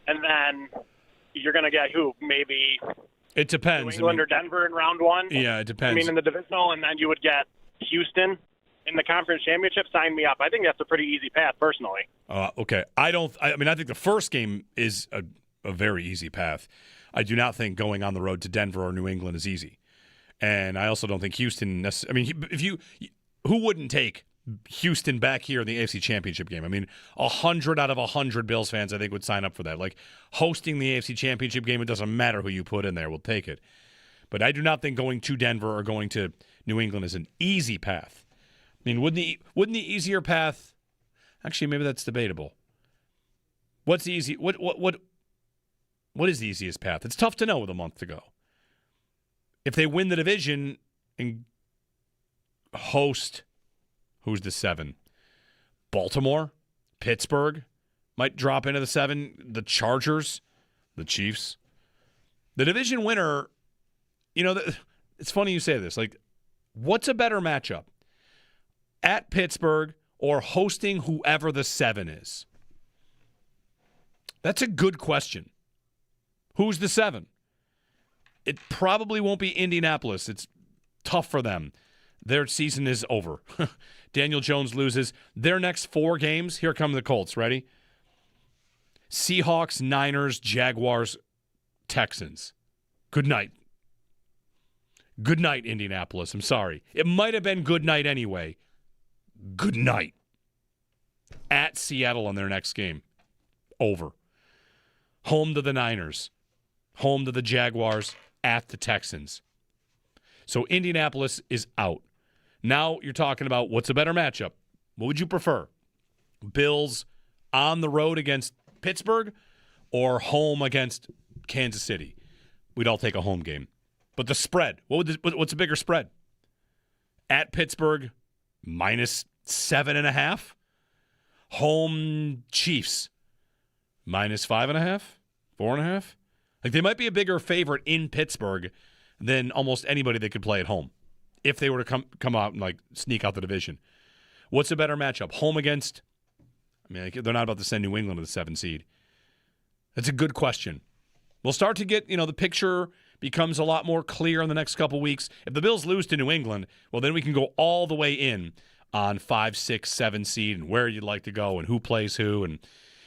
[SPEAKER 19] And then you're going to get who? Maybe
[SPEAKER 2] it depends.
[SPEAKER 19] New England or Denver in round 1?
[SPEAKER 2] Yeah, it depends.
[SPEAKER 19] In the divisional, and then you would get Houston in the conference championship. Sign me up. I think that's a pretty easy path, personally.
[SPEAKER 2] Okay. I think the first game is a very easy path. I do not think going on the road to Denver or New England is easy. And I also don't think Houston who wouldn't take Houston back here in the AFC Championship game? 100 out of 100 Bills fans, I think, would sign up for that. Hosting the AFC Championship game, it doesn't matter who you put in there. We'll take it. But I do not think going to Denver or going to New England is an easy path. Wouldn't the easier path – actually, maybe that's debatable. What's the easy – what is the easiest path? It's tough to know with a month to go. If they win the division and host, who's the 7? Baltimore, Pittsburgh might drop into the 7. The Chargers, the Chiefs. The division winner, it's funny you say this. What's a better matchup? At Pittsburgh or hosting whoever the 7 is? That's a good question. Who's the 7? It probably won't be Indianapolis. It's tough for them. Their season is over. Daniel Jones loses. Their next 4 games, here come the Colts. Ready? Seahawks, Niners, Jaguars, Texans. Good night. Good night, Indianapolis. I'm sorry. It might have been good night anyway. Good night. At Seattle on their next game. Over. Home to the Niners. Home to the Jaguars. At the Texans. So Indianapolis is out. Now you're talking about what's a better matchup. What would you prefer? Bills on the road against Pittsburgh or home against Kansas City? We'd all take a home game. But the spread, what's a bigger spread? At Pittsburgh, -7.5. Home Chiefs, -5.5, 4.5. Like, they might be a bigger favorite in Pittsburgh than almost anybody they could play at home if they were to come out and like sneak out the division. What's a better matchup? Home against, they're not about to send New England to the 7 seed. That's a good question. We'll start to get, the picture becomes a lot more clear in the next couple weeks. If the Bills lose to New England, well, then we can go all the way in on 5, 6, 7 seed and where you'd like to go and who plays who. And,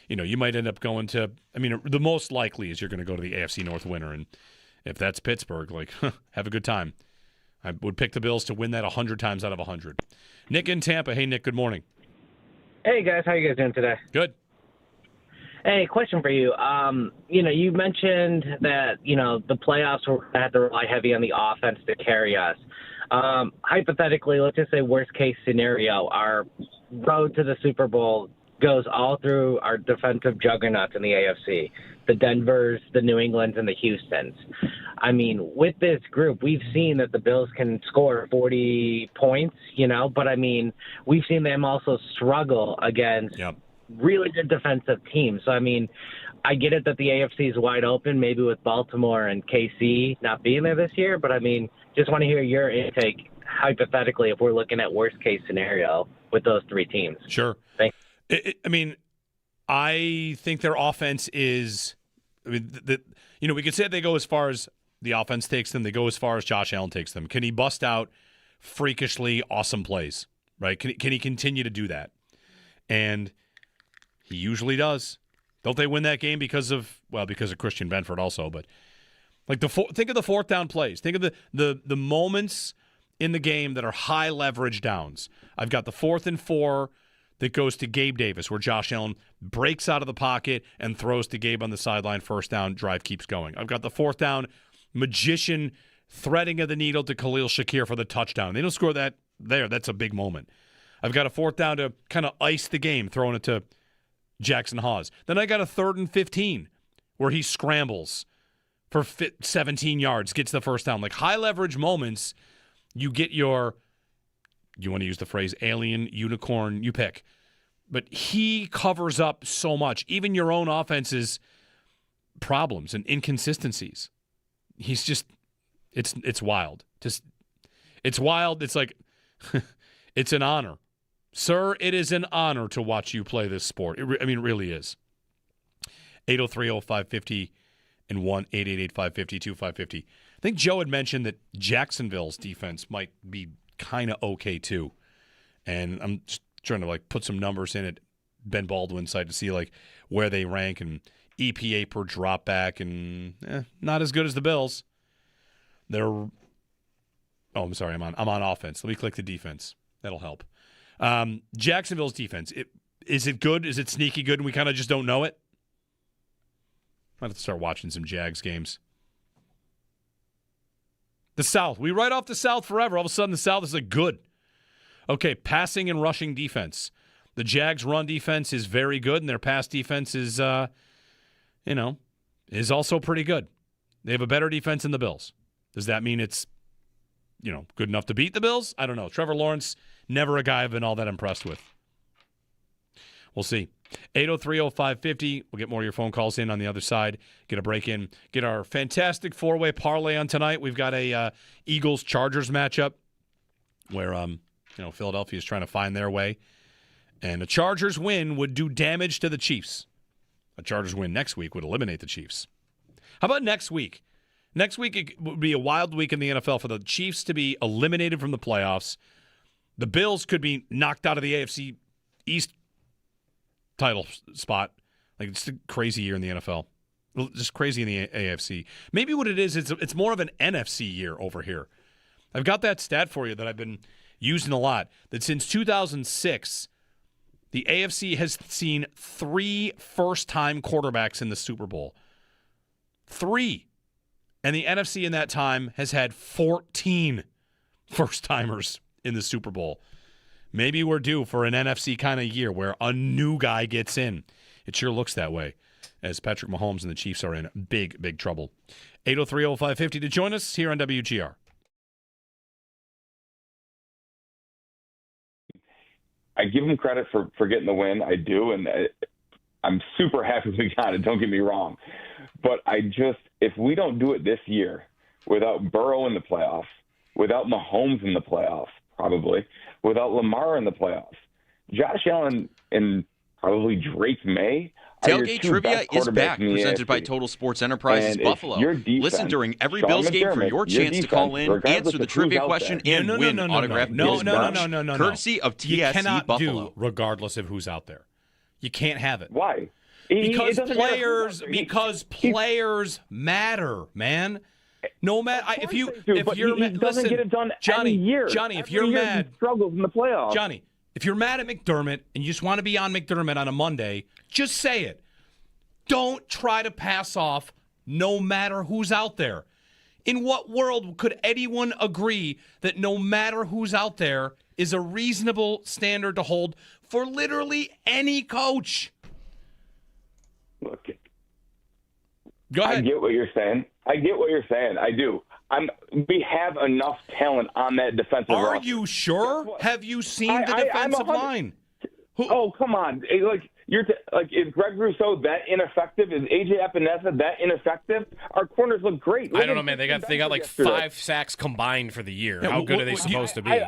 [SPEAKER 2] you might end up going to, the most likely is you're going to go to the AFC North winner. And if that's Pittsburgh, have a good time. I would pick the Bills to win that 100 times out of 100. Nick in Tampa. Hey, Nick, good morning.
[SPEAKER 20] Hey, guys. How you guys doing today?
[SPEAKER 2] Good.
[SPEAKER 20] Hey, question for you. You mentioned that, the playoffs had to rely heavy on the offense to carry us. Hypothetically, let's just say worst case scenario, our road to the Super Bowl goes all through our defensive juggernauts in the AFC, the Denvers, the New Englands, and the Houstons. With this group, we've seen that the Bills can score 40 points, but we've seen them also struggle against really good defensive teams. So, I get it that the AFC is wide open, maybe with Baltimore and KC not being there this year, but just want to hear your intake hypothetically if we're looking at worst case scenario with those 3 teams.
[SPEAKER 2] Sure.
[SPEAKER 20] Thanks.
[SPEAKER 2] I think their offense is, we could say they go as far as the offense takes them. They go as far as Josh Allen takes them. Can he bust out freakishly awesome plays, right? Can he continue to do that? And he usually does. Don't they win that game because of Christian Benford also, but think of the fourth down plays. Think of the moments in the game that are high leverage downs. I've got the 4th and 4 that goes to Gabe Davis, where Josh Allen breaks out of the pocket and throws to Gabe on the sideline. First down, drive keeps going. I've got the 4th down, magician threading of the needle to Khalil Shakir for the touchdown. They don't score that there. That's a big moment. I've got a 4th down to kind of ice the game, throwing it to Jackson Hawes. Then I got a 3rd and 15 where he scrambles for 17 yards, gets the first down. Like high leverage moments, you get your, you want to use the phrase alien, unicorn, you pick. But he covers up so much, even your own offense's problems and inconsistencies. He's just, it's wild. It's wild. It's like, it's an honor. Sir, it is an honor to watch you play this sport. It really is. 803-0550 and 1-888-550-2550. I think Joe had mentioned that Jacksonville's defense might be kind of okay too. And I'm just trying to put some numbers in at Ben Baldwin's side to see where they rank and EPA per drop back, and not as good as the Bills. I'm sorry, I'm on offense. Let me click the defense. That'll help. Jacksonville's defense, is it good? Is it sneaky good and we kind of just don't know it? Might have to start watching some Jags games. The South. We write off the South forever. All of a sudden, the South is good. Okay, passing and rushing defense. The Jags' run defense is very good, and their pass defense is, is also pretty good. They have a better defense than the Bills. Does that mean it's, good enough to beat the Bills? I don't know. Trevor Lawrence, never a guy I've been all that impressed with. We'll see. 803-0550. We'll get more of your phone calls in on the other side. Get a break in. Get our fantastic 4-way parlay on tonight. We've got a Eagles-Chargers matchup where Philadelphia is trying to find their way. And a Chargers win would do damage to the Chiefs. A Chargers win next week would eliminate the Chiefs. How about next week? Next week it would be a wild week in the NFL for the Chiefs to be eliminated from the playoffs. The Bills could be knocked out of the AFC East title spot. It's a crazy year in the NFL. Just crazy in the AFC. Maybe what it is, it's more of an NFC year over here. I've got that stat for you that I've been using a lot, that since 2006, The AFC has seen 3 first-time quarterbacks in the Super Bowl. 3. And the NFC in that time has had 14 first-timers in the Super Bowl. Maybe we're due for an NFC kind of year where a new guy gets in. It sure looks that way, as Patrick Mahomes and the Chiefs are in big, big trouble. 803-0550 to join us here on WGR.
[SPEAKER 15] I give him credit for getting the win. I do, and I'm super happy we got it. Don't get me wrong. But if we don't do it this year without Burrow in the playoffs, without Mahomes in the playoffs, probably, without Lamar in the playoffs, Josh Allen and probably Drake May.
[SPEAKER 3] Tailgate Trivia is back, presented by Total Sports Enterprises Buffalo. Listen during every Bills game for your chance to call in, answer the trivia question, and win autographed Bills merch, courtesy of TSC
[SPEAKER 2] you cannot
[SPEAKER 3] Buffalo.
[SPEAKER 2] Do regardless of who's out there. You can't have it.
[SPEAKER 15] Why?
[SPEAKER 2] Because players matter, man. No matter if you're mad,
[SPEAKER 15] doesn't get it done
[SPEAKER 2] Johnny,
[SPEAKER 15] every year.
[SPEAKER 2] Johnny, if
[SPEAKER 15] every
[SPEAKER 2] you're
[SPEAKER 15] year
[SPEAKER 2] mad,
[SPEAKER 15] he struggles in the playoffs.
[SPEAKER 2] Johnny, if you're mad at McDermott and you just want to be on McDermott on a Monday, just say it. Don't try to pass off no matter who's out there. In what world could anyone agree that no matter who's out there is a reasonable standard to hold for literally any coach?
[SPEAKER 15] Look,
[SPEAKER 2] go ahead.
[SPEAKER 15] I get what you're saying. I do. We have enough talent on that defensive roster.
[SPEAKER 2] Are you sure? Have you seen the defensive line?
[SPEAKER 15] Oh, come on. Is Greg Rousseau that ineffective? Is A.J. Epinesa that ineffective? Our corners look great.
[SPEAKER 7] I don't know, man. They got like 5 sacks combined for the year. How good are they supposed to be?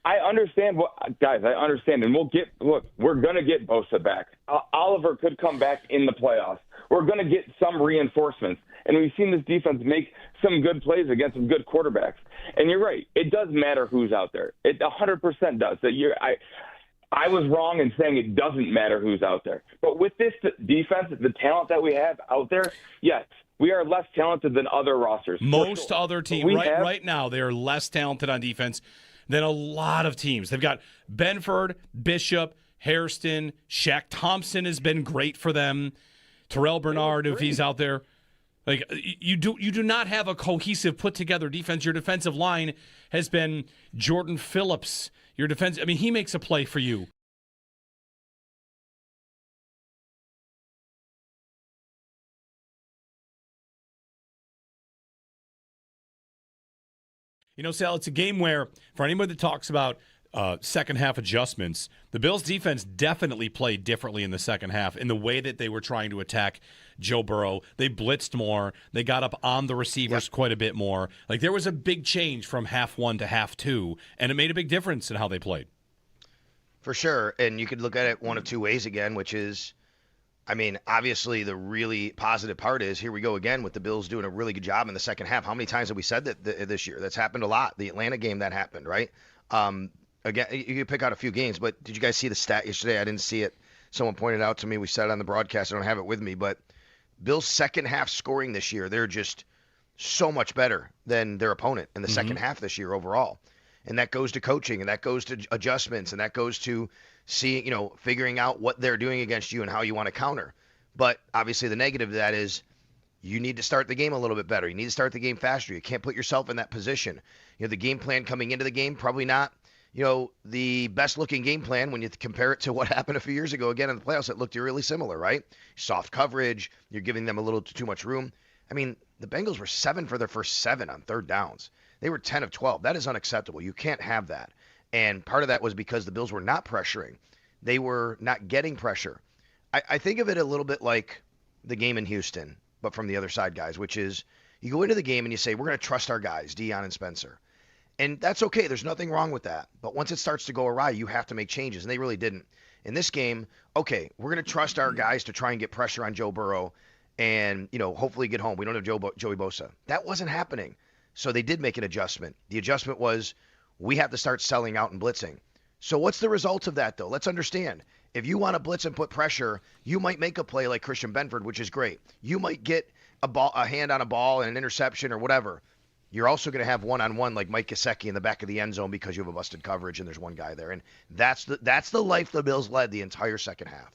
[SPEAKER 15] I understand guys, I understand. And we're going to get Bosa back. Oliver could come back in the playoffs. We're going to get some reinforcements. And we've seen this defense make some good plays against some good quarterbacks. And you're right. It does matter who's out there. It 100% does. I was wrong in saying it doesn't matter who's out there. But with this defense, the talent that we have out there, yes, we are less talented than other rosters.
[SPEAKER 2] Most other teams, right now, they are less talented on defense than a lot of teams. They've got Benford, Bishop, Hairston, Shaq Thompson has been great for them. Terrell Bernard, if he's out there. Like you do not have a cohesive, put-together defense. Your defensive line has been Jordan Phillips. Your defense, he makes a play for you. Sal, it's a game where, for anybody that talks about second half adjustments, the Bills' defense definitely played differently in the second half in the way that they were trying to attack Joe Burrow. They blitzed more. They got up on the receivers quite a bit more. Like, there was a big change from half one to half two, and it made a big difference in how they played.
[SPEAKER 11] For sure. And you could look at it one of two ways again, which is, obviously the really positive part is here we go again with the Bills doing a really good job in the second half. How many times have we said that this year? That's happened a lot. The Atlanta game, that happened, right? Again, you can pick out a few games, but did you guys see the stat yesterday? I didn't see it. Someone pointed out to me. We said it on the broadcast. I don't have it with me, but Bills' second half scoring this year, they're just so much better than their opponent in the second half this year overall. And that goes to coaching, and that goes to adjustments, and that goes to figuring out what they're doing against you and how you want to counter. But obviously the negative to that is you need to start the game a little bit better. You need to start the game faster. You can't put yourself in that position. The game plan coming into the game, probably not the best looking game plan when you compare it to what happened a few years ago. Again, in the playoffs, it looked really similar, right? Soft coverage. You're giving them a little too much room. The Bengals were 7 for their first 7 on third downs. They were 10 of 12. That is unacceptable. You can't have that. And part of that was because the Bills were not pressuring. They were not getting pressure. I think of it a little bit like the game in Houston, but from the other side, guys, which is you go into the game and you say, we're going to trust our guys, Deion and Spencer. And that's okay. There's nothing wrong with that. But once it starts to go awry, you have to make changes. And they really didn't. In this game, okay, we're going to trust our guys to try and get pressure on Joe Burrow and, hopefully get home. We don't have Joey Bosa. That wasn't happening. So they did make an adjustment. The adjustment was we have to start selling out and blitzing. So what's the result of that, though? Let's understand. If you want to blitz and put pressure, you might make a play like Christian Benford, which is great. You might get a hand on a ball and an interception or whatever. you're also going to have one-on-one like Mike Gesicki in the back of the end zone because you have a busted coverage and there's one guy there. And that's the life the Bills led the entire second half.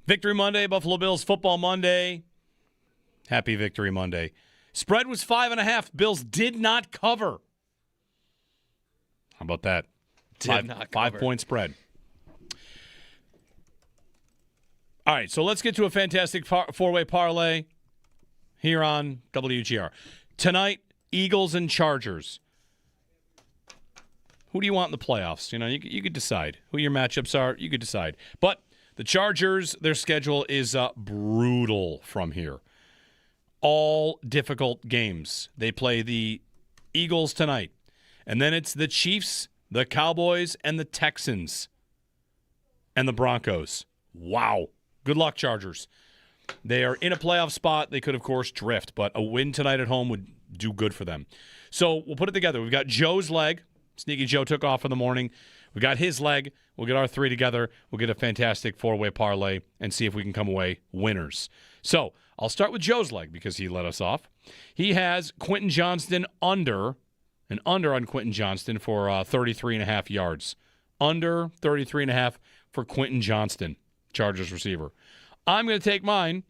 [SPEAKER 2] Victory Monday, Buffalo Bills Football Monday. Happy Victory Monday. Spread was 5.5. Bills did not cover. How about that? Five-point spread. All right, so let's get to a fantastic four-way parlay here on WGR. Tonight, Eagles and Chargers. Who do you want in the playoffs? You know, you could decide who your matchups are. You could decide. But the Chargers, their schedule is brutal from here. All difficult games. They play the Eagles tonight. And then it's the Chiefs, the Cowboys, and the Texans. And the Broncos. Wow. Good luck, Chargers. They are in a playoff spot. They could, of course, drift. But a win tonight at home would do good for them. So we'll put it together. We've got Joe's leg. Sneaky Joe took off in the morning. We got his leg. We'll get our three together. We'll get a fantastic four-way parlay and see if we can come away winners. So I'll start with Joe's leg because he let us off. He has Quentin Johnston under on Quentin Johnston for 33.5 yards. Under 33.5 for Quentin Johnston, Chargers receiver. I'm going to take mine.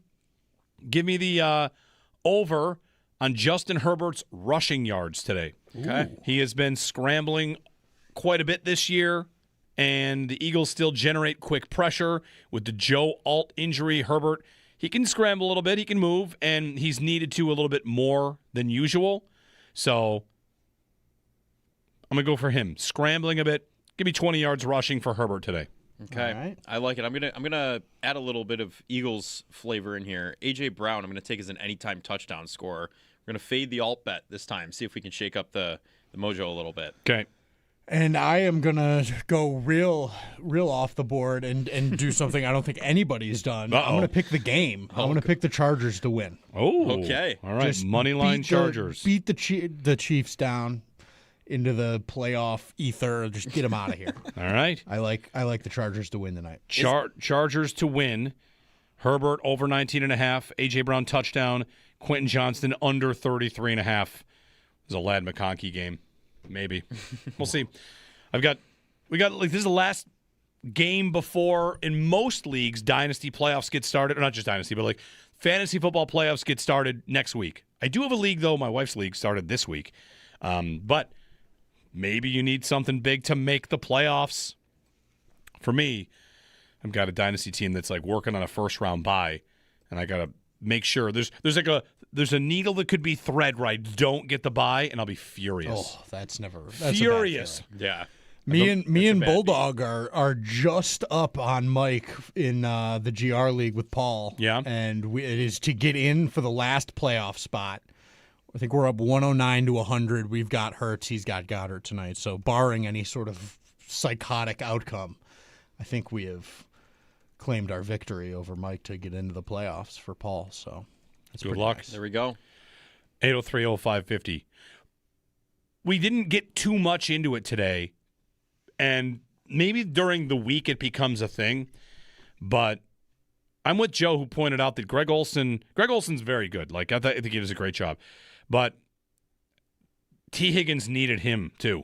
[SPEAKER 2] Give me the over on Justin Herbert's rushing yards today. Okay. He has been scrambling quite a bit this year, and the Eagles still generate quick pressure. With the Joe Alt injury, Herbert, he can scramble a little bit, he can move, and he's needed to a little bit more than usual. So I'm going to go for him. Scrambling a bit. Give me 20 yards rushing for Herbert today.
[SPEAKER 3] Okay. Right. I like it. I'm gonna add a little bit of Eagles flavor in here. A.J. Brown, I'm going to take as an anytime touchdown scorer. We're going to fade the alt bet this time, see if we can shake up the mojo a little bit.
[SPEAKER 2] Okay.
[SPEAKER 21] And I am going to go real off the board and do something I don't think anybody's done. I'm going to pick the game. I'm going to pick the Chargers to win.
[SPEAKER 2] Oh,
[SPEAKER 3] okay.
[SPEAKER 2] All right, moneyline Chargers.
[SPEAKER 21] Beat the Chiefs down into the playoff ether. Just get them out of here.
[SPEAKER 2] All right.
[SPEAKER 21] I like the Chargers to win tonight.
[SPEAKER 2] Chargers to win. Herbert over 19.5. A.J. Brown touchdown. Quentin Johnston under 33.5. It was a Lad McConkey game. Maybe. We'll see. We got like this is the last game before in most leagues dynasty playoffs get started. Or not just dynasty, but like fantasy football playoffs get started next week. I do have a league though. My wife's league started this week. But maybe you need something big to make the playoffs. For me, I've got a dynasty team that's like working on a first round bye, and I gotta make sure there's a needle that could be thread where I don't get the bye, and I'll be furious.
[SPEAKER 21] Oh, that's
[SPEAKER 2] furious.
[SPEAKER 21] Yeah. Me and Bulldog are just up on Mike in the GR League with Paul.
[SPEAKER 2] Yeah.
[SPEAKER 21] And it is to get in for the last playoff spot. I think we're up 109 to 100. We've got Hurts. He's got Goddard tonight. So barring any sort of psychotic outcome, I think we have claimed our victory over Mike to get into the playoffs for Paul. So that's
[SPEAKER 2] good luck.
[SPEAKER 3] There we go.
[SPEAKER 2] 803-0550. We didn't get too much into it today, and maybe during the week it becomes a thing, but I'm with Joe, who pointed out that Greg Olsen's very good. Like, I think he does a great job. But T. Higgins needed him, too.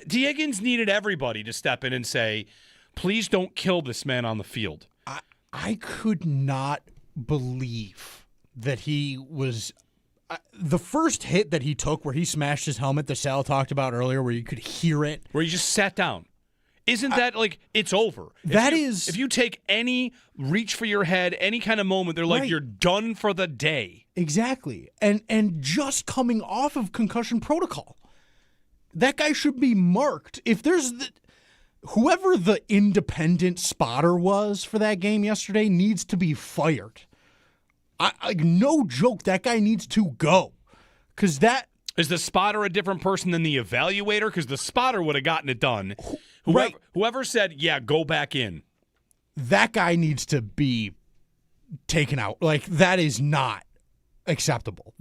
[SPEAKER 2] T. Higgins needed everybody to step in and say, please don't kill this man on the field.
[SPEAKER 21] I could not believe that he was the first hit that he took where he smashed his helmet that Sal talked about earlier, where you could hear it.
[SPEAKER 2] Where he just sat down. Isn't that like, it's over? If you take any reach for your head, any kind of moment, they're like,
[SPEAKER 21] right.
[SPEAKER 2] You're done for the day.
[SPEAKER 21] Exactly. And just coming off of concussion protocol. That guy should be marked. If there's whoever the independent spotter was for that game yesterday needs to be fired. No joke, that guy needs to go. Because that...
[SPEAKER 2] Is the spotter a different person than the evaluator? Because the spotter would have gotten it done. Whoever said, yeah, go back in.
[SPEAKER 21] That guy needs to be taken out. Like, that is not acceptable.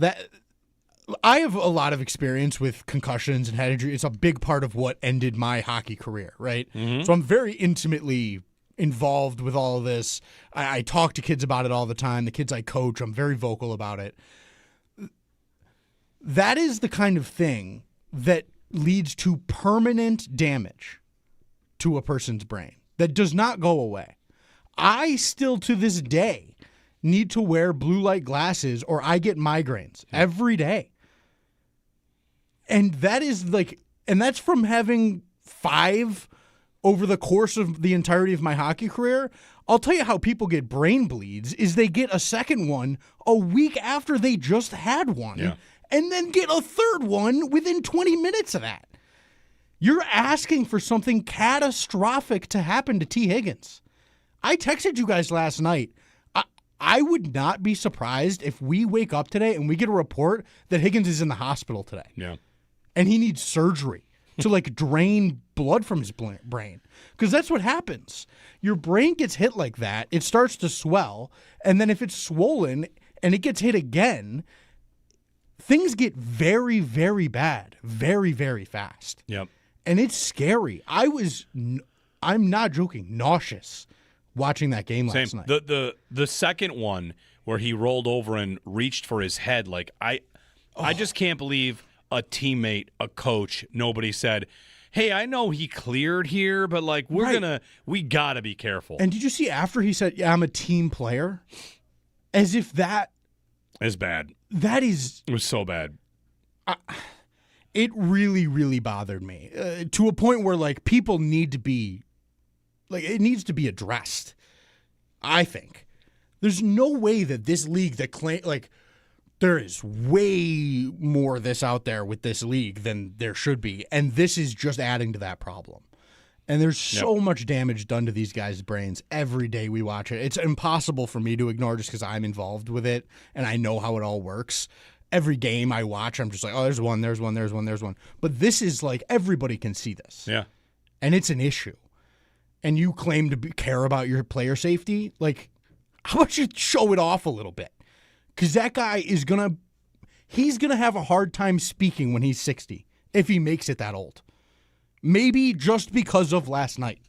[SPEAKER 21] I have a lot of experience with concussions and head injury. It's a big part of what ended my hockey career, right? Mm-hmm. So I'm very intimately involved with all of this. I talk to kids about it all the time. The kids I coach, I'm very vocal about it. That is the kind of thing that leads to permanent damage to a person's brain that does not go away. I still, to this day, need to wear blue light glasses or I get migraines every day. And that is that's from having 5 over the course of the entirety of my hockey career. I'll tell you how people get brain bleeds is they get a second one a week after they just had one. Yeah. And then get a third one within 20 minutes of that. You're asking for something catastrophic to happen to T. Higgins. I texted you guys last night. I would not be surprised if we wake up today and we get a report that Higgins is in the hospital today.
[SPEAKER 2] Yeah.
[SPEAKER 21] And he needs surgery to drain blood from his brain. Because that's what happens. Your brain gets hit like that. It starts to swell. And then if it's swollen and it gets hit again, things get very, very bad, very, very fast.
[SPEAKER 2] Yep.
[SPEAKER 21] And it's scary. I'm not joking, nauseous watching that game last night.
[SPEAKER 2] The second one where he rolled over and reached for his head, I just can't believe a teammate, a coach, nobody said, hey, I know he cleared here, but we got to be careful.
[SPEAKER 21] And did you see after he said, yeah, I'm a team player? As if that
[SPEAKER 2] is bad.
[SPEAKER 21] That is...
[SPEAKER 2] It was so bad.
[SPEAKER 21] It really, really bothered me to a point where, people need to be... it needs to be addressed, I think. There's no way that this league that there is way more of this out there with this league than there should be, and this is just adding to that problem. And there's so much damage done to these guys' brains every day we watch it. It's impossible for me to ignore just because I'm involved with it and I know how it all works. Every game I watch, I'm just like, oh, there's one. But this is everybody can see this.
[SPEAKER 2] Yeah.
[SPEAKER 21] And it's an issue. And you claim to care about your player safety? How about you show it off a little bit? Because that guy he's going to have a hard time speaking when he's 60, if he makes it that old. Maybe just because of last night.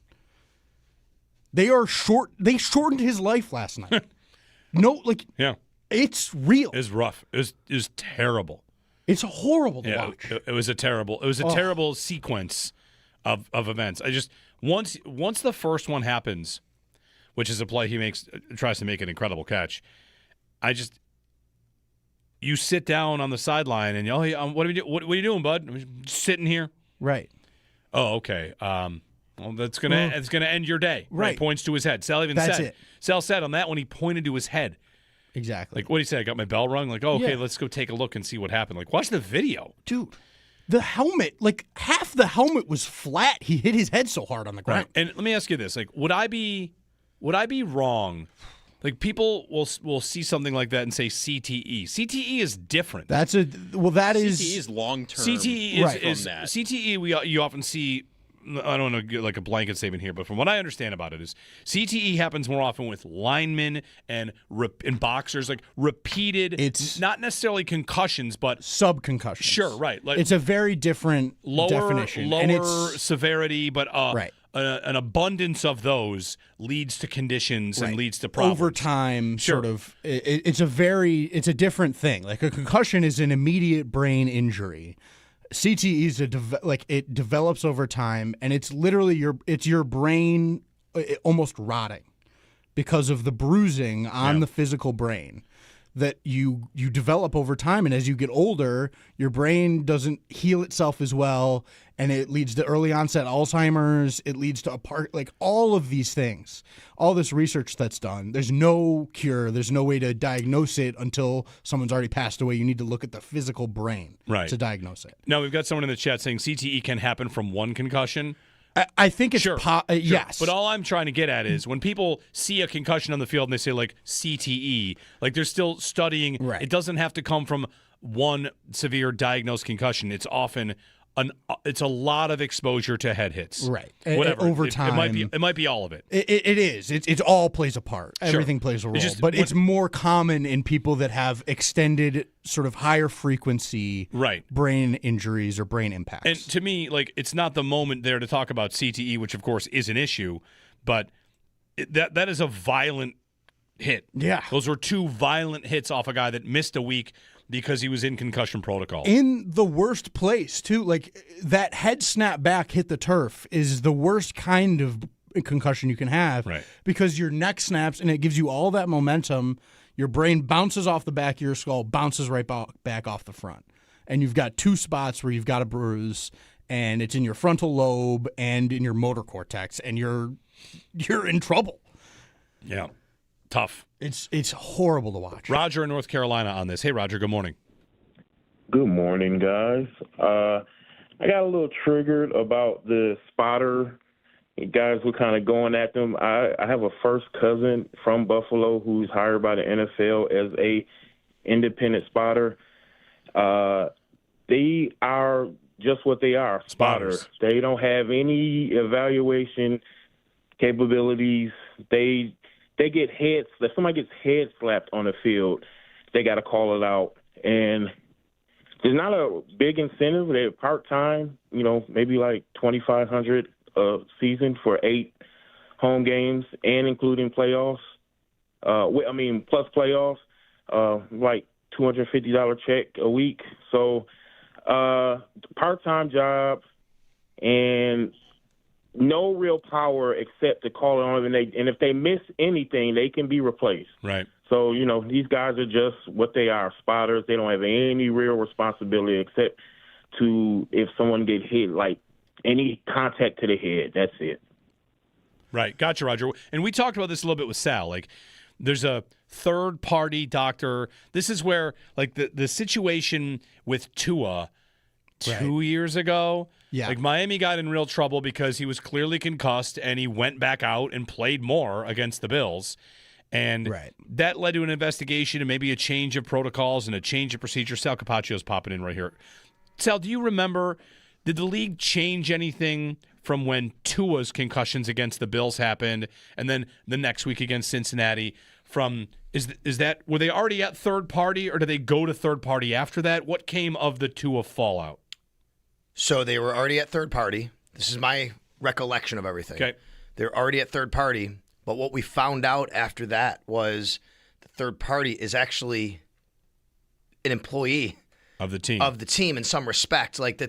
[SPEAKER 21] They shortened his life last night.
[SPEAKER 2] Yeah.
[SPEAKER 21] It's real.
[SPEAKER 2] It's rough. It was terrible.
[SPEAKER 21] It's horrible to watch.
[SPEAKER 2] It was a terrible sequence of events. I just once the first one happens, which is a play he tries to make an incredible catch. You sit down on the sideline and what are you doing, bud? I'm just sitting here.
[SPEAKER 21] Right.
[SPEAKER 2] Oh, okay. Well, it's gonna end your day.
[SPEAKER 21] Right.
[SPEAKER 2] He points to his head. Sal Sal said on that one he pointed to his head.
[SPEAKER 21] Exactly.
[SPEAKER 2] What did he say? I got my bell rung. Okay, let's go take a look and see what happened. Watch the video.
[SPEAKER 21] Dude. The helmet, like half the helmet was flat. He hit his head so hard on the ground.
[SPEAKER 2] Right. And let me ask you this: like, would I be wrong? Like, people will see something like that and say CTE. CTE is different.
[SPEAKER 3] CTE is long term.
[SPEAKER 2] CTE is
[SPEAKER 3] that.
[SPEAKER 2] CTE. You often see. I don't want to get like a blanket statement here, but from what I understand about it is CTE happens more often with linemen and boxers, like repeated. It's not necessarily concussions, but
[SPEAKER 21] subconcussions.
[SPEAKER 2] Sure, right. Like
[SPEAKER 21] it's a very different definition.
[SPEAKER 2] Lower severity, but an abundance of those leads to conditions and leads to problems.
[SPEAKER 21] Over time, sort of. It's a different thing. Like a concussion is an immediate brain injury. CTE is it develops over time, and it's literally your brain almost rotting because of the bruising on the physical brain that you develop over time. And as you get older, your brain doesn't heal itself as well, and it leads to early onset Alzheimer's. It leads to all of these things, all this research that's done. There's no cure. There's no way to diagnose it until someone's already passed away. You need to look at the physical brain to diagnose it.
[SPEAKER 2] Now, we've got someone in the chat saying CTE can happen from one concussion.
[SPEAKER 21] I think it's yes.
[SPEAKER 2] But all I'm trying to get at is when people see a concussion on the field and they say like CTE, like they're still studying.
[SPEAKER 21] Right.
[SPEAKER 2] It doesn't have to come from one severe diagnosed concussion. It's often it's a lot of exposure to head hits.
[SPEAKER 21] Right.
[SPEAKER 2] Whatever.
[SPEAKER 21] Over time.
[SPEAKER 2] It might be all of it.
[SPEAKER 21] It is. It all plays a part.
[SPEAKER 2] Sure.
[SPEAKER 21] Everything plays a role. It's more common in people that have extended sort of higher frequency brain injuries or brain impacts.
[SPEAKER 2] And to me, like, it's not the moment there to talk about CTE, which of course is an issue, but that is a violent hit.
[SPEAKER 21] Yeah.
[SPEAKER 2] Those were two violent hits off a guy that missed a week because he was in concussion protocol.
[SPEAKER 21] In the worst place, too. Like, that head snap back hit the turf is the worst kind of concussion you can have because your neck snaps and it gives you all that momentum. Your brain bounces off the back of your skull, bounces right back off the front. And you've got two spots where you've got a bruise, and it's in your frontal lobe and in your motor cortex, and you're in trouble.
[SPEAKER 2] Yeah. Tough.
[SPEAKER 21] It's horrible to watch.
[SPEAKER 2] Roger in North Carolina on this. Hey, Roger, good morning.
[SPEAKER 1] Good morning, guys. I got a little triggered about the spotter. You guys were kind of going at them. I have a first cousin from Buffalo who's hired by the NFL as a independent spotter. They are just what they are, spotters. They don't have any evaluation capabilities. They get heads. If somebody gets head slapped on the field, they got to call it out. And there's not a big incentive. They're part-time, maybe like $2,500 a season for 8 home games and including playoffs. Plus playoffs, like $250 check a week. So part-time job and no real power except to call it on, and if they miss anything, they can be replaced.
[SPEAKER 2] Right.
[SPEAKER 1] So, these guys are just what they are, spotters. They don't have any real responsibility except to, if someone gets hit, like any contact to the head, that's it.
[SPEAKER 2] Right. Gotcha, Roger. And we talked about this a little bit with Sal. Like, there's a third-party doctor. This is where, like, the situation with Tua 2 years ago, like Miami got in real trouble because he was clearly concussed and he went back out and played more against the Bills. And that led to an investigation and maybe a change of protocols and a change of procedure. Sal Capaccio's popping in right here. Sal, do you remember, did the league change anything from when Tua's concussions against the Bills happened and then the next week against Cincinnati? Were they already at third party or did they go to third party after that? What came of the Tua fallout?
[SPEAKER 11] So they were already at third party. This is my recollection of everything.
[SPEAKER 2] Okay.
[SPEAKER 11] They're already at third party, but what we found out after that was the third party is actually an employee
[SPEAKER 2] of the team
[SPEAKER 11] in some respect. Like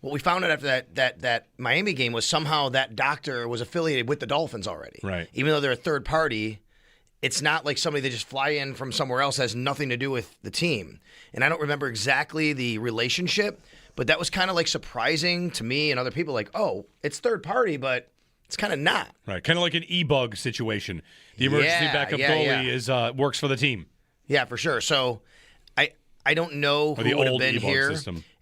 [SPEAKER 11] what we found out after that Miami game was somehow that doctor was affiliated with the Dolphins already.
[SPEAKER 2] Right.
[SPEAKER 11] Even though they're a third party, it's not like somebody that just fly in from somewhere else, has nothing to do with the team. And I don't remember exactly the relationship, but that was kind of like surprising to me and other people, like, oh, it's third party, but it's kind of not.
[SPEAKER 2] Right, kind of like an e-bug situation. The emergency backup goalie is works for the team.
[SPEAKER 11] Yeah, for sure. So I don't know who would have been here.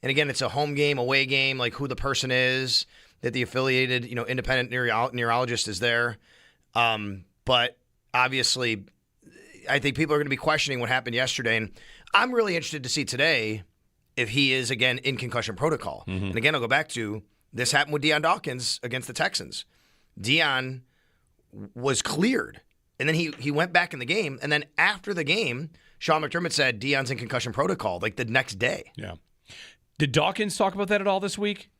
[SPEAKER 11] And And again, it's a home game, away game, like who the person is, that the affiliated, independent neurologist is there. But obviously, I think people are going to be questioning what happened yesterday. And I'm really interested to see today if he is, again, in concussion protocol.
[SPEAKER 2] Mm-hmm.
[SPEAKER 11] And again, I'll go back to this happened with Deion Dawkins against the Texans. Deion was cleared, and then he went back in the game. And then after the game, Sean McDermott said Deion's in concussion protocol, like the next day.
[SPEAKER 2] Yeah. Did Dawkins talk about that at all this week?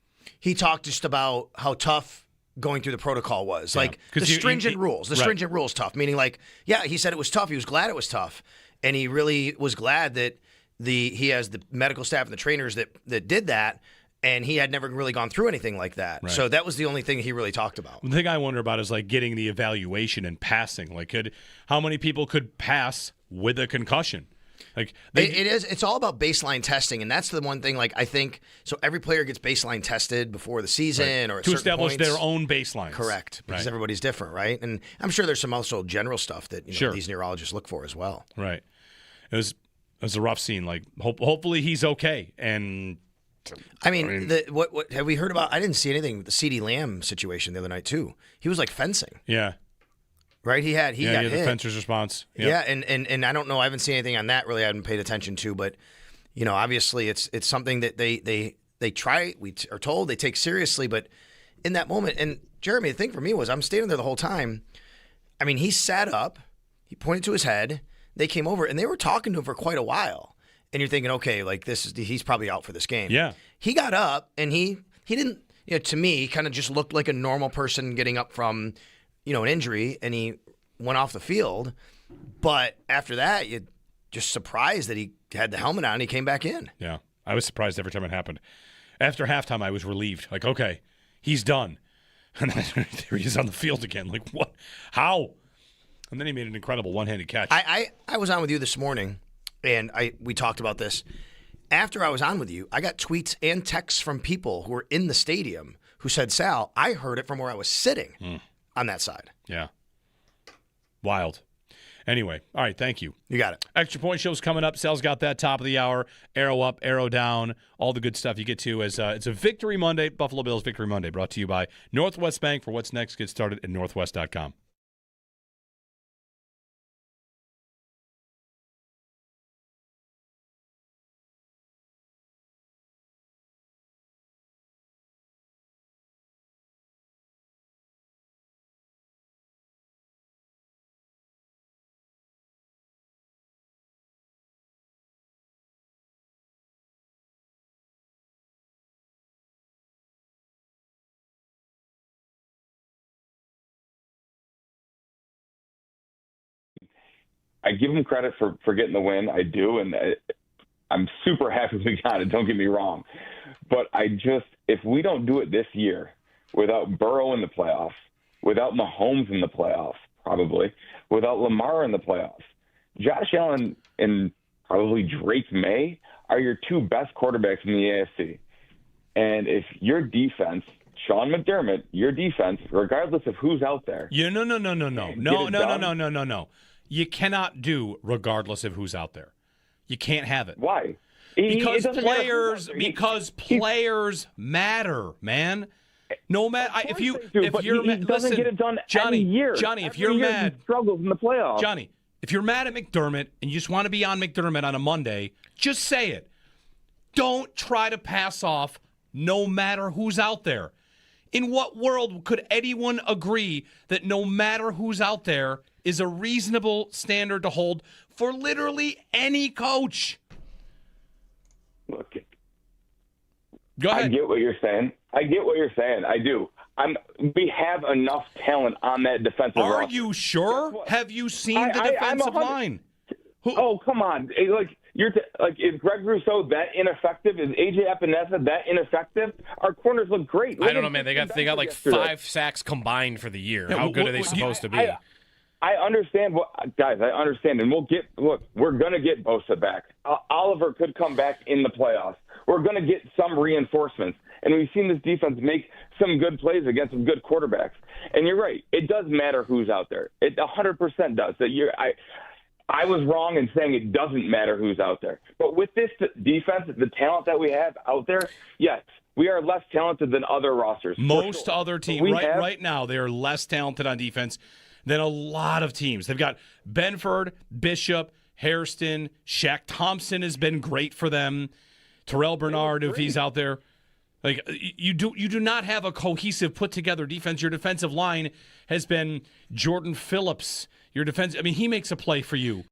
[SPEAKER 11] He talked just about how tough going through the protocol was. Like the stringent rules. The stringent rules tough, meaning like, yeah, he said it was tough. He was glad it was tough. And he really was glad that he has the medical staff and the trainers that did that. And he had never really gone through anything like that. Right. So that was the only thing he really talked about.
[SPEAKER 2] The thing I wonder about is like getting the evaluation and passing. Like, how many people could pass with a concussion? Like
[SPEAKER 11] it's all about baseline testing, and that's the one thing. Like I think so, every player gets baseline tested before the season or at
[SPEAKER 2] to
[SPEAKER 11] certain
[SPEAKER 2] establish
[SPEAKER 11] points.
[SPEAKER 2] their own baselines.
[SPEAKER 11] Correct, because everybody's different, right? And I'm sure there's some also general stuff that these neurologists look for as well.
[SPEAKER 2] Right. It was a rough scene. Like hopefully he's okay. And
[SPEAKER 11] I mean what have we heard about? I didn't see anything with the CeeDee Lamb situation the other night too. He was like fencing.
[SPEAKER 2] Yeah.
[SPEAKER 11] Right, he got hit.
[SPEAKER 2] The fencer's response. Yep.
[SPEAKER 11] Yeah, and I don't know. I haven't seen anything on that. Really, I haven't paid attention to. But obviously, it's something that they try. We are told they take seriously. But in that moment, and Jeremy, the thing for me was I'm standing there the whole time. I mean, he sat up, he pointed to his head. They came over and they were talking to him for quite a while. And you're thinking, okay, like he's probably out for this game.
[SPEAKER 2] Yeah,
[SPEAKER 11] he got up and he didn't. To me, he kind of just looked like a normal person getting up from an injury, and he went off the field. But after that, you're just surprised that he had the helmet on and he came back in.
[SPEAKER 2] Yeah, I was surprised every time it happened. After halftime, I was relieved. Like, okay, he's done. And then there he is on the field again. Like, what? How? And then he made an incredible one-handed catch.
[SPEAKER 11] I was on with you this morning, and we talked about this. After I was on with you, I got tweets and texts from people who were in the stadium who said, Sal, I heard it from where I was sitting on that side.
[SPEAKER 2] Yeah. Wild. Anyway, all right, thank you.
[SPEAKER 11] You got it.
[SPEAKER 2] Extra Point Show's coming up. Sal's got that top of the hour. Arrow up, arrow down, all the good stuff you get to as it's a Victory Monday, Buffalo Bills Victory Monday, brought to you by Northwest Bank. For what's next, get started at northwest.com.
[SPEAKER 15] I give him credit for getting the win. I do, and I'm super happy we got it. Don't get me wrong. But if we don't do it this year without Burrow in the playoffs, without Mahomes in the playoffs, probably, without Lamar in the playoffs, Josh Allen and probably Drake May are your two best quarterbacks in the AFC. And if your defense, Sean McDermott, your defense, regardless of who's out there.
[SPEAKER 2] No. You cannot do regardless of who's out there. You can't have it.
[SPEAKER 15] Why?
[SPEAKER 2] Because players matter, man. No matter if you're mad,
[SPEAKER 15] doesn't get it done
[SPEAKER 2] Johnny,
[SPEAKER 15] every year.
[SPEAKER 2] Johnny, if
[SPEAKER 15] every
[SPEAKER 2] you're
[SPEAKER 15] year
[SPEAKER 2] mad,
[SPEAKER 15] he struggles in the playoffs.
[SPEAKER 2] Johnny, if you're mad at McDermott and you just want to be on McDermott on a Monday, just say it. Don't try to pass off no matter who's out there. In what world could anyone agree that no matter who's out there is a reasonable standard to hold for literally any coach?
[SPEAKER 15] Look,
[SPEAKER 2] go ahead.
[SPEAKER 15] I get what you're saying. I do. We have enough talent on that defensive roster.
[SPEAKER 2] Are you sure? Have you seen the defensive line?
[SPEAKER 15] Oh, come on. Is Greg Rousseau that ineffective? Is A.J. Epinesa that ineffective? Our corners look great.
[SPEAKER 7] I don't know, man. They got like 5 sacks combined for the year. How good are they supposed to be?
[SPEAKER 15] I understand guys, I understand. And we're going to get Bosa back. Oliver could come back in the playoffs. We're going to get some reinforcements. And we've seen this defense make some good plays against some good quarterbacks. And you're right. It does matter who's out there. It 100% does. I was wrong in saying it doesn't matter who's out there. But with this defense, the talent that we have out there, yes, we are less talented than other rosters.
[SPEAKER 2] Most other teams right now, they are less talented on defense than a lot of teams. They've got Benford, Bishop, Hairston, Shaq Thompson has been great for them. Terrell Bernard, if he's out there. Like you do not have a cohesive, put together defense. Your defensive line has been Jordan Phillips. Your defense, I mean, he makes a play for you.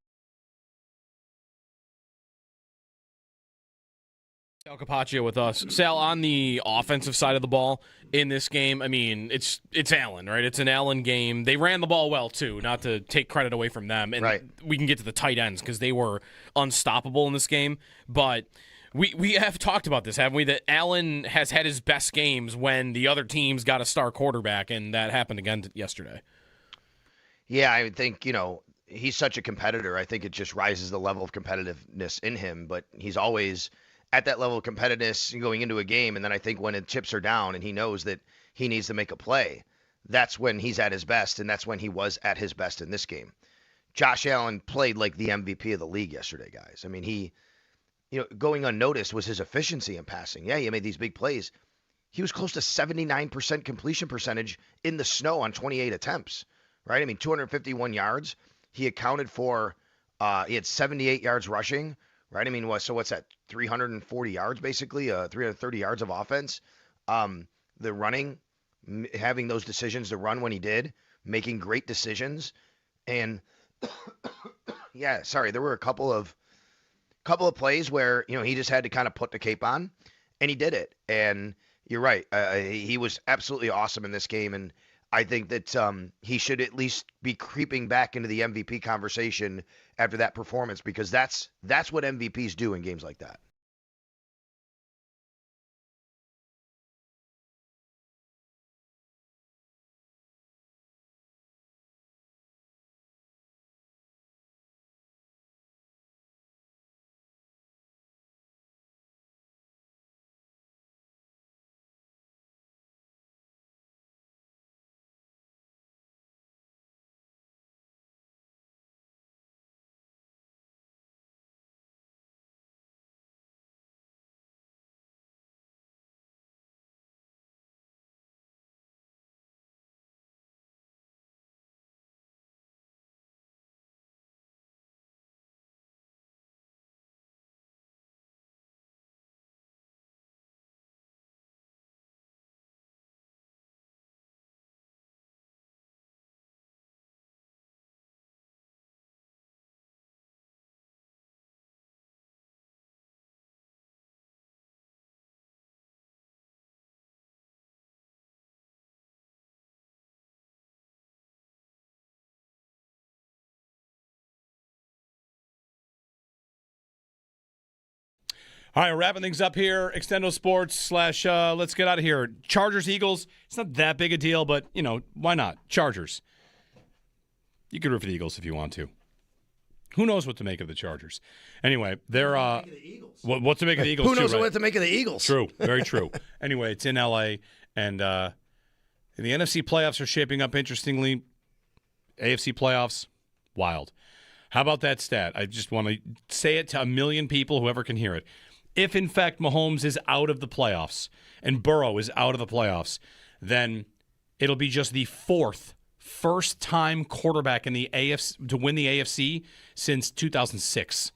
[SPEAKER 7] Sal Capaccio with us. Sal, on the offensive side of the ball in this game, I mean, it's Allen, right? It's an Allen game. They ran the ball well, too, not to take credit away from them. And we can get to the tight ends because they were unstoppable in this game. But we have talked about this, haven't we, that Allen has had his best games when the other team's got a star quarterback, and that happened again yesterday.
[SPEAKER 11] Yeah, I think, he's such a competitor. I think it just rises the level of competitiveness in him, but he's always at that level of competitiveness going into a game. And then I think when the chips are down and he knows that he needs to make a play, that's when he's at his best, and that's when he was at his best in this game. Josh Allen played like the MVP of the league yesterday, guys. I mean, he, going unnoticed was his efficiency in passing. Yeah, he made these big plays. He was close to 79% completion percentage in the snow on 28 attempts, right? I mean, 251 yards. He accounted for, he had 78 yards rushing, right? I mean, what's that? 340 yards, basically, 330 yards of offense. The running, having those decisions to run when he did, making great decisions. And, there were a couple of plays where, he just had to kind of put the cape on, and he did it. And you're right. He was absolutely awesome in this game. And I think that he should at least be creeping back into the MVP conversation after that performance, because that's what MVPs do in games like that.
[SPEAKER 2] All right, wrapping things up here. Extendo Sports / let's get out of here. Chargers, Eagles. It's not that big a deal, but, why not? Chargers. You can root for the Eagles if you want to. Who knows what to make of the Chargers? Anyway, they're what to make of the Eagles?
[SPEAKER 11] Who knows what to make of the Eagles?
[SPEAKER 2] True, very true. Anyway, it's in L.A., and the NFC playoffs are shaping up interestingly. AFC playoffs, wild. How about that stat? I just want to say it to a million people, whoever can hear it. If, in fact, Mahomes is out of the playoffs and Burrow is out of the playoffs, then it'll be just the fourth first-time quarterback in the AFC to win the AFC since 2006.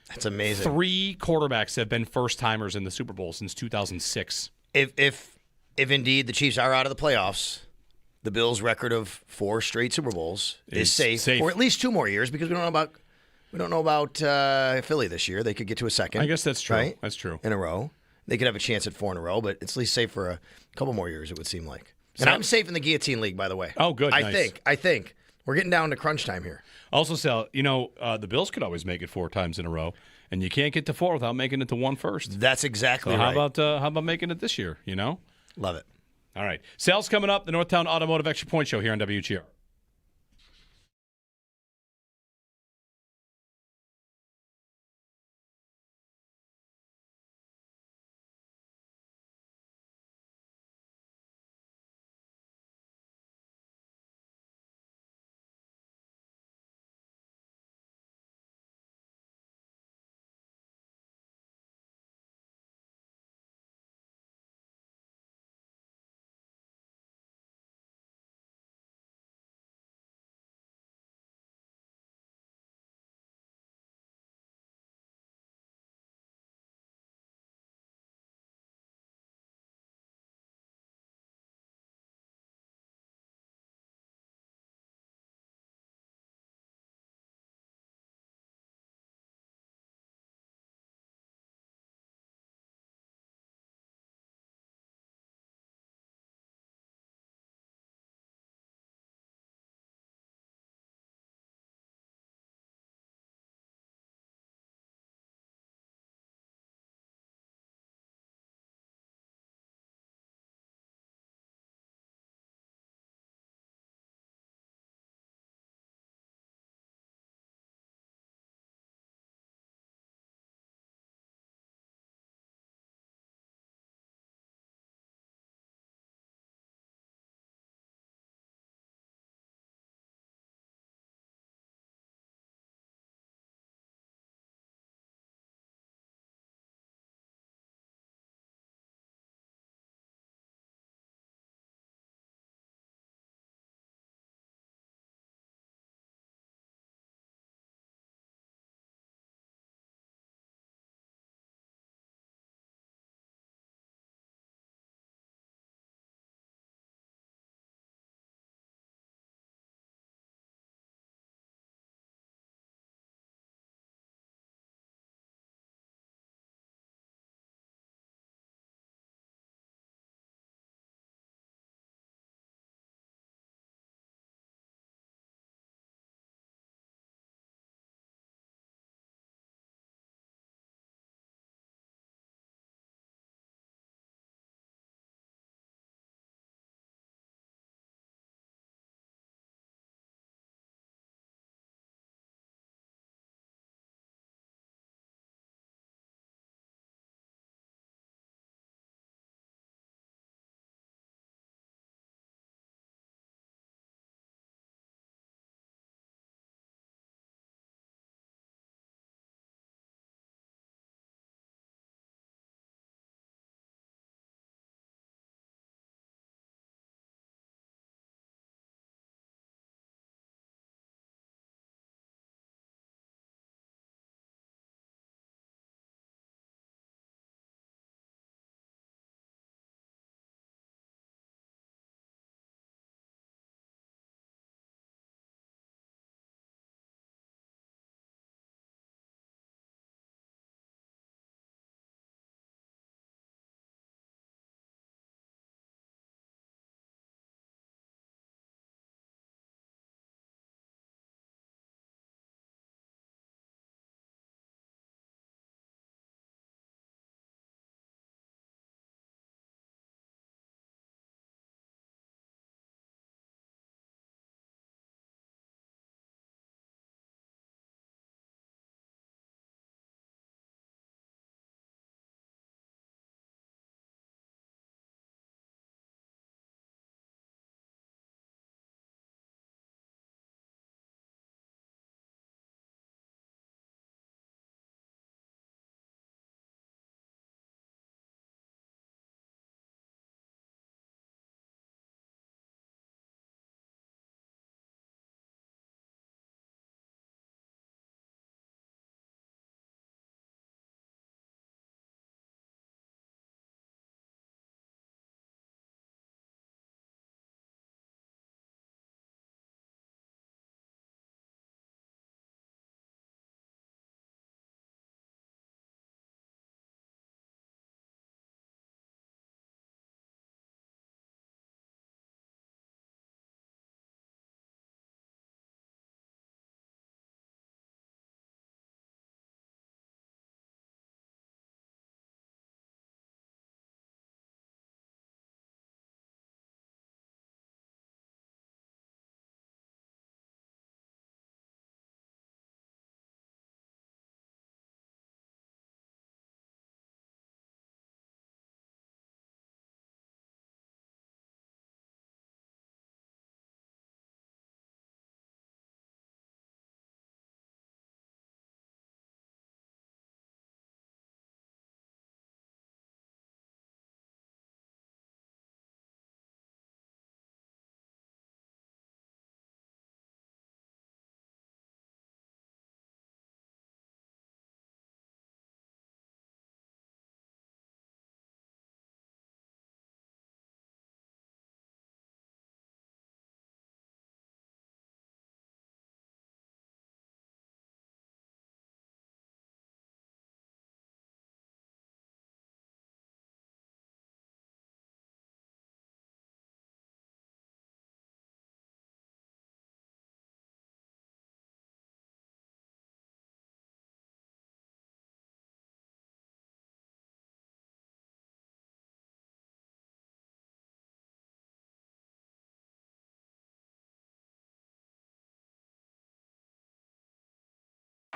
[SPEAKER 11] That's amazing.
[SPEAKER 2] 3 quarterbacks have been first-timers in the Super Bowl since 2006.
[SPEAKER 11] If indeed the Chiefs are out of the playoffs, the Bills' record of 4 straight Super Bowls is safe for at least 2 more years, because we don't know about Philly this year. They could get to a second.
[SPEAKER 2] I guess that's true.
[SPEAKER 11] Right?
[SPEAKER 2] That's true.
[SPEAKER 11] In a row. They could have a chance at 4 in a row, but it's at least safe for a couple more years, it would seem like. And I'm safe in the Guillotine League, by the way.
[SPEAKER 2] Oh, good.
[SPEAKER 11] I think. We're getting down to crunch time here.
[SPEAKER 2] Also, Sal, the Bills could always make it 4 times in a row, and you can't get to 4 without making it to 1 first.
[SPEAKER 11] That's exactly right.
[SPEAKER 2] How about making it this year,
[SPEAKER 11] Love it.
[SPEAKER 2] All right. Sal's coming up, the Northtown Automotive Extra Point Show here on WGR.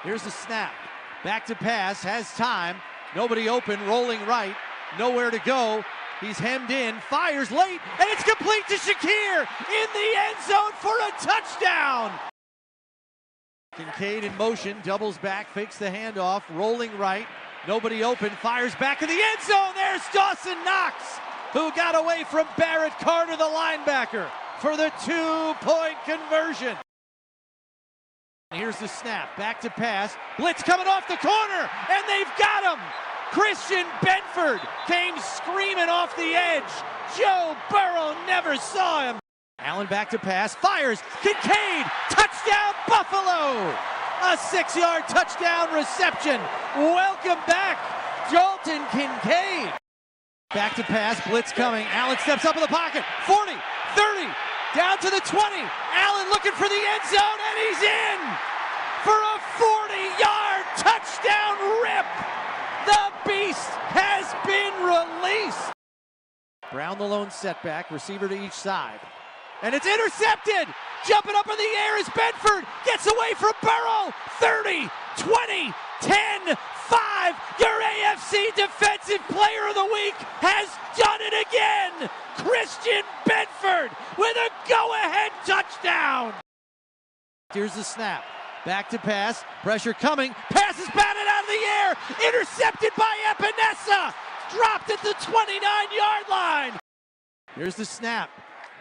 [SPEAKER 6] Here's the snap. Back to pass, has time. Nobody open, rolling right. Nowhere to go. He's hemmed in, fires late, and it's complete to Shakir in the end zone for a touchdown. Kincaid in motion, doubles back, fakes the handoff, rolling right. Nobody open, fires back in the end zone. There's Dawson Knox, who got away from Barrett Carter, the linebacker, for the 2-point conversion. Here's the snap, back to pass, blitz coming off the corner, and they've got him! Christian Benford came screaming off the edge. Joe Burrow never saw him. Allen back to pass, fires, Kincaid, touchdown Buffalo! A 6-yard touchdown reception. Welcome back, Dalton Kincaid. Back to pass, blitz coming, Allen steps up in the pocket, 40, 30, down to the 20. Allen looking for the end zone, and he's in for a 40-yard touchdown rip. The beast has been released. Brown the lone setback, receiver to each side. And it's intercepted. Jumping up in the air is Benford. Gets away from Burrow. 30, 20, 10, 5. Your AFC Defensive Player of the Week has done it again. Christian Benford with a go-ahead touchdown. Here's the snap. Back to pass. Pressure coming. Pass is batted out of the air. Intercepted by Epinesa. Dropped at the 29-yard line. Here's the snap.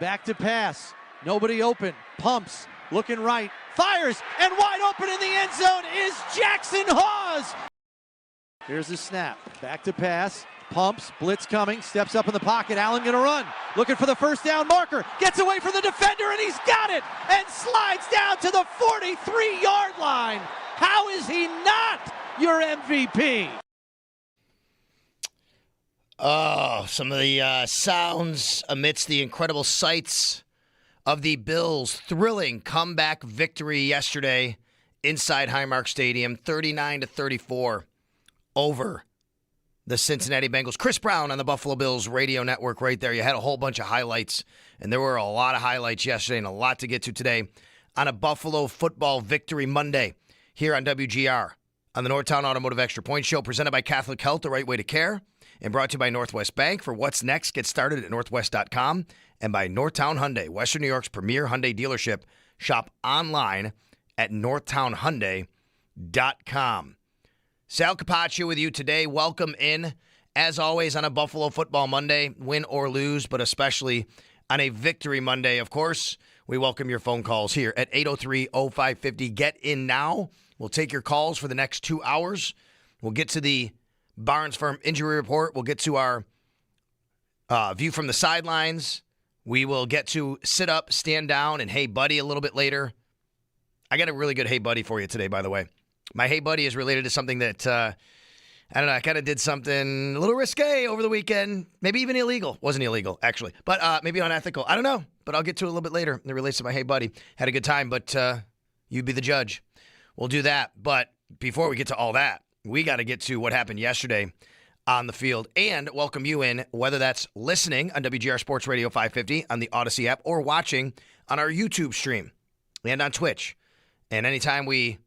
[SPEAKER 6] Back to pass. Nobody open. Pumps. Looking right. Fires. And wide open in the end zone is Jackson Hawes. Here's the snap. Back to pass. Pumps. Blitz coming. Steps up in the pocket. Allen going to run. Looking for the first down marker. Gets away from the defender, and he's got it. And slides down to the 43-yard line. How is he not your MVP?
[SPEAKER 11] Oh, some of the sounds amidst the incredible sights of the Bills' thrilling comeback victory yesterday inside Highmark Stadium, 39-34 over the Cincinnati Bengals. Chris Brown on the Buffalo Bills radio network right there. You had a whole bunch of highlights, and there were a lot of highlights yesterday and a lot to get to today on a Buffalo football victory Monday here on WGR on the Northtown Automotive Extra Point Show, presented by Catholic Health, the right way to care, and brought to you by Northwest Bank. For what's next, get started at northwest.com, and by Northtown Hyundai, Western New York's premier Hyundai dealership. Shop online at northtownhyundai.com. Sal Capaccio with you today. Welcome in, as always, on a Buffalo Football Monday, win or lose, but especially on a Victory Monday. Of course, we welcome your phone calls here at 803-0550. Get in now. We'll take your calls for the next 2 hours. We'll get to the Barnes Firm injury report. We'll get to our view from the sidelines. We will get to sit up, stand down, and hey, buddy a little bit later. I got a really good hey, buddy for you today, by the way. My hey, buddy is related to something that, I don't know, I kind of did something a little risque over the weekend. Maybe even illegal. Wasn't illegal, actually. But maybe unethical. I don't know. But I'll get to it a little bit later. It relates to my hey, buddy. Had a good time, but you be the judge. We'll do that. But before we get to all that, we got to get to what happened yesterday on the field and welcome you in, whether that's listening on WGR Sports Radio 550 on the Odyssey app or watching on our YouTube stream and on Twitch. And anytime we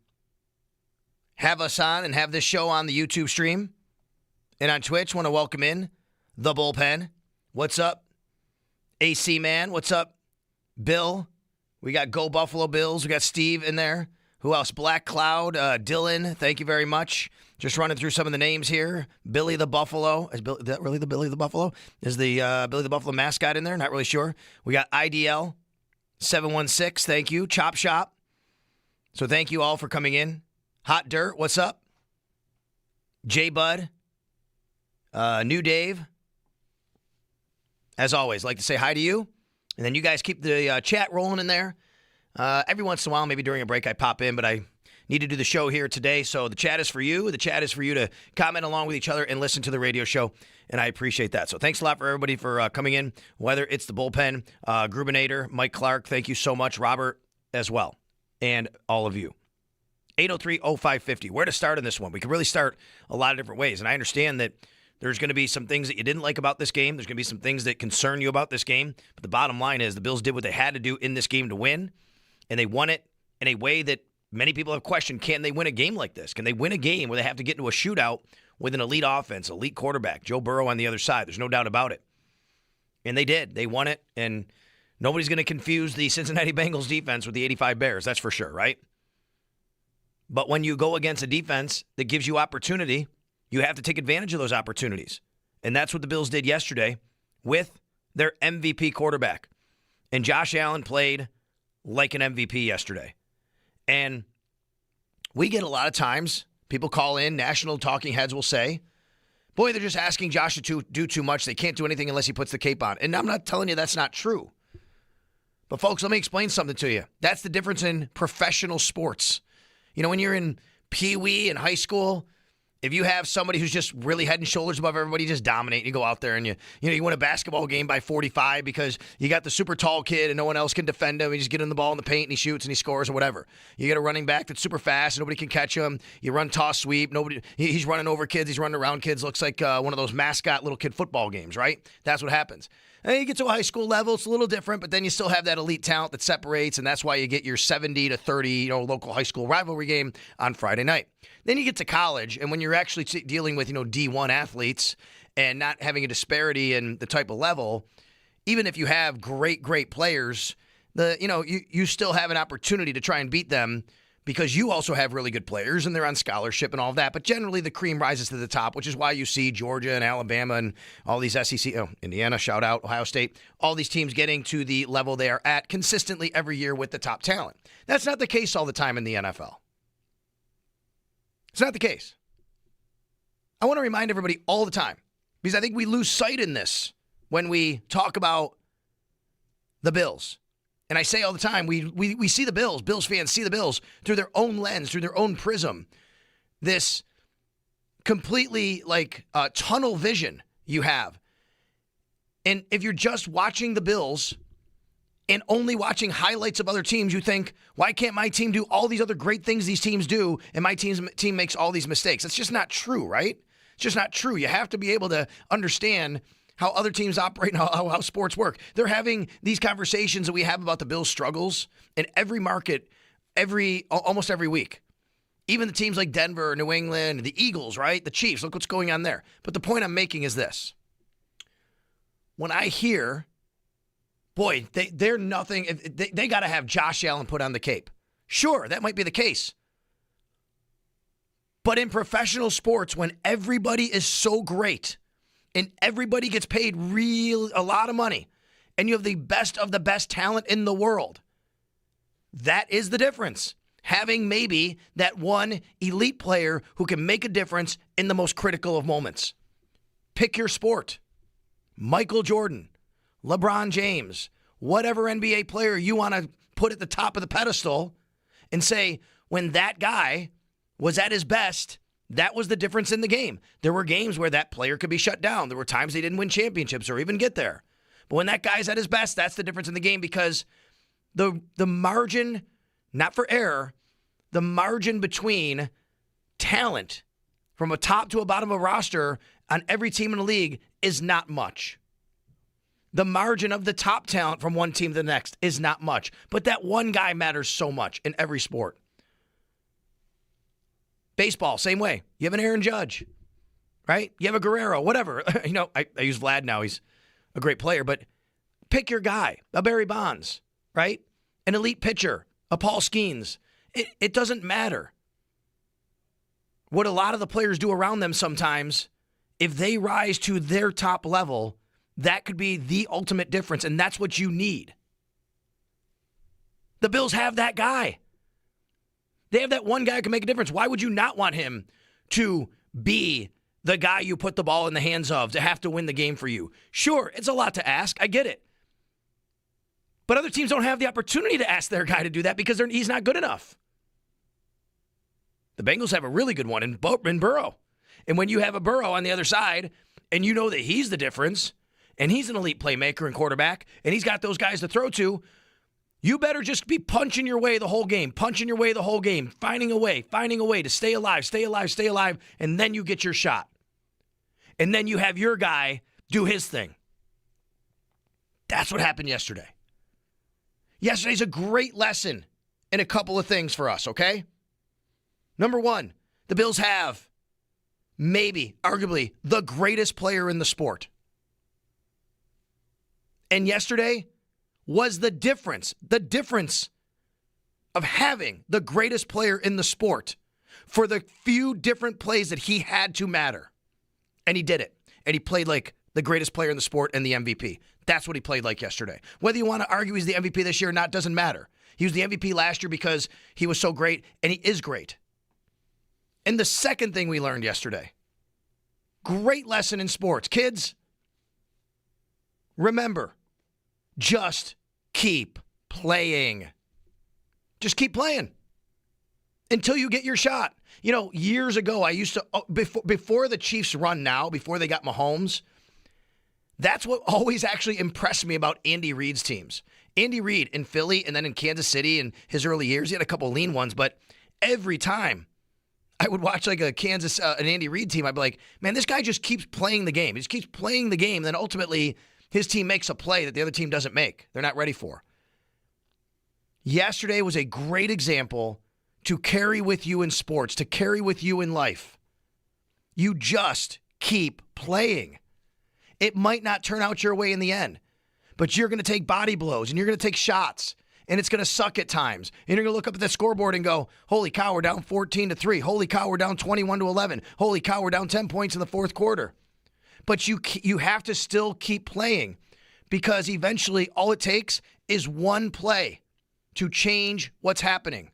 [SPEAKER 11] have us on and have this show on the YouTube stream and on Twitch, want to welcome in the bullpen. What's up, AC Man? What's up, Bill? We got Go Buffalo Bills. We got Steve in there. Who else? Black Cloud, Dylan, thank you very much. Just running through some of the names here. Billy the Buffalo. Is that really the Billy the Buffalo? Is the Billy the Buffalo mascot in there? Not really sure. We got IDL 716, thank you. Chop Shop. So thank you all for coming in. Hot Dirt, what's up? J Bud. New Dave. As always, like to say hi to you. And then you guys keep the chat rolling in there. Every once in a while, maybe during a break, I pop in, but I need to do the show here today. So the chat is for you. The chat is for you to comment along with each other and listen to the radio show, and I appreciate that. So thanks a lot for everybody for coming in, whether it's the bullpen, Grubinator, Mike Clark, thank you so much, Robert as well, and all of you. 803-0550. Where to start on this one? We could really start a lot of different ways, and I understand that there's going to be some things that you didn't like about this game. There's going to be some things that concern you about this game, but the bottom line is the Bills did what they had to do in this game to win. And they won it in a way that many people have questioned, can they win a game like this? Can they win a game where they have to get into a shootout with an elite offense, elite quarterback, Joe Burrow on the other side? There's no doubt about it. And they did. They won it, and nobody's going to confuse the Cincinnati Bengals defense with the 85 Bears, that's for sure, right? But when you go against a defense that gives you opportunity, you have to take advantage of those opportunities. And that's what the Bills did yesterday with their MVP quarterback. And Josh Allen played like an MVP yesterday. And we get a lot of times, people call in, national talking heads will say, boy, they're just asking Josh to do too much. They can't do anything unless he puts the cape on. And I'm not telling you that's not true. But folks, let me explain something to you. That's the difference in professional sports. You know, when you're in Pee Wee in high school, if you have somebody who's just really head and shoulders above everybody, you just dominate. You go out there and you win a basketball game by 45 because you got the super tall kid and no one else can defend him. You just get him the ball in the paint and he shoots and he scores or whatever. You get a running back that's super fast and nobody can catch him. You run toss sweep. He's running over kids. He's running around kids. Looks like one of those mascot little kid football games, right? That's what happens. And you get to a high school level, it's a little different, but then you still have that elite talent that separates, and that's why you get your 70-30, local high school rivalry game on Friday night. Then you get to college, and when you're actually dealing with, D1 athletes and not having a disparity in the type of level, even if you have great players, you still have an opportunity to try and beat them because you also have really good players and they're on scholarship and all of that. But generally, the cream rises to the top, which is why you see Georgia and Alabama and all these SEC, Indiana, shout out, Ohio State, all these teams getting to the level they are at consistently every year with the top talent. That's not the case all the time in the NFL. It's not the case. I want to remind everybody all the time, because I think we lose sight in this when we talk about the Bills. And I say all the time, we see the Bills fans see the Bills through their own lens, through their own prism. This completely tunnel vision you have. And if you're just watching the Bills and only watching highlights of other teams, you think, why can't my team do all these other great things these teams do and my team makes all these mistakes? That's just not true, right? It's just not true. You have to be able to understand how other teams operate and how sports work. They're having these conversations that we have about the Bills' struggles in every market, almost every week. Even the teams like Denver, New England, the Eagles, right? The Chiefs, look what's going on there. But the point I'm making is this. When I hear, boy, they're nothing, they got to have Josh Allen put on the cape. Sure, that might be the case. But in professional sports, when everybody is so great, and everybody gets paid a lot of money, and you have the best of the best talent in the world. That is the difference. Having maybe that one elite player who can make a difference in the most critical of moments. Pick your sport. Michael Jordan, LeBron James, whatever NBA player you want to put at the top of the pedestal and say, when that guy was at his best, that was the difference in the game. There were games where that player could be shut down. There were times they didn't win championships or even get there. But when that guy's at his best, that's the difference in the game because the margin, not for error, the margin between talent from a top to a bottom of a roster on every team in the league is not much. The margin of the top talent from one team to the next is not much. But that one guy matters so much in every sport. Baseball, same way. You have an Aaron Judge, right? You have a Guerrero, whatever. I use Vlad now. He's a great player, but pick your guy, a Barry Bonds, right? An elite pitcher, a Paul Skeens. It doesn't matter. What a lot of the players do around them sometimes, if they rise to their top level, that could be the ultimate difference, and that's what you need. The Bills have that guy. They have that one guy who can make a difference. Why would you not want him to be the guy you put the ball in the hands of to have to win the game for you? Sure, it's a lot to ask. I get it. But other teams don't have the opportunity to ask their guy to do that because he's not good enough. The Bengals have a really good one in Burrow. And when you have a Burrow on the other side and you know that he's the difference and he's an elite playmaker and quarterback and he's got those guys to throw to, you better just be punching your way the whole game, finding a way to stay alive, and then you get your shot. And then you have your guy do his thing. That's what happened yesterday. Yesterday's a great lesson
[SPEAKER 4] in a couple of things for us, okay? Number one, the Bills have maybe, arguably, the greatest player in the sport. And yesterday was the difference of having the greatest player in the sport for the few different plays that he had to matter. And he did it. And he played like the greatest player in the sport and the MVP. That's what he played like yesterday. Whether you want to argue he's the MVP this year or not doesn't matter. He was the MVP last year because he was so great, and he is great. And the second thing we learned yesterday, great lesson in sports. Kids, remember, just keep playing. Just keep playing until you get your shot. You know, years ago, I used to, before the Chiefs run now, before they got Mahomes, that's what always actually impressed me about Andy Reid's teams. Andy Reid in Philly and then in Kansas City in his early years, he had a couple of lean ones, but every time I would watch like an Andy Reid team, I'd be like, man, this guy just keeps playing the game. He just keeps playing the game, and then ultimately his team makes a play that the other team doesn't make. They're not ready for. Yesterday was a great example to carry with you in sports, to carry with you in life. You just keep playing. It might not turn out your way in the end, but you're going to take body blows and you're going to take shots, and it's going to suck at times. And you're going to look up at the scoreboard and go, holy cow, we're down 14-3. Holy cow, we're down 21-11. Holy cow, we're down 10 points in the fourth quarter. But you have to still keep playing, because eventually all it takes is one play to change what's happening.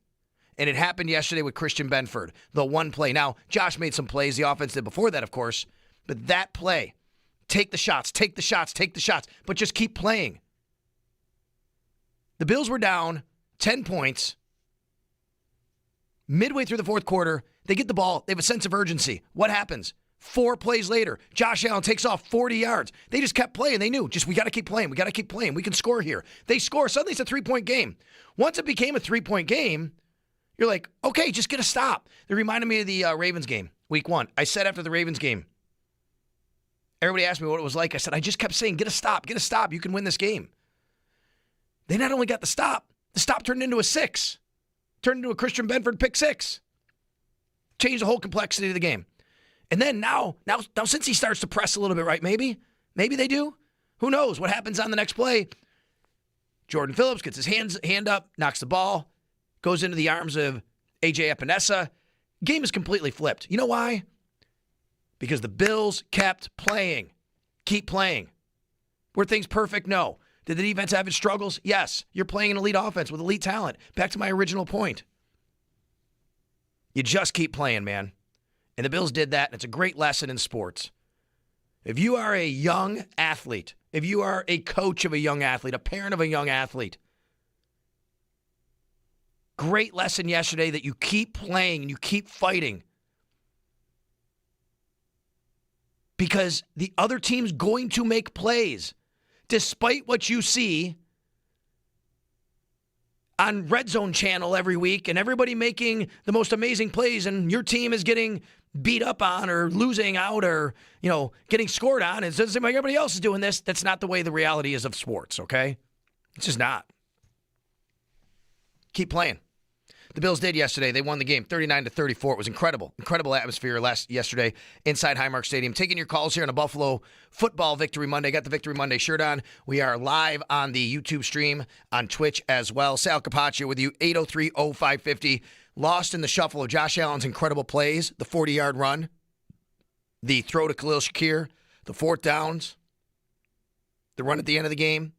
[SPEAKER 4] And it happened yesterday with Christian Benford, the one play. Now, Josh made some plays. The offense did before that, of course. But that play, take the shots, but just keep playing. The Bills were down 10 points. Midway through the fourth quarter, they get the ball. They have a sense of urgency. What happens? 4 plays later, Josh Allen takes off 40 yards. They just kept playing. They knew, we got to keep playing. We got to keep playing. We can score here. They score. Suddenly it's a 3-point game. Once it became a 3-point game, you're like, okay, just get a stop. It reminded me of the Ravens game, week 1. I said after the Ravens game, everybody asked me what it was like. I said, I just kept saying, get a stop. You can win this game. They not only got the stop turned into a 6. Turned into a Christian Benford pick 6. Changed the whole complexity of the game. And then now since he starts to press a little bit, right, maybe they do. Who knows what happens on the next play? Jordan Phillips gets his hand up, knocks the ball, goes into the arms of A.J. Epinesa. Game is completely flipped. You know why? Because the Bills kept playing. Keep playing. Were things perfect? No. Did the defense have its struggles? Yes. You're playing an elite offense with elite talent. Back to my original point. You just keep playing, man. And the Bills did that, and it's a great lesson in sports. If you are a young athlete, if you are a coach of a young athlete, a parent of a young athlete, great lesson yesterday that you keep playing and you keep fighting. Because the other team's going to make plays. Despite what you see on Red Zone channel every week and everybody making the most amazing plays, and your team is getting beat up on or losing out or, getting scored on. It doesn't seem like everybody else is doing this. That's not the way the reality is of sports, okay? It's just not. Keep playing. The Bills did yesterday. They won the game 39-34. It was incredible. Incredible atmosphere yesterday inside Highmark Stadium. Taking your calls here on a Buffalo Football Victory Monday. Got the Victory Monday shirt on. We are live on the YouTube stream, on Twitch as well. Sal Capaccio with you, 803-0550. Lost in the shuffle of Josh Allen's incredible plays, the 40-yard run, the throw to Khalil Shakir, the 4th downs, the run at the end of the game.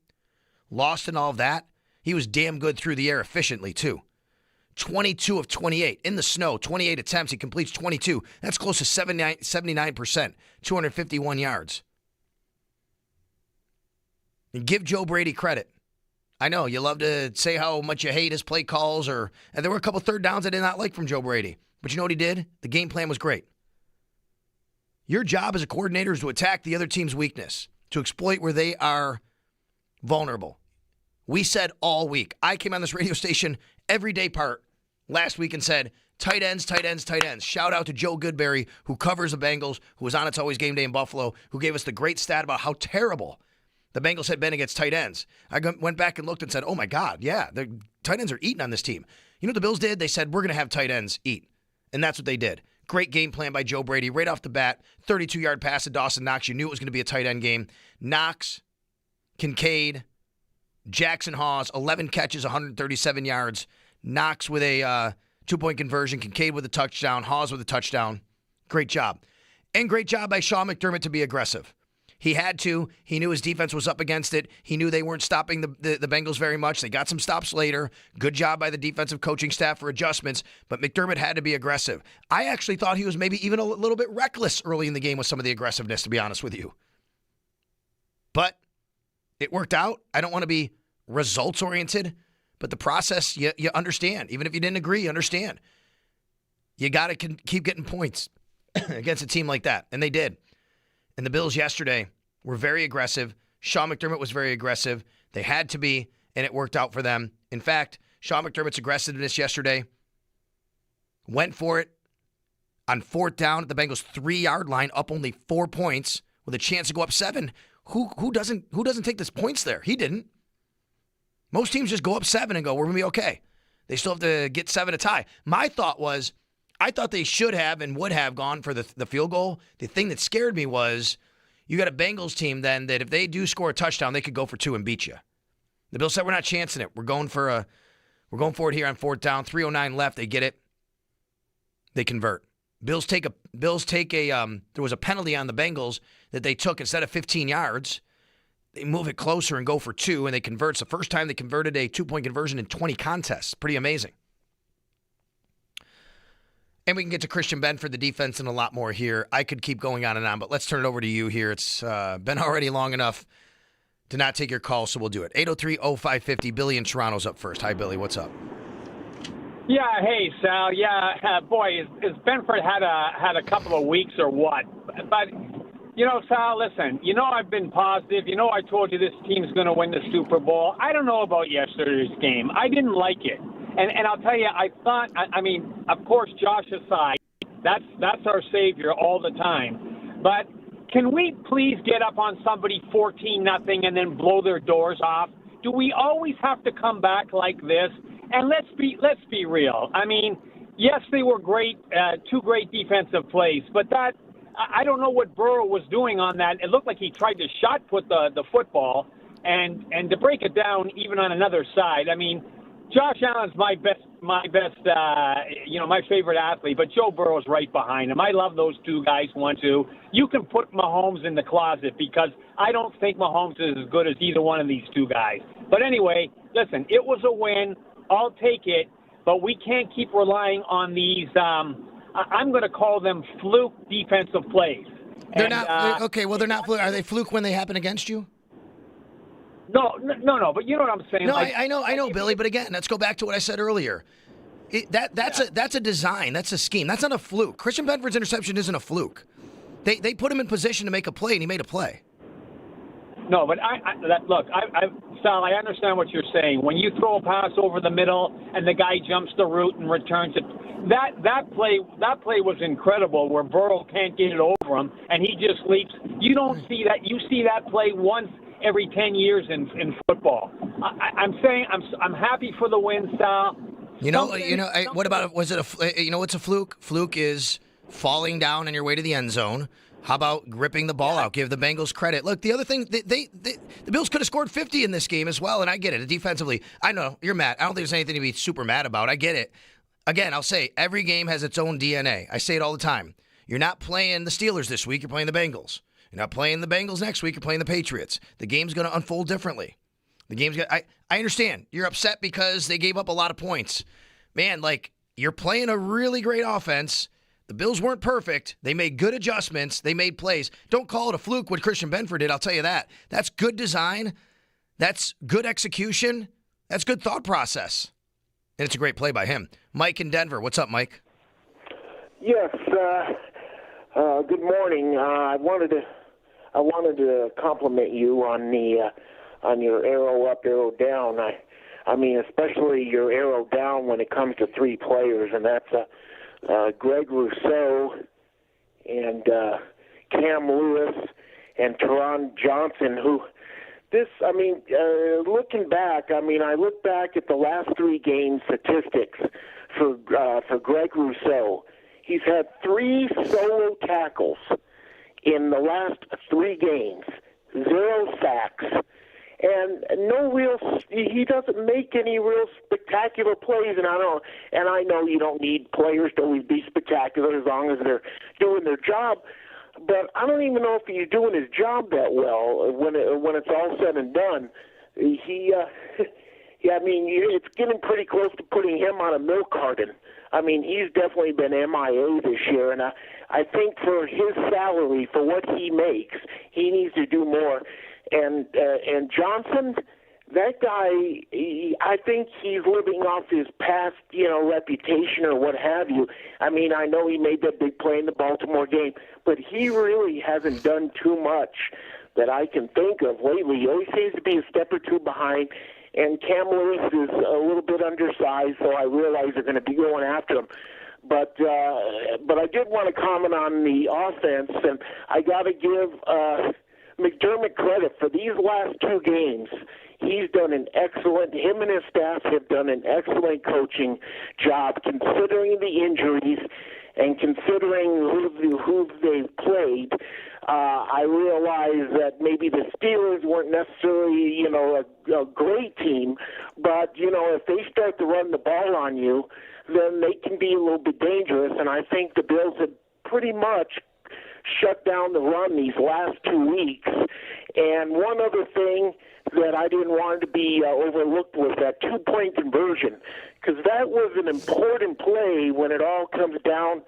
[SPEAKER 4] Lost in all of that. He was damn good through the air efficiently, too. 22 of 28 in the snow, 28 attempts. He completes 22. That's close to 79%, 251 yards. And give Joe Brady credit. I know you love to say how much you hate his play calls, and there were a couple 3rd downs I did not like from Joe Brady. But you know what he did? The game plan was great. Your job as a coordinator is to attack the other team's weakness, to exploit where they are vulnerable. We said all week. I came on this radio station every day part last week and said, tight ends, tight ends, tight ends. Shout out to Joe Goodberry, who covers the Bengals, who was on It's Always Game Day in Buffalo, who gave us the great stat about how terrible the Bengals had been against tight ends. I went back and looked and said, oh, my God, yeah, the tight ends are eating on this team. You know what the Bills did? They said, we're going to have tight ends eat. And that's what they did. Great game plan by Joe Brady. Right off the bat, 32-yard pass to Dawson Knox. You knew it was going to be a tight end game. Knox, Kincaid, Jackson Hawes, 11 catches, 137 yards. Knox with a 2-point conversion. Kincaid with a touchdown. Hawes with a touchdown. Great job. And great job by Sean McDermott to be aggressive. He had to. He knew his defense was up against it. He knew they weren't stopping the Bengals very much. They got some stops later. Good job by the defensive coaching staff for adjustments, but McDermott had to be aggressive. I actually thought he was maybe even a little bit reckless early in the game with some of the aggressiveness, to be honest with you. But it worked out. I don't want to be results-oriented, but the process, you understand. Even if you didn't agree, you understand. You got to keep getting points against a team like that, and they did. And the Bills yesterday were very aggressive. Sean McDermott was very aggressive. They had to be, and it worked out for them. In fact, Sean McDermott's aggressiveness yesterday went for it on 4th down at the Bengals' 3-yard line, up only 4 points with a chance to go up 7. Who doesn't take this points there? He didn't. Most teams just go up 7 and go, we're going to be okay. They still have to get 7 to tie. My thought was, I thought they should have and would have gone for the field goal. The thing that scared me was you got a Bengals team then that if they do score a touchdown, they could go for 2 and beat you. The Bills said, we're not chancing it. We're going for it here on 4th down. 3:09 left. They get it. They convert. Bills take a there was a penalty on the Bengals that they took instead of 15 yards. They move it closer and go for 2, and they convert. It's the first time they converted a 2-point conversion in 20 contests. Pretty amazing. And we can get to Christian Benford, the defense, and a lot more here. I could keep going on and on, but let's turn it over to you here. It's been already long enough to not take your call, so we'll do it. 803-0550. Billy in Toronto's up first. Hi, Billy. What's up?
[SPEAKER 9] Yeah, hey, Sal. Yeah, boy, is Benford had a couple of weeks or what? But, Sal, listen, I've been positive. I told you this team's going to win the Super Bowl. I don't know about yesterday's game. I didn't like it. And I'll tell you, I thought, of course, Josh aside, that's our savior all the time. But can we please get up on somebody 14-0 and then blow their doors off? Do we always have to come back like this? And let's be real. Yes, they were great, 2 great defensive plays, but I don't know what Burrow was doing on that. It looked like he tried to shot put the football, and to break it down even on another side. Josh Allen's my favorite athlete, but Joe Burrow's right behind him. I love those 2 guys, 1-2. You can put Mahomes in the closet because I don't think Mahomes is as good as either one of these 2 guys. But anyway, listen, it was a win. I'll take it, but we can't keep relying on these, I'm going to call them fluke defensive plays.
[SPEAKER 4] They're not, okay, well, they're not fluke. Are they fluke when they happen against you?
[SPEAKER 9] No, but you know what I'm saying.
[SPEAKER 4] No, I know, Billy. But again, let's go back to what I said earlier. That's a design. That's a scheme. That's not a fluke. Christian Benford's interception isn't a fluke. They put him in position to make a play, and he made a play.
[SPEAKER 9] No, but Sal, I understand what you're saying. When you throw a pass over the middle and the guy jumps the route and returns it, that play was incredible. Where Burrow can't get it over him and he just leaps. You don't see that. You see that play once every 10 years in football. I'm happy for the win, Sal.
[SPEAKER 4] What about, was it what's a fluke? Fluke is falling down on your way to the end zone. How about ripping the ball out? Give the Bengals credit. Look, the other thing, the Bills could have scored 50 in this game as well, and I get it. Defensively, I know, you're mad. I don't think there's anything to be super mad about. I get it. Again, I'll say, every game has its own DNA. I say it all the time. You're not playing the Steelers this week. You're playing the Bengals. You're not playing the Bengals next week. You're playing the Patriots. The game's going to unfold differently. I understand. You're upset because they gave up a lot of points. Man, you're playing a really great offense. The Bills weren't perfect. They made good adjustments. They made plays. Don't call it a fluke what Christian Benford did. I'll tell you that. That's good design. That's good execution. That's good thought process. And it's a great play by him. Mike in Denver. What's up, Mike?
[SPEAKER 22] Yes. Good morning. I wanted to compliment you on your arrow up, arrow down. Especially your arrow down when it comes to 3 players, and that's Greg Rousseau and Cam Lewis and Teron Johnson, who looking back, I look back at the last 3 game statistics for Greg Rousseau. He's had 3 solo tackles in the last 3 games, 0 sacks, and he doesn't make any real spectacular plays. And I know you don't need players to always be spectacular as long as they're doing their job. But I don't even know if he's doing his job that well when it's all said and done. It's getting pretty close to putting him on a milk carton. He's definitely been MIA this year, and I think for his salary, for what he makes, he needs to do more. And Johnson, that guy, I think he's living off his past, reputation or what have you. I know he made that big play in the Baltimore game, but he really hasn't done too much that I can think of lately. He always seems to be a step or 2 behind, and Cam Lewis is a little bit undersized, so I realize they're going to be going after him. But I did want to comment on the offense, and I got to give McDermott credit for these last 2 games. He's done him and his staff have done an excellent coaching job considering the injuries and considering who they've played. I realize that maybe the Steelers weren't necessarily, a great team, but, if they start to run the ball on you, then they can be a little bit dangerous, and I think the Bills have pretty much shut down the run these last 2 weeks. And one other thing that I didn't want to be overlooked was that 2-point conversion, because that was an important play when it all comes down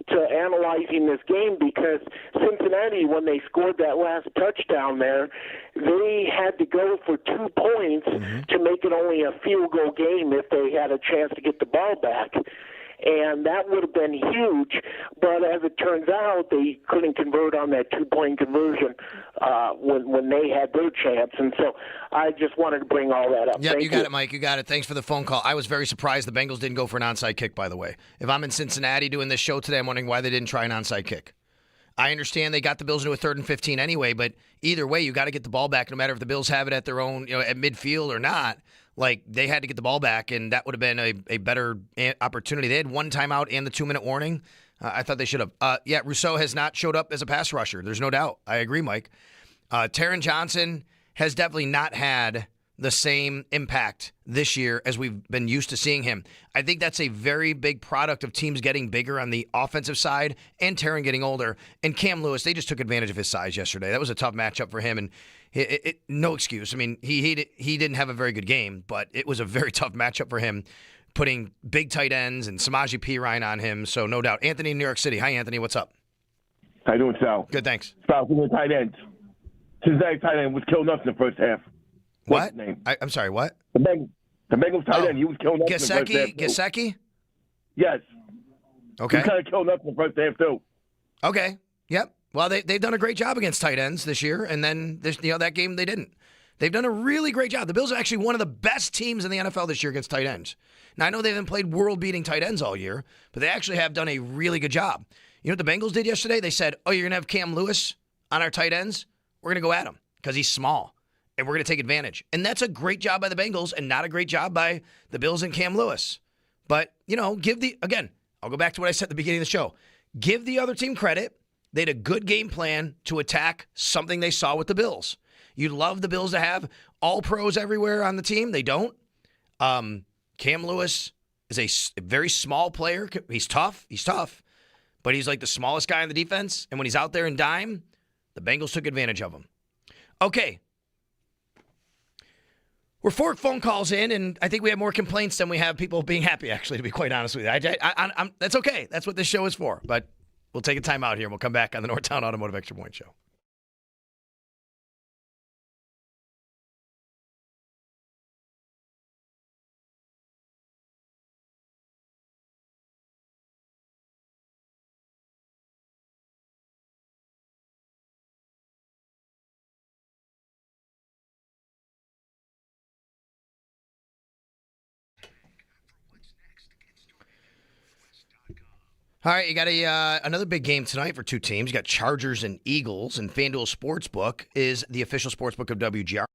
[SPEAKER 22] to analyzing this game, because Cincinnati, when they scored that last touchdown there, they had to go for 2 points to make it only a field goal game if they had a chance to get the ball back. And that would have been huge, but as it turns out, they couldn't convert on that 2-point conversion when they had their chance. And so I just wanted to bring all that up.
[SPEAKER 4] Yep,
[SPEAKER 22] Thank
[SPEAKER 4] you got it, Mike. You got it. Thanks for the phone call. I was very surprised the Bengals didn't go for an onside kick, by the way. If I'm in Cincinnati doing this show today, I'm wondering why they didn't try an onside kick. I understand they got the Bills into a 3rd and 15 anyway, but either way, you got to get the ball back, no matter if the Bills have it at their own, at midfield or not. Like, they had to get the ball back, and that would have been a better opportunity. They had 1 timeout and the 2-minute warning. I thought they should have. Rousseau has not showed up as a pass rusher. There's no doubt. I agree, Mike. Taron Johnson has definitely not had the same impact this year as we've been used to seeing him. I think that's a very big product of teams getting bigger on the offensive side and Taron getting older. And Cam Lewis, they just took advantage of his size yesterday. That was a tough matchup for him, and no excuse. He didn't have a very good game, but it was a very tough matchup for him, putting big tight ends and Samaje Perine on him, so no doubt. Anthony in New York City. Hi, Anthony. What's up?
[SPEAKER 10] How you doing, Sal?
[SPEAKER 4] Good, thanks.
[SPEAKER 10] Sal, who's the tight end? Cincinnati tight end was killed up in the first half.
[SPEAKER 4] What? I'm sorry, what?
[SPEAKER 10] The Bengals tight end, he was killed up in the first half.
[SPEAKER 4] Gesicki?
[SPEAKER 10] Yes.
[SPEAKER 4] Okay.
[SPEAKER 10] He kind of killed up in the first half, too.
[SPEAKER 4] Okay. Yep. Well, they've done a great job against tight ends this year, and then that game they didn't. They've done a really great job. The Bills are actually one of the best teams in the NFL this year against tight ends. Now, I know they haven't played world-beating tight ends all year, but they actually have done a really good job. You know what the Bengals did yesterday? They said, you're going to have Cam Lewis on our tight ends? We're going to go at him because he's small, and we're going to take advantage. And that's a great job by the Bengals and not a great job by the Bills and Cam Lewis. But, I'll go back to what I said at the beginning of the show. Give the other team credit. They had a good game plan to attack something they saw with the Bills. You'd love the Bills to have all pros everywhere on the team. They don't. Cam Lewis is a very small player. He's tough, but he's like the smallest guy on the defense. And when he's out there in dime, the Bengals took advantage of him. Okay. We're 4 phone calls in, and I think we have more complaints than we have people being happy, actually, to be quite honest with you. That's okay. That's what this show is for. But we'll take a time out here, and we'll come back on the Northtown Automotive Extra Point Show. All right, you got another big game tonight for 2 teams. You got Chargers and Eagles, and FanDuel Sportsbook is the official sportsbook of WGR.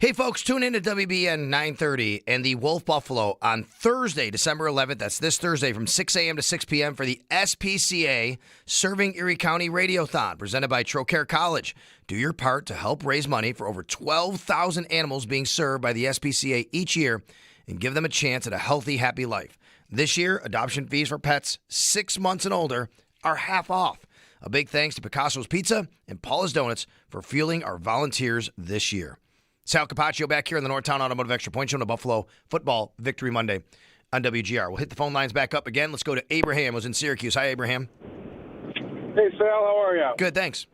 [SPEAKER 4] Hey, folks, tune in to WBN 930 and the Wolf Buffalo on Thursday, December 11th. That's this Thursday from 6 a.m. to 6 p.m. for the SPCA Serving Erie County Radiothon, presented by Trocare College. Do your part to help raise money for over 12,000 animals being served by the SPCA each year and give them a chance at a healthy, happy life. This year, adoption fees for pets 6 months and older are half off. A big thanks to Picasso's Pizza and Paula's Donuts for fueling our volunteers this year. Sal Capaccio back here in the Northtown Automotive Extra Point Show on a Buffalo Football Victory Monday on WGR. We'll hit the phone lines back up again. Let's go to Abraham, who's in Syracuse. Hi, Abraham.
[SPEAKER 12] Hey, Sal, how are you?
[SPEAKER 4] Good, thanks.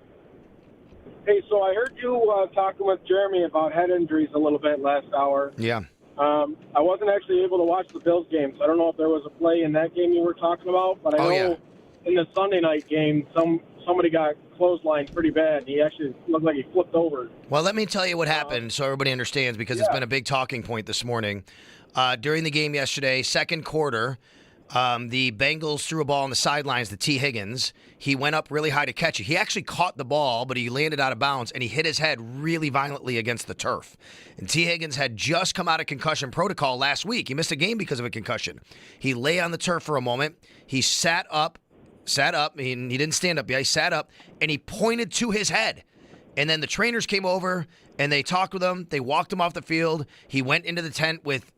[SPEAKER 12] Hey, so I heard you talking with Jeremy about head injuries a little bit last hour.
[SPEAKER 4] Yeah.
[SPEAKER 12] I wasn't actually able to watch the Bills game, so I don't know if there was a play in that game you were talking about, but I know in the Sunday night game, somebody got clotheslined pretty bad. He actually looked like he flipped over.
[SPEAKER 4] Well, let me tell you what happened so everybody understands, because it's been a big talking point this morning. During the game yesterday, second quarter, the Bengals threw a ball on the sidelines to T. Higgins. He went up really high to catch it. He actually caught the ball, but he landed out of bounds, and he hit his head really violently against the turf. And T. Higgins had just come out of concussion protocol last week. He missed a game because of a concussion. He lay on the turf for a moment. He sat up. He didn't stand up. He sat up, and he pointed to his head. And then the trainers came over, and they talked with him. They walked him off the field. He went into the tent with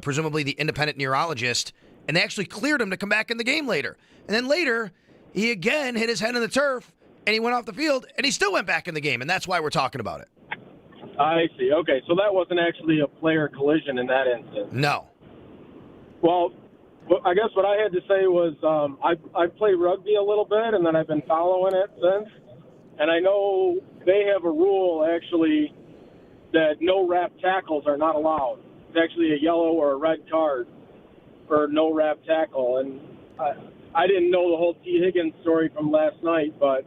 [SPEAKER 4] presumably the independent neurologist, and they actually cleared him to come back in the game later. And then later, he again hit his head on the turf, and he went off the field, and he still went back in the game, and that's why we're talking about it.
[SPEAKER 12] I see. Okay, so that wasn't actually a player collision in that instance.
[SPEAKER 4] No.
[SPEAKER 12] Well, I guess what I had to say was I played rugby a little bit, and then I've been following it since. And I know they have a rule, actually, that no wrap tackles are not allowed. It's actually a yellow or a red card for no wrap tackle. And I didn't know the whole T. Higgins story from last night, but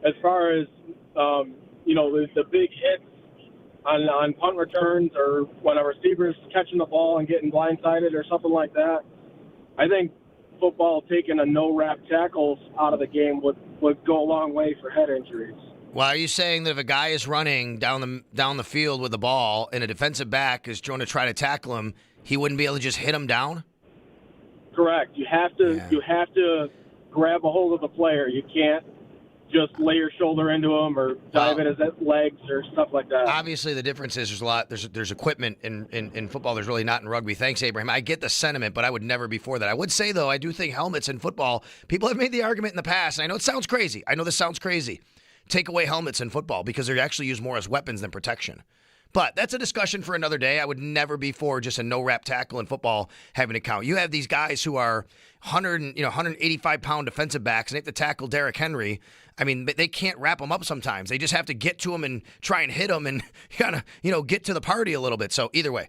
[SPEAKER 12] as far as, the big hits on punt returns or when a receiver's catching the ball and getting blindsided or something like that, I think football taking a no-wrap tackles out of the game would go a long way for head injuries.
[SPEAKER 4] Well, are you saying that if a guy is running down the field with the ball and a defensive back is trying to tackle him, he wouldn't be able to just hit him down?
[SPEAKER 12] Correct. You have to grab a hold of the player. You can't just lay your shoulder into him or dive at his legs or stuff like that.
[SPEAKER 4] Obviously, the difference is there's a lot. There's equipment in football. There's really not in rugby. Thanks, Abraham. I get the sentiment, but I would never be for that. I would say, though, I do think helmets in football, people have made the argument in the past, and I know it sounds crazy. I know this sounds crazy. Take away helmets in football because they're actually used more as weapons than protection. But that's a discussion for another day. I would never be for just a no-wrap tackle in football having to count. You have these guys who are 185-pound defensive backs, and they have to tackle Derrick Henry. I mean, they can't wrap him up sometimes. They just have to get to him and try and hit him and kind of, get to the party a little bit. So either way,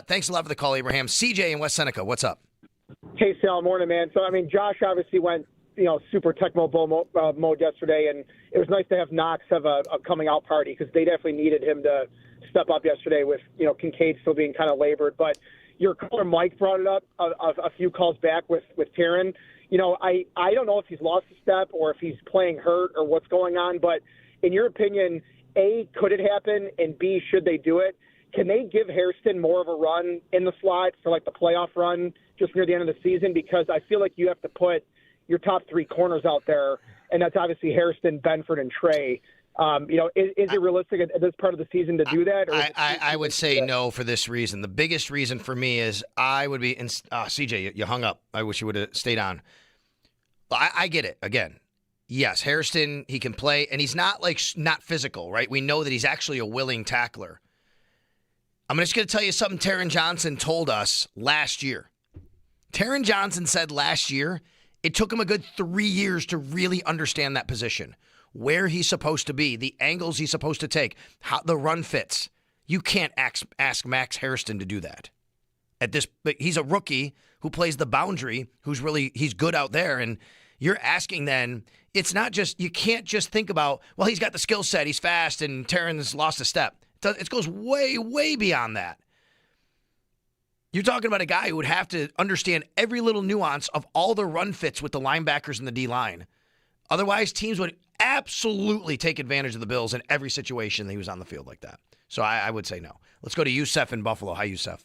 [SPEAKER 4] thanks a lot for the call, Abraham. CJ in West Seneca, what's up?
[SPEAKER 14] Hey, Sal, morning, man. So, Josh obviously went, super Tecmo Bowl mode yesterday, and it was nice to have Knox have a coming out party because they definitely needed him to step up yesterday with, Kincaid still being kind of labored. But your caller Mike brought it up a few calls back with Taryn. I don't know if he's lost a step or if he's playing hurt or what's going on, but in your opinion, A, could it happen, and B, should they do it? Can they give Hairston more of a run in the slot for like the playoff run just near the end of the season? Because I feel like you have to put your top three corners out there, and that's obviously Hairston, Benford, and Trey. Is it realistic at this part of the season to do that? Or
[SPEAKER 4] I would say no for this reason. The biggest reason for me is I would be CJ, you hung up. I wish you would have stayed on. I get it. Again, yes, Hairston, he can play, and he's not physical, right? We know that he's actually a willing tackler. I'm just going to tell you something Taron Johnson told us last year. Taron Johnson said last year it took him a good 3 years to really understand that position, where he's supposed to be, the angles he's supposed to take, how the run fits. You can't ask Max Hairston to do that. He's a rookie who plays the boundary, he's good out there, and you're asking then, it's not just, you can't just think about, well, he's got the skill set, he's fast, and Taron's lost a step. It goes way, way beyond that. You're talking about a guy who would have to understand every little nuance of all the run fits with the linebackers and the D-line. Otherwise, teams would absolutely take advantage of the Bills in every situation that he was on the field like that. So I would say no. Let's go to Youssef in Buffalo. Hi, Youssef.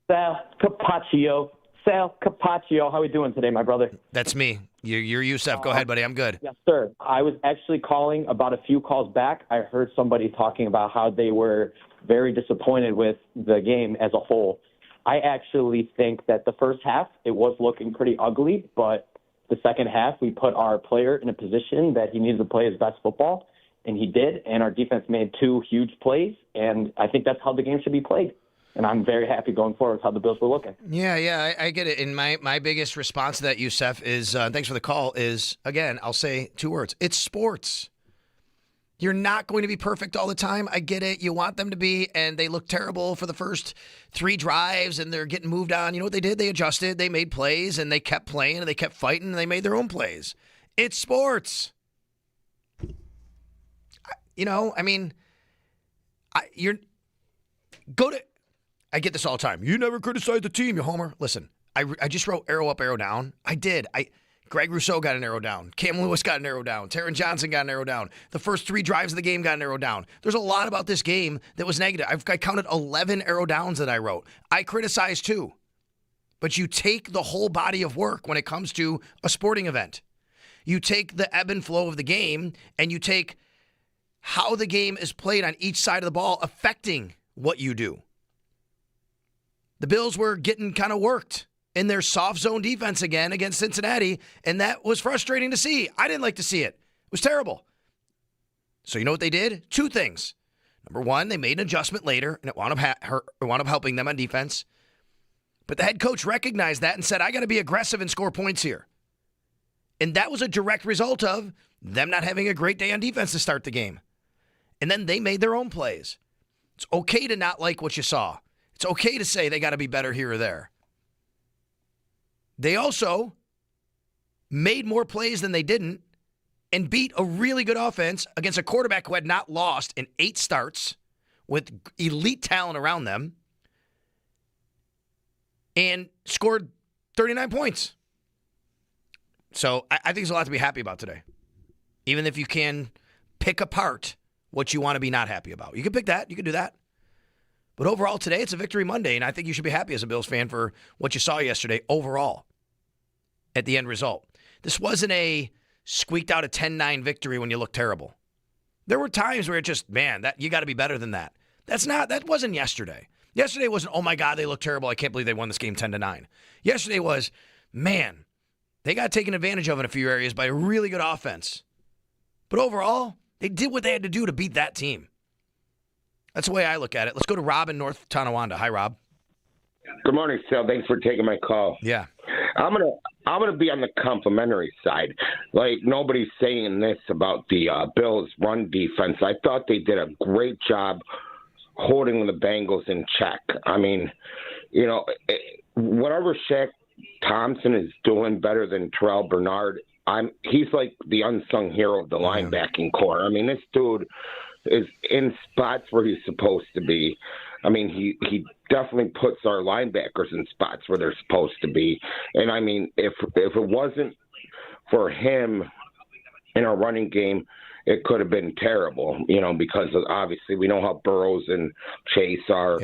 [SPEAKER 8] Sal Capaccio. How are we doing today, my brother?
[SPEAKER 4] That's me. You're Youssef. Go ahead, buddy. I'm good.
[SPEAKER 8] Yes, sir. I was actually calling about a few calls back. I heard somebody talking about how they were very disappointed with the game as a whole. I actually think that the first half, it was looking pretty ugly, but the second half, we put our player in a position that he needed to play his best football, and he did, and our defense made 2 huge plays, and I think that's how the game should be played. And I'm very happy going forward with how the Bills were looking.
[SPEAKER 4] Yeah, I get it. And my biggest response to that, Youssef, is thanks for the call, is, again, I'll say 2 words. It's sports. You're not going to be perfect all the time. I get it. You want them to be, and they look terrible for the first 3 drives, and they're getting moved on. You know what they did? They adjusted, they made plays, and they kept playing, and they kept fighting, and they made their own plays. It's sports. I get this all the time. You never criticize the team, you homer. Listen, I just wrote arrow up, arrow down. I did. Greg Rousseau got an arrow down. Cam Lewis got an arrow down. Taron Johnson got an arrow down. The first 3 drives of the game got an arrow down. There's a lot about this game that was negative. I counted 11 arrow downs that I wrote. I criticized too. But you take the whole body of work when it comes to a sporting event. You take the ebb and flow of the game, and you take how the game is played on each side of the ball affecting what you do. The Bills were getting kind of worked in their soft zone defense again against Cincinnati, and that was frustrating to see. I didn't like to see it. It was terrible. So you know what they did? 2 things. Number 1, they made an adjustment later, and it wound up helping them on defense. But the head coach recognized that and said, I got to be aggressive and score points here. And that was a direct result of them not having a great day on defense to start the game. And then they made their own plays. It's okay to not like what you saw. It's okay to say they got to be better here or there. They also made more plays than they didn't and beat a really good offense against a quarterback who had not lost in 8 starts with elite talent around them and scored 39 points. So I think there's a lot to be happy about today. Even if you can pick apart what you want to be not happy about. You can pick that. You can do that. But overall, today, it's a victory Monday, and I think you should be happy as a Bills fan for what you saw yesterday overall at the end result. This wasn't a squeaked out a 10-9 victory when you look terrible. There were times where it just, man, that you got to be better than that. That wasn't yesterday. Yesterday wasn't, oh my God, they look terrible. I can't believe they won this game 10-9. Yesterday was, man, they got taken advantage of in a few areas by a really good offense. But overall, they did what they had to do to beat that team. That's the way I look at it. Let's go to Rob in North Tonawanda. Hi, Rob.
[SPEAKER 13] Good morning, Sal. Thanks for taking my call.
[SPEAKER 4] Yeah.
[SPEAKER 13] I'm gonna be on the complimentary side. Like, nobody's saying this about the Bills' run defense. I thought they did a great job holding the Bengals in check. I mean, whatever Shaq Thompson is doing better than Terrell Bernard, he's like the unsung hero of the linebacking core. I mean, this dude is in spots where he's supposed to be. I mean, he definitely puts our linebackers in spots where they're supposed to be. And I mean, if it wasn't for him in our running game, it could have been terrible, because obviously we know how Burrows and Chase are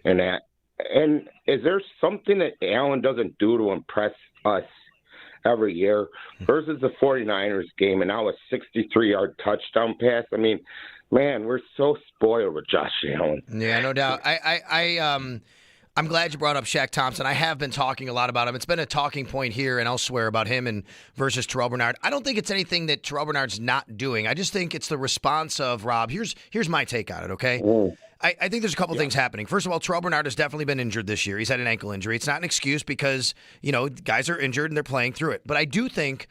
[SPEAKER 13] and that. And is there something that Allen doesn't do to impress us every year versus the 49ers game and now a 63-yard touchdown pass? I mean, man, we're so spoiled with Josh Allen.
[SPEAKER 4] Yeah, no doubt. I'm glad you brought up Shaq Thompson. I have been talking a lot about him. It's been a talking point here and elsewhere about him and versus Terrell Bernard. I don't think it's anything that Terrell Bernard's not doing. I just think it's the response of Rob. Here's my take on it, okay? I think there's a couple things happening. First of all, Terrell Bernard has definitely been injured this year. He's had an ankle injury. It's not an excuse because, guys are injured and they're playing through it. But I do think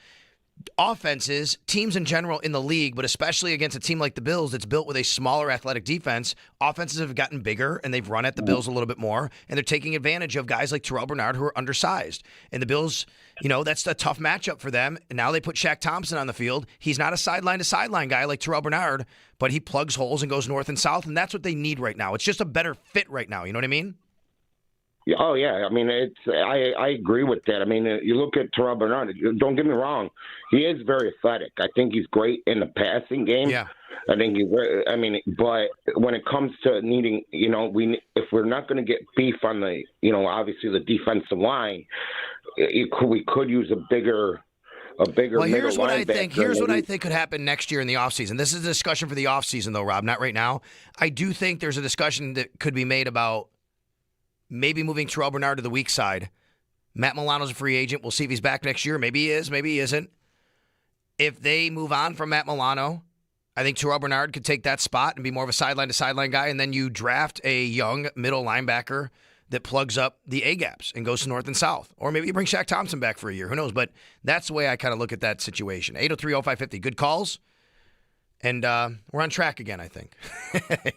[SPEAKER 4] offenses, teams in general in the league, but especially against a team like the Bills that's built with a smaller athletic defense, offenses have gotten bigger and they've run at the Bills a little bit more, and they're taking advantage of guys like Terrell Bernard who are undersized. And the Bills, that's a tough matchup for them. And now they put Shaq Thompson on the field. He's not a sideline-to-sideline guy like Terrell Bernard, but he plugs holes and goes north and south, and that's what they need right now. It's just a better fit right now. You know what I mean?
[SPEAKER 13] Oh yeah, I mean I agree with that. I mean you look at Terrell Bernard. Don't get me wrong, he is very athletic. I think he's great in the passing game.
[SPEAKER 4] Yeah.
[SPEAKER 13] I think but when it comes to needing, if we're not going to get beef on the, obviously the defensive line, we could use a bigger.
[SPEAKER 4] Well, here's what I think. Here's what I
[SPEAKER 13] maybe.
[SPEAKER 4] think could happen next year in the offseason. This is a discussion for the offseason, though, Rob, not right now. I do think there's a discussion that could be made about maybe moving Terrell Bernard to the weak side. Matt Milano's a free agent. We'll see if he's back next year. Maybe he is. Maybe he isn't. If they move on from Matt Milano, I think Terrell Bernard could take that spot and be more of a sideline-to-sideline guy, and then you draft a young middle linebacker that plugs up the A-gaps and goes to north and south. Or maybe you bring Shaq Thompson back for a year. Who knows? But that's the way I kind of look at that situation. 803-0550. Good calls. And we're on track again, I think,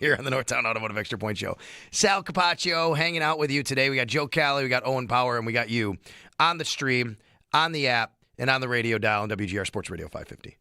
[SPEAKER 4] here on the Northtown Automotive Extra Point Show. Sal Capaccio hanging out with you today. We got Joe Cali, we got Owen Power, and we got you on the stream, on the app, and on the radio dial on WGR Sports Radio 550.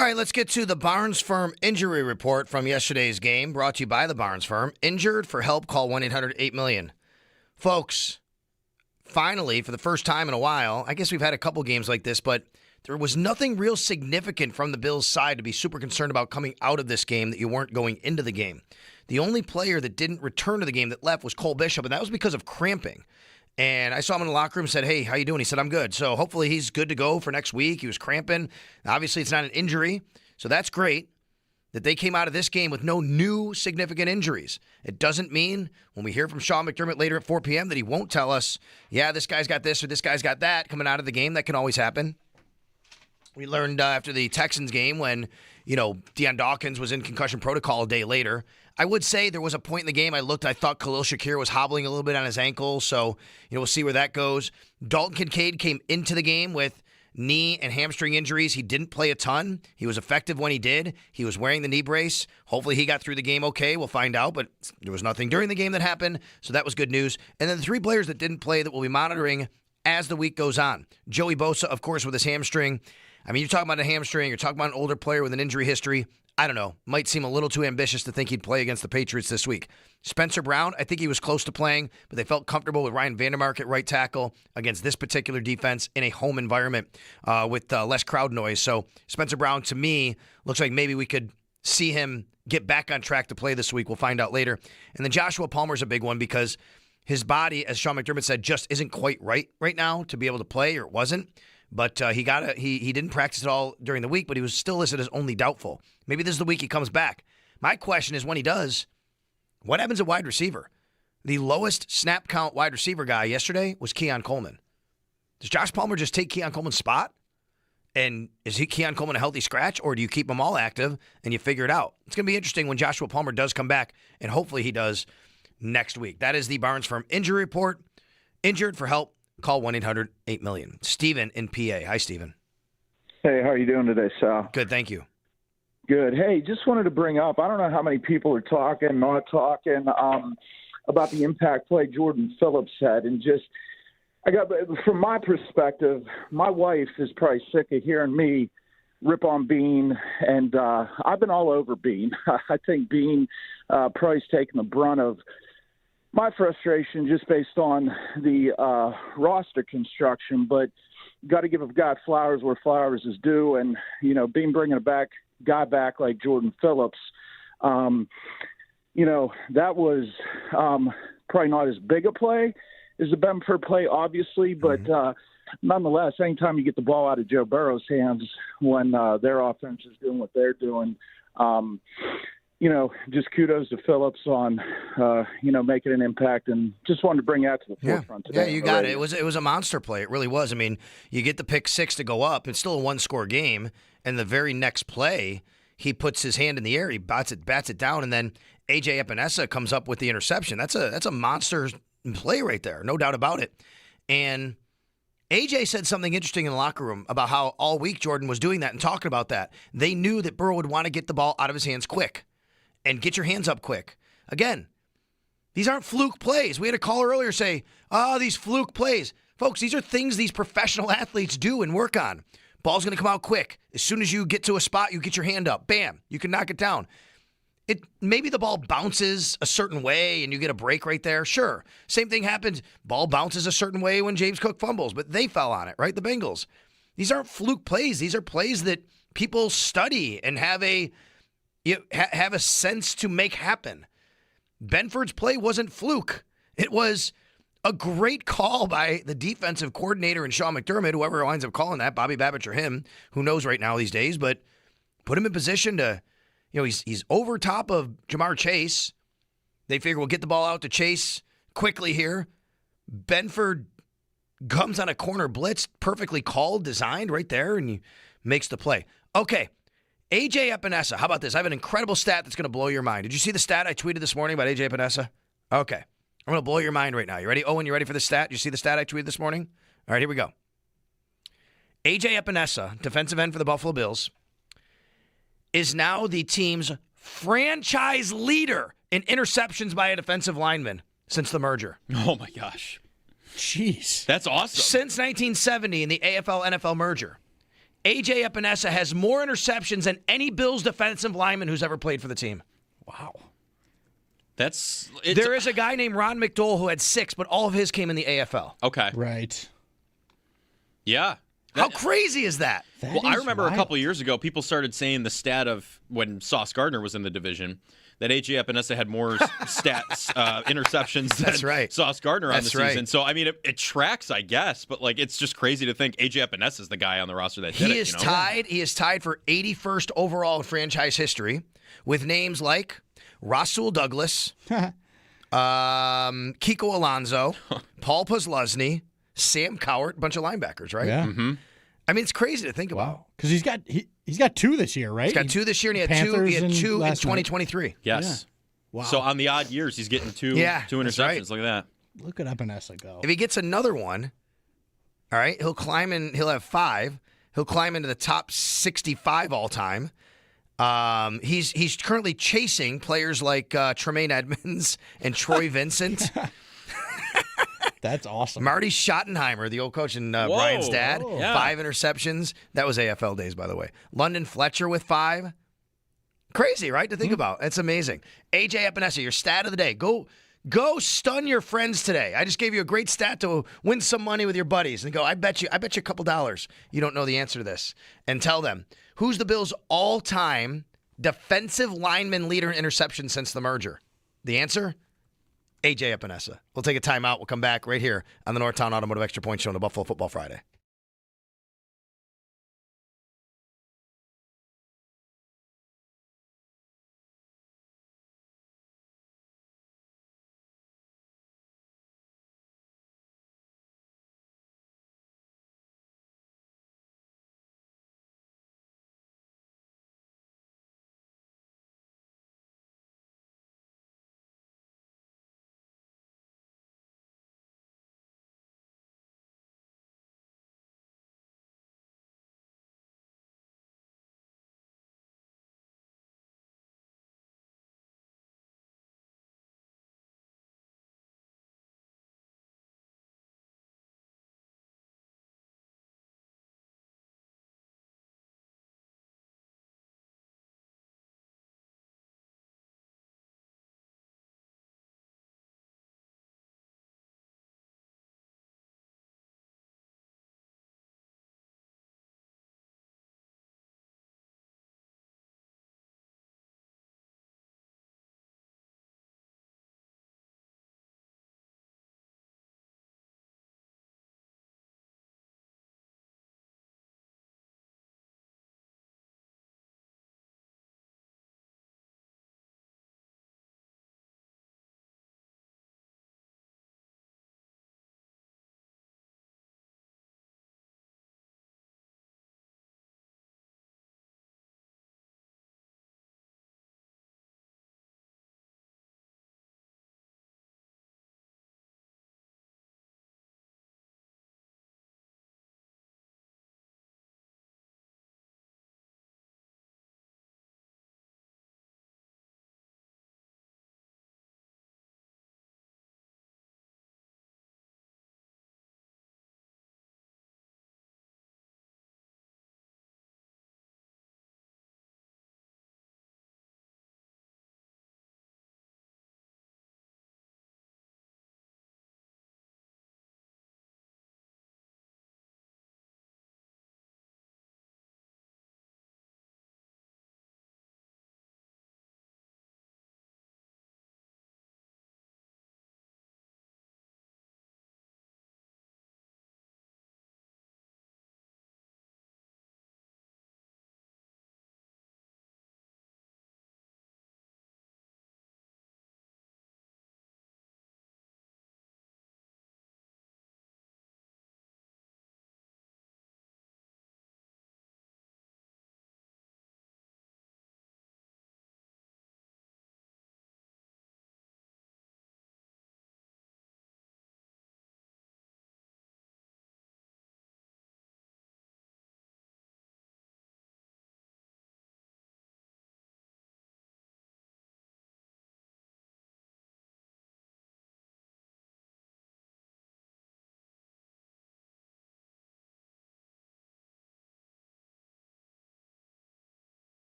[SPEAKER 4] All right, let's get to the Barnes Firm injury report from yesterday's game, brought to you by the Barnes Firm. Injured? For help, call 1-800-8-million. Folks, finally, for the first time in a while, I guess we've had a couple games like this, but there was nothing real significant from the Bills' side to be super concerned about coming out of this game that you weren't going into the game. The only player that didn't return to the game that left was Cole Bishop, and that was because of cramping. And I saw him in the locker room and said, hey, how you doing? He said, I'm good. So hopefully he's good to go for next week. He was cramping. Obviously, it's not an injury, so that's great that they came out of this game with no new significant injuries. It doesn't mean when we hear from Sean McDermott later at 4 p.m. that he won't tell us, yeah, this guy's got this or this guy's got that coming out of the game. That can always happen. We learned after the Texans game when, Deion Dawkins was in concussion protocol a day later. I would say there was a point in the game I thought Khalil Shakir was hobbling a little bit on his ankle, so we'll see where that goes. Dalton Kincaid came into the game with knee and hamstring injuries. He didn't play a ton. He was effective when he did. He was wearing the knee brace. Hopefully he got through the game okay. We'll find out, but there was nothing during the game that happened, so that was good news. And then the 3 players that didn't play that we'll be monitoring as the week goes on. Joey Bosa, of course, with his hamstring. I mean, you're talking about a hamstring. You're talking about an older player with an injury history. I don't know. Might seem a little too ambitious to think he'd play against the Patriots this week. Spencer Brown, I think he was close to playing, but they felt comfortable with Ryan Vandermark at right tackle against this particular defense in a home environment with less crowd noise. So Spencer Brown, to me, looks like maybe we could see him get back on track to play this week. We'll find out later. And then Joshua Palmer's a big one because his body, as Sean McDermott said, just isn't quite right now to be able to play, or it wasn't. But he didn't practice at all during the week, but he was still listed as only doubtful. Maybe this is the week he comes back. My question is, when he does, what happens at wide receiver? The lowest snap count wide receiver guy yesterday was Keon Coleman. Does Josh Palmer just take Keon Coleman's spot? And is Keon Coleman a healthy scratch, or do you keep them all active and you figure it out? It's going to be interesting when Joshua Palmer does come back, and hopefully he does next week. That is the Barnes Firm injury report. Injured? For help, call 1-800-8-million. Steven in PA. Hi, Steven.
[SPEAKER 5] Hey, how are you doing today, Sal?
[SPEAKER 4] Good, thank you.
[SPEAKER 5] Good. Hey, just wanted to bring up, I don't know how many people are talking, not talking, about the impact play Jordan Phillips had. And from my perspective, my wife is probably sick of hearing me rip on Bean, and I've been all over Bean. I think Bean probably's taking the brunt of my frustration just based on the roster construction, but got to give a guy flowers where flowers is due. And, Bean bringing a guy back like Jordan Phillips, that was probably not as big a play as the Benford play, obviously, but nonetheless, anytime you get the ball out of Joe Burrow's hands when their offense is doing what they're doing, just kudos to Phillips on, making an impact, and just wanted to bring that to the forefront today.
[SPEAKER 4] Yeah, you got it. It was a monster play. It really was. I mean, you get the pick six to go up. It's still a one-score game, and the very next play, he puts his hand in the air, he bats it down, and then A.J. Epinesa comes up with the interception. That's a monster play right there, no doubt about it. And A.J. said something interesting in the locker room about how all week Jordan was doing that and talking about that. They knew that Burrow would want to get the ball out of his hands quick and get your hands up quick. Again, these aren't fluke plays. We had a caller earlier say, these fluke plays. Folks, these are things these professional athletes do and work on. Ball's going to come out quick. As soon as you get to a spot, you get your hand up. Bam, you can knock it down. Maybe the ball bounces a certain way and you get a break right there. Sure. Same thing happens. Ball bounces a certain way when James Cook fumbles, but they fell on it, right? The Bengals. These aren't fluke plays. These are plays that people study and have a sense to make happen. Benford's play wasn't fluke. It was a great call by the defensive coordinator and Sean McDermott, whoever winds up calling that, Bobby Babbitt or him, who knows right now these days, but put him in position to, he's over top of Jamar Chase. They figure we'll get the ball out to Chase quickly here. Benford comes on a corner blitz, perfectly called, designed right there, and he makes the play. Okay. A.J. Epinesa, how about this? I have an incredible stat that's going to blow your mind. Did you see the stat I tweeted this morning about A.J. Epinesa? Okay. I'm going to blow your mind right now. You ready? Owen, you ready for the stat? Did you see the stat I tweeted this morning? All right, here we go. A.J. Epinesa, defensive end for the Buffalo Bills, is now the team's franchise leader in interceptions by a defensive lineman since the merger.
[SPEAKER 3] Oh, my gosh.
[SPEAKER 4] Jeez.
[SPEAKER 3] That's awesome.
[SPEAKER 4] Since 1970 in the AFL-NFL merger. A.J. Epinesa has more interceptions than any Bills defensive lineman who's ever played for the team.
[SPEAKER 3] Wow.
[SPEAKER 4] There is a guy named Ron McDowell who had 6, but all of his came in the AFL.
[SPEAKER 3] Okay.
[SPEAKER 21] Right.
[SPEAKER 3] Yeah.
[SPEAKER 4] How crazy is that?
[SPEAKER 3] Well, I remember a couple years ago, people started saying the stat of when Sauce Gardner was in the division that A.J. Epinesa had more interceptions than Sauce Gardner on the season. So, I mean, it tracks, I guess, but like it's just crazy to think A.J. Epinesa is the guy on the roster that did it.
[SPEAKER 4] He is tied for 81st overall in franchise history with names like Rasul Douglas, Kiko Alonso, Paul Posluszny, Sam Cowart, a bunch of linebackers, right?
[SPEAKER 21] Yeah.
[SPEAKER 3] Mm-hmm.
[SPEAKER 4] I mean, it's crazy to think about.
[SPEAKER 21] Because he's got 2 this year, right?
[SPEAKER 4] He's got 2 this year, and he had
[SPEAKER 21] Panthers
[SPEAKER 4] 2 in
[SPEAKER 21] last
[SPEAKER 4] 2023.
[SPEAKER 3] Yes.
[SPEAKER 21] Yeah. Wow.
[SPEAKER 3] So on the odd years, he's getting two interceptions.
[SPEAKER 4] Right.
[SPEAKER 3] Look at that.
[SPEAKER 21] Look at Epinesa go.
[SPEAKER 4] If he gets another one, all right, he'll climb in. He'll have 5. He'll climb into the top 65 all time. He's currently chasing players like Tremaine Edmonds and Troy Vincent.
[SPEAKER 21] That's awesome.
[SPEAKER 4] Marty Schottenheimer, the old coach and Brian's dad, 5 interceptions. That was AFL days, by the way. London Fletcher with 5. Crazy, right, to think about. It's amazing. A.J. Epinesa, your stat of the day. Go stun your friends today. I just gave you a great stat to win some money with your buddies. And go, I bet you a couple dollars you don't know the answer to this. And tell them, who's the Bills' all-time defensive lineman leader in interceptions since the merger? The answer? A.J. Epinesa. We'll take a timeout. We'll come back right here on the Northtown Automotive Extra Point Show on the Buffalo Football Friday.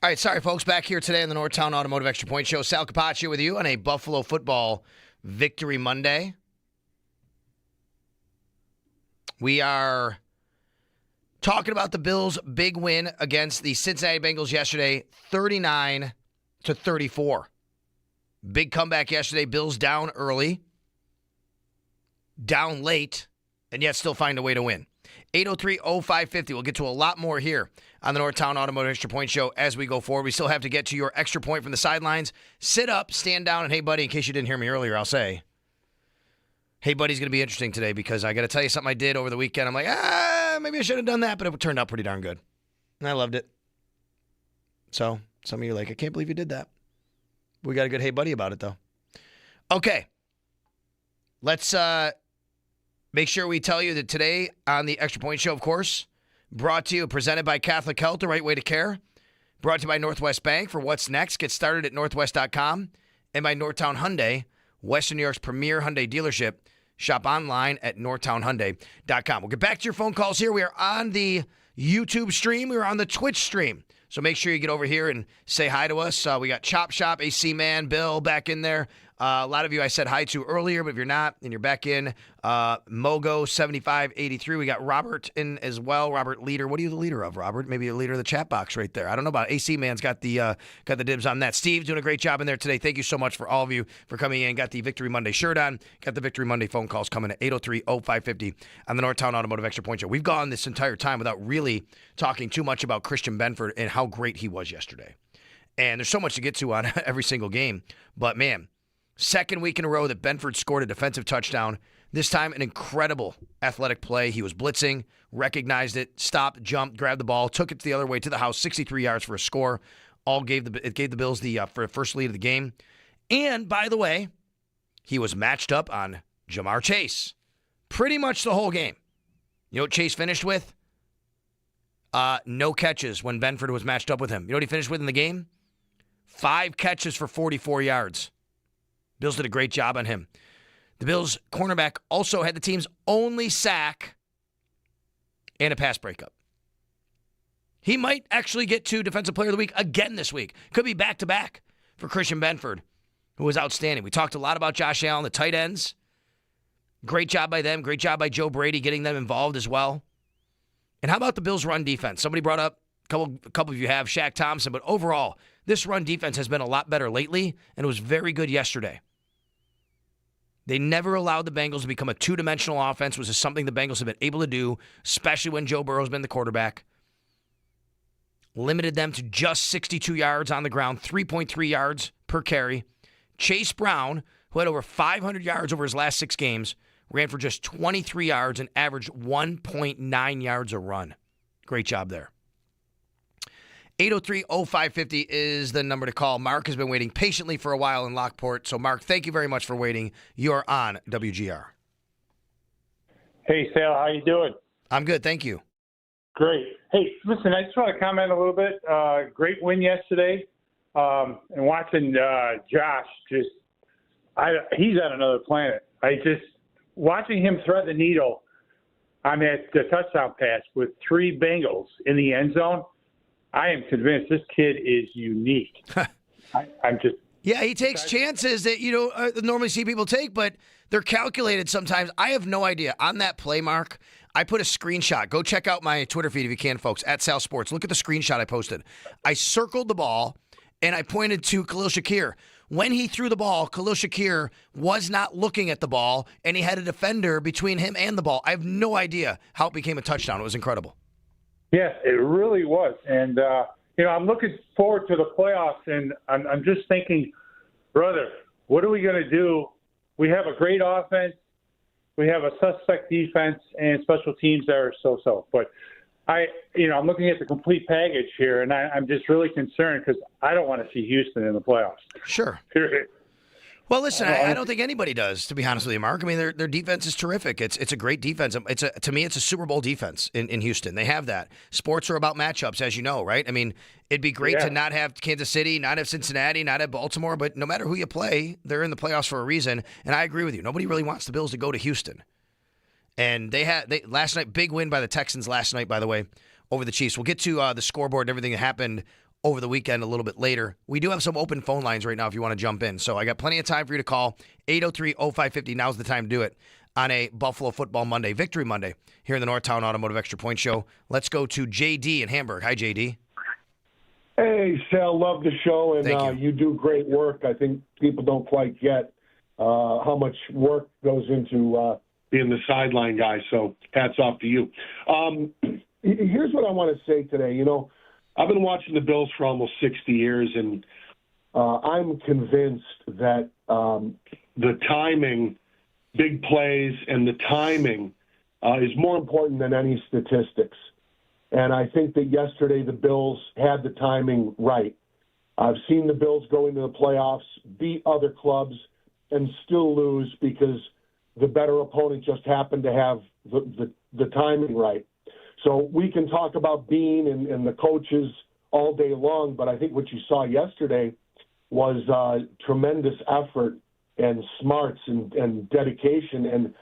[SPEAKER 4] All right, sorry, folks. Back here today on the Northtown Automotive Extra Point Show. Sal Capaccio with you on a Buffalo football victory Monday. We are talking about the Bills' big win against the Cincinnati Bengals yesterday, 39-34. Big comeback yesterday. Bills down early, down late, and yet still find a way to win. 803-0550. We'll get to a lot more here on the Northtown Automotive Extra Point Show as we go forward. We still have to get to your extra point from the sidelines. Sit up, stand down, and hey, buddy, in case you didn't hear me earlier, I'll say, hey, buddy's going to be interesting today because I got to tell you something I did over the weekend. I'm like, maybe I should have done that, but it turned out pretty darn good. And I loved it. So some of you are like, I can't believe you did that. We got a good hey, buddy about it, though. Okay. Let's make sure we tell you that today on the Extra Point Show, of course, brought to you, presented by Catholic Health, the right way to care. Brought to you by Northwest Bank for what's next. Get started at northwest.com. And by Northtown Hyundai, Western New York's premier Hyundai dealership. Shop online at northtownhyundai.com. We'll get back to your phone calls here. We are on the YouTube stream. We are on the Twitch stream. So make sure you get over here and say hi to us. We got Chop Shop, AC Man, Bill back in there. A lot of you I said hi to earlier, but if you're not, then you're back in. Mogo7583. We got Robert in as well. Robert Leader. What are you the leader of, Robert? Maybe a leader of the chat box right there. I don't know about it. AC Man's got the dibs on that. Steve doing a great job in there today. Thank you so much for all of you for coming in. Got the Victory Monday shirt on. Got the Victory Monday phone calls coming at 803-0550 on the Northtown Automotive Extra Point Show. We've gone this entire time without really talking too much about Christian Benford and how great he was yesterday. And there's so much to get to on every single game. But, man, second week in a row that Benford scored a defensive touchdown. This time, an incredible athletic play. He was blitzing, recognized it, stopped, jumped, grabbed the ball, took it the other way to the house, 63 yards for a score. It gave the Bills the first lead of the game. And, by the way, he was matched up on Jamar Chase pretty much the whole game. You know what Chase finished with? No catches when Benford was matched up with him. You know what he finished with in the game? 5 catches for 44 yards. Bills did a great job on him. The Bills' cornerback also had the team's only sack and a pass breakup. He might actually get to Defensive Player of the Week again this week. Could be back-to-back for Christian Benford, who was outstanding. We talked a lot about Josh Allen, the tight ends. Great job by them. Great job by Joe Brady getting them involved as well. And how about the Bills' run defense? Somebody brought up, a couple of you have, Shaq Thompson, but overall, this run defense has been a lot better lately, and it was very good yesterday. They never allowed the Bengals to become a two-dimensional offense, which is something the Bengals have been able to do, especially when Joe Burrow's been the quarterback. Limited them to just 62 yards on the ground, 3.3 yards per carry. Chase Brown, who had over 500 yards over his last 6 games, ran for just 23 yards and averaged 1.9 yards a run. Great job there. 803-0550 is the number to call. Mark has been waiting patiently for a while in Lockport. So, Mark, thank you very much for waiting. You're on WGR.
[SPEAKER 16] Hey, Sal, how you doing?
[SPEAKER 4] I'm good, thank you.
[SPEAKER 16] Great. Hey, listen, I just want to comment a little bit. Great win yesterday. And watching Josh, he's on another planet. Watching him thread the needle on that touchdown pass with 3 Bengals in the end zone, I am convinced this kid is unique.
[SPEAKER 4] Yeah, he takes chances that you don't normally see people take, but they're calculated sometimes. I have no idea. On that play, Mark, I put a screenshot. Go check out my Twitter feed if you can, folks, at Sal Sports. Look at the screenshot I posted. I circled the ball, and I pointed to Khalil Shakir. When he threw the ball, Khalil Shakir was not looking at the ball, and he had a defender between him and the ball. I have no idea how it became a touchdown. It was incredible.
[SPEAKER 16] Yes, it really was. And, I'm looking forward to the playoffs, and I'm just thinking, brother, what are we going to do? We have a great offense. We have a suspect defense, and special teams that are so-so. But, I'm looking at the complete package here, and I'm just really concerned because I don't want to see Houston in the playoffs.
[SPEAKER 4] Sure.
[SPEAKER 16] Period.
[SPEAKER 4] Well, listen, I don't think anybody does, to be honest with you, Mark. I mean, their defense is terrific. It's a great defense. To me, it's a Super Bowl defense in Houston. They have that. Sports are about matchups, as you know, right? I mean, it'd be great to not have Kansas City, not have Cincinnati, not have Baltimore, but no matter who you play, they're in the playoffs for a reason. And I agree with you. Nobody really wants the Bills to go to Houston. And they last night, big win by the Texans last night, by the way, over the Chiefs. We'll get to the scoreboard and everything that happened over the weekend a little bit later. We do have some open phone lines right now if you want to jump in. So I got plenty of time for you to call. 803-0550. Now's the time to do it on a Buffalo Football Monday, Victory Monday, here in the Northtown Automotive Extra Point Show. Let's go to JD in Hamburg. Hi, JD.
[SPEAKER 17] Hey, Sal, love the show, and you do great work. I think people don't quite get how much work goes into being the sideline guy, so hats off to you. Here's what I want to say today. You know, I've been watching the Bills for almost 60 years, and I'm convinced that the timing, big plays, and the timing is more important than any statistics. And I think that yesterday the Bills had the timing right. I've seen the Bills go into the playoffs, beat other clubs, and still lose because the better opponent just happened to have the timing right. So we can talk about Bean and the coaches all day long, but I think what you saw yesterday was tremendous effort and smarts and dedication. And,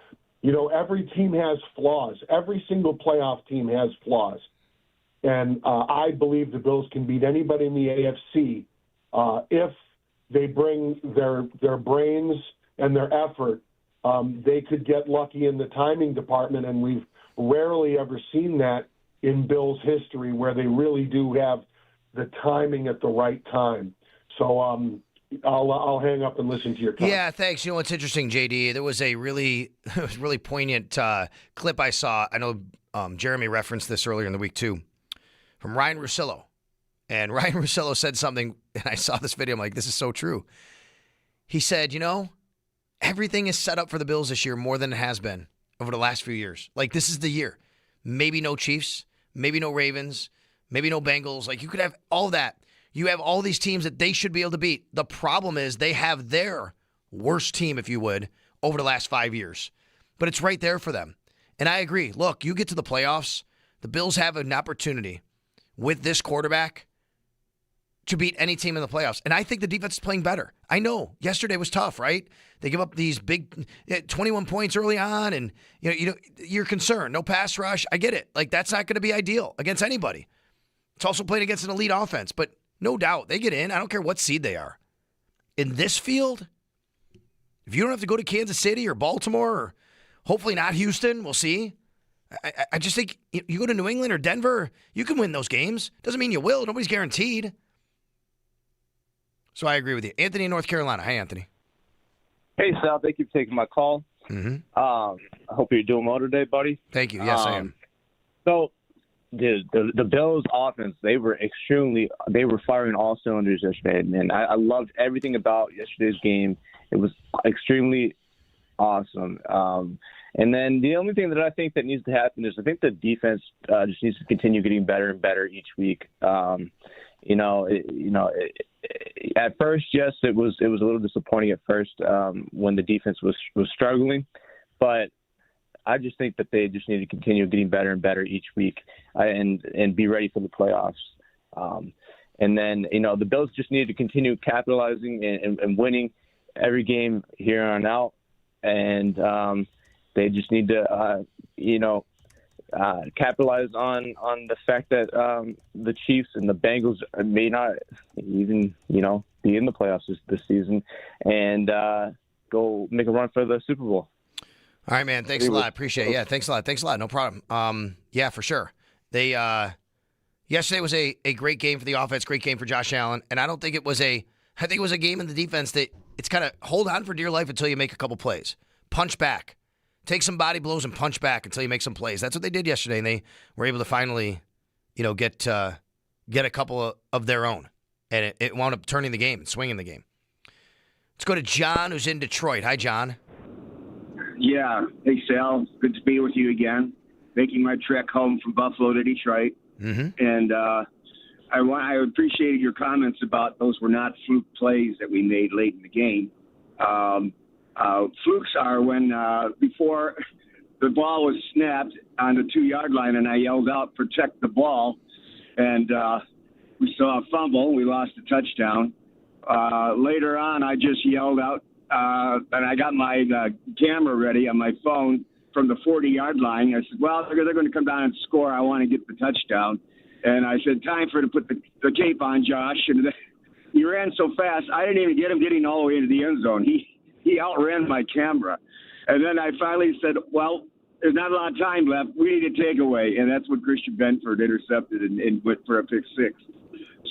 [SPEAKER 17] you know, every team has flaws. Every single playoff team has flaws. And I believe the Bills can beat anybody in the AFC if they bring their brains and their effort. They could get lucky in the timing department, and we've rarely ever seen that in Bills history where they really do have the timing at the right time. So I'll hang up and listen to your comments.
[SPEAKER 4] Yeah, thanks. You know what's interesting, JD? There was a really poignant clip I saw. I know Jeremy referenced this earlier in the week too, from Ryan Russillo. And Ryan Russillo said something, and I saw this video. I'm like, this is so true. He said, you know, everything is set up for the Bills this year more than it has been over the last few years. Like, this is the year. Maybe no Chiefs, maybe no Ravens, maybe no Bengals. Like, you could have all that. You have all these teams that they should be able to beat. The problem is they have their worst team, if you would, over the last 5 years. But it's right there for them. And I agree. Look, you get to the playoffs, the Bills have an opportunity with this quarterback to beat any team in the playoffs. And I think the defense is playing better. I know yesterday was tough, right? They give up these big 21 points early on, and you're concerned. No pass rush. I get it. Like, that's not going to be ideal against anybody. It's also playing against an elite offense, but no doubt they get in. I don't care what seed they are. In this field, if you don't have to go to Kansas City or Baltimore, or hopefully not Houston, we'll see. I just think you go to New England or Denver, you can win those games. Doesn't mean you will. Nobody's guaranteed. So I agree with you. Anthony in North Carolina. Hi, Anthony.
[SPEAKER 18] Hey, Sal. Thank you for taking my call.
[SPEAKER 4] Mm-hmm.
[SPEAKER 18] I hope you're doing well today, buddy.
[SPEAKER 4] Thank you. Yes, I am.
[SPEAKER 18] So, the Bills' offense, they were firing all cylinders yesterday, and I loved everything about yesterday's game. It was extremely awesome. And then the only thing that I think that needs to happen is I think the defense just needs to continue getting better and better each week. At first, yes, it was a little disappointing at first when the defense was struggling, but I just think that they just need to continue getting better and better each week and be ready for the playoffs. And then, the Bills just need to continue capitalizing and winning every game here on out. And they just need to, capitalize on the fact that the Chiefs and the Bengals may not even, be in the playoffs this season and go make a run for the Super Bowl.
[SPEAKER 4] All right, man. Thanks a lot. Appreciate it. Yeah, thanks a lot. No problem. Yeah, for sure. They yesterday was a great game for the offense, great game for Josh Allen, and I think it was a game in the defense that it's kind of hold on for dear life until you make a couple plays. Punch back. Take some body blows and punch back until you make some plays. That's what they did yesterday, and they were able to finally, get a couple of their own, and it wound up turning the game and swinging the game. Let's go to John, who's in Detroit. Hi, John.
[SPEAKER 23] Yeah. Hey, Sal. Good to be with you again. Making my trek home from Buffalo to Detroit.
[SPEAKER 4] Mm-hmm.
[SPEAKER 23] And I appreciated your comments about those were not fluke plays that we made late in the game. Flukes are when before the ball was snapped on the 2-yard line and I yelled out, protect the ball. And we saw a fumble. We lost a touchdown. Later on, I just yelled out, and I got my camera ready on my phone from the 40-yard line. I said, well, they're going to come down and score. I want to get the touchdown. And I said, time for to put the cape on, Josh. And he ran so fast, I didn't even get him getting all the way into the end zone. He outran my camera. And then I finally said, well, there's not a lot of time left. We need a takeaway. And that's when Christian Benford intercepted and went for a pick six.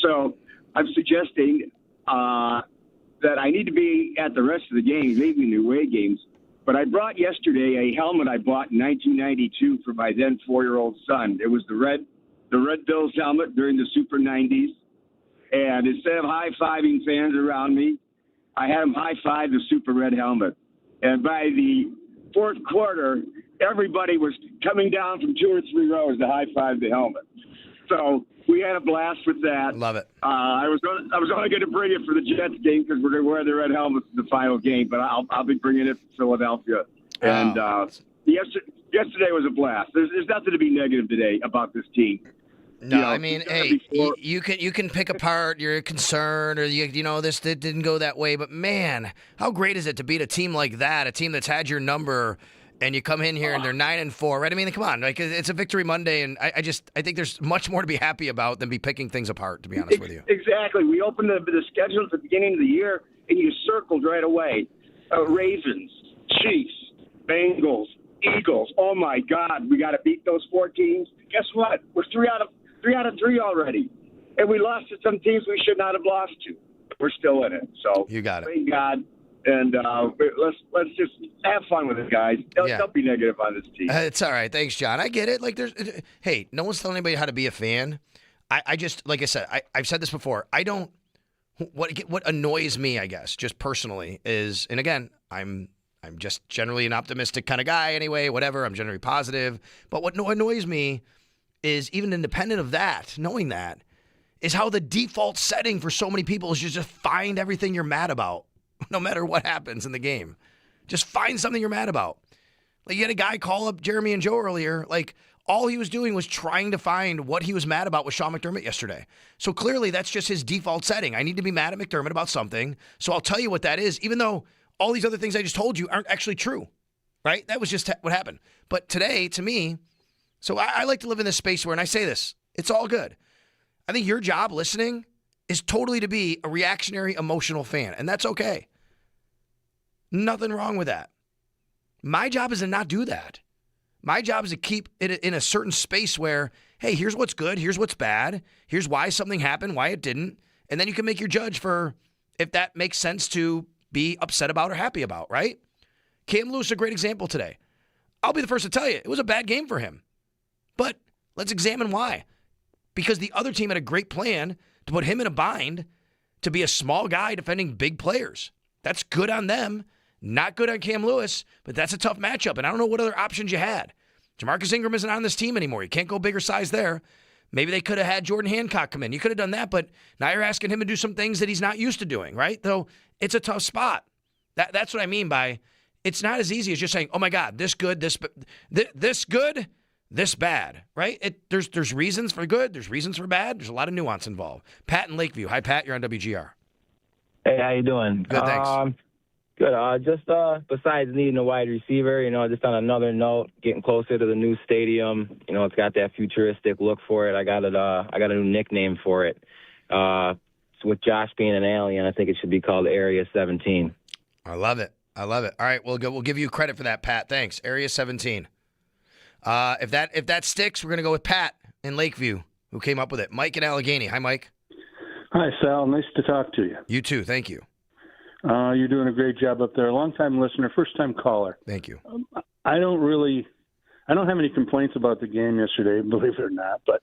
[SPEAKER 23] So I'm suggesting that I need to be at the rest of the games, maybe in the away games. But I brought yesterday a helmet I bought in 1992 for my then 4-year-old son. It was the Red Bills helmet during the Super 90s. And instead of high-fiving fans around me, I had them high-five the Super Red helmet. And by the fourth quarter, everybody was coming down from 2 or 3 rows to high-five the helmet. So we had a blast with that.
[SPEAKER 4] Love it.
[SPEAKER 23] I was only going to bring it for the Jets game because we're going to wear the red helmets in the final game, but I'll be bringing it from Philadelphia. And yesterday was a blast. There's nothing to be negative today about this team.
[SPEAKER 4] No, I mean, hey, you can pick apart your concern or this didn't go that way, but man, how great is it to beat a team like that, a team that's had your number, and you come in here and they're 9-4, right? I mean, come on, like it's a Victory Monday, and I think there's much more to be happy about than be picking things apart. To be honest with you,
[SPEAKER 23] exactly. We opened the schedule at the beginning of the year, and you circled right away: Ravens, Chiefs, Bengals, Eagles. Oh my God, we got to beat those 4 teams. Guess what? We're 3 out of 3 already, and we lost to some teams we should not have lost to. We're still in it, so
[SPEAKER 4] you got it.
[SPEAKER 23] Thank God, and let's just have fun with it, guys. Don't be negative on this team.
[SPEAKER 4] It's all right. Thanks, John. I get it. Like, hey, no one's telling anybody how to be a fan. I just, like I said, I've said this before. I don't. What annoys me, I guess, just personally, is, and again, I'm just generally an optimistic kind of guy anyway. Whatever. I'm generally positive, but what annoys me is, even independent of that, knowing that, is how the default setting for so many people is just find everything you're mad about, no matter what happens in the game. Just find something you're mad about. Like, you had a guy call up Jeremy and Joe earlier. Like, all he was doing was trying to find what he was mad about with Sean McDermott yesterday. So clearly that's just his default setting. I need to be mad at McDermott about something, so I'll tell you what that is, even though all these other things I just told you aren't actually true, right? That was just what happened. But today, to me, so I like to live in this space where, and I say this, it's all good. I think your job listening is totally to be a reactionary, emotional fan, and that's okay. Nothing wrong with that. My job is to not do that. My job is to keep it in a certain space where, hey, here's what's good, here's what's bad, here's why something happened, why it didn't, and then you can make your judge for if that makes sense to be upset about or happy about, right? Cam Lewis is a great example today. I'll be the first to tell you, it was a bad game for him. But let's examine why. Because the other team had a great plan to put him in a bind to be a small guy defending big players. That's good on them. Not good on Cam Lewis, but that's a tough matchup. And I don't know what other options you had. Jamarcus Ingram isn't on this team anymore. You can't go bigger size there. Maybe they could have had Jordan Hancock come in. You could have done that, but now you're asking him to do some things that he's not used to doing, right? Though it's a tough spot. That's what I mean by it's not as easy as just saying, oh my God, this good, this good, this bad, right? There's reasons for good, there's reasons for bad, there's a lot of nuance involved. Pat in Lakeview. Hi, Pat, you're on WGR.
[SPEAKER 1] Hey, how you doing?
[SPEAKER 4] Good, thanks.
[SPEAKER 1] Good. Just besides needing a wide receiver, just on another note, getting closer to the new stadium. It's got that futuristic look for it. I got a new nickname for it. So with Josh being an alien, I think it should be called Area 17.
[SPEAKER 4] I love it. All right, we'll give you credit for that, Pat. Thanks. Area 17. If that sticks, we're gonna go with Pat in Lakeview, who came up with it. Mike in Allegheny. Hi, Mike.
[SPEAKER 19] Hi, Sal. Nice to talk to you.
[SPEAKER 4] You too. Thank you.
[SPEAKER 19] You're doing a great job up there. Long-time listener, first-time caller.
[SPEAKER 4] Thank you.
[SPEAKER 19] I don't have any complaints about the game yesterday, believe it or not. But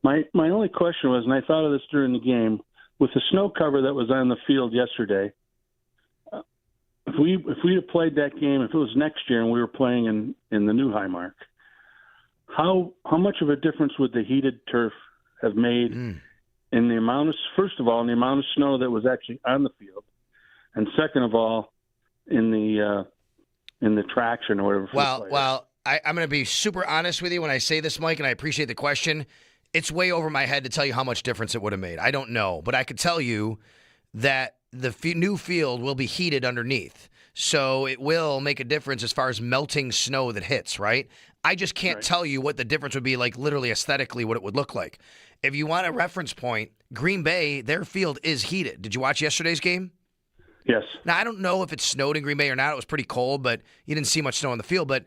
[SPEAKER 19] my only question was, and I thought of this during the game, with the snow cover that was on the field yesterday, if we had played that game, if it was next year and we were playing in the new Highmark, how much of a difference would the heated turf have made in the amount of, first of all, in the amount of snow that was actually on the field, and second of all, in the traction or whatever.
[SPEAKER 4] Well, I'm going to be super honest with you when I say this, Mike, and I appreciate the question. It's way over my head to tell you how much difference it would have made. I don't know, but I could tell you that the new field will be heated underneath. So it will make a difference as far as melting snow that hits, right? I just can't tell you what the difference would be, like literally aesthetically what it would look like. If you want a reference point, Green Bay, their field is heated. Did you watch yesterday's game?
[SPEAKER 19] Yes.
[SPEAKER 4] Now, I don't know if it snowed in Green Bay or not. It was pretty cold, but you didn't see much snow on the field. But,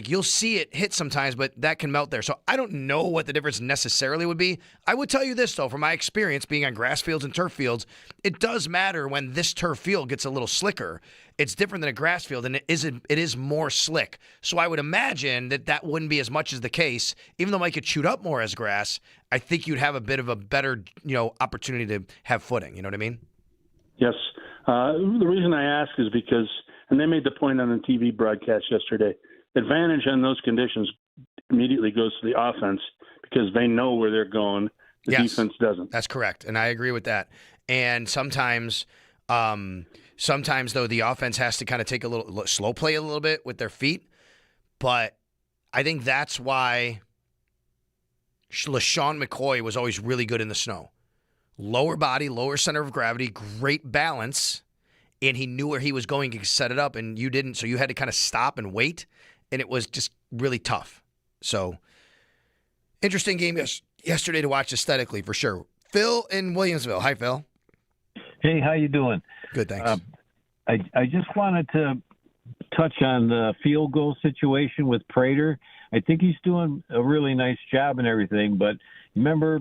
[SPEAKER 4] you'll see it hit sometimes, but that can melt there. So I don't know what the difference necessarily would be. I would tell you this, though, from my experience being on grass fields and turf fields, it does matter when this turf field gets a little slicker. It's different than a grass field, and it is more slick. So I would imagine that wouldn't be as much as the case. Even though it might get chewed up more as grass, I think you'd have a bit of a better, opportunity to have footing. You know what I mean?
[SPEAKER 19] Yes. The reason I ask is because, and they made the point on the TV broadcast yesterday, advantage on those conditions immediately goes to the offense because they know where they're going. The defense doesn't.
[SPEAKER 4] That's correct, and I agree with that. And sometimes though, the offense has to kind of take a little slow play a little bit with their feet. But I think that's why LaShawn McCoy was always really good in the snow. Lower body, lower center of gravity, great balance, and he knew where he was going to set it up, and you didn't, so you had to kind of stop and wait, and it was just really tough. So, interesting game yesterday to watch aesthetically, for sure. Phil in Williamsville. Hi, Phil.
[SPEAKER 7] Hey, how you doing?
[SPEAKER 4] Good, thanks.
[SPEAKER 7] I just wanted to touch on the field goal situation with Prater. I think he's doing a really nice job and everything, but remember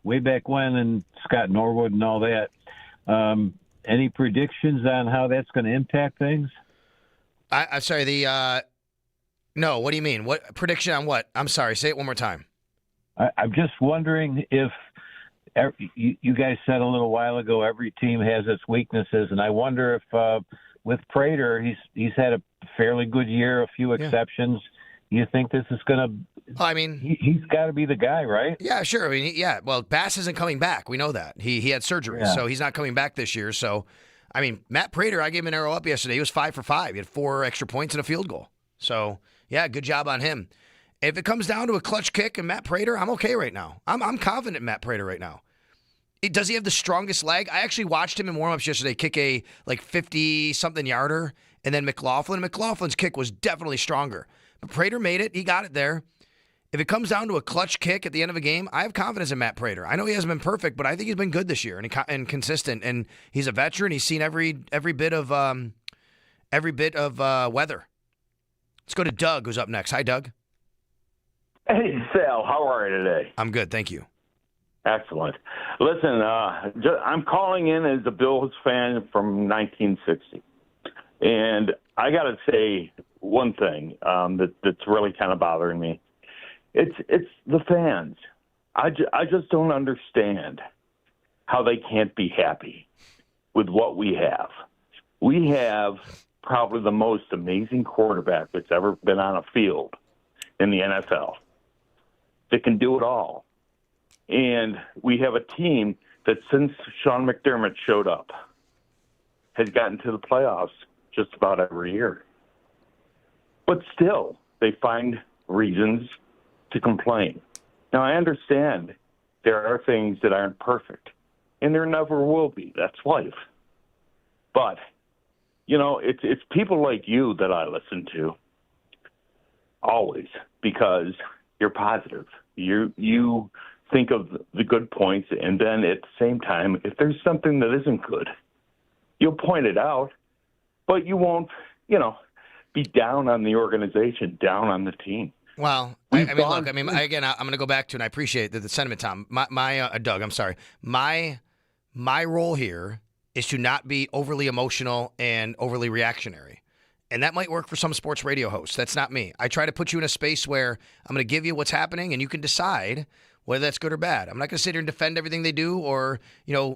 [SPEAKER 7] way back when, and Scott Norwood and all that, any predictions on how that's going to impact things?
[SPEAKER 4] I'm sorry, no, what do you mean? What prediction on what? I'm sorry, say it one more time.
[SPEAKER 7] I'm just wondering if you guys said a little while ago every team has its weaknesses, and I wonder if with Prater, he's had a fairly good year, a few exceptions. You think this is going to?
[SPEAKER 4] I mean,
[SPEAKER 7] he's got to be the guy, right?
[SPEAKER 4] Yeah, sure. I mean, yeah. Well, Bass isn't coming back. We know that he had surgery, so he's not coming back this year. So, I mean, Matt Prater, I gave him an arrow up yesterday. He was 5 for 5. He had 4 extra points and a field goal. So, yeah, good job on him. If it comes down to a clutch kick and Matt Prater, I'm okay right now. I'm confident in Matt Prater right now. Does he have the strongest leg? I actually watched him in warmups yesterday kick a 50-something yarder, and then McLaughlin's kick was definitely stronger. But Prater made it. He got it there. If it comes down to a clutch kick at the end of a game, I have confidence in Matt Prater. I know he hasn't been perfect, but I think he's been good this year and consistent. And he's a veteran. He's seen every bit of weather. Let's go to Doug, who's up next. Hi, Doug.
[SPEAKER 15] Hey, Sal. How are you today?
[SPEAKER 4] I'm good, thank you.
[SPEAKER 15] Excellent. Listen, I'm calling in as a Bills fan from 1960, and I got to say one thing that's really kind of bothering me. It's the fans. I just don't understand how they can't be happy with what we have. We have probably the most amazing quarterback that's ever been on a field in the NFL that can do it all. And we have a team that since Sean McDermott showed up has gotten to the playoffs just about every year. But still, they find reasons to complain. Now, I understand there are things that aren't perfect, and there never will be. That's life. But, it's people like you that I listen to always because you're positive. You think of the good points, and then at the same time, if there's something that isn't good, you'll point it out, but you won't, be down on the organization, down on the team.
[SPEAKER 4] Well, I'm going to go back to, and I appreciate the sentiment, Tom. Doug, I'm sorry. My role here is to not be overly emotional and overly reactionary. And that might work for some sports radio hosts. That's not me. I try to put you in a space where I'm going to give you what's happening, and you can decide whether that's good or bad. I'm not going to sit here and defend everything they do or,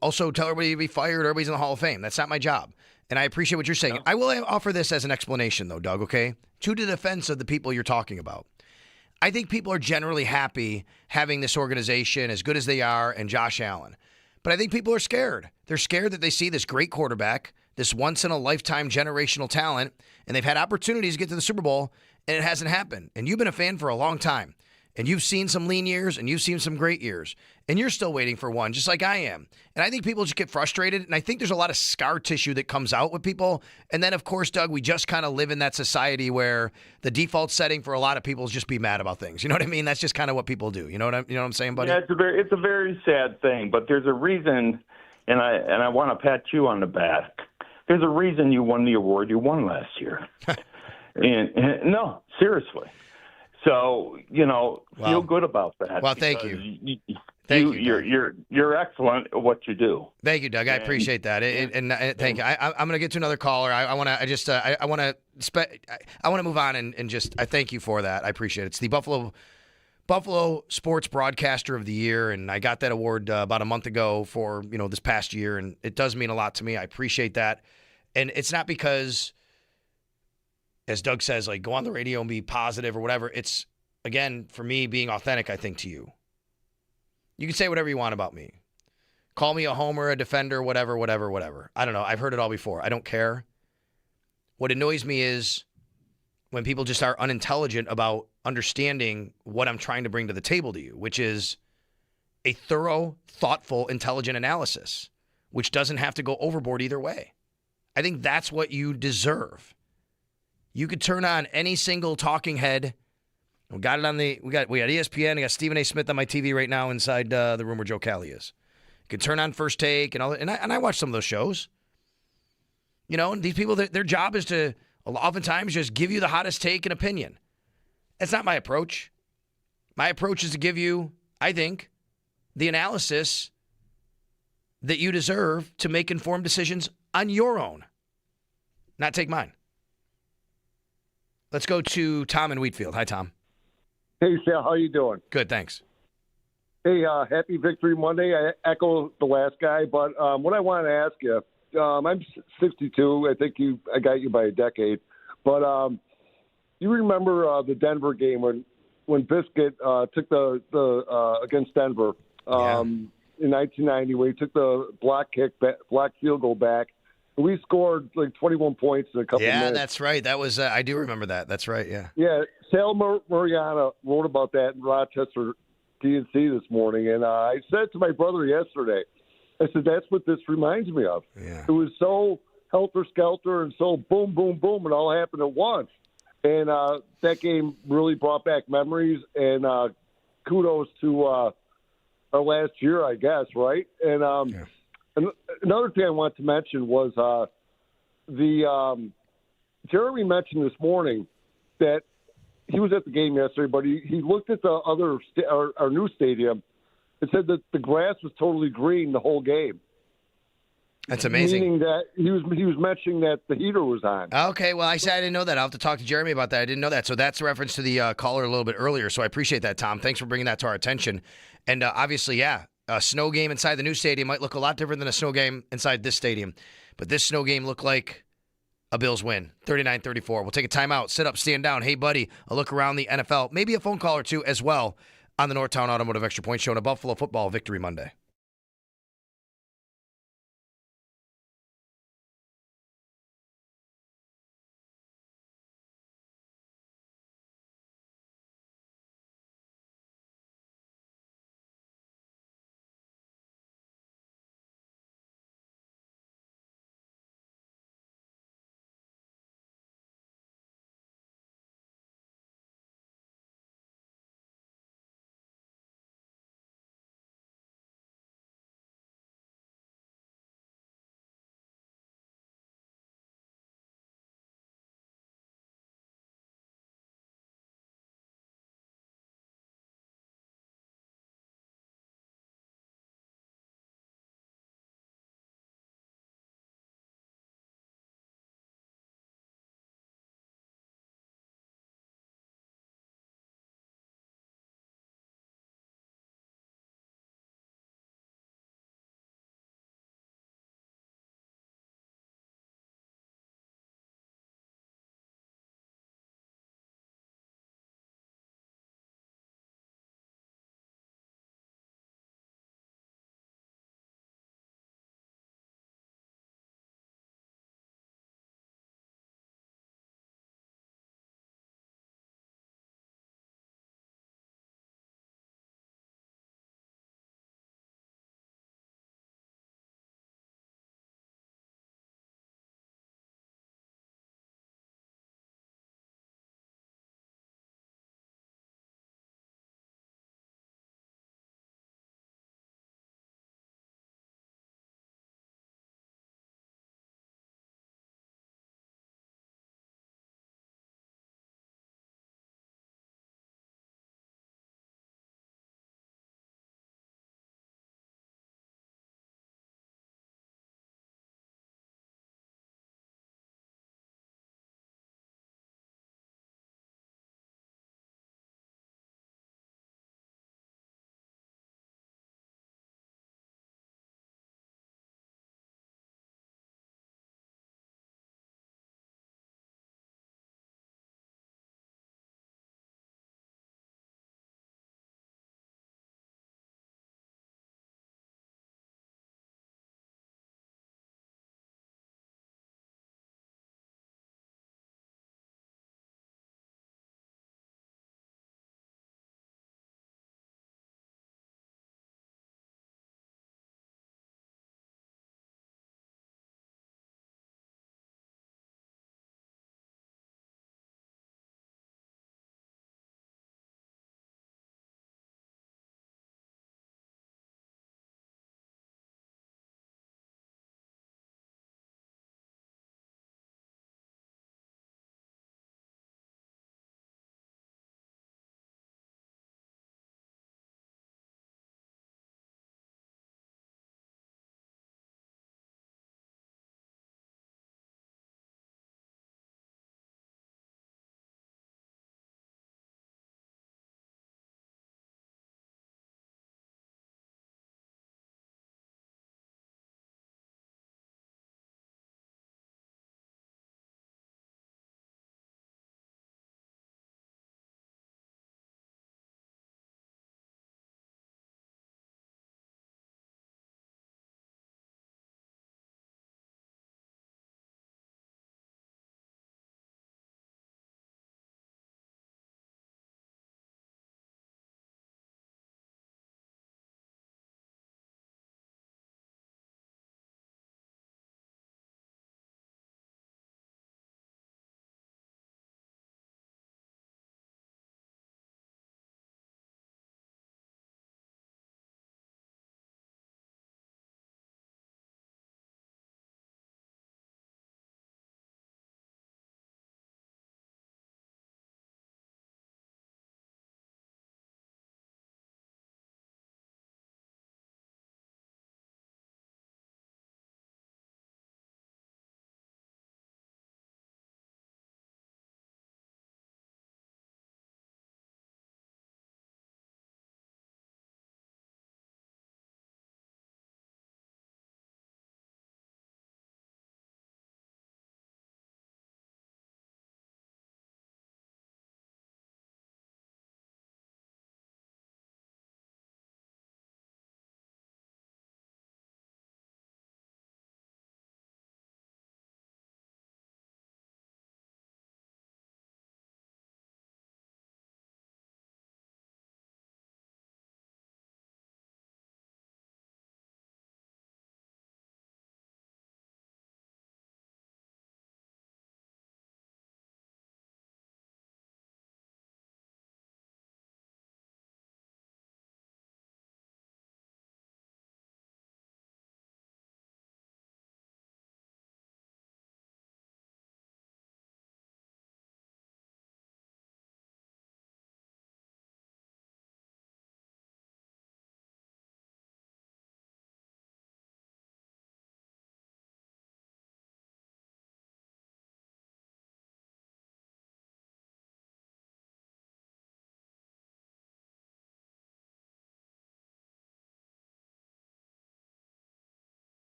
[SPEAKER 4] also tell everybody to be fired or everybody's in the Hall of Fame. That's not my job. And I appreciate what you're saying. I will offer this as an explanation, though, Doug, okay? To the defense of the people you're talking about. I think people are generally happy having this organization as good as they are and Josh Allen. But I think people are scared. They're scared that they see this great quarterback, this once-in-a-lifetime generational talent, and they've had opportunities to get to the Super Bowl, and it hasn't happened. And you've been a fan for a long time. And you've seen some lean years and you've seen some great years. And you're still waiting for one, just like I am. And I think people just get frustrated. And I think there's a lot of scar tissue that comes out with people. And then, of course, Doug, we just kind of live in that society where the default setting for a lot of people is just be mad about things. You know what I mean? That's just kind of what people do. You know what I'm saying, buddy?
[SPEAKER 15] Yeah, it's a very sad thing, but there's a reason, and I want to pat you on the back. There's a reason you won the award you won last year. and no, seriously. So, feel good about that.
[SPEAKER 4] Well, thank you.
[SPEAKER 15] You're excellent at what you do.
[SPEAKER 4] Thank you, Doug. I appreciate that. And thank you. I'm going to get to another caller. I want to move on and just I thank you for that. I appreciate it. It's the Buffalo Sports Broadcaster of the Year, and I got that award about a month ago for this past year, and it does mean a lot to me. I appreciate that, and it's not because, as Doug says, like go on the radio and be positive or whatever. It's again for me being authentic. I think to you. You can say whatever you want about me. Call me a homer, a defender, whatever. I don't know. I've heard it all before. I don't care. What annoys me is when people just are unintelligent about understanding what I'm trying to bring to the table to you, which is a thorough, thoughtful, intelligent analysis, which doesn't have to go overboard either way. I think that's what you deserve. You could turn on any single talking head. We got ESPN. I got Stephen A. Smith on my TV right now inside the room where Joe Cali is. You could turn on First Take and all that. And I watch some of those shows. And these people, their job is to oftentimes just give you the hottest take and opinion. That's not my approach. My approach is to give you, I think, the analysis that you deserve to make informed decisions on your own, not take mine. Let's go to Tom in Wheatfield. Hi, Tom.
[SPEAKER 2] Hey, Sal. How you doing?
[SPEAKER 4] Good, thanks.
[SPEAKER 2] Hey, happy Victory Monday. I echo the last guy, but what I want to ask you, I'm 62. I think I got you by a decade. But you remember the Denver game when Biscuit took the against Denver in 1990 when he took the block field goal back. We scored like 21 points in a couple minutes.
[SPEAKER 4] Yeah, that's right. That was I do remember that. That's right, yeah.
[SPEAKER 2] Yeah, Sal Mariana wrote about that in Rochester DNC this morning, and I said to my brother yesterday, I said, that's what this reminds me of.
[SPEAKER 4] Yeah.
[SPEAKER 2] It was so helter-skelter and so boom, boom, boom, it all happened at once. And that game really brought back memories, and kudos to our last year, I guess, right? And another thing I want to mention was Jeremy mentioned this morning that he was at the game yesterday, but he looked at the other our new stadium and said that the grass was totally green the whole game.
[SPEAKER 4] That's amazing.
[SPEAKER 2] Meaning that he was mentioning that the heater was on.
[SPEAKER 4] Okay, well, I said I didn't know that. I'll have to talk to Jeremy about that. I didn't know that. So that's a reference to the caller a little bit earlier. So I appreciate that, Tom. Thanks for bringing that to our attention. And obviously, a snow game inside the new stadium might look a lot different than a snow game inside this stadium. But this snow game looked like a Bills win, 39-34. We'll take a timeout, sit up, stand down. Hey, buddy, a look around the NFL. Maybe a phone call or two as well on the Northtown Automotive Extra Point Show on a Buffalo Football Victory Monday.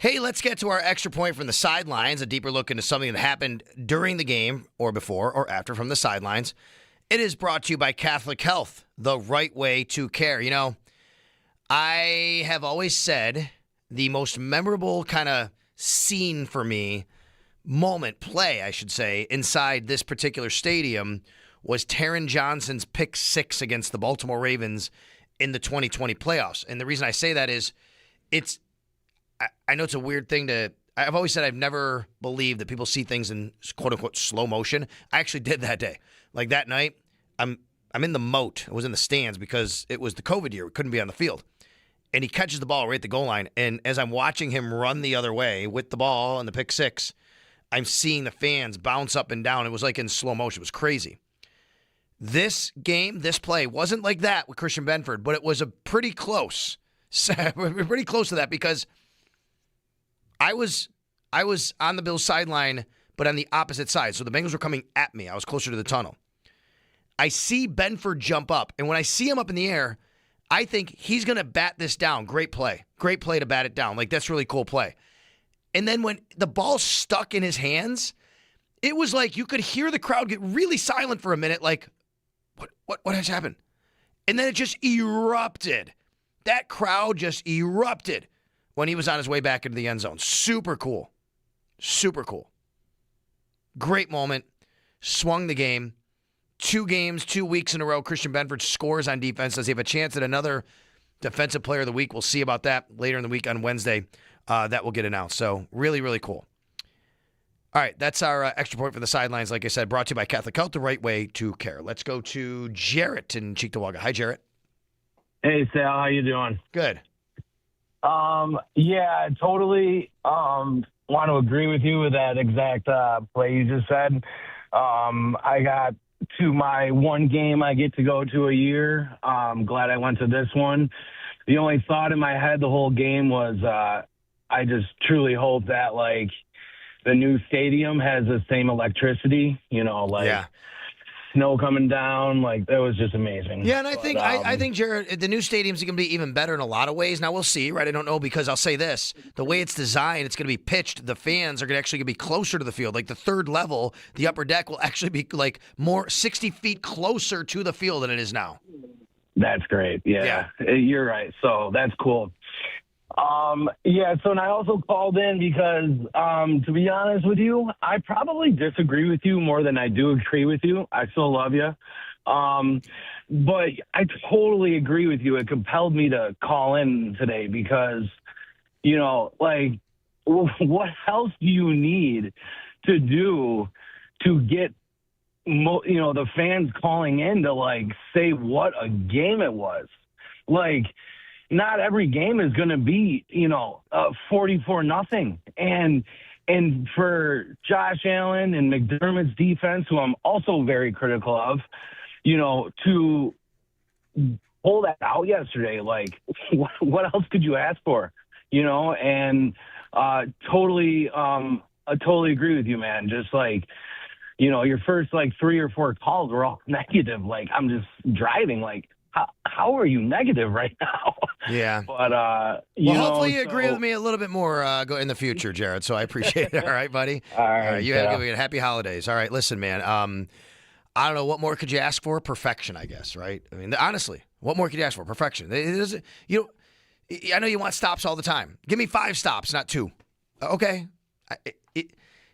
[SPEAKER 4] Hey, let's get to our extra point from the sidelines, a deeper look into something that happened during the game or before or after from the sidelines. It is brought to you by Catholic Health, the right way to care. You know, I have always said the most memorable kind of scene for me, play, I should say, inside this particular stadium was Taron Johnson's pick 6 against the Baltimore Ravens in the 2020 playoffs. And the reason I say that is I know it's a weird thing I've always said I've never believed that people see things in quote-unquote slow motion. I actually did that day. Like that night, I'm in the moat. I was in the stands because it was the COVID year. We couldn't be on the field. And he catches the ball right at the goal line. And as I'm watching him run the other way with the ball and the pick 6, I'm seeing the fans bounce up and down. It was like in slow motion. It was crazy. This game, this play, wasn't like that with Christian Benford, but it was a pretty close. Pretty close to that because I was on the Bills sideline, but on the opposite side. So the Bengals were coming at me. I was closer to the tunnel. I see Benford jump up, and when I see him up in the air, I think he's going to bat this down. Great play. Great play to bat it down. Like, that's really cool play. And then when the ball stuck in his hands, it was like you could hear the crowd get really silent for a minute, like, what has happened? And then it just erupted. That crowd just erupted when he was on his way back into the end zone. Super cool. Super cool. Great moment. Swung the game. 2 games, 2 weeks in a row. Christian Benford scores on defense. Does he have a chance at another Defensive Player of the Week? We'll see about that later in the week on Wednesday. That will get announced. So really, really cool. All right, that's our extra point for the sidelines. Like I said, brought to you by Catholic Health, the right way to care. Let's go to Jarrett in Cheektowaga. Hi, Jarrett.
[SPEAKER 6] Hey, Sal. How you doing?
[SPEAKER 4] Good.
[SPEAKER 6] Yeah, I totally want to agree with you with that exact play you just said. I got to my one game I get to go to a year. I'm glad I went to this one. The only thought in my head the whole game was I just truly hope that, like, the new stadium has the same electricity, snow coming down. Like, that was just amazing.
[SPEAKER 4] Yeah, and I think, Jared, the new stadium's going to be even better in a lot of ways. Now, we'll see, right? I don't know, because I'll say this. The way it's designed, it's going to be pitched. The fans are going to actually be closer to the field. Like, the third level, the upper deck will actually be, like, more 60 feet closer to the field than it is now.
[SPEAKER 6] That's great. Yeah. You're right. So that's cool. So and I also called in because, to be honest with you, I probably disagree with you more than I do agree with you. I still love you. But I totally agree with you. It compelled me to call in today because, what else do you need to do to get, the fans calling in to, like, say what a game it was? Like, not every game is going to be, 44-0. And for Josh Allen and McDermott's defense, who I'm also very critical of, to pull that out yesterday, like, what else could you ask for? I totally agree with you, man. Just like, your first, like, 3 or 4 calls were all negative. Like, I'm just driving, like, how are you negative right now?
[SPEAKER 4] Yeah.
[SPEAKER 6] But,
[SPEAKER 4] hopefully you agree with me a little bit more in the future, Jared. So I appreciate it. All right, buddy?
[SPEAKER 6] All right.
[SPEAKER 4] You have a happy holidays. All right. Listen, man. I don't know. What more could you ask for? Perfection, I guess, right? I mean, honestly, what more could you ask for? Perfection. I know you want stops all the time. Give me 5 stops, not 2. Okay.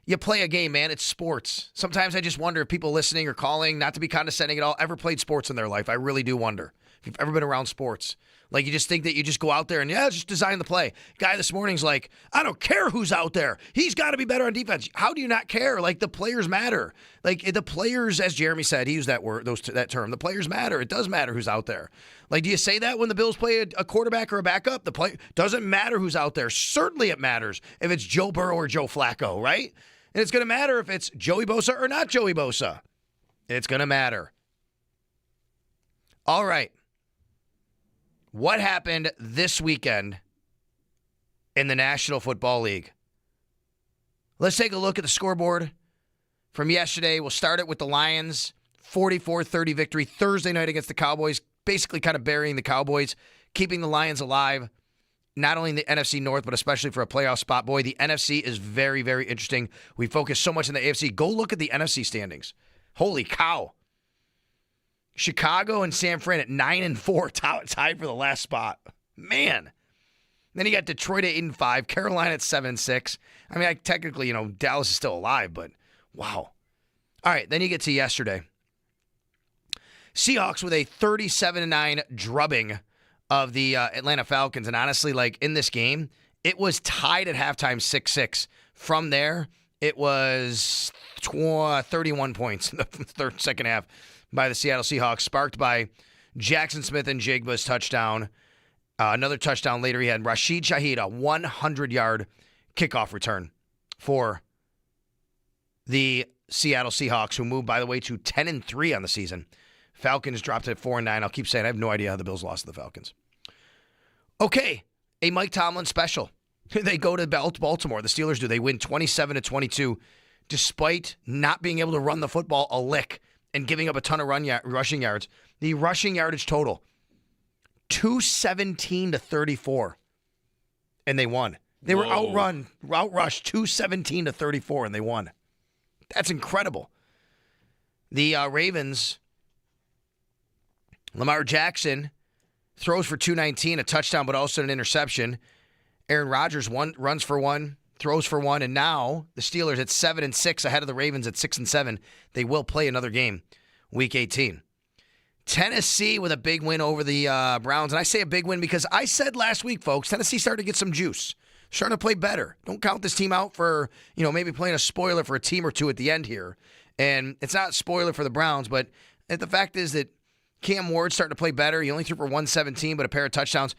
[SPEAKER 4] You play a game, man. It's sports. Sometimes I just wonder if people listening or calling, not to be condescending at all, ever played sports in their life. I really do wonder if you've ever been around sports. Like, you just think that you just go out there and, just design the play. Guy this morning's like, I don't care who's out there. He's got to be better on defense. How do you not care? Like, the players matter. Like, the players, as Jeremy said, he used that word, that term. The players matter. It does matter who's out there. Like, do you say that when the Bills play a quarterback or a backup? The play doesn't matter who's out there. Certainly it matters if it's Joe Burrow or Joe Flacco, right? And it's going to matter if it's Joey Bosa or not Joey Bosa. It's going to matter. All right. What happened this weekend in the National Football League? Let's take a look at the scoreboard from yesterday. We'll start it with the Lions, 44-30 victory Thursday night against the Cowboys, basically kind of burying the Cowboys, keeping the Lions alive not only in the NFC North, but especially for a playoff spot. Boy, the NFC is very, very interesting. We focus so much on the AFC. Go look at the NFC standings. Holy cow. Chicago and San Fran at 9-4, tied for the last spot. Man. Then you got Detroit at 8-5, Carolina at 7-6. I mean, technically, Dallas is still alive, but wow. All right, then you get to yesterday. Seahawks with a 37-9 drubbing of the Atlanta Falcons. And honestly, in this game, it was tied at halftime 6-6. From there, it was 31 points in the second half by the Seattle Seahawks, sparked by Jackson Smith and Jigba's touchdown. Another touchdown later, he had Rashid Shaheed, a 100-yard kickoff return for the Seattle Seahawks, who moved, by the way, to 10-3 on the season. Falcons dropped at 4-9. I'll keep saying I have no idea how the Bills lost to the Falcons. Okay, a Mike Tomlin special. They go to Baltimore. The Steelers do. They win 27-22, despite not being able to run the football a lick and giving up a ton of rushing yards. The rushing yardage total, 217-34, and they won. They were outrushed 217-34, and they won. That's incredible. The Ravens, Lamar Jackson throws for 219, a touchdown, but also an interception. Aaron Rodgers runs for one, throws for one, and now the Steelers at 7-6 ahead of the Ravens at 6-7. They will play another game, Week 18. Tennessee with a big win over the Browns. And I say a big win because I said last week, folks, Tennessee started to get some juice. Starting to play better. Don't count this team out for, maybe playing a spoiler for a team or two at the end here. And it's not a spoiler for the Browns, but the fact is that Cam Ward's starting to play better. He only threw for 117, but a pair of touchdowns.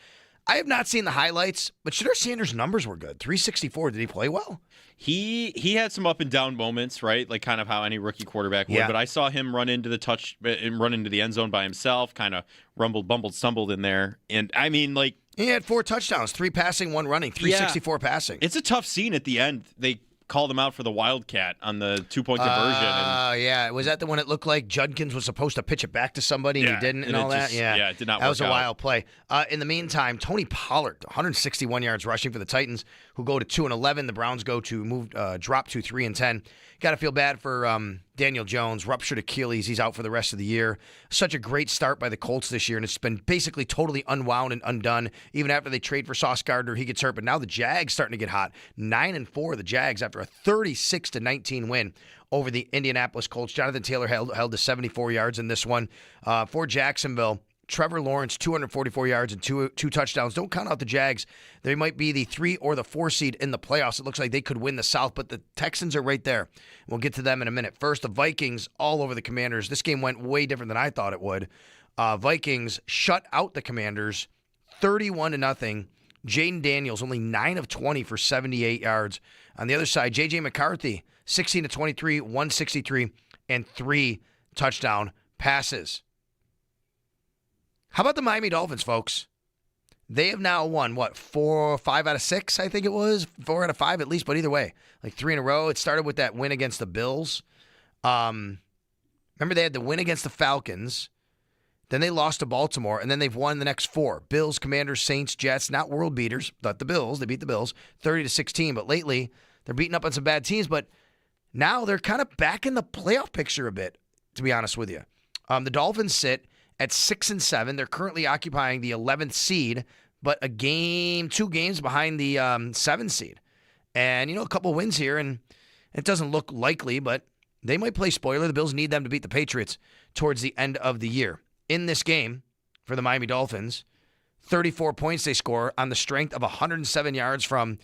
[SPEAKER 4] I have not seen the highlights, but Shedeur Sanders' numbers were good. 364. Did he play well?
[SPEAKER 3] He had some up and down moments, right? Like kind of how any rookie quarterback would. Yeah. But I saw him run into the end zone by himself, kind of bumbled, stumbled in there. And I mean, he
[SPEAKER 4] had 4 touchdowns, 3 passing, 1 running, 364 passing.
[SPEAKER 3] It's a tough scene at the end. They called him out for the Wildcat on the 2-point conversion.
[SPEAKER 4] Yeah. Was that the one that looked like Judkins was supposed to pitch it back to somebody and he didn't and all that?
[SPEAKER 3] Yeah, it did not work out.
[SPEAKER 4] That was a wild play. In the meantime, Tony Pollard, 161 yards rushing for the Titans, who go to 2-11. The Browns go to drop to 3-10. Got to feel bad for Daniel Jones, ruptured Achilles. He's out for the rest of the year. Such a great start by the Colts this year, and it's been basically totally unwound and undone. Even after they trade for Sauce Gardner, he gets hurt. But now the Jags starting to get hot. 9-4 the Jags after a 36-19 win over the Indianapolis Colts. Jonathan Taylor held to 74 yards in this one. For Jacksonville, Trevor Lawrence, 244 yards and two touchdowns. Don't count out the Jags. They might be the 3 or the 4 seed in the playoffs. It looks like they could win the South, but the Texans are right there. We'll get to them in a minute. First, the Vikings all over the Commanders. This game went way different than I thought it would. Vikings shut out the Commanders 31-0. Jaden Daniels, only 9 of 20 for 78 yards. On the other side, J.J. McCarthy, 16-23, 163, and 3 touchdown passes. How about the Miami Dolphins, folks? They have now won, 5 out of 6, I think it was? 4 out of 5 at least, but either way, 3 in a row. It started with that win against the Bills. Remember, they had the win against the Falcons. Then they lost to Baltimore, and then they've won the next 4. Bills, Commanders, Saints, Jets, not world beaters, but the Bills. They beat the Bills 30-16, but lately they're beating up on some bad teams, but now they're kind of back in the playoff picture a bit, to be honest with you. The Dolphins sit at 6-7. They're currently occupying the 11th seed, but 2 games behind the 7th seed. And, a couple wins here, and it doesn't look likely, but they might play spoiler. The Bills need them to beat the Patriots towards the end of the year. In this game for the Miami Dolphins, 34 points they score on the strength of 107 yards from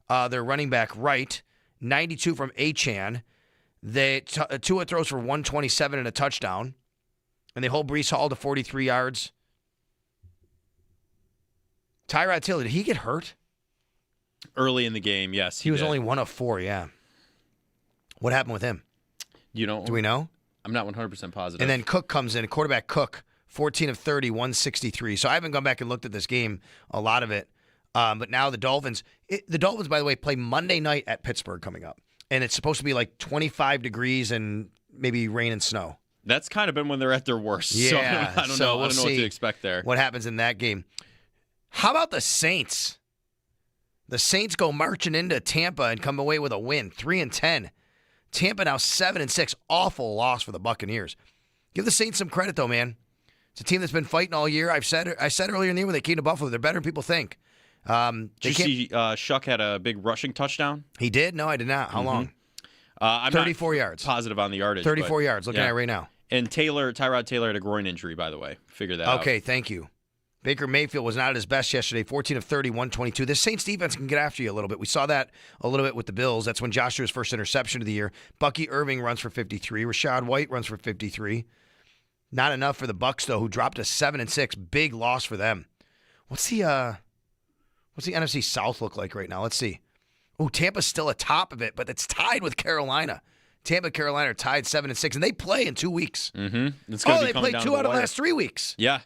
[SPEAKER 4] their running back Wright, 92 from Achane. Tua throws for 127 and a touchdown. And they hold Breece Hall to 43 yards. Tyrod Taylor, did he get hurt?
[SPEAKER 3] Early in the game, yes.
[SPEAKER 4] He was only 1 of 4, yeah. What happened with him? Do we know?
[SPEAKER 3] I'm not 100% positive.
[SPEAKER 4] And then Cook comes in, quarterback Cook, 14 of 30, 163. So I haven't gone back and looked at this game, a lot of it. But now the Dolphins, by the way, play Monday night at Pittsburgh coming up. And it's supposed to be 25 degrees and maybe rain and snow.
[SPEAKER 3] That's kind of been when they're at their worst.
[SPEAKER 4] Yeah.
[SPEAKER 3] So I don't know what to expect there.
[SPEAKER 4] What happens in that game. How about the Saints? The Saints go marching into Tampa and come away with a win, 3-10. Tampa now 7-6. Awful loss for the Buccaneers. Give the Saints some credit, though, man. It's a team that's been fighting all year. I said earlier in the year when they came to Buffalo, they're better than people think.
[SPEAKER 3] Did you see Shuck had a big rushing touchdown?
[SPEAKER 4] He did? No, I did not. How long?
[SPEAKER 3] I'm
[SPEAKER 4] 34 yards.
[SPEAKER 3] Positive on the yardage.
[SPEAKER 4] 34 yards. Looking at it right now.
[SPEAKER 3] And Tyrod Taylor had a groin injury, by the way. Figure that out.
[SPEAKER 4] Okay, thank you. Baker Mayfield was not at his best yesterday, 14 of 30, 122. This Saints defense can get after you a little bit. We saw that a little bit with the Bills. That's when Josh threw his first interception of the year. Bucky Irving runs for 53. Rashad White runs for 53. Not enough for the Bucs, though, who dropped to 7-6. Big loss for them. What's the NFC South look like right now? Let's see. Oh, Tampa's still atop of it, but it's tied with Carolina. Tampa and Carolina are tied 7-6, and they play in 2 weeks.
[SPEAKER 3] Mm-hmm.
[SPEAKER 4] They played 2 out of the last 3 weeks.
[SPEAKER 3] Yeah.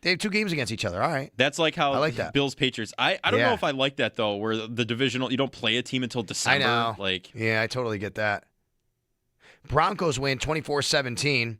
[SPEAKER 4] They have 2 games against each other. All right.
[SPEAKER 3] That's like how
[SPEAKER 4] I like that.
[SPEAKER 3] Bills Patriots. I don't know if I like that though, where the divisional you don't play a team until December.
[SPEAKER 4] I know. Yeah, I totally get that. Broncos win 24-17.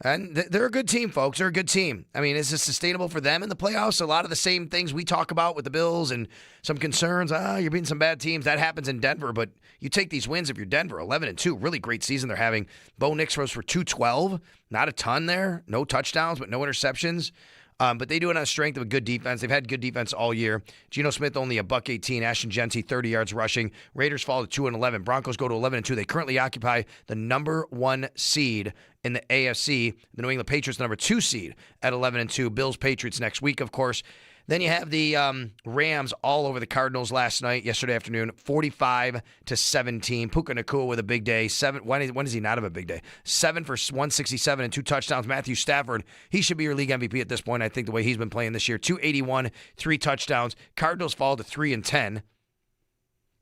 [SPEAKER 4] And they're a good team, folks. They're a good team. I mean, is this sustainable for them in the playoffs? A lot of the same things we talk about with the Bills and some concerns. You're beating some bad teams. That happens in Denver, but you take these wins if you're Denver. 11-2, really great season they're having. Bo Nix throws for 212. Not a ton there. No touchdowns, but no interceptions. But they do it on the strength of a good defense. They've had good defense all year. Geno Smith only a $118. Ashton Genty 30 yards rushing. Raiders fall to 2-11. Broncos go to 11-2. They currently occupy the number 1 seed in the AFC. The New England Patriots, the number 2 seed at 11-2. Bills Patriots next week, of course. Then you have the Rams all over the Cardinals yesterday afternoon, 45-17. Puka Nacua with a big day. When does he not have a big day? 7 for 167 and 2 touchdowns. Matthew Stafford, he should be your league MVP at this point, I think, the way he's been playing this year. 281, 3 touchdowns. Cardinals fall to 3-10.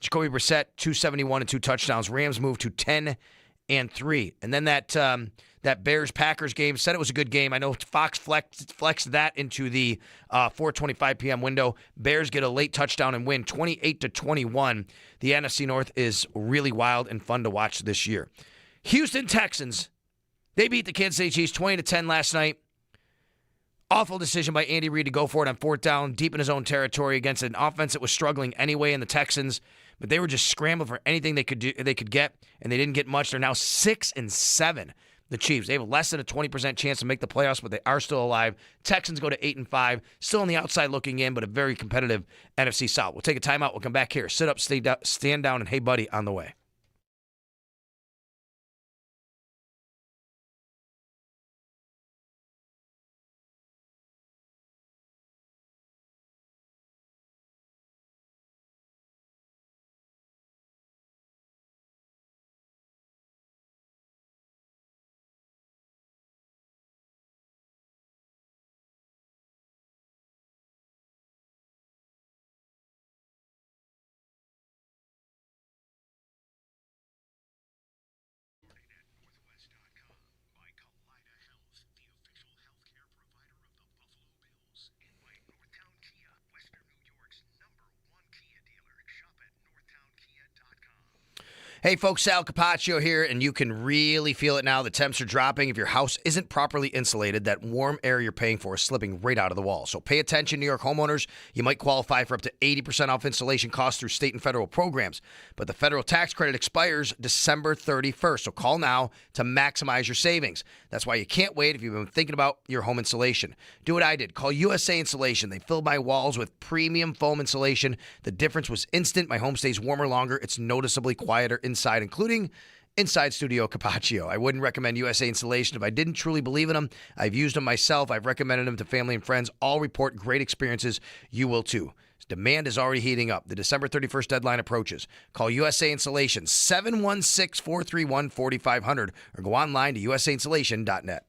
[SPEAKER 4] Jacoby Brissett, 271 and 2 touchdowns. Rams move to 10-3. And then that Bears-Packers game, said it was a good game. I know Fox flexed that into the 4:25 p.m. window. Bears get a late touchdown and win 28-21. The NFC North is really wild and fun to watch this year. Houston Texans, they beat the Kansas City Chiefs 20-10 last night. Awful decision by Andy Reid to go for it on 4th down, deep in his own territory against an offense that was struggling anyway in the Texans. But they were just scrambling for anything they could get, and they didn't get much. They're now 6-7. The Chiefs, they have less than a 20% chance to make the playoffs, but they are still alive. Texans go to 8-5, still on the outside looking in, but a very competitive NFC South. We'll take a timeout. We'll come back here. Sit up, stand down, and hey, buddy, on the way. Hey, folks, Sal Capaccio here, and you can really feel it now. The temps are dropping. If your house isn't properly insulated, that warm air you're paying for is slipping right out of the wall. So pay attention, New York homeowners. You might qualify for up to 80% off installation costs through state and federal programs. But the federal tax credit expires December 31st. So call now to maximize your savings. That's why you can't wait if you've been thinking about your home insulation. Do what I did. Call USA Insulation. They filled my walls with premium foam insulation. The difference was instant. My home stays warmer longer. It's noticeably quieter inside, including inside Studio Capaccio. I wouldn't recommend USA Insulation if I didn't truly believe in them. I've used them myself. I've recommended them to family and friends. All report great experiences. You will too. Demand is already heating up. The December 31st deadline approaches. Call USA Insulation 716-431-4500 or go online to usainsulation.net.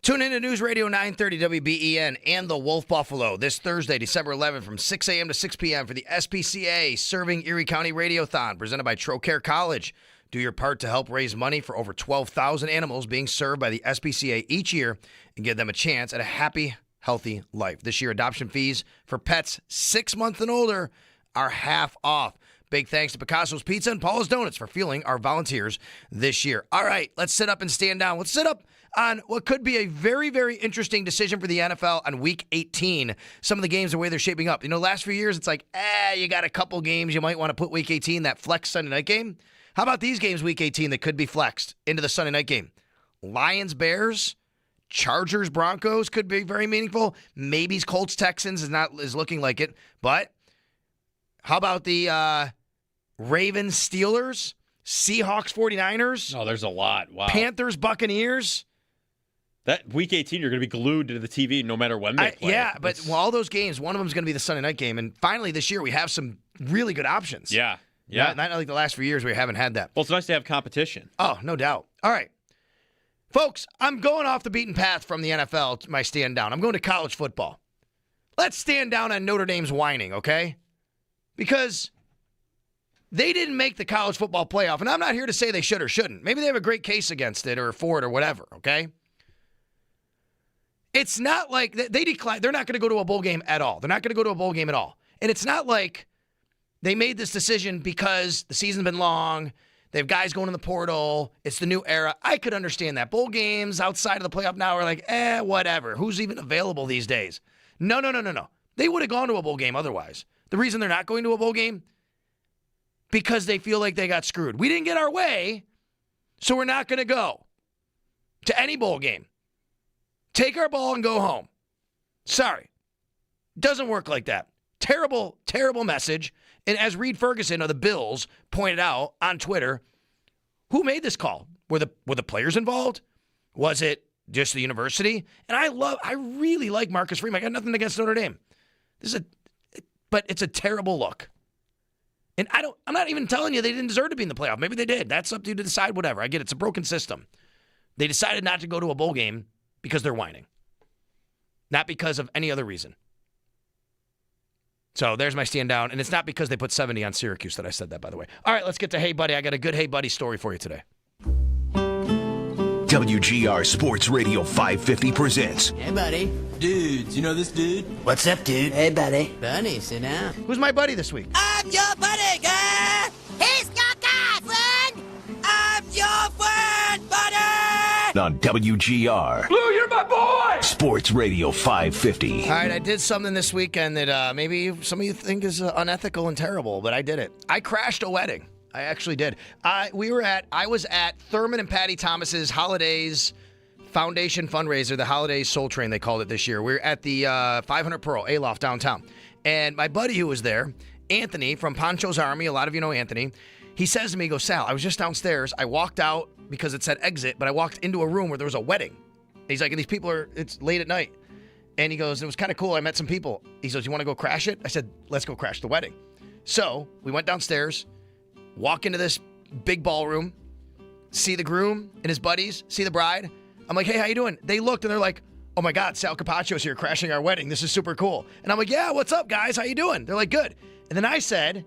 [SPEAKER 4] Tune in to News Radio 930 WBEN and the Wolf Buffalo this Thursday, December 11th from 6 a.m. to 6 p.m. for the SPCA Serving Erie County Radiothon presented by Trocare College. Do your part to help raise money for over 12,000 animals being served by the SPCA each year and give them a chance at a happy, healthy life. This year, adoption fees for pets 6 months and older are half off. Big thanks to Picasso's Pizza and Paula's Donuts for fueling our volunteers this year. All right, let's sit up and stand down. Let's sit up on what could be a very, very interesting decision for the NFL on Week 18. Some of the games, the way they're shaping up. You know, last few years, it's like, you got a couple games you might want to put Week 18, that flex Sunday night game. How about these games Week 18 that could be flexed into the Sunday night game? Lions-Bears, Chargers-Broncos could be very meaningful. Maybe Colts-Texans is looking like it. But how about the Ravens-Steelers, Seahawks-49ers?
[SPEAKER 3] Oh, there's a lot. Wow.
[SPEAKER 4] Panthers-Buccaneers?
[SPEAKER 3] That Week 18, you're going to be glued to the TV no matter when they play.
[SPEAKER 4] Yeah, but all those games, one of them is going to be the Sunday night game. And finally, this year, we have some really good options.
[SPEAKER 3] Yeah.
[SPEAKER 4] Not like the last few years where we haven't had that.
[SPEAKER 3] Well, it's nice to have competition.
[SPEAKER 4] Oh, no doubt. All right. Folks, I'm going off the beaten path from the NFL, my stand down. I'm going to college football. Let's stand down on Notre Dame's whining, okay? Because they didn't make the college football playoff, and I'm not here to say they should or shouldn't. Maybe they have a great case against it or for it or whatever, okay? It's not like they decline. They're not going to go to a bowl game at all. They're not going to go to a bowl game at all. And it's not like they made this decision because the season's been long. They have guys going in the portal. It's the new era. I could understand that. Bowl games outside of the playoff now are like, whatever. Who's even available these days? No. They would have gone to a bowl game otherwise. The reason they're not going to a bowl game, because they feel like they got screwed. We didn't get our way, so we're not going to go to any bowl game. Take our ball and go home. Sorry. Doesn't work like that. Terrible, terrible message. And as Reed Ferguson of the Bills pointed out on Twitter, who made this call? Were the players involved? Was it just the university? And I really like Marcus Freeman. I got nothing against Notre Dame. But it's a terrible look. And I'm not even telling you they didn't deserve to be in the playoff. Maybe they did. That's up to you to decide, whatever. I get it. It's a broken system. They decided not to go to a bowl game because they're whining. Not because of any other reason. So there's my stand down. And it's not because they put 70 on Syracuse that I said that, by the way. All right, let's get to Hey Buddy. I got a good Hey Buddy story for you today.
[SPEAKER 9] WGR Sports Radio 550 presents.
[SPEAKER 11] Hey, buddy. Dudes, you know this dude?
[SPEAKER 9] What's up, dude?
[SPEAKER 11] Hey, buddy. Buddy, sit down.
[SPEAKER 4] Who's my buddy this week?
[SPEAKER 11] I'm your buddy, guy. He's your guy, friend. I'm your friend, buddy.
[SPEAKER 9] On WGR.
[SPEAKER 11] Blue, you're my boy.
[SPEAKER 9] Sports Radio 550.
[SPEAKER 4] All right, I did something this weekend that maybe some of you think is unethical and terrible, but I did it. I crashed a wedding. I actually did. I was at Thurman and Patty Thomas's Holidays Foundation fundraiser, the Holidays Soul Train, they called it this year. We're at the 500 Pearl, Aloft downtown. And my buddy who was there, Anthony from Poncho's Army, a lot of you know Anthony, he says to me, he goes, Sal, I was just downstairs. I walked out because it said exit, but I walked into a room where there was a wedding. He's like, and these people it's late at night. And he goes, it was kind of cool. I met some people. He goes, you want to go crash it? I said, let's go crash the wedding. So we went downstairs, walk into this big ballroom, see the groom and his buddies, see the bride. I'm like, hey, how you doing? They looked and they're like, oh my God, Sal Capacio's here crashing our wedding. This is super cool. And I'm like, yeah, what's up, guys? How you doing? They're like, good. And then I said,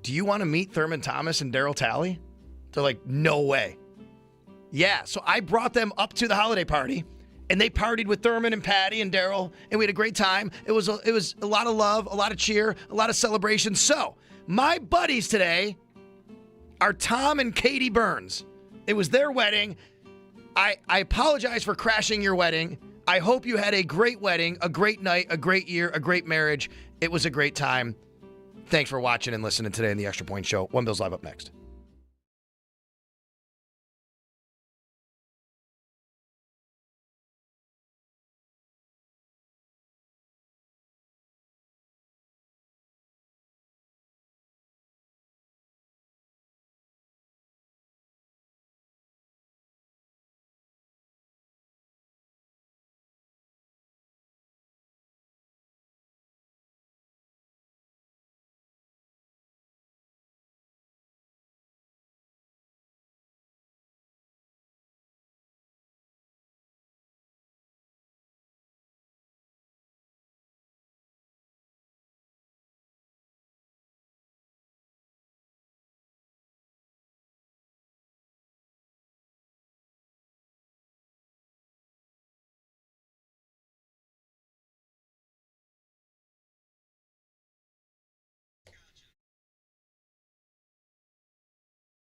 [SPEAKER 4] do you want to meet Thurman Thomas and Daryl Talley? They're like, no way. Yeah, so I brought them up to the holiday party, and they partied with Thurman and Patty and Daryl, and we had a great time. It was a lot of love, a lot of cheer, a lot of celebration. So my buddies today are Tom and Katie Burns. It was their wedding. I apologize for crashing your wedding. I hope you had a great wedding, a great night, a great year, a great marriage. It was a great time. Thanks for watching and listening today on the Extra Point Show. One Bill's Live up next.